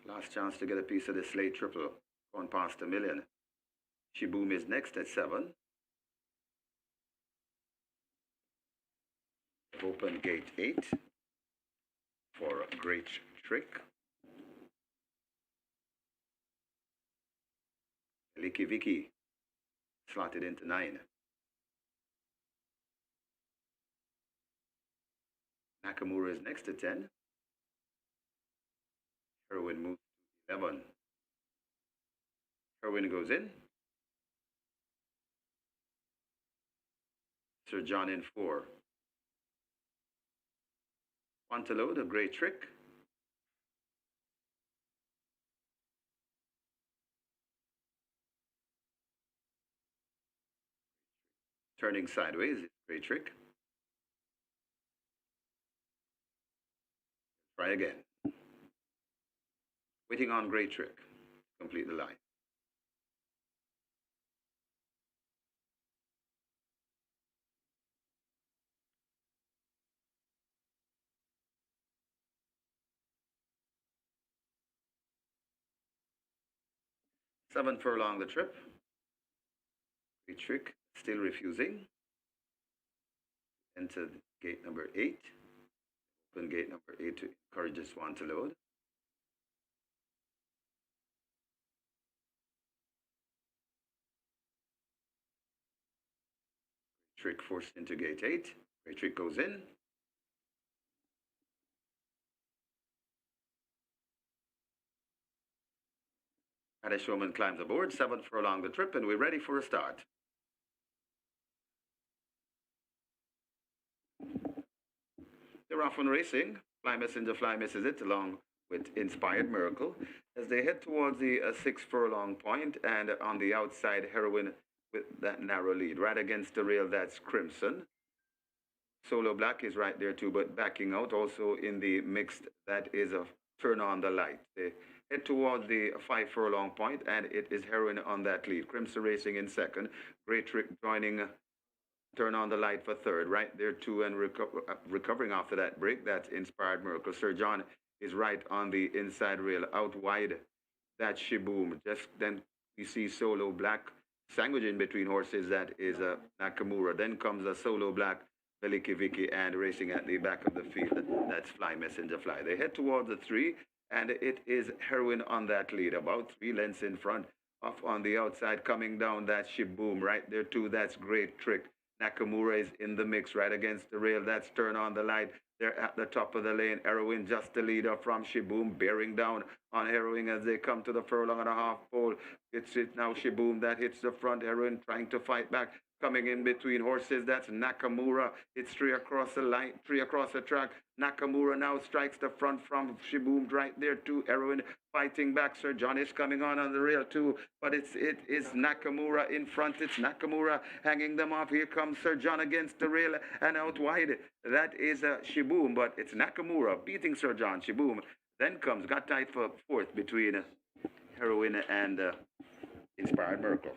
Last chance to get a piece of the slate triple. Gone past $1 million. Shiboom is next at 7. Open gate 8 for a great trick. Licky Vicky slotted into 9. Nakamura is next to 10. Heroin moves to 11. Heroin goes in. Sir John in 4. Want to load a great trick. Turning sideways, great trick. Try again. Waiting on great trick. Complete the line. Seven furlong the trip. Great trick, still refusing. Enter gate number 8. Open gate number 8 to encourage this one to load. Great trick forced into gate 8. Great trick goes in. And a showman climbs aboard. 7 furlong the trip, and we're ready for a start. They're off on racing. Fly Messenger Fly misses it along with Inspired Miracle as they head towards the 6 furlong point, and on the outside, Heroin with that narrow lead. Right against the rail, that's Crimson. Solo Black is right there too, but backing out also in the mixed, that is a Turn on the Light. They head towards the 5 furlong point, and it is Heroin on that lead. Crimson racing in second. Great Trick joining Turn on the Light for third. Right there too, and recovering after that break, that's Inspired Miracle. Sir John is right on the inside rail. Out wide, that's Shiboom. Just then you see Solo Black sandwich in between horses, that is Nakamura. Then comes a Solo Black, Veliki Vicky, and racing at the back of the field, that's Fly Messenger Fly. They head towards the 3, and it is Heroin on that lead, about 3 lengths in front. Off on the outside, coming down, that's Shiboom. Right there too, that's Great Trick. Nakamura is in the mix, right against the rail, that's Turn on the Light. They're at the top of the lane. Heroin just the leader from Shiboom, bearing down on Heroin as they come to the furlong and a half pole. It's it now, Shiboom that hits the front. Heroin trying to fight back. Coming in between horses, that's Nakamura. It's 3 across the line, 3 across the track. Nakamura now strikes the front from Shiboom right there too. Heroin fighting back. Sir John is coming on the rail too, but it is Nakamura in front. It's Nakamura hanging them off. Here comes Sir John against the rail and out wide. That is Shiboom, but it's Nakamura beating Sir John. Shiboom then comes, got tight for fourth between Heroin and Inspired Miracle.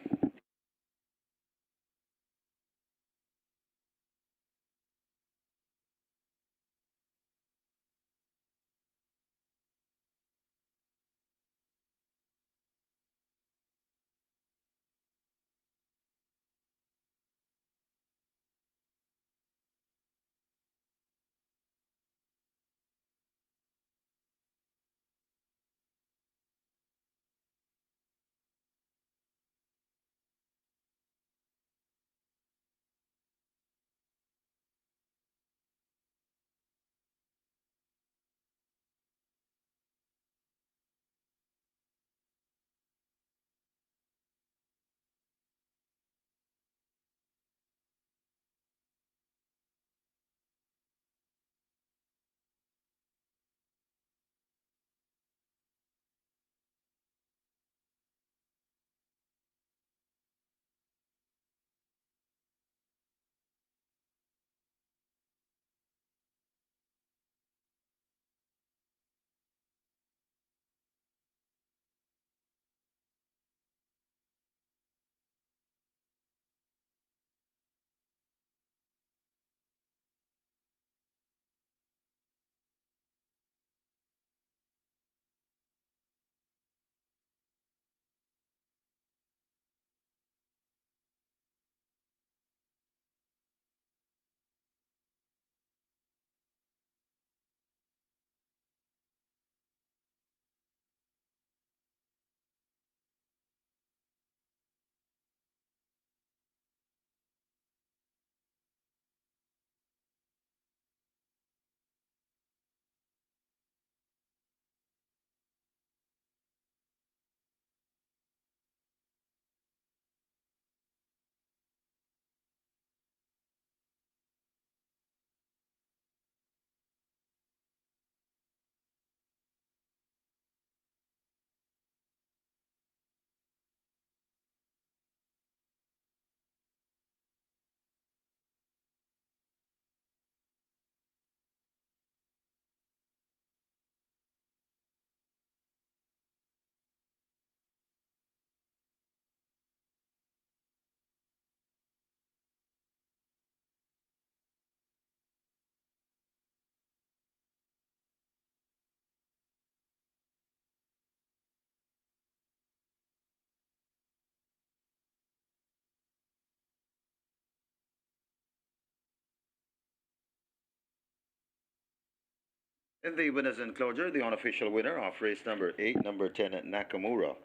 In the winners enclosure, the unofficial winner of race number 8, number 10, Nakamura,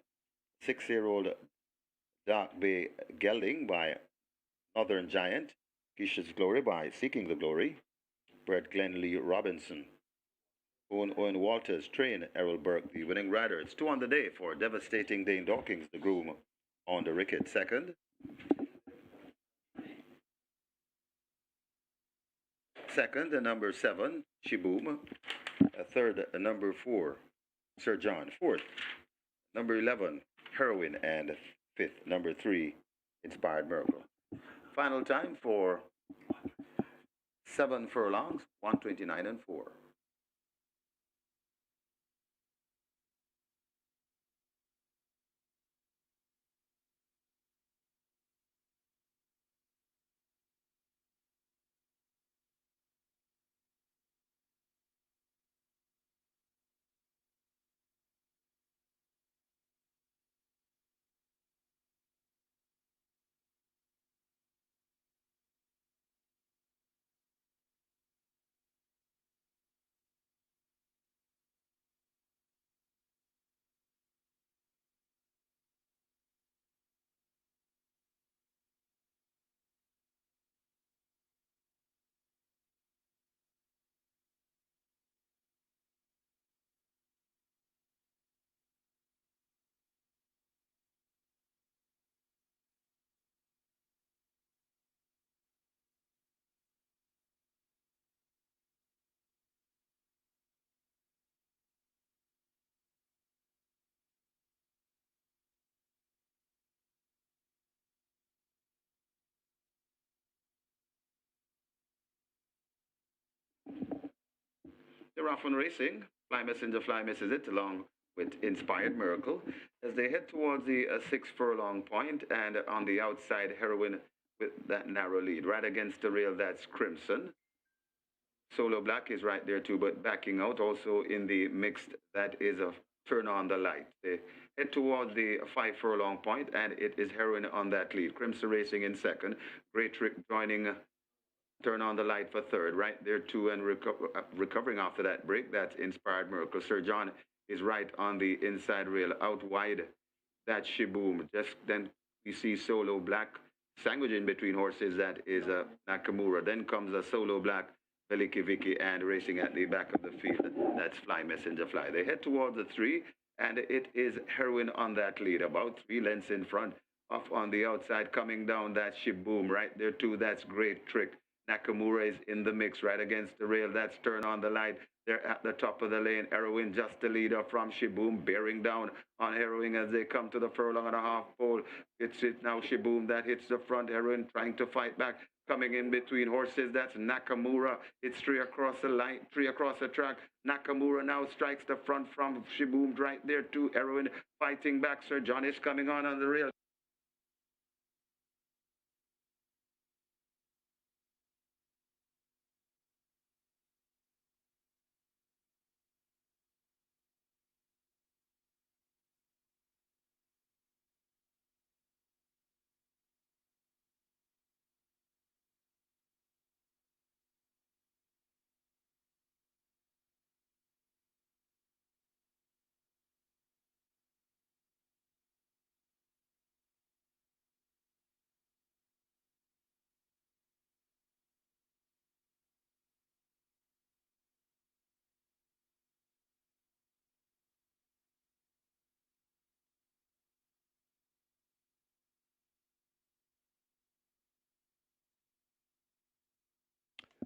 6-year-old Dark Bay Gelding by Northern Giant, Keisha's Glory by Seeking the Glory, Brett Glenn Lee Robinson, Owen Walters, Train Errol Burke, the winning rider. It's 2 on the day for Devastating Dane Dawkins, the groom on the Ricket. Second, number 7, Shiboom. Third, number 4, Sir John. Fourth, number 11, Heroin. And fifth, number 3, Inspired Miracle. Final time for 7 furlongs, 129 and 4. They're off on racing. Fly Messenger Fly misses it along with Inspired Miracle as they head towards the 6 furlong point, and on the outside, Heroin with that narrow lead. Right against the rail, that's Crimson. Solo Black is right there too, but backing out also in the mixed, that is a Turn on the Light. They head towards the 5 furlong point, and it is Heroin on that lead. Crimson Racing in second. Great Trick joining Turn on the Light for third. Right there too, and recovering after that break, that's Inspired Miracle. Sir John is right on the inside rail. Out wide, that's Shiboom. Just then you see Solo Black sandwich in between horses, that is Nakamura. Then comes a Solo Black, Veliki Vicky, and racing at the back of the field, that's Fly Messenger Fly. They head towards the 3, and it is Heroin on that lead, about 3 lengths in front. Off on the outside, coming down, that's Shiboom. Right there too, that's Great Trick. Nakamura is in the mix right against the rail. That's Turn on the Light. They're at the top of the lane. Heroin just the leader from Shiboom, bearing down on Heroin as they come to the furlong and a half pole. It's it now Shiboom that hits the front. Heroin trying to fight back. Coming in between horses, that's Nakamura. It's 3 across the line, 3 across the track. Nakamura now strikes the front from Shiboom right there too. Heroin fighting back. Sir John is coming on the rail.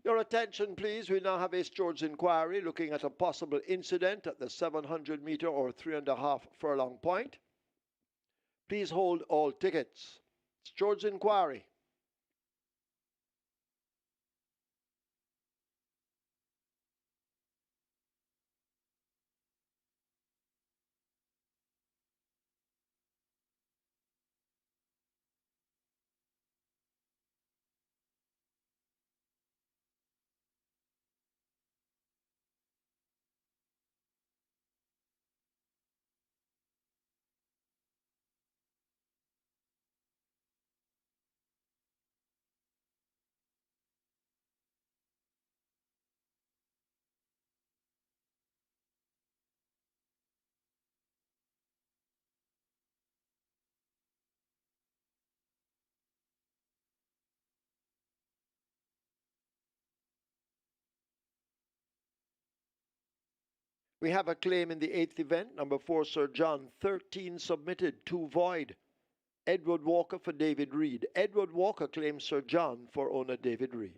Your attention, please. We now have a George inquiry looking at a possible incident at the 700-meter or 3.5 furlong point. Please hold all tickets. It's George inquiry. We have a claim in the 8th event. Number 4, Sir John. 13 submitted, 2 void. Edward Walker for David Reed. Edward Walker claims Sir John for owner David Reed.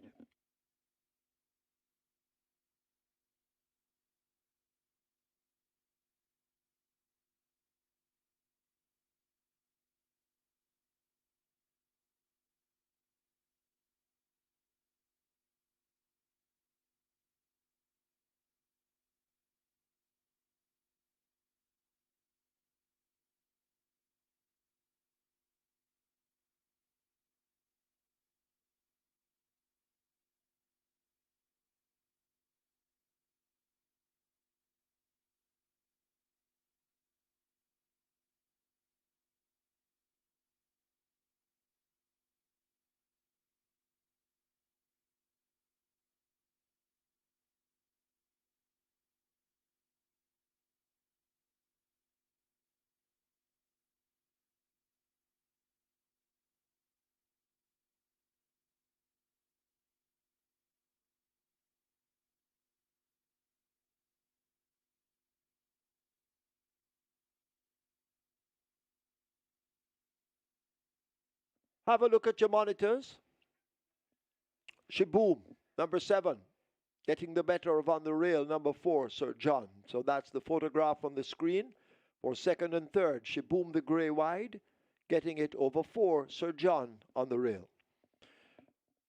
Have a look at your monitors. Shaboom, number 7, getting the better of on the rail, number 4, Sir John. So that's the photograph on the screen for 2nd and 3rd. Shaboom the grey wide, getting it over 4, Sir John on the rail.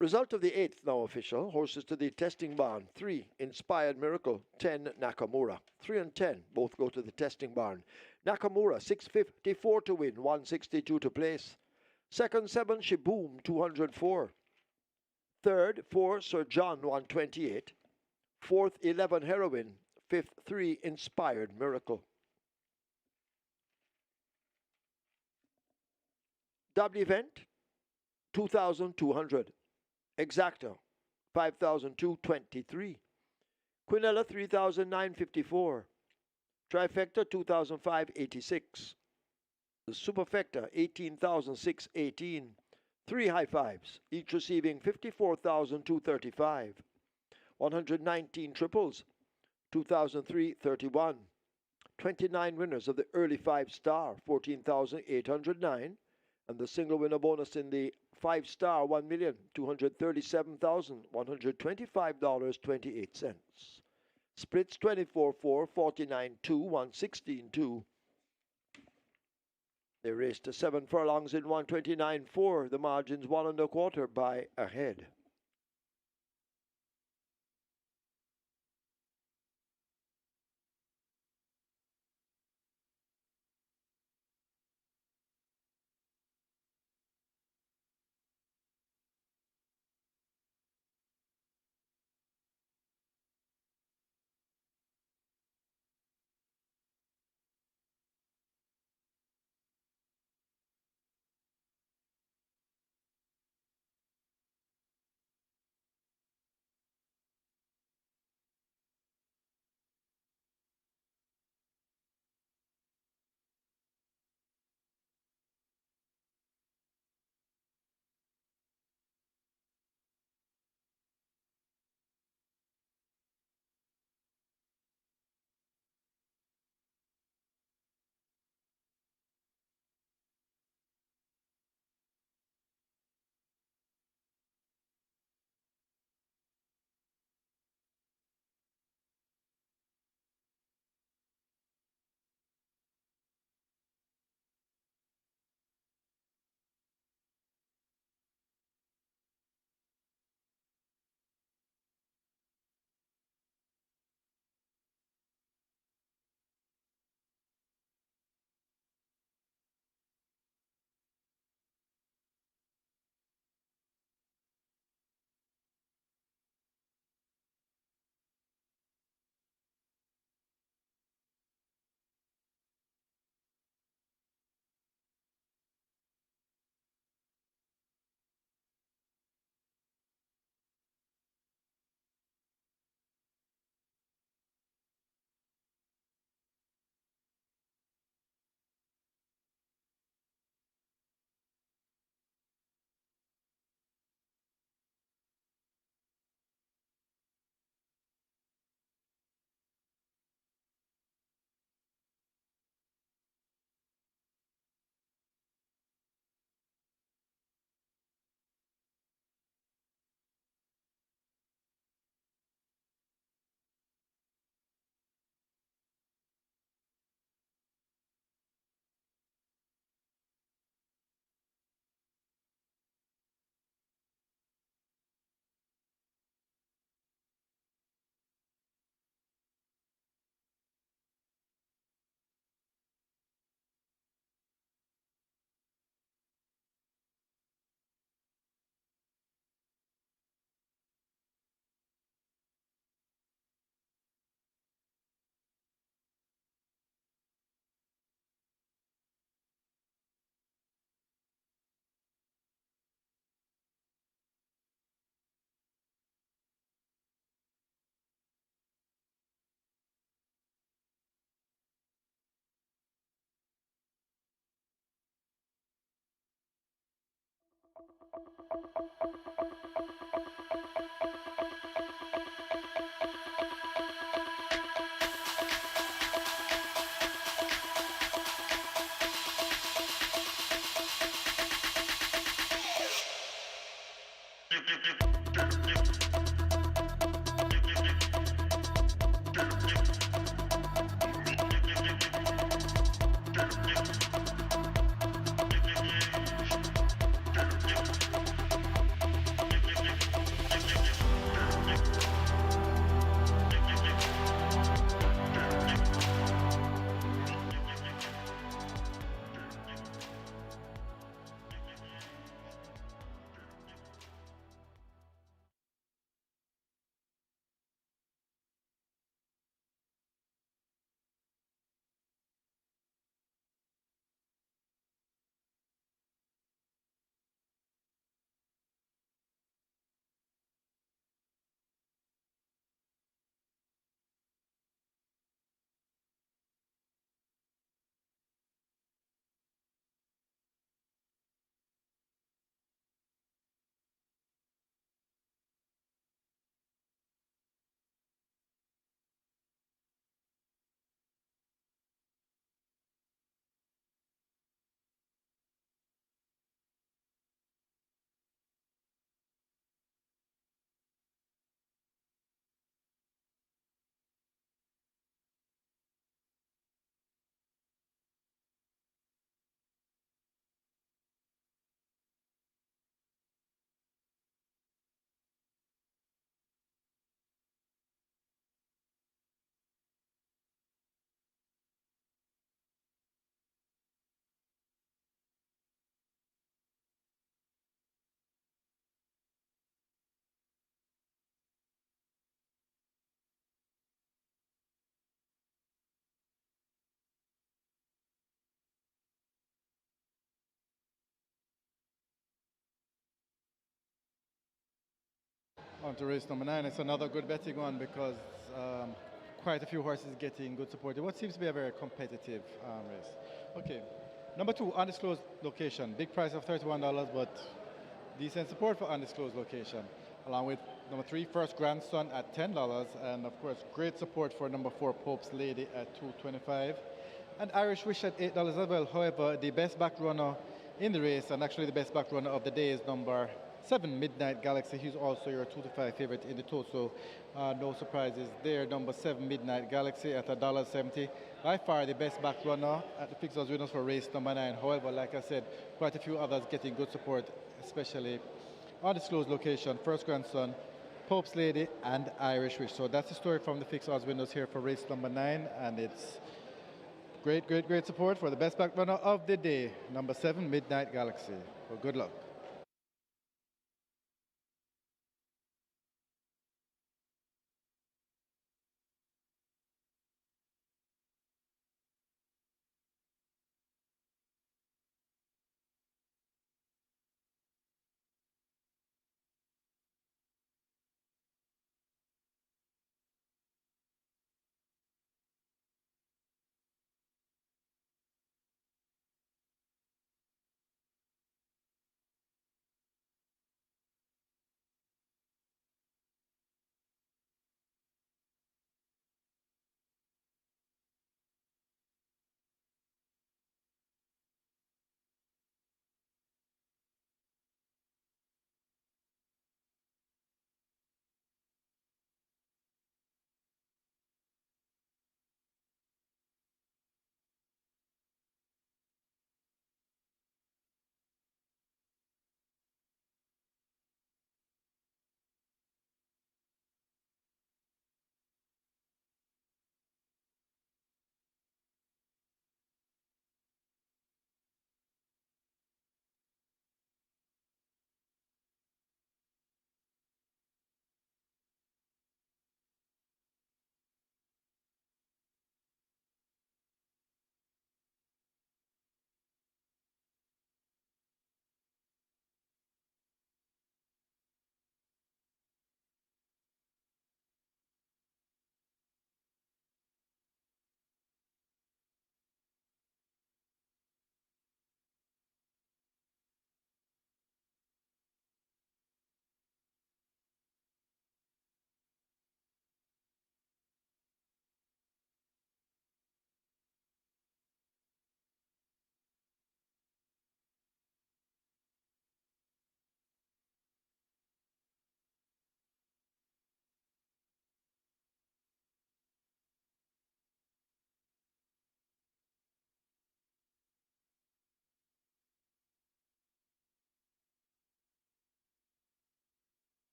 Result of the 8th now official. Horses to the testing barn. 3, Inspired Miracle. 10, Nakamura. 3 and 10 both go to the testing barn. Nakamura, 654 to win, 162 to place. 2nd, 7, Shaboom, 204. 3rd, 4, Sir John, 128. 4th, 11, Heroine. 5th, 3, Inspired Miracle. Double event, 2,200. Exacta, 5,223. Quinella, 3,954. Trifecta, 2,586. The superfecta, 18,618. 3 high fives, each receiving 54,235. 119 triples, 2,331. 29 winners of the early 5-star, 14,809. And the single winner bonus in the 5-star, $1,237,125.28. Splits 24-4, 49-2, 116-2. They raced to 7 furlongs in 129.4. The margin's 1 1/4 by a head. On to race number 9. It's another good betting one because quite a few horses getting good support. What seems to be a very competitive race. Okay, number 2, undisclosed location. Big price of $31, but decent support for undisclosed location. Along with number 3, First Grandson at $10, and of course great support for number 4, Pope's Lady at $2.25, and Irish Wish at $8 as well. However, the best back runner in the race, and actually the best back runner of the day, is number 7, Midnight Galaxy. He's also your 2-5 favorite in the total. No surprises there. Number 7, Midnight Galaxy at $1.70. By far the best back runner at the fixed odds winners for race number 9. However, like I said, quite a few others getting good support, especially undisclosed location, First Grandson, Pope's Lady, and Irish Wish. So that's the story from the fixed odds winners here for race number 9, and it's great, great, great support for the best back runner of the day, number 7, Midnight Galaxy. Well, good luck.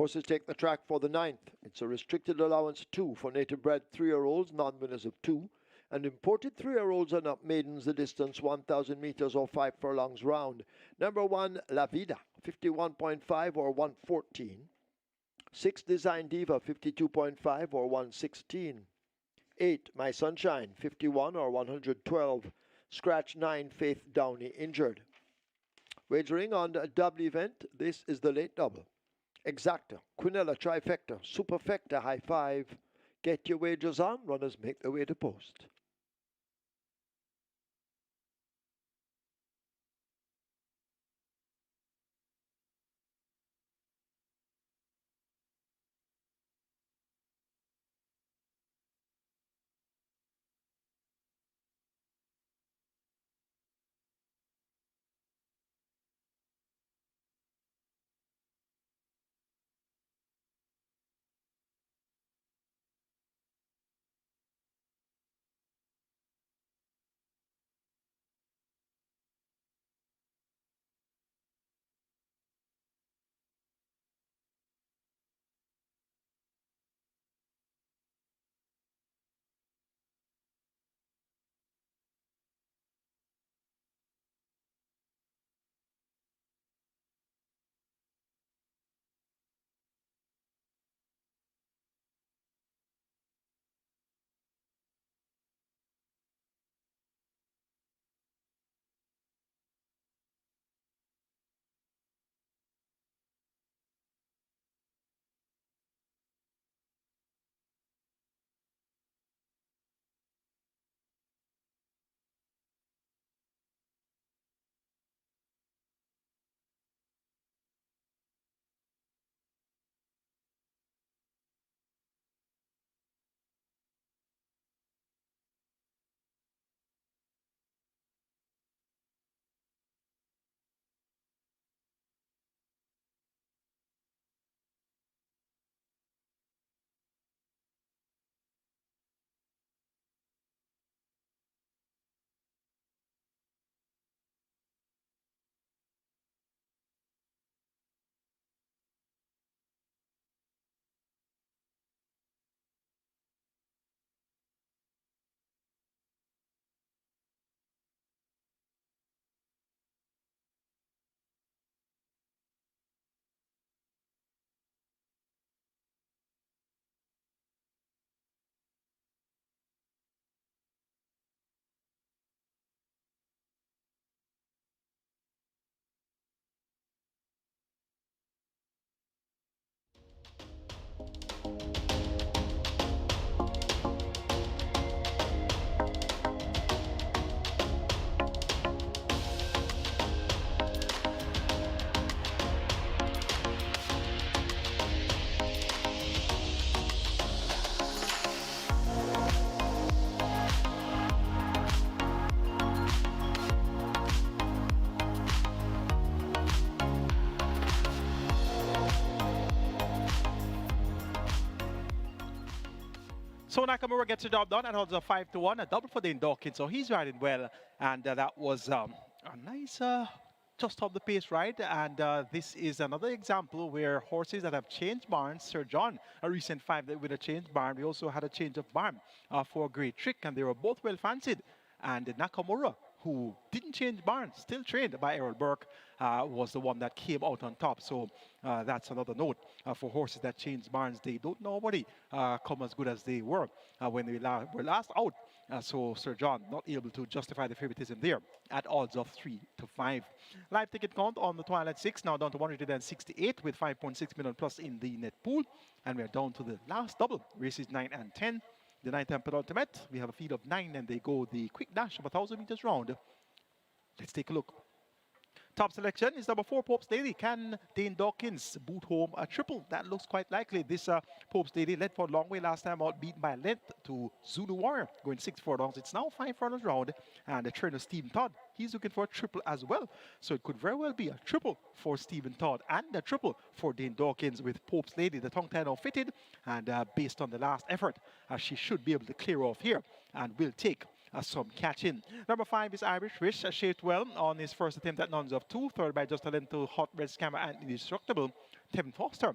Horses take the track for the 9th. It's a restricted allowance 2 for native bred 3-year-olds, non-winners of 2. And imported 3-year-olds and up maidens the distance 1,000 meters or 5 furlongs round. Number 1, La Vida, 51.5 or 114. 6, Design Diva, 52.5 or 116. 8, My Sunshine, 51 or 112. Scratch 9, Faith Downey, injured. Wagering on a double event, this is the late double. Exacta, Quinella Trifecta, Superfecta High 5. Get your wagers on, runners make their way to post. So Nakamura gets the job done at odds of 5-1, a double for Dane Dawkins. So he's riding well, and that was a nice just off the pace ride. And this is another example where horses that have changed barns. Sir John, a recent 5 that with a changed barn. We also had a change of barn for a Great Trick, and they were both well fancied. And Nakamura, who didn't change barns, still trained by Errol Burke, was the one that came out on top. So that's another note for horses that change barns. They don't normally come as good as they were when they were last out. So Sir John not able to justify the favoritism there at odds of 3-5. Live ticket count on the Twilight 6 now down to 168 with 5.6 million plus in the net pool. And we're down to the last double, races 9 and 10. The 9th and penultimate, we have a field of 9 and they go the quick dash of 1,000 meters round. Let's take a look. Top selection is number 4, Pope's Lady. Can Dane Dawkins boot home a triple? That looks quite likely. This Pope's Lady led for a long way last time out, beaten by length to Zulu Warrior, going 6 furlongs. It's now 5 furlongs round, and the trainer Stephen Todd, he's looking for a triple as well. So it could very well be a triple for Stephen Todd and a triple for Dane Dawkins with Pope's Lady. The tongue tie now fitted, and based on the last effort, she should be able to clear off here and will take some catching. Number 5 is Irish Wish, shaped well on his first attempt at nuns of 2, third by just a length to Hot Red Scammer and Indestructible. Tevin Foster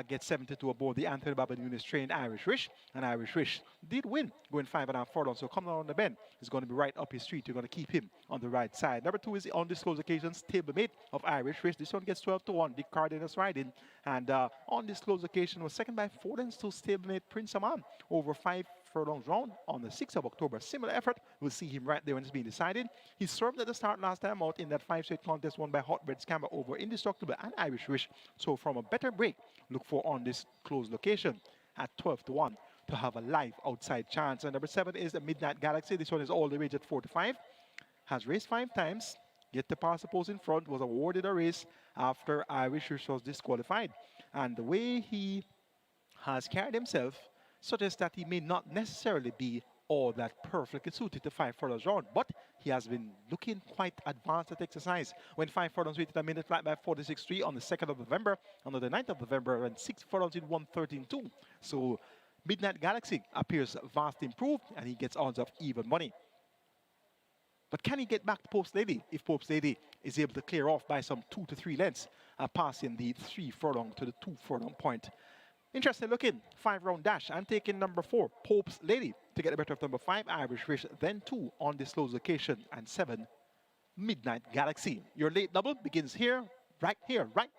gets 72 aboard the Anthony Babadounis trained Irish Wish, and Irish Wish did win, going 5.5 furlongs. So coming on the bend is going to be right up his street. You're going to keep him on the right side. Number 2 is the undisclosed occasion stablemate of Irish Wish. This one gets 12 to 1. Dick Cardenas riding, and undisclosed occasion was second by 4 lengths to stablemate Prince Amman over 5 furlongs round on the 6th of October. Similar effort. We'll see him right there when it's being decided. He served at the start last time out in that 5-straight contest won by Hotbread Scammer over Indestructible and Irish Wish. So from a better break, look for on this closed location at 12 to 1 to have a live outside chance. And number 7 is the Midnight Galaxy. This one is all the rage at 4 to 5. Has raced 5 times. Yet to pass the post in front. Was awarded a race after Irish Wish was disqualified. And the way he has carried himself suggests that he may not necessarily be all that perfectly suited to 5 furlongs round, but he has been looking quite advanced at exercise. When 5 furlongs waited a minute flat by 46.3 on the 2nd of November, on the 9th of November, and 6 furlongs in 1:13.2. So Midnight Galaxy appears vastly improved, and he gets odds of even money. But can he get back to Pope's Lady if Pope's Lady is able to clear off by some 2 to 3 lengths, passing the 3 furlong to the 2 furlong point? Interesting looking 5-round dash. I'm taking number 4, Pope's Lady, to get the better of number 5, Irish Wish, then 2, Undisclosed Location, and 7, Midnight Galaxy. Your late double begins here, right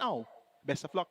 now. Best of luck.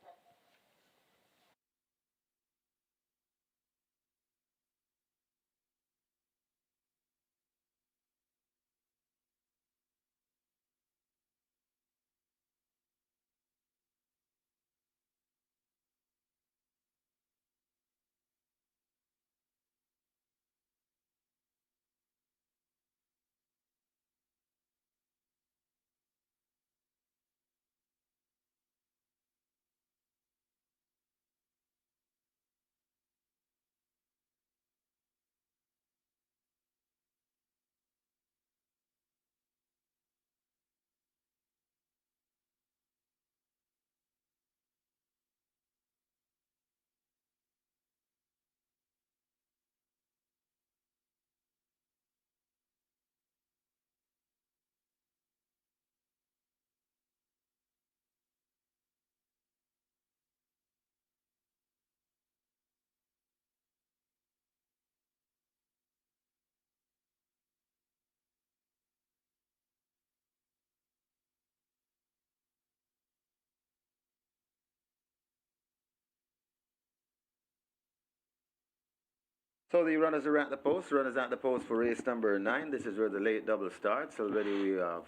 So the runners are at the post. Runners at the post for race number 9. This is where the late double starts. Already we have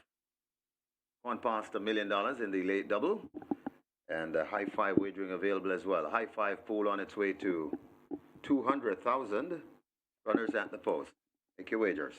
gone past $1 million in the late double. And high five wagering available as well. High five pool on its way to 200,000. Runners at the post. Make your wagers.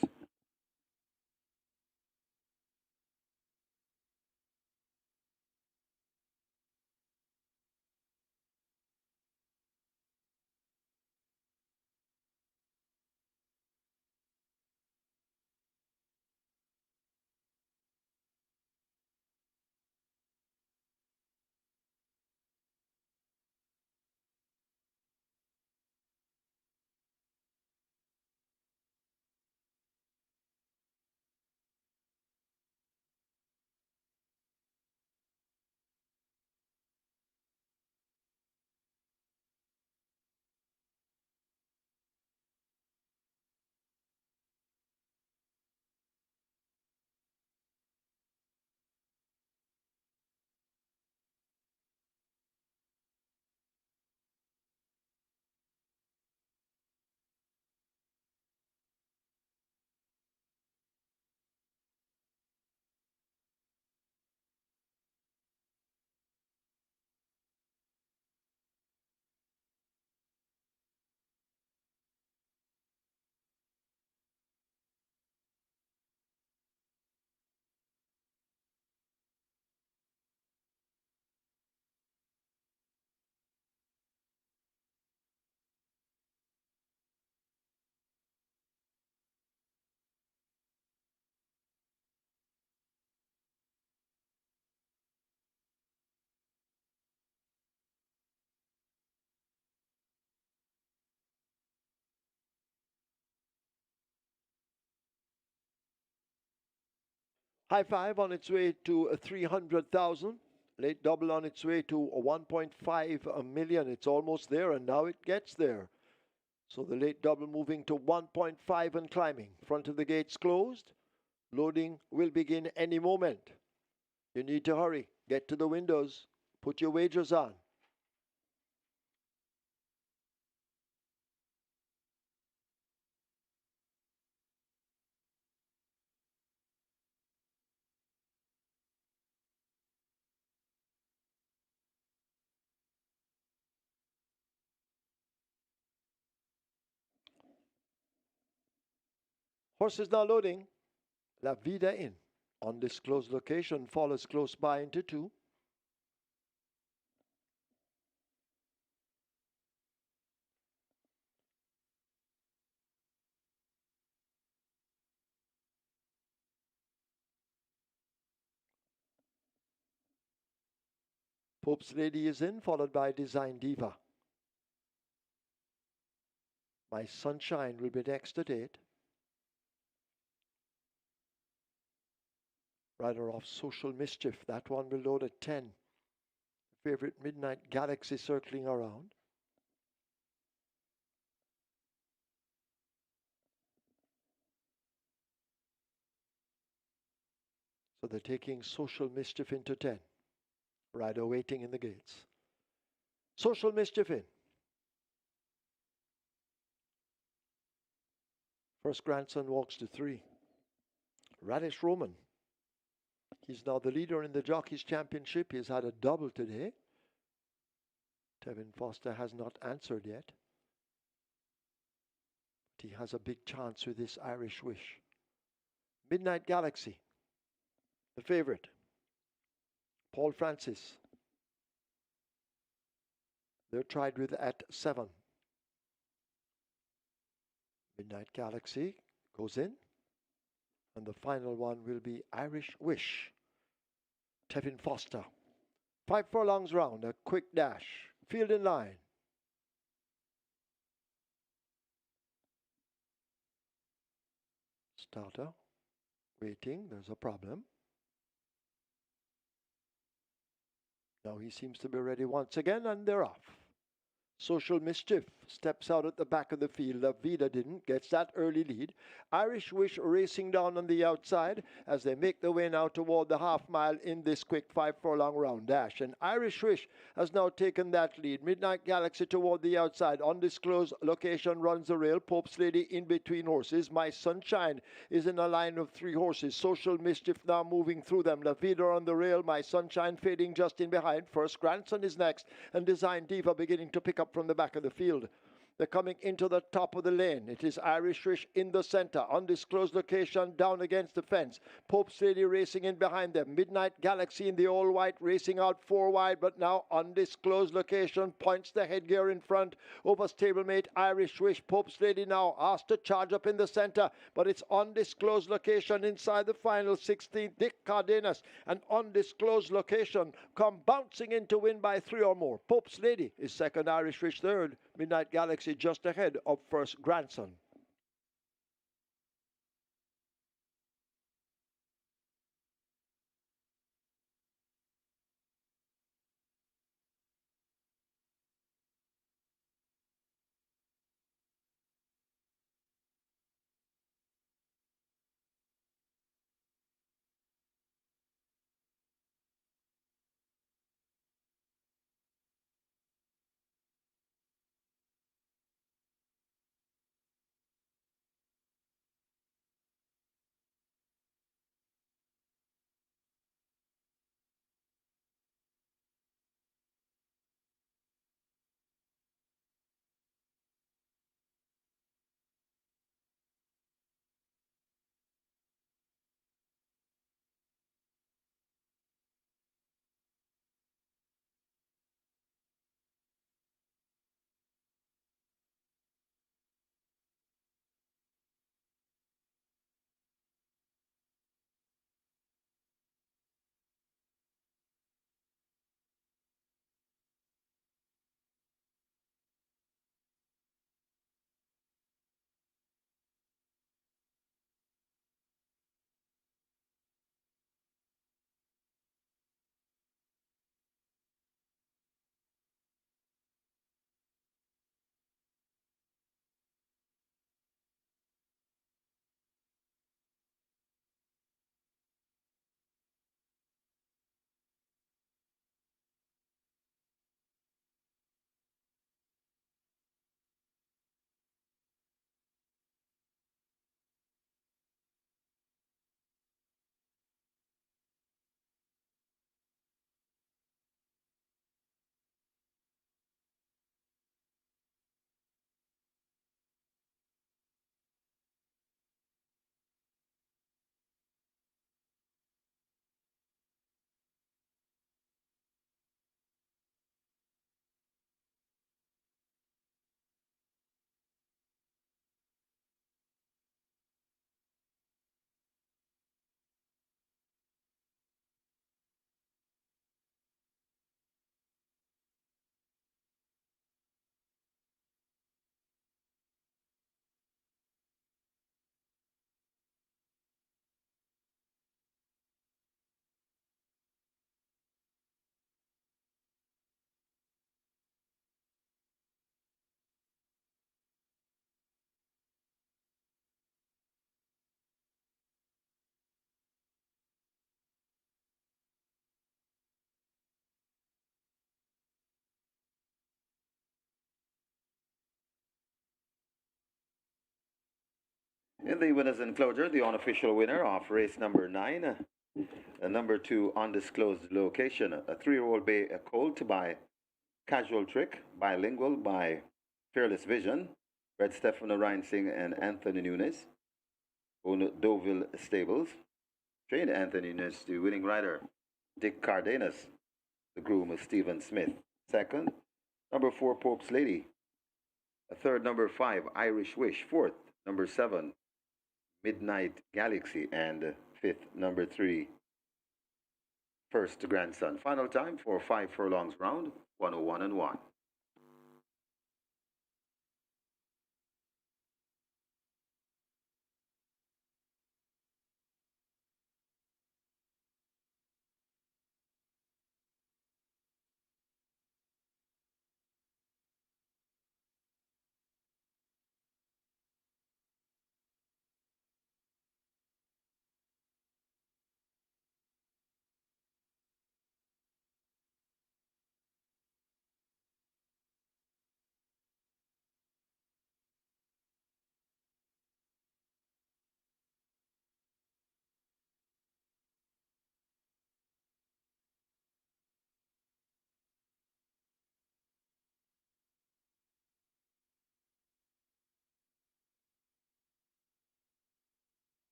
High five on its way to 300,000. Late double on its way to 1.5 million. It's almost there, and now it gets there. So the late double moving to 1.5 and climbing. Front of the gates closed. Loading will begin any moment. You need to hurry. Get to the windows. Put your wagers on. Horse is now loading. La Vida in. Undisclosed location follows close by into 2. Pope's Lady is in, followed by Design Diva. My Sunshine will be next at 8. Rider off Social Mischief. That one will load at 10. Favorite Midnight Galaxy circling around. So they're taking Social Mischief into 10. Rider waiting in the gates. Social Mischief in. First grandson walks to 3. Radish Roman. He's now the leader in the Jockeys Championship. He's had a double today. Tevin Foster has not answered yet. But he has a big chance with this Irish Wish. Midnight Galaxy. The favorite. Paul Francis. They're tried with at 7. Midnight Galaxy goes in. And the final one will be Irish Wish. Tevin Foster. 5 furlongs round, a quick dash. Field in line. Starter. Waiting, there's a problem. Now he seems to be ready once again, and they're off. Social Mischief steps out at the back of the field. La Vida didn't, gets that early lead. Irish Wish racing down on the outside as they make their way now toward the half mile in this quick 5 furlong round dash. And Irish Wish has now taken that lead. Midnight Galaxy toward the outside. Undisclosed location runs the rail. Pope's Lady in between horses. My Sunshine is in a line of 3 horses. Social Mischief now moving through them. La Vida on the rail. My Sunshine fading just in behind. First Grandson is next. And Design Diva beginning to pick up from the back of the field. They're coming into the top of the lane. It is Irish Wish in the center. Undisclosed location down against the fence. Pope's Lady racing in behind them. Midnight Galaxy in the all-white racing out 4 wide, but now undisclosed location points the headgear in front over stablemate Irish Wish. Pope's Lady now asked to charge up in the center, but it's undisclosed location inside the final 16th. Dick Cardenas, an undisclosed location, come bouncing in to win by 3 or more. Pope's Lady is second, Irish Wish third. Midnight Galaxy just ahead of First Grandson. In the winners' enclosure, the unofficial winner of race number 9, number 2, undisclosed location, a 3-year-old bay colt by Casual Trick, bilingual by Fearless Vision, bred Stefano Reinsing and Anthony Nunes, owned Deauville Stables, trained Anthony Nunes, the winning rider, Dick Cardenas, the groom Stephen Smith. Second, number 4, Pope's Lady. Third, number 5, Irish Wish. Fourth, number 7, Midnight Galaxy. And fifth, number 3, First Grandson. Final time for 5 furlongs round, 101 and 1.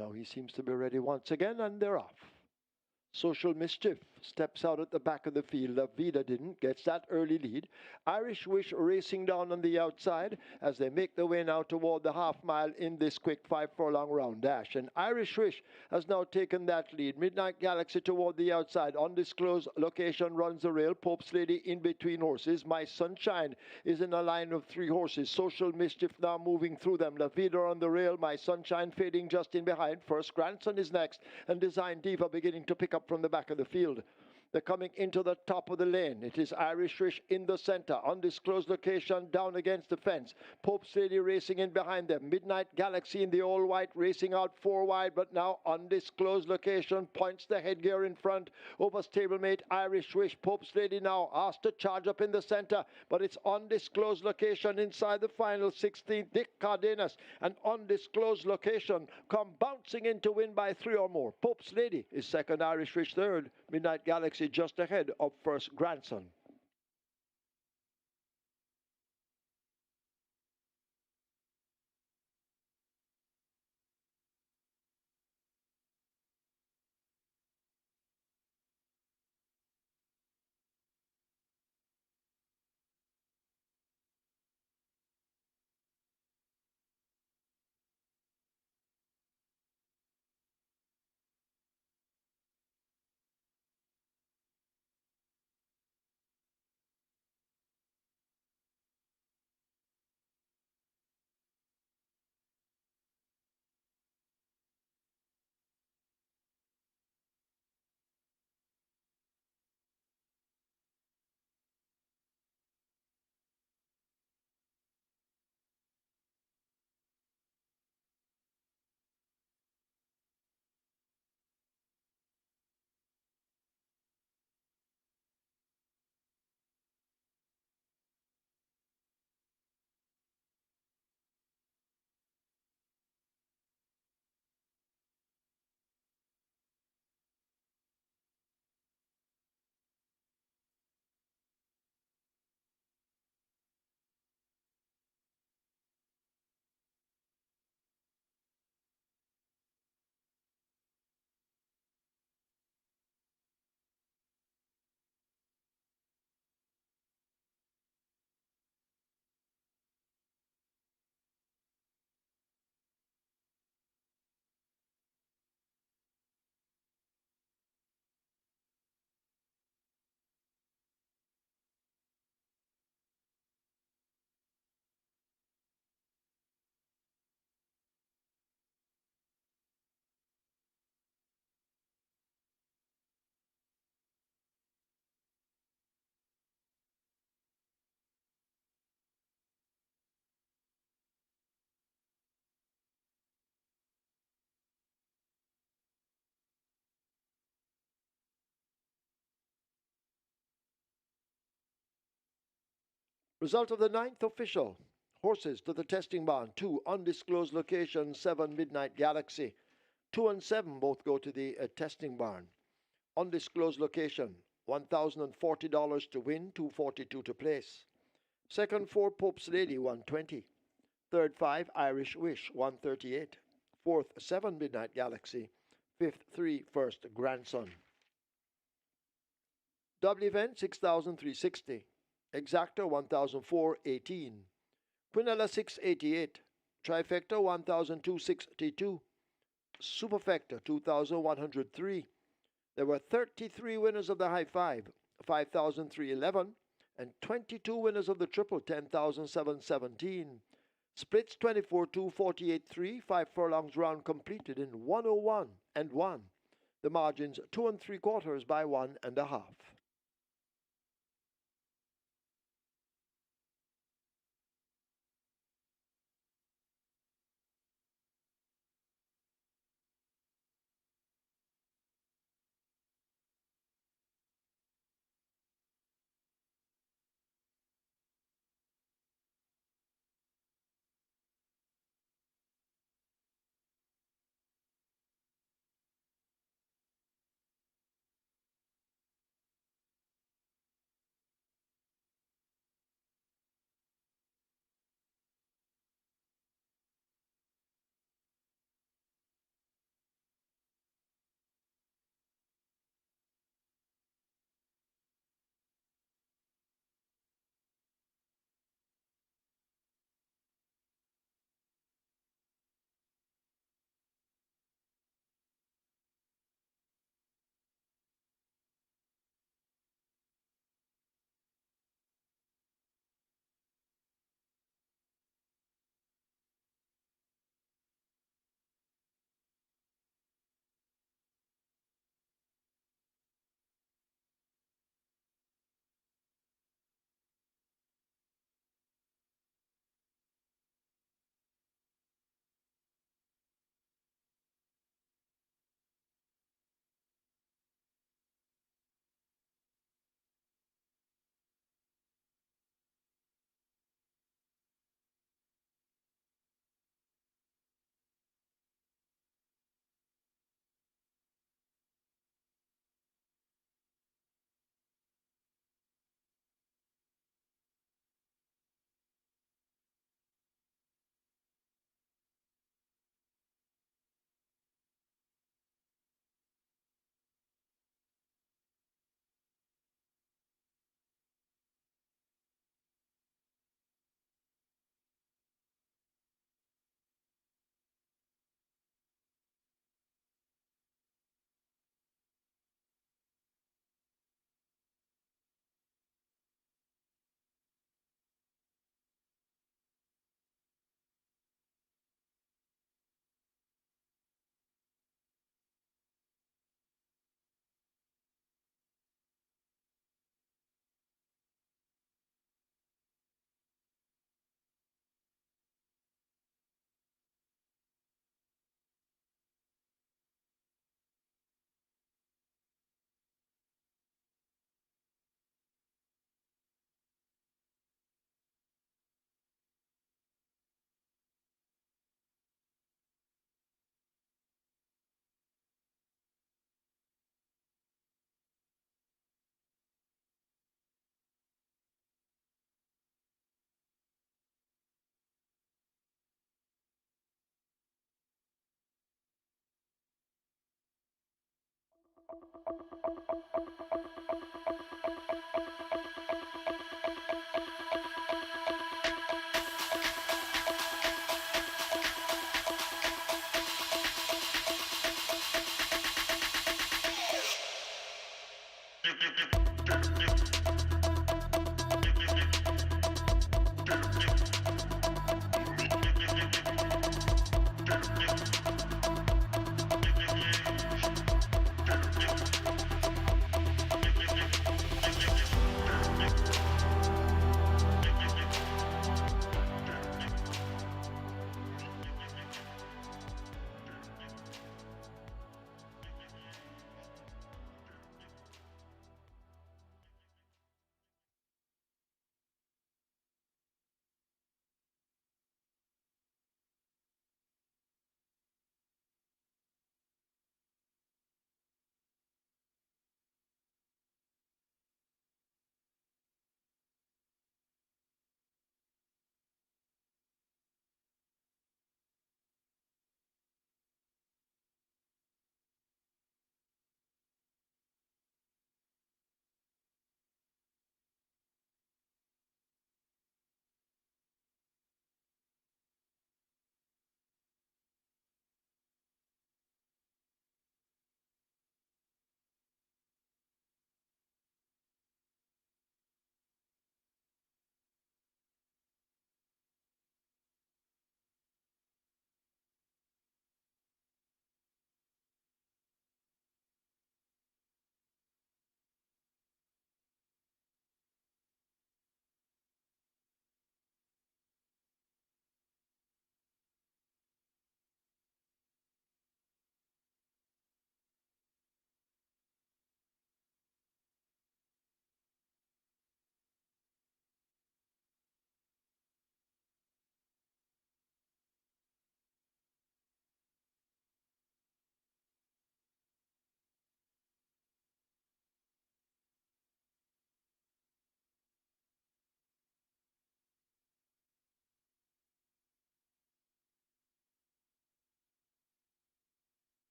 Now he seems to be ready once again, and they're off. Social Mischief steps out at the back of the field. Vida didn't, gets that early lead. Irish Wish racing down on the outside as they make their way now toward the half mile in this quick 5 furlong round dash. And Irish Wish has now taken that lead. Midnight Galaxy toward the outside. Undisclosed location runs the rail. Pope's Lady in between horses. My Sunshine is in a line of 3 horses. Social Mischief now moving through them. La Vida on the rail. My Sunshine fading just in behind. First Grandson is next. And Design Diva beginning to pick up from the back of the field. They're coming into the top of the lane. It is Irish Wish in the center. Undisclosed location down against the fence. Pope's Lady racing in behind them. Midnight Galaxy in the all-white racing out 4 wide, but now undisclosed location points the headgear in front over stablemate Irish Wish. Pope's Lady now asked to charge up in the center, but it's undisclosed location inside the final 16th. Dick Cardenas, an undisclosed location, come bouncing in to win by 3 or more. Pope's Lady is second, Irish Wish third. Midnight Galaxy just ahead of First Grandson. Result of the ninth official. Horses to the testing barn. 2, undisclosed location, 7, Midnight Galaxy. 2 and 7 both go to the testing barn. Undisclosed location, $1,040 to win, $242 to place. Second, 4, Pope's Lady, $120. Third, 5, Irish Wish, $138. Fourth, 7, Midnight Galaxy. Fifth, 3, First Grandson. Double event, $6,360. Exacta, $1,418. Quinella, $688. Trifecta, $1,262. Superfecta, $2,103. There were 33 winners of the high five, 5,311, and 22 winners of the triple, 10,717. Splits 24-2, 48-3, 5 furlongs round completed in 101 and 1. The margins 2 3/4 by 1.5.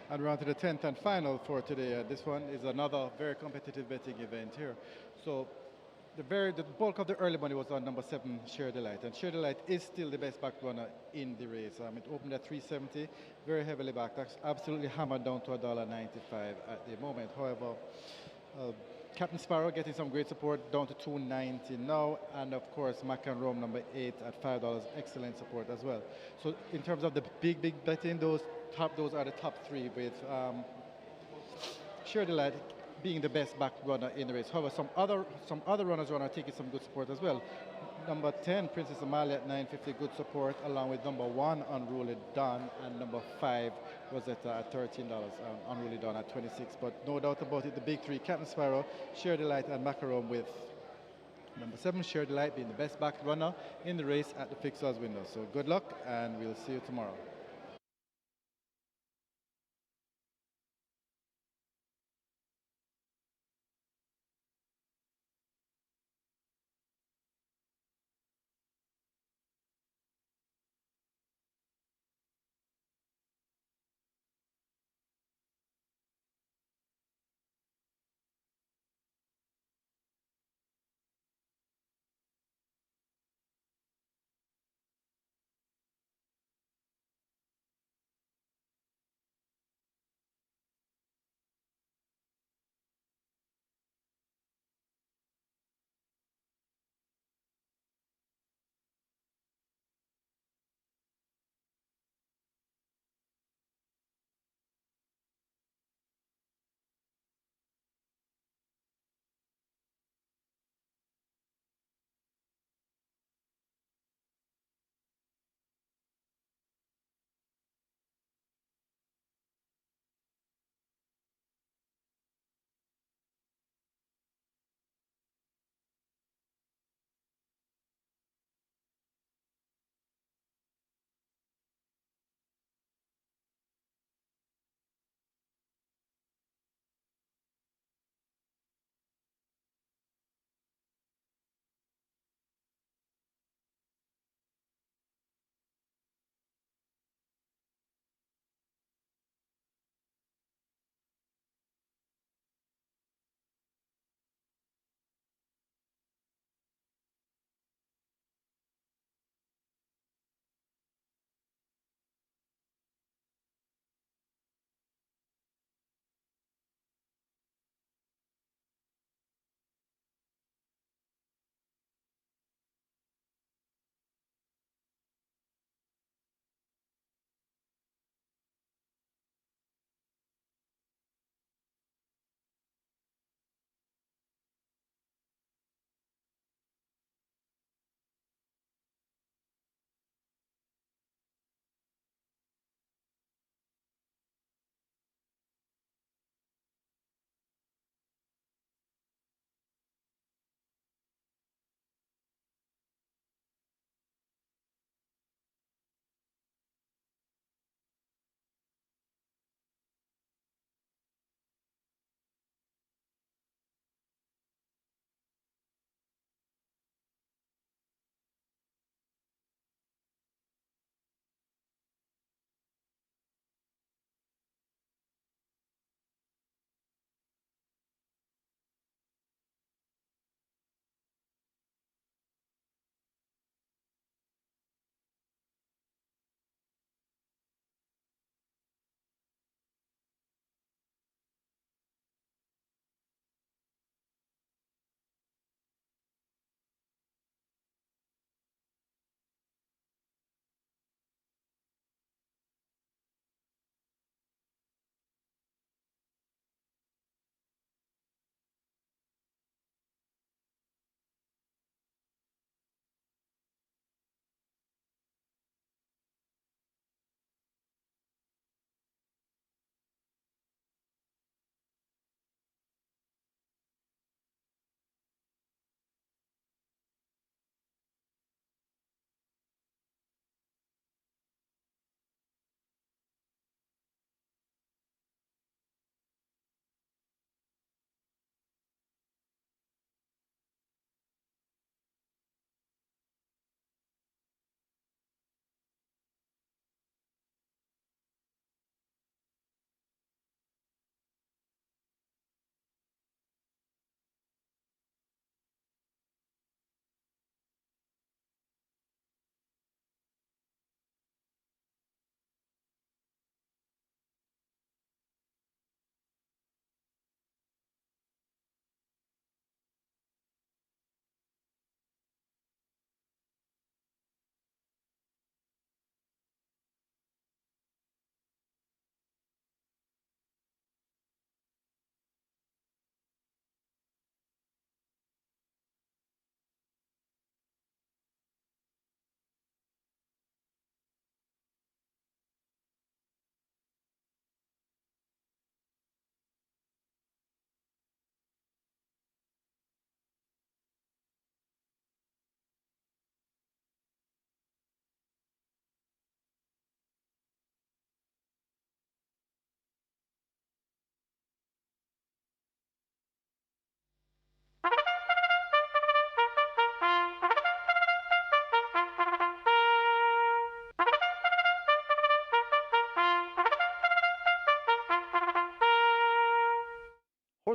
And we're on to the 10th and final for today. This one is another very competitive betting event here. So the bulk of the early money was on number 7, Share Delight. And Share Delight is still the best back runner in the race. It opened at 370, very heavily backed. That's absolutely hammered down to $1.95 at the moment. However, uh, Captain Sparrow getting some great support down to 290 now, and of course Mac and Rome number 8 at $5, excellent support as well. So in terms of the big betting, those are the top 3 with Share Delight being the best back runner in the race. However, some other runners are taking some good support as well. Number 10, Princess Amalia at 950, good support, along with number 1, Unruly Dawn, and number 5, Rosetta at $13, Unruly Dawn at 26. But no doubt about it, the big 3, Captain Sparrow, Share Delight, and Macaron, with number 7, Share Delight, being the best back runner in the race at the fixers window. So good luck, and we'll see you tomorrow.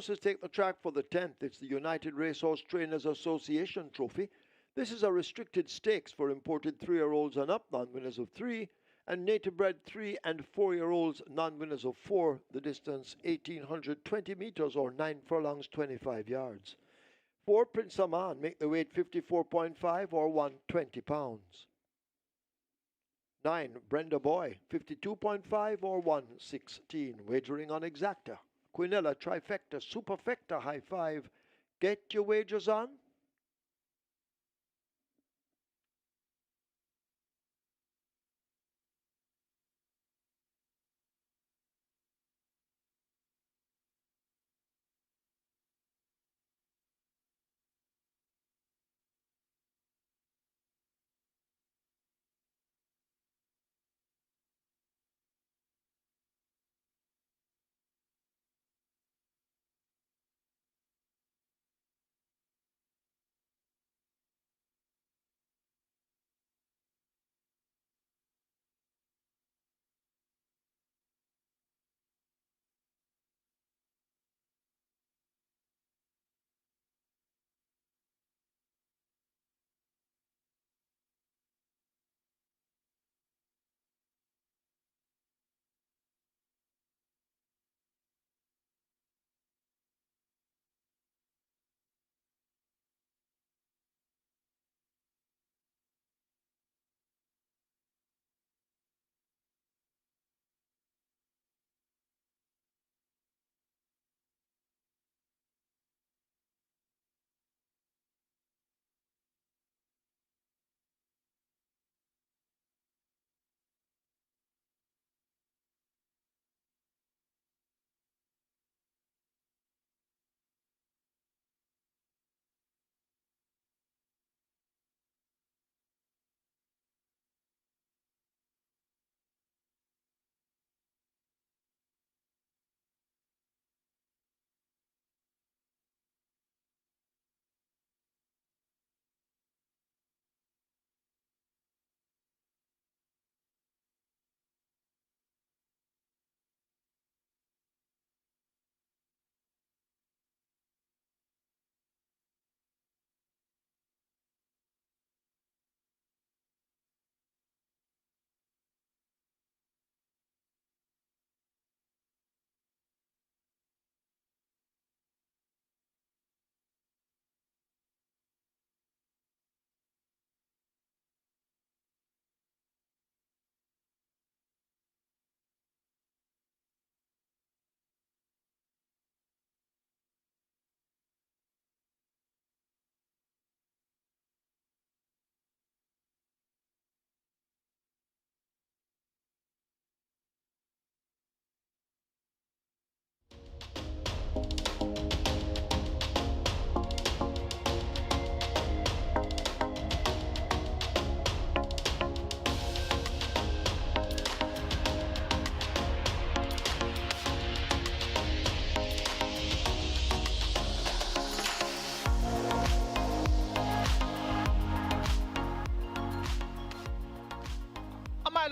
horses take the track for the 10th. It's the United Racehorse Trainers Association Trophy. This is a restricted stakes for imported 3-year-olds and up, non-winners of 3, and native-bred 3 and 4-year-olds, non-winners of 4. The distance 1,820 meters or 9 furlongs, 25 yards. 4 Prince Aman make the weight 54.5 or 120 pounds. 9 Brenda Boy 52.5 or 116. Wagering on Exacta. Quinella Trifecta Superfecta High 5. Get your wagers on.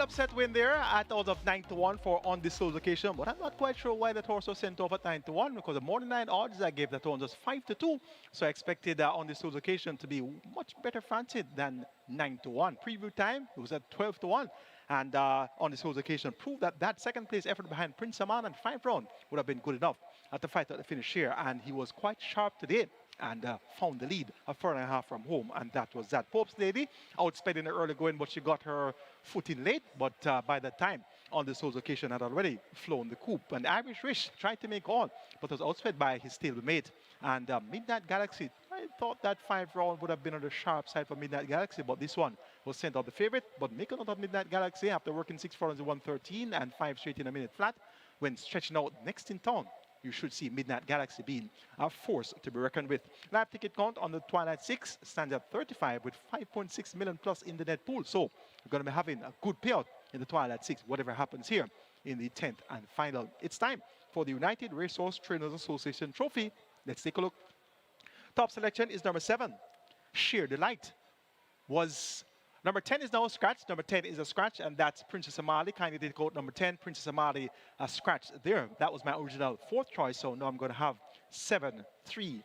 Upset win there at odds of 9-1 for On This Soul's occasion, but I'm not quite sure why that horse was sent off at 9-1 because the morning line odds I gave that one just 5-2. So I expected On This Soul's occasion to be much better fancied than 9-1. Preview time it was at 12-1. And On This Soul's occasion proved that that second place effort behind Prince Aman and 5 round would have been good enough at the fight at the finish here. And he was quite sharp today and found the lead a furlong and a half from home, and that was that. Pope's Lady outspending her early going, but she got her foot in late, but by that time On This Soul's occasion had already flown the coop, and Irish Wish tried to make on, but was outsped by his stablemate. And Midnight Galaxy, I thought that 5 round would have been on the sharp side for Midnight Galaxy, but this one was sent out the favorite. But make a note of Midnight Galaxy after working 6 furlongs in 113 and 5 straight in a minute flat, when stretching out next in town, you should see Midnight Galaxy being a force to be reckoned with. Live ticket count on the Twilight 6 stands at 35 with 5.6 million plus in the net pool. So we're going to be having a good payout in the Twilight 6, whatever happens here in the 10th and final. It's time for the United Racehorse Trainers Association Trophy. Let's take a look. Top selection is number 7, Sheer Delight. Was Number 10 is now a scratch. Number 10 is a scratch, and that's Princess Amali. Kindly take out number 10, Princess Amali, a scratch there. That was my original fourth choice, so now I'm going to have 7, 3,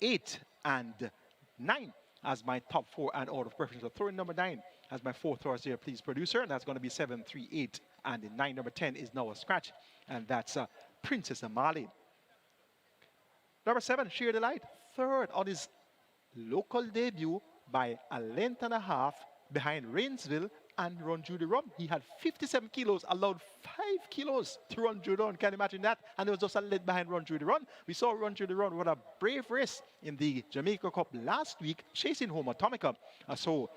8, and 9 as my top four and order of preference. So throw in number 9 as my fourth choice here, please, producer. And that's going to be 7, 3, 8, and 9. Number 10 is now a scratch, and that's Princess Amali. Number 7, Sheer Delight, third on his local debut by a length and a half behind Rainsville and Run Judy Run. He had 57 kilos, allowed 5 kilos to Run Judy Run. Can you imagine that? And it was just a length behind Run Judy Run. We saw Run Judy Run with a brave race in the Jamaica Cup last week, chasing home Atomica. So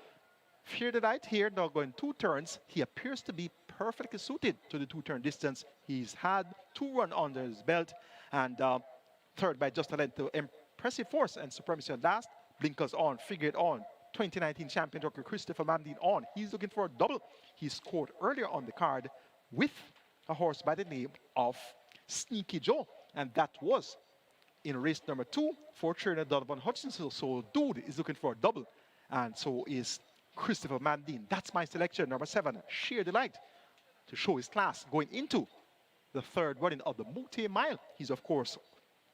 Fear the Light here, now going 2 turns. He appears to be perfectly suited to the 2-turn distance. He's had 2 runs under his belt, and third by just a length to impressive force and supremacy on last. Blinkers on, figure it on. 2019 champion Dr. Christopher Mandine on. He's looking for a double. He scored earlier on the card with a horse by the name of Sneaky Joe, and that was in race number 2 for trainer Donovan Hutchinson. So dude is looking for a double, and so is Christopher Mandine. That's my selection. Number 7, Sheer Delight, to show his class going into the third running of the Mute Mile. He's of course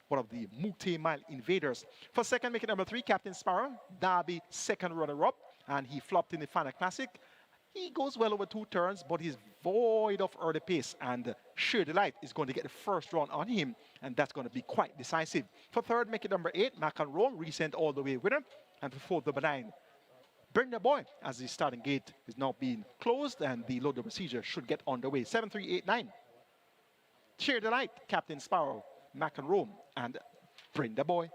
one of the Mute Mile invaders. For second, making number 3, Captain Sparrow, Derby second runner-up, and he flopped in the Final Classic. He goes well over 2 turns, but he's void of early pace, and Sheer Delight is going to get the first run on him, and that's going to be quite decisive. For third, making number 8, Mac and Rome, recent all-the-way winner, and for fourth, number 9, Brenda Boy, as the starting gate is now being closed, and the load of procedure should get underway. 7, 3, 8, 9. Sheer Delight, Captain Sparrow, Mac and Rome, and Brenda Boy.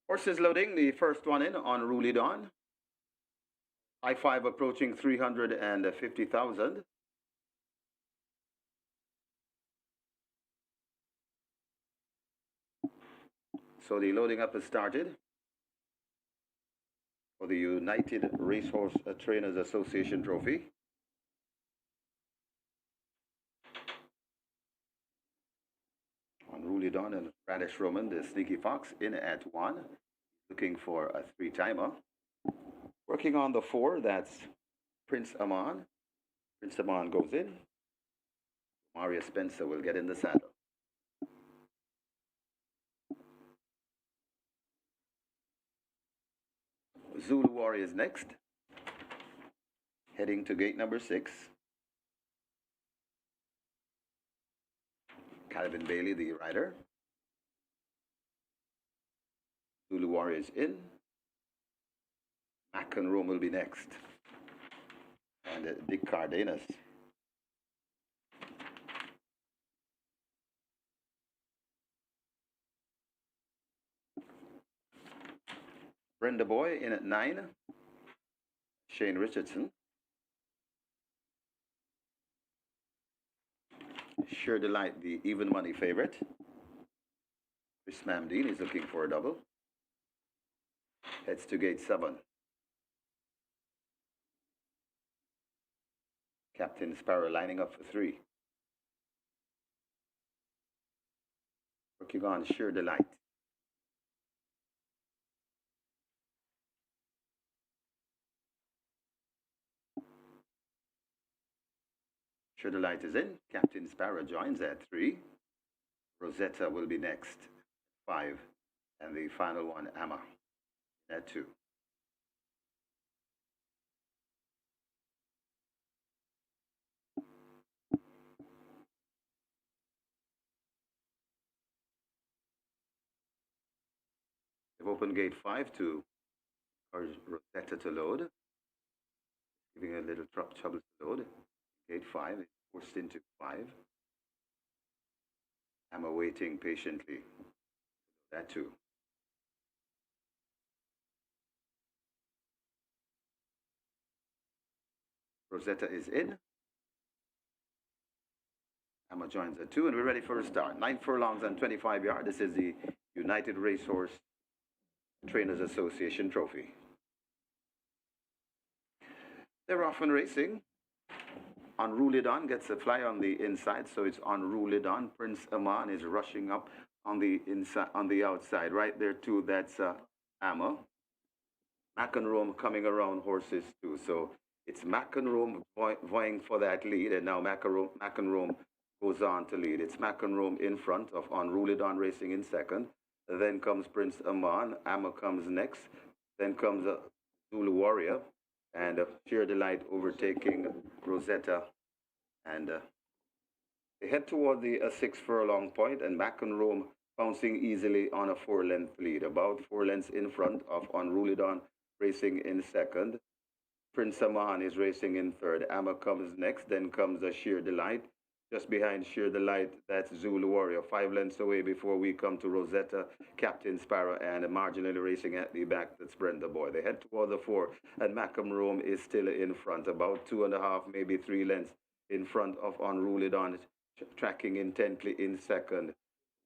Horses loading, the first one in on Ruley Dawn. I-5 approaching 350,000. So the loading up has started for the United Racehorse Trainers Association Trophy. On Ruley Dawn and Radish Roman, the Sneaky Fox in at 1, looking for a 3-timer. Working on the 4, that's Prince Amon. Prince Amon goes in. Maria Spencer will get in the saddle. Zulu Warriors next. Heading to gate number 6. Calvin Bailey, the rider. Zulu Warriors in. Mac and Rome will be next. And Dick Cardenas. Brenda Boy in at 9. Shane Richardson. Sheer Delight, the even money favorite. Chris Mamdine is looking for a double. Heads to gate 7. Captain Sparrow lining up for 3. Working on Sheer Delight. Sheer Delight is in. Captain Sparrow joins at 3. Rosetta will be next, 5. And the final one, Amma, at 2. They've opened gate 5 to or Rosetta to load, giving a little trouble to load. Gate 5 is forced into 5. I'm awaiting patiently. That too. Rosetta is in. Emma joins at 2, and we're ready for a start. 9 furlongs and 25 yards. This is the United Racehorse Trainers Association Trophy. They're often racing. Unruly Don gets a fly on the inside, so it's Unruly Don. Prince Aman is rushing up on the inside, on the outside, right there too. That's Amma. McEnroe coming around horses too. So it's McEnroe vying for that lead, and now McEnroe goes on to lead. It's McEnroe in front of Unruly Don racing in second. Then comes Prince Aman. Amma comes next. Then comes Zulu Warrior, and Sheer Delight overtaking Rosetta, and they head toward the 6 furlong point, and McEnroe bouncing easily on a 4-length lead, about 4 lengths in front of Unruly Don racing in second. Prince Aman is racing in third. Amma comes next, then comes a Sheer Delight. Just behind Sheer Delight, that's Zulu Warrior, 5 lengths away before we come to Rosetta, Captain Sparrow, and marginally racing at the back, that's Brenda Boy. They head toward the 4, and McEnroe is still in front, about 2.5, maybe 3 lengths in front of Unruly Don, tracking intently in second.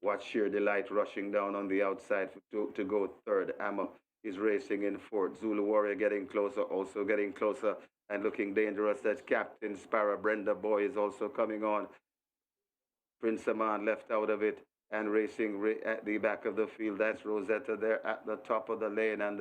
Watch Sheer Delight rushing down on the outside to go third. Amma is racing in fourth. Zulu Warrior getting closer, also getting closer and looking dangerous. That's Captain Sparrow. Brenda Boy is also coming on. Prince Aman left out of it and racing at the back of the field. That's Rosetta there at the top of the lane, and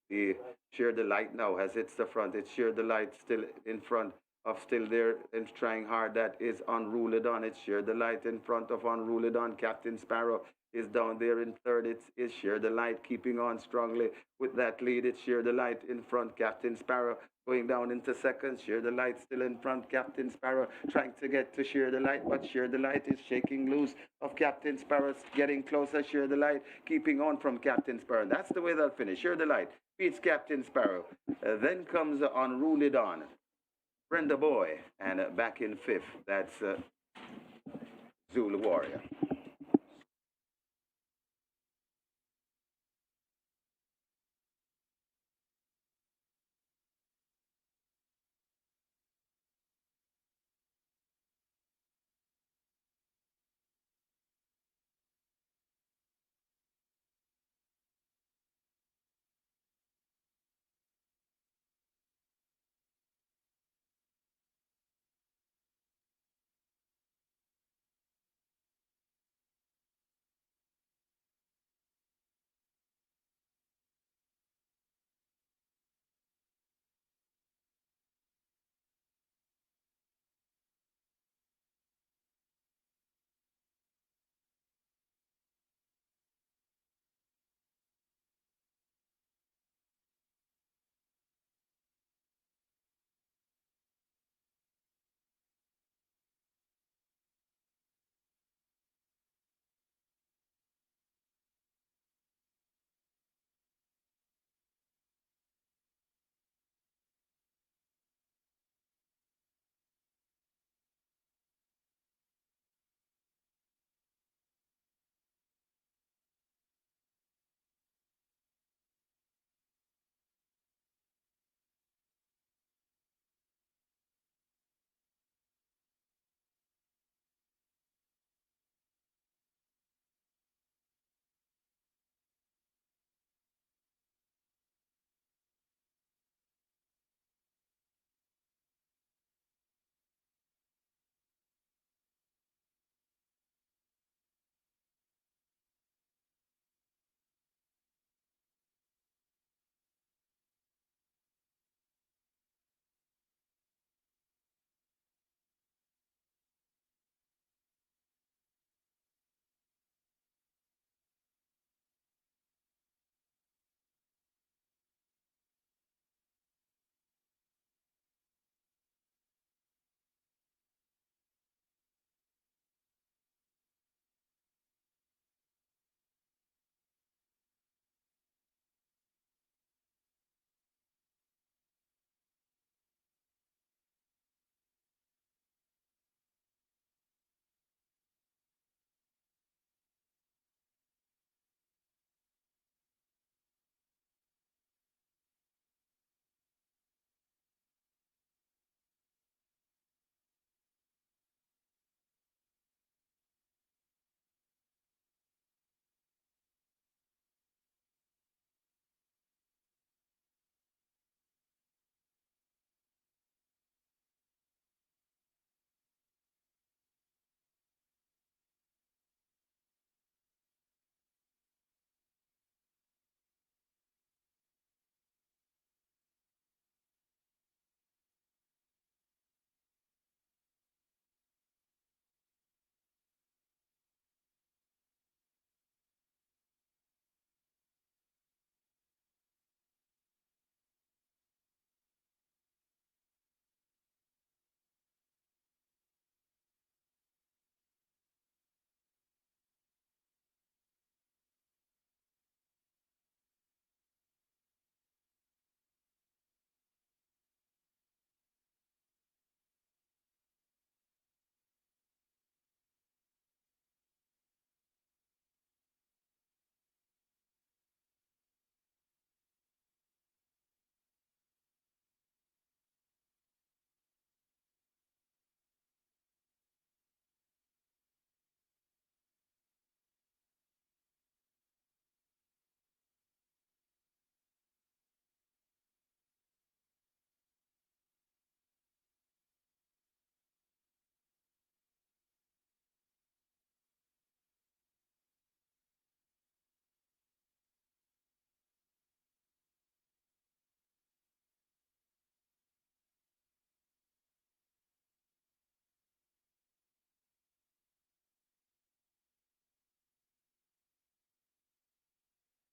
the Sheer Delight now has hits the front. It's Sheer Delight still in front of, still there and trying hard. That is Unruly Don. It's Sheer Delight in front of Unruly Don. Captain Sparrow is down there in third. It's Sheer Delight keeping on strongly with that lead. It's Sheer Delight in front. Captain Sparrow going down into second. Sheer Delight still in front. Captain Sparrow trying to get to Sheer Delight, but Sheer Delight is shaking loose of Captain Sparrow, getting closer. Sheer Delight keeping on from Captain Sparrow. And that's the way they'll finish. Sheer Delight beats Captain Sparrow. Then comes Unruly Don. Brenda Boy, and back in fifth, that's Zulu Warrior.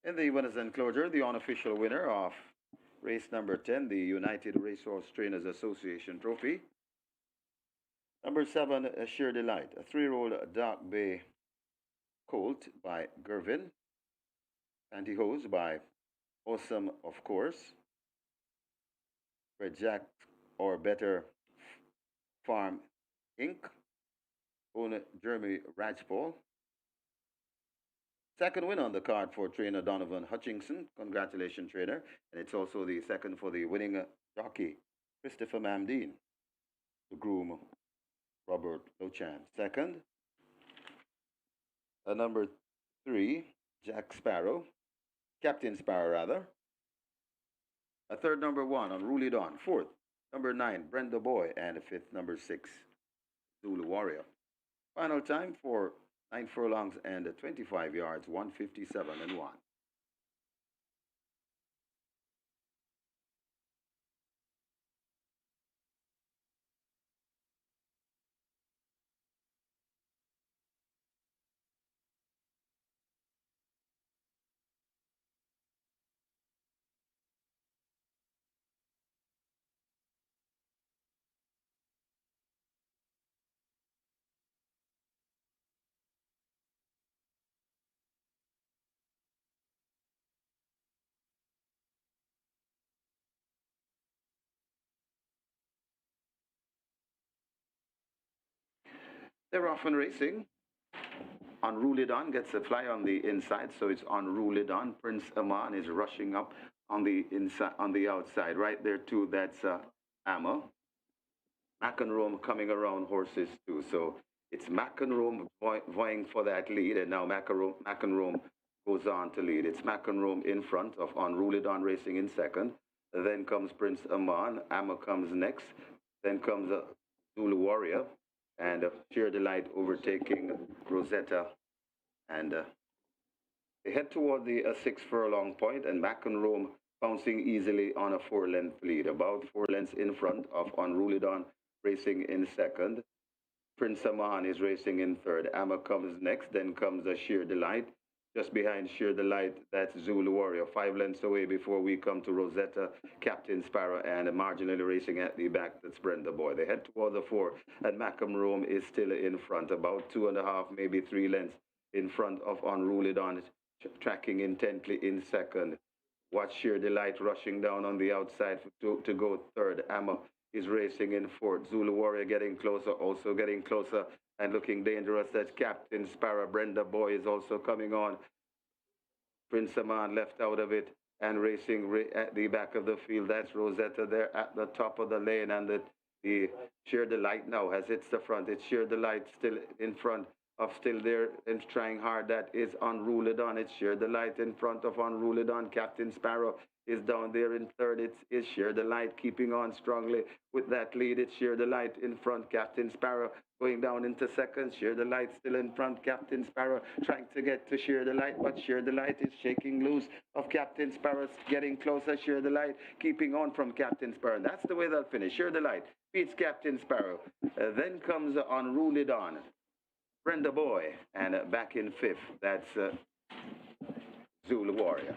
In the winners enclosure, the unofficial winner of race number 10, the United Racehorse Trainers Association Trophy. Number 7, Sheer Delight, a 3-year-old Dark Bay Colt by Gervin. Pantyhose by Awesome, of course. Red Jack or Better Farm Inc. Owner Jeremy Rajpal. Second win on the card for trainer Donovan Hutchinson. Congratulations, trainer. And it's also the second for the winning jockey, Christopher Mamdeen. The groom, Robert Lochan. Second, number 3, Jack Sparrow. Captain Sparrow, rather. A third, number 1, Unruly Dawn. Fourth, number 9, Brenda Boy. And fifth, number 6, Zulu Warrior. Final time for 9 furlongs and 25 yards, 157 and 1. They're often racing. Unruly Dawn gets a fly on the inside, so it's Unruly Dawn. Prince Aman is rushing up on the inside, on the outside. Right there too, that's Amma. McEnroe coming around horses too. So it's McEnroe vying for that lead, and now McEnroe goes on to lead. It's McEnroe in front of Unruly Dawn racing in second. Then comes Prince Aman. Amma comes next. Then comes Zulu Warrior. And Sheer Delight overtaking Rosetta. And they head toward the 6 furlong point, and McEnroe bouncing easily on a 4-length lead, about 4 lengths in front of Unruly Dawn racing in second. Prince Aman is racing in third. Amma comes next, then comes Sheer Delight. Just behind Sheer Delight, that's Zulu Warrior, 5 lengths away before we come to Rosetta, Captain Sparrow, and marginally racing at the back, that's Brenda Boy. They head toward the 4, and McEnroe is still in front, about 2.5, maybe 3 lengths in front of Unruly Dawn, tracking intently in second. Watch Sheer Delight rushing down on the outside to go third. Amma is racing in fourth. Zulu Warrior getting closer, also getting closer and looking dangerous. That's Captain Sparrow. Brenda Boy is also coming on. Prince Aman left out of it and racing at the back of the field. That's Rosetta there at the top of the lane, and the Sheer Delight now has hits the front. It's Sheer Delight still in front of, still there and trying hard. That is Unruly Dawn. It's Sheer Delight in front of Unruly Dawn. Captain Sparrow is down there in third. It's Sheer Delight keeping on strongly with that lead. It's Sheer Delight in front. Captain Sparrow going down into second. Sheer Delight still in front. Captain Sparrow trying to get to Sheer Delight, but Sheer Delight is shaking loose of Captain Sparrow, getting closer. Sheer Delight keeping on from Captain Sparrow. And that's the way they'll finish. Sheer Delight beats Captain Sparrow. Then comes Unruly Dawn. Brenda Boy, and back in fifth, that's Zulu Warrior.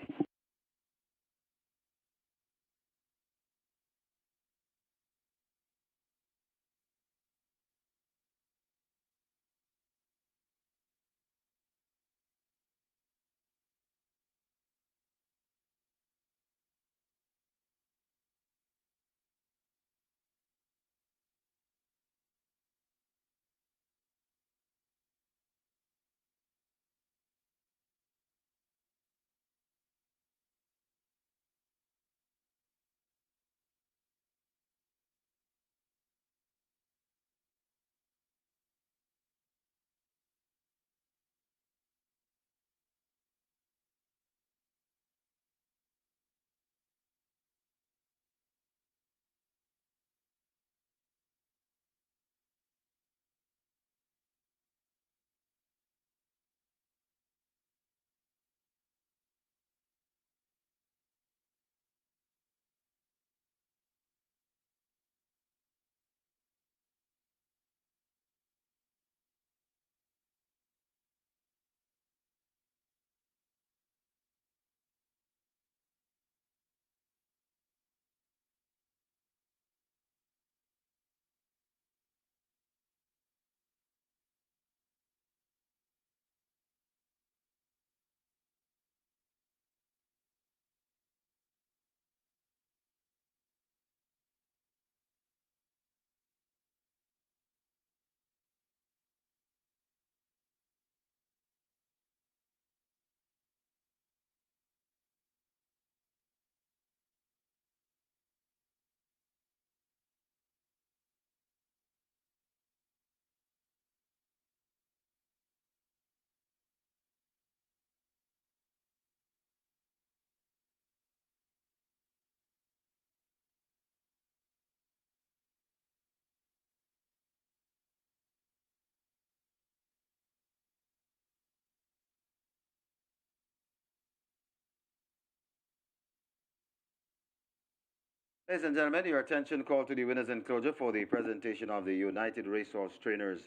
Ladies and gentlemen, your attention called to the winners enclosure for the presentation of the United Racehorse Trainers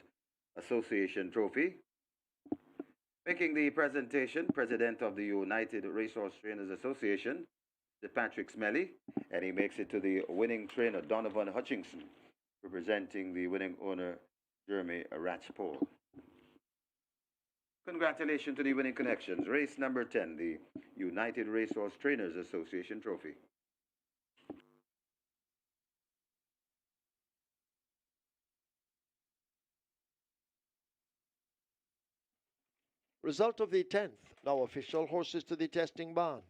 Association Trophy. Making the presentation, President of the United Racehorse Trainers Association, Mr. Patrick Smelly, and he makes it to the winning trainer, Donovan Hutchinson, representing the winning owner, Jeremy Ratchpole. Congratulations to the winning connections. Race number 10, the United Racehorse Trainers Association Trophy. Result of the 10th. Now official horses to the testing barn.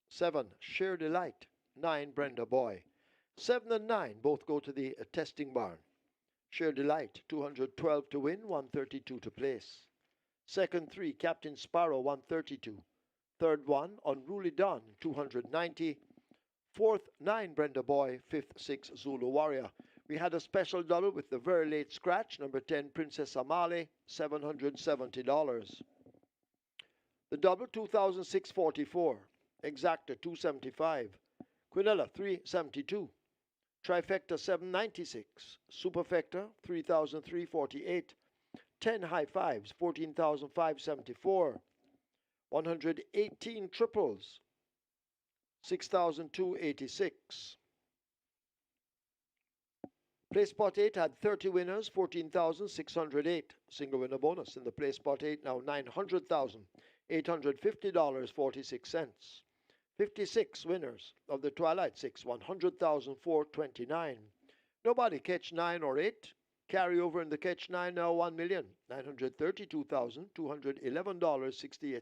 7, Sheer Delight. 9, Brenda Boy. 7 and 9 both go to the testing barn. Sheer Delight, 212 to win, 132 to place. Second 3, Captain Sparrow, 132. Third 1, Unruly Dawn, 290. Fourth 9, Brenda Boy. Fifth 6, Zulu Warrior. We had a special double with the very late scratch, number 10, Princess Amale, $770. The double, 2,644. Exacta, 275. Quinella, 372. Trifecta, 796. Superfecta, 3,348. 10 high fives, 14,574. 118 triples, 6,286. Play spot 8 had 30 winners, 14,608. Single winner bonus in the play spot 8 now $900,850.46. 56 winners of the Twilight 6, 100,429. Nobody catch 9 or 8. Carry over in the catch 9 now $1,932,211.68.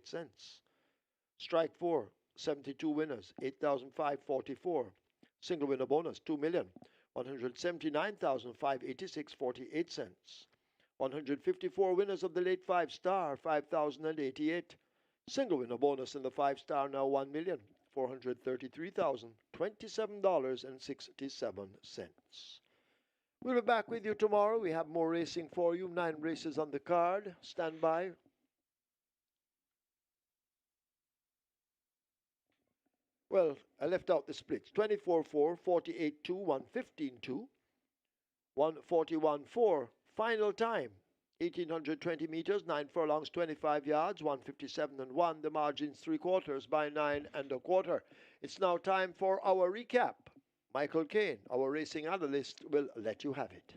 Strike 4, 72 winners, 8,544. Single winner bonus, $2,179,586.48. 154 winners of the late 5 star, 5,088. Single winner bonus in the 5 star now $1,433,027.67. We'll be back with you tomorrow. We have more racing for you. 9 races on the card. Stand by. Well, I left out the splits. 24-4, 48-2, 115-2, 141-4. Final time, 1,820 meters, 9 furlongs, 25 yards, 157-1. The margin's 3/4 by 9 1/4. It's now time for our recap. Michael Kane, our racing analyst, will let you have it.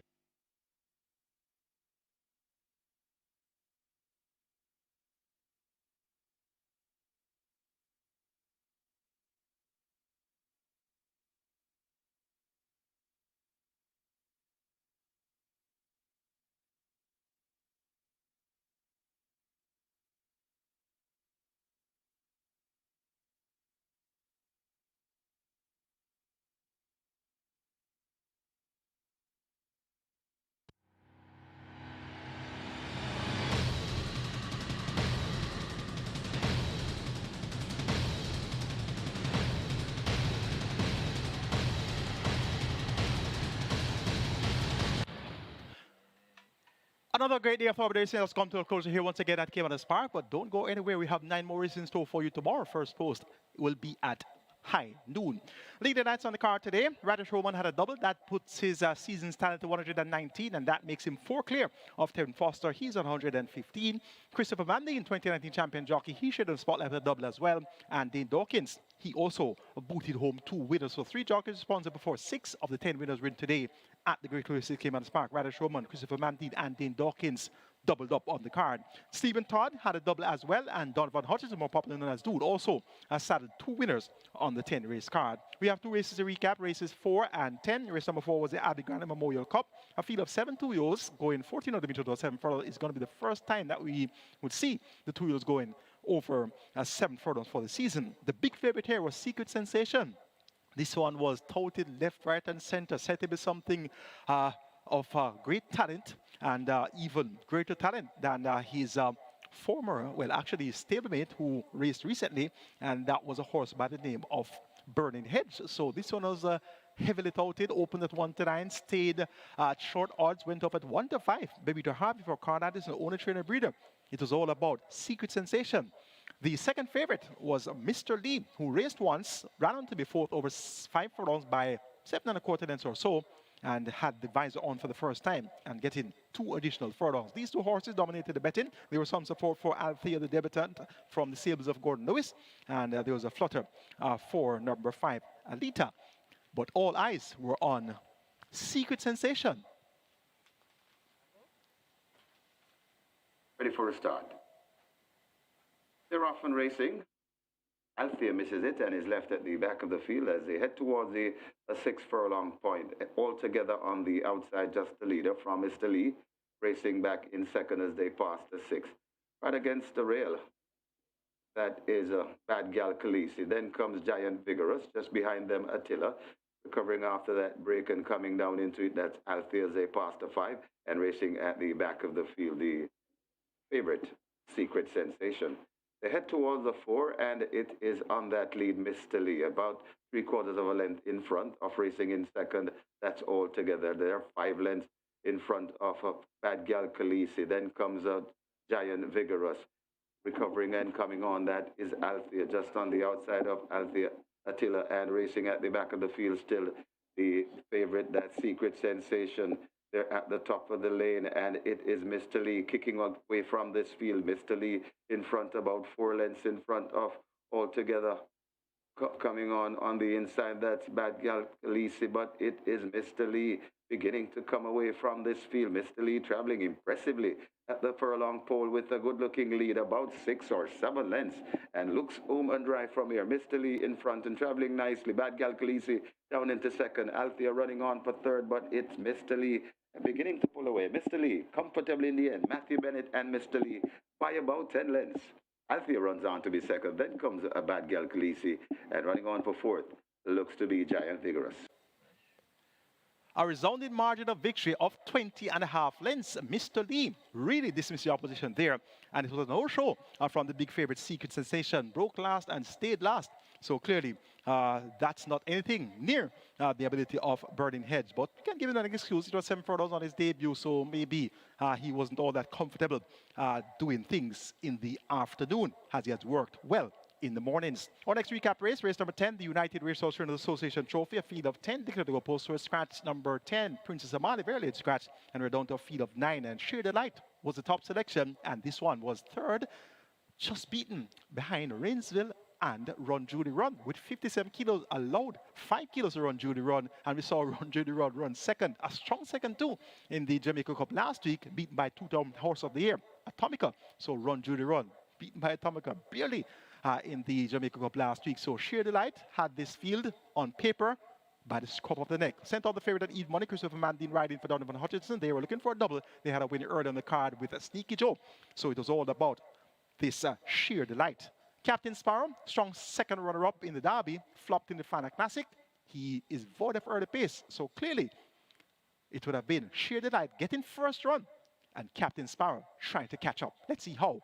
Another great day of Florida racing has come to a closure here once again at Caymanas Park, but don't go anywhere. We have 9 more races in store for you tomorrow. First post will be at high noon. Leader nights on the card today. Radish Roman had a double. That puts his season standard to 119, and that makes him 4 clear of Tevin Foster. He's on 115. Christopher Manley, in 2019 champion jockey, he shared the spotlight with a double as well. And Dane Dawkins, he also booted home 2 winners. So 3 jockeys responsible for 6 of the 10 winners win today at the Great Louis Caymanas Park. Radish Roman, Christopher Manley, and Dane Dawkins doubled up on the card. Stephen Todd had a double as well, and Donovan Hutchinson, more popular known as Dude, also saddled 2 winners on the 10 race card. We have 2 races to recap, races 4 and 10. Race number 4 was the ABBIE GRANNUM Memorial Cup. A field of 7 2-year-olds going 1,400 meters to 7 furlongs is going to be the first time that we would see the 2-year-olds going over 7 furlongs for the season. The big favorite here was Secret Sensation. This one was touted left, right, and center, said to be something of great talent, and even greater talent than his former, well, actually his stablemate who raced recently, and that was a horse by the name of Burning Hedge. So this one was heavily touted, opened at 1-9, stayed at short odds, went up at 1-5. Baby to Harvey for Carl Addison, owner, trainer, breeder. It was all about Secret Sensation. The second favorite was Mr. Lee, who raced once, ran on to be fourth over 5 furlongs by 7¼ lengths or so, and had the visor on for the first time and getting 2 additional furlongs. These 2 horses dominated the betting. There was some support for Althea, the debutant, from the sables of Gordon Lewis, and there was a flutter for number 5, Alita. But all eyes were on Secret Sensation. Ready for a start. They're off and racing. Althea misses it and is left at the back of the field as they head towards the 6-furlong point. Altogether on the outside, just the leader from Mr. Lee, racing back in second as they pass the 6. Right against the rail, that is Bad Gal Khaleesi. Then comes Giant Vigorous, just behind them Attila. Recovering after that break and coming down into it, that's Althea as they pass the 5. And racing at the back of the field, the favorite, Secret Sensation. They head towards the 4, and it is on that lead, Mr. Lee, about 3/4 of a length in front of racing in second. That's all together. They're 5 lengths in front of Bad Gal Khaleesi. Then comes a Giant Vigorous. Recovering and coming on, that is Althea, just on the outside of Althea, Attila, and racing at the back of the field still the favorite, that Secret Sensation. They're at the top of the lane, and it is Mr. Lee kicking away from this field. Mr. Lee in front, about 4 lengths in front of altogether. Coming on the inside, that's Bad Gal Khaleesi, but it is Mr. Lee beginning to come away from this field. Mr. Lee traveling impressively at the furlong pole with a good-looking lead, about 6 or 7 lengths, and looks home and dry from here. Mr. Lee in front and traveling nicely. Bad Gal Khaleesi down into second. Althea running on for third, but it's Mr. Lee beginning to pull away. Mr. Lee comfortably in the end. Matthew Bennett and Mr. Lee by about 10 lengths. Althea runs on to be second. Then comes a Bad Gal Khaleesi, and running on for fourth looks to be Giant Vigorous. A resounding margin of victory of 20½ lengths. Mr. Lee really dismissed the opposition there, and it was a no-show from the big favorite Secret Sensation. Broke last and stayed last. So clearly, that's not anything near the ability of Burning Heads. But we can give him an excuse. It was 7 furlongs on his debut, so maybe he wasn't all that comfortable doing things in the afternoon, as he has worked well in the mornings. Our next recap race, race number 10, the United Racehorse Runners Association Trophy, a field of 10, declared to go post to a scratch number 10, Princess Amali, very late scratch, and we're down to a field of 9, and Sheer Delight was the top selection, and this one was third, just beaten behind Rainsville and Run Judy Run with 57 kilos allowed, 5 kilos to Run Judy Run, and we saw Run Judy Run run second, a strong second too, in the Jamaica Cup last week, beaten by 2-time Horse of the Year, Atomica. So Run Judy Run, beaten by Atomica, barely in the Jamaica Cup last week. So Sheer Delight had this field on paper by the scruff of the neck. Sent out the favorite at Eve Money, Christopher Mandine riding for Donovan Hutchinson. They were looking for a double. They had a winner early on the card with a Sneaky Joe. So it was all about this Sheer Delight. Captain Sparrow, strong second runner-up in the Derby, flopped in the Final Classic. He is void of early pace. So clearly, it would have been Sheer Delight getting first run and Captain Sparrow trying to catch up. Let's see how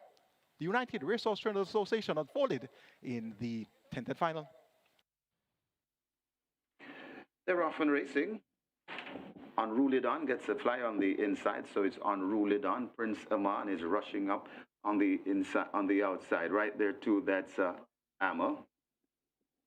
the United Racehorse Runners Association unfolded in the 10th final. They're off and racing. Unruly Don gets a fly on the inside, so it's Unruly Don. Prince Aman is rushing up on the inside, on the outside. Right there too, that's Amma.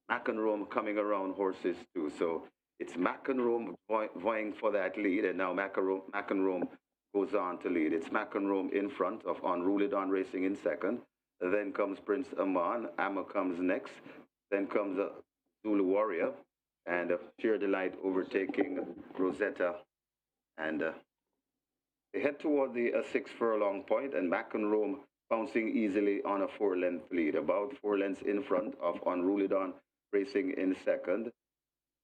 McEnroe coming around horses too. So it's McEnroe vying for that lead, and now McEnroe goes on to lead. It's McEnroe in front of Unruly Don racing in second. Then comes Prince Aman. Amma comes next. Then comes Zulu Warrior. And Sheer Delight overtaking Rosetta. And they head toward the 6 furlong point, and McEnroe bouncing easily on a 4-length lead. About 4 lengths in front of Unruly Don racing in second.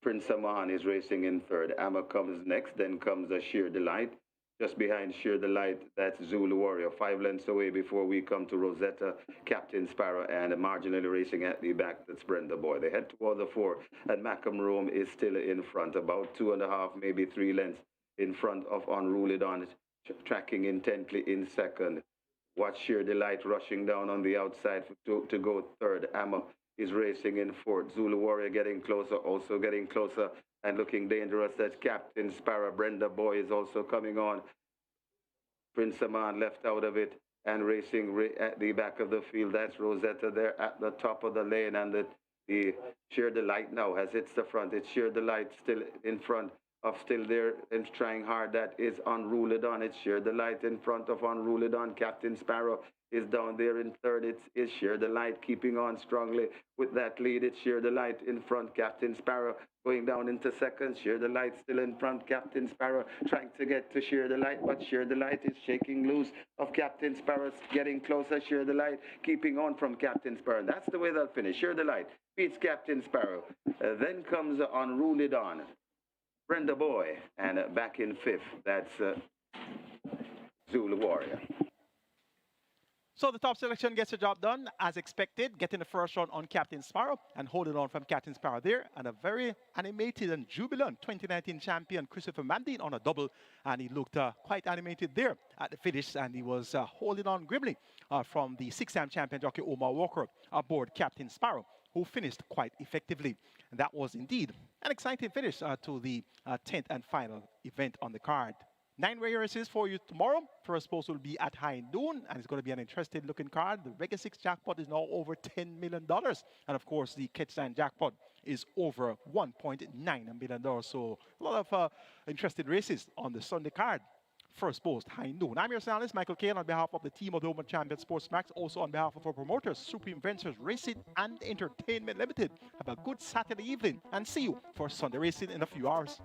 Prince Aman is racing in third. Amma comes next. Then comes Sheer Delight. Just behind Sheer Delight, that's Zulu Warrior. 5 lengths away before we come to Rosetta, Captain Sparrow, and marginally racing at the back, that's Brenda Boy. They head toward the 4, and McEnroe is still in front, about 2.5, maybe 3 lengths in front of Unruly Don, tracking intently in second. Watch Sheer Delight rushing down on the outside to go third. Amma is racing in fourth. Zulu Warrior getting closer, also getting closer and looking dangerous. That's Captain Sparrow. Brenda Boy is also coming on. Prince Aman left out of it. and racing at the back of the field. That's Rosetta there at the top of the lane, and the Sheer Delight now has hits the front. It's Sheer Delight still in front of still there and trying hard. That is Unruly Dawn. It's Sheer Delight in front of Unruly Dawn. Captain Sparrow is down there in third. It's Sheer Delight keeping on strongly with that lead. It's Sheer Delight in front. Captain Sparrow going down into second. Sheer Delight still in front. Captain Sparrow trying to get to Sheer Delight, but Sheer Delight is shaking loose of Captain Sparrow, getting closer. Sheer Delight keeping on from Captain Sparrow. That's the way they'll finish. Sheer Delight beats Captain Sparrow. Then comes Unruly Dawn. Brenda Boy, and back in fifth, that's Zulu Warrior. So the top selection gets the job done as expected, getting the first run on Captain Sparrow and holding on from Captain Sparrow there. And a very animated and jubilant 2019 champion, Christopher Mandine, on a double. And he looked quite animated there at the finish. And he was holding on grimly from the six-time champion jockey Omar Walker aboard Captain Sparrow, who finished quite effectively. And that was indeed an exciting finish to the 10th and final event on the card. 9 races for you tomorrow. First post will be at high noon, and it's going to be an interesting looking card. The Regular 6 jackpot is now over $10 million. And of course, the Catchline jackpot is over $1.9 million. So a lot of interesting races on the Sunday card. First post, high noon. I'm your analyst, Michael Kane, on behalf of the team of the Women Champion Sports Max, also on behalf of our promoters, Supreme Ventures Racing and Entertainment Limited. Have a good Saturday evening, and see you for Sunday racing in a few hours.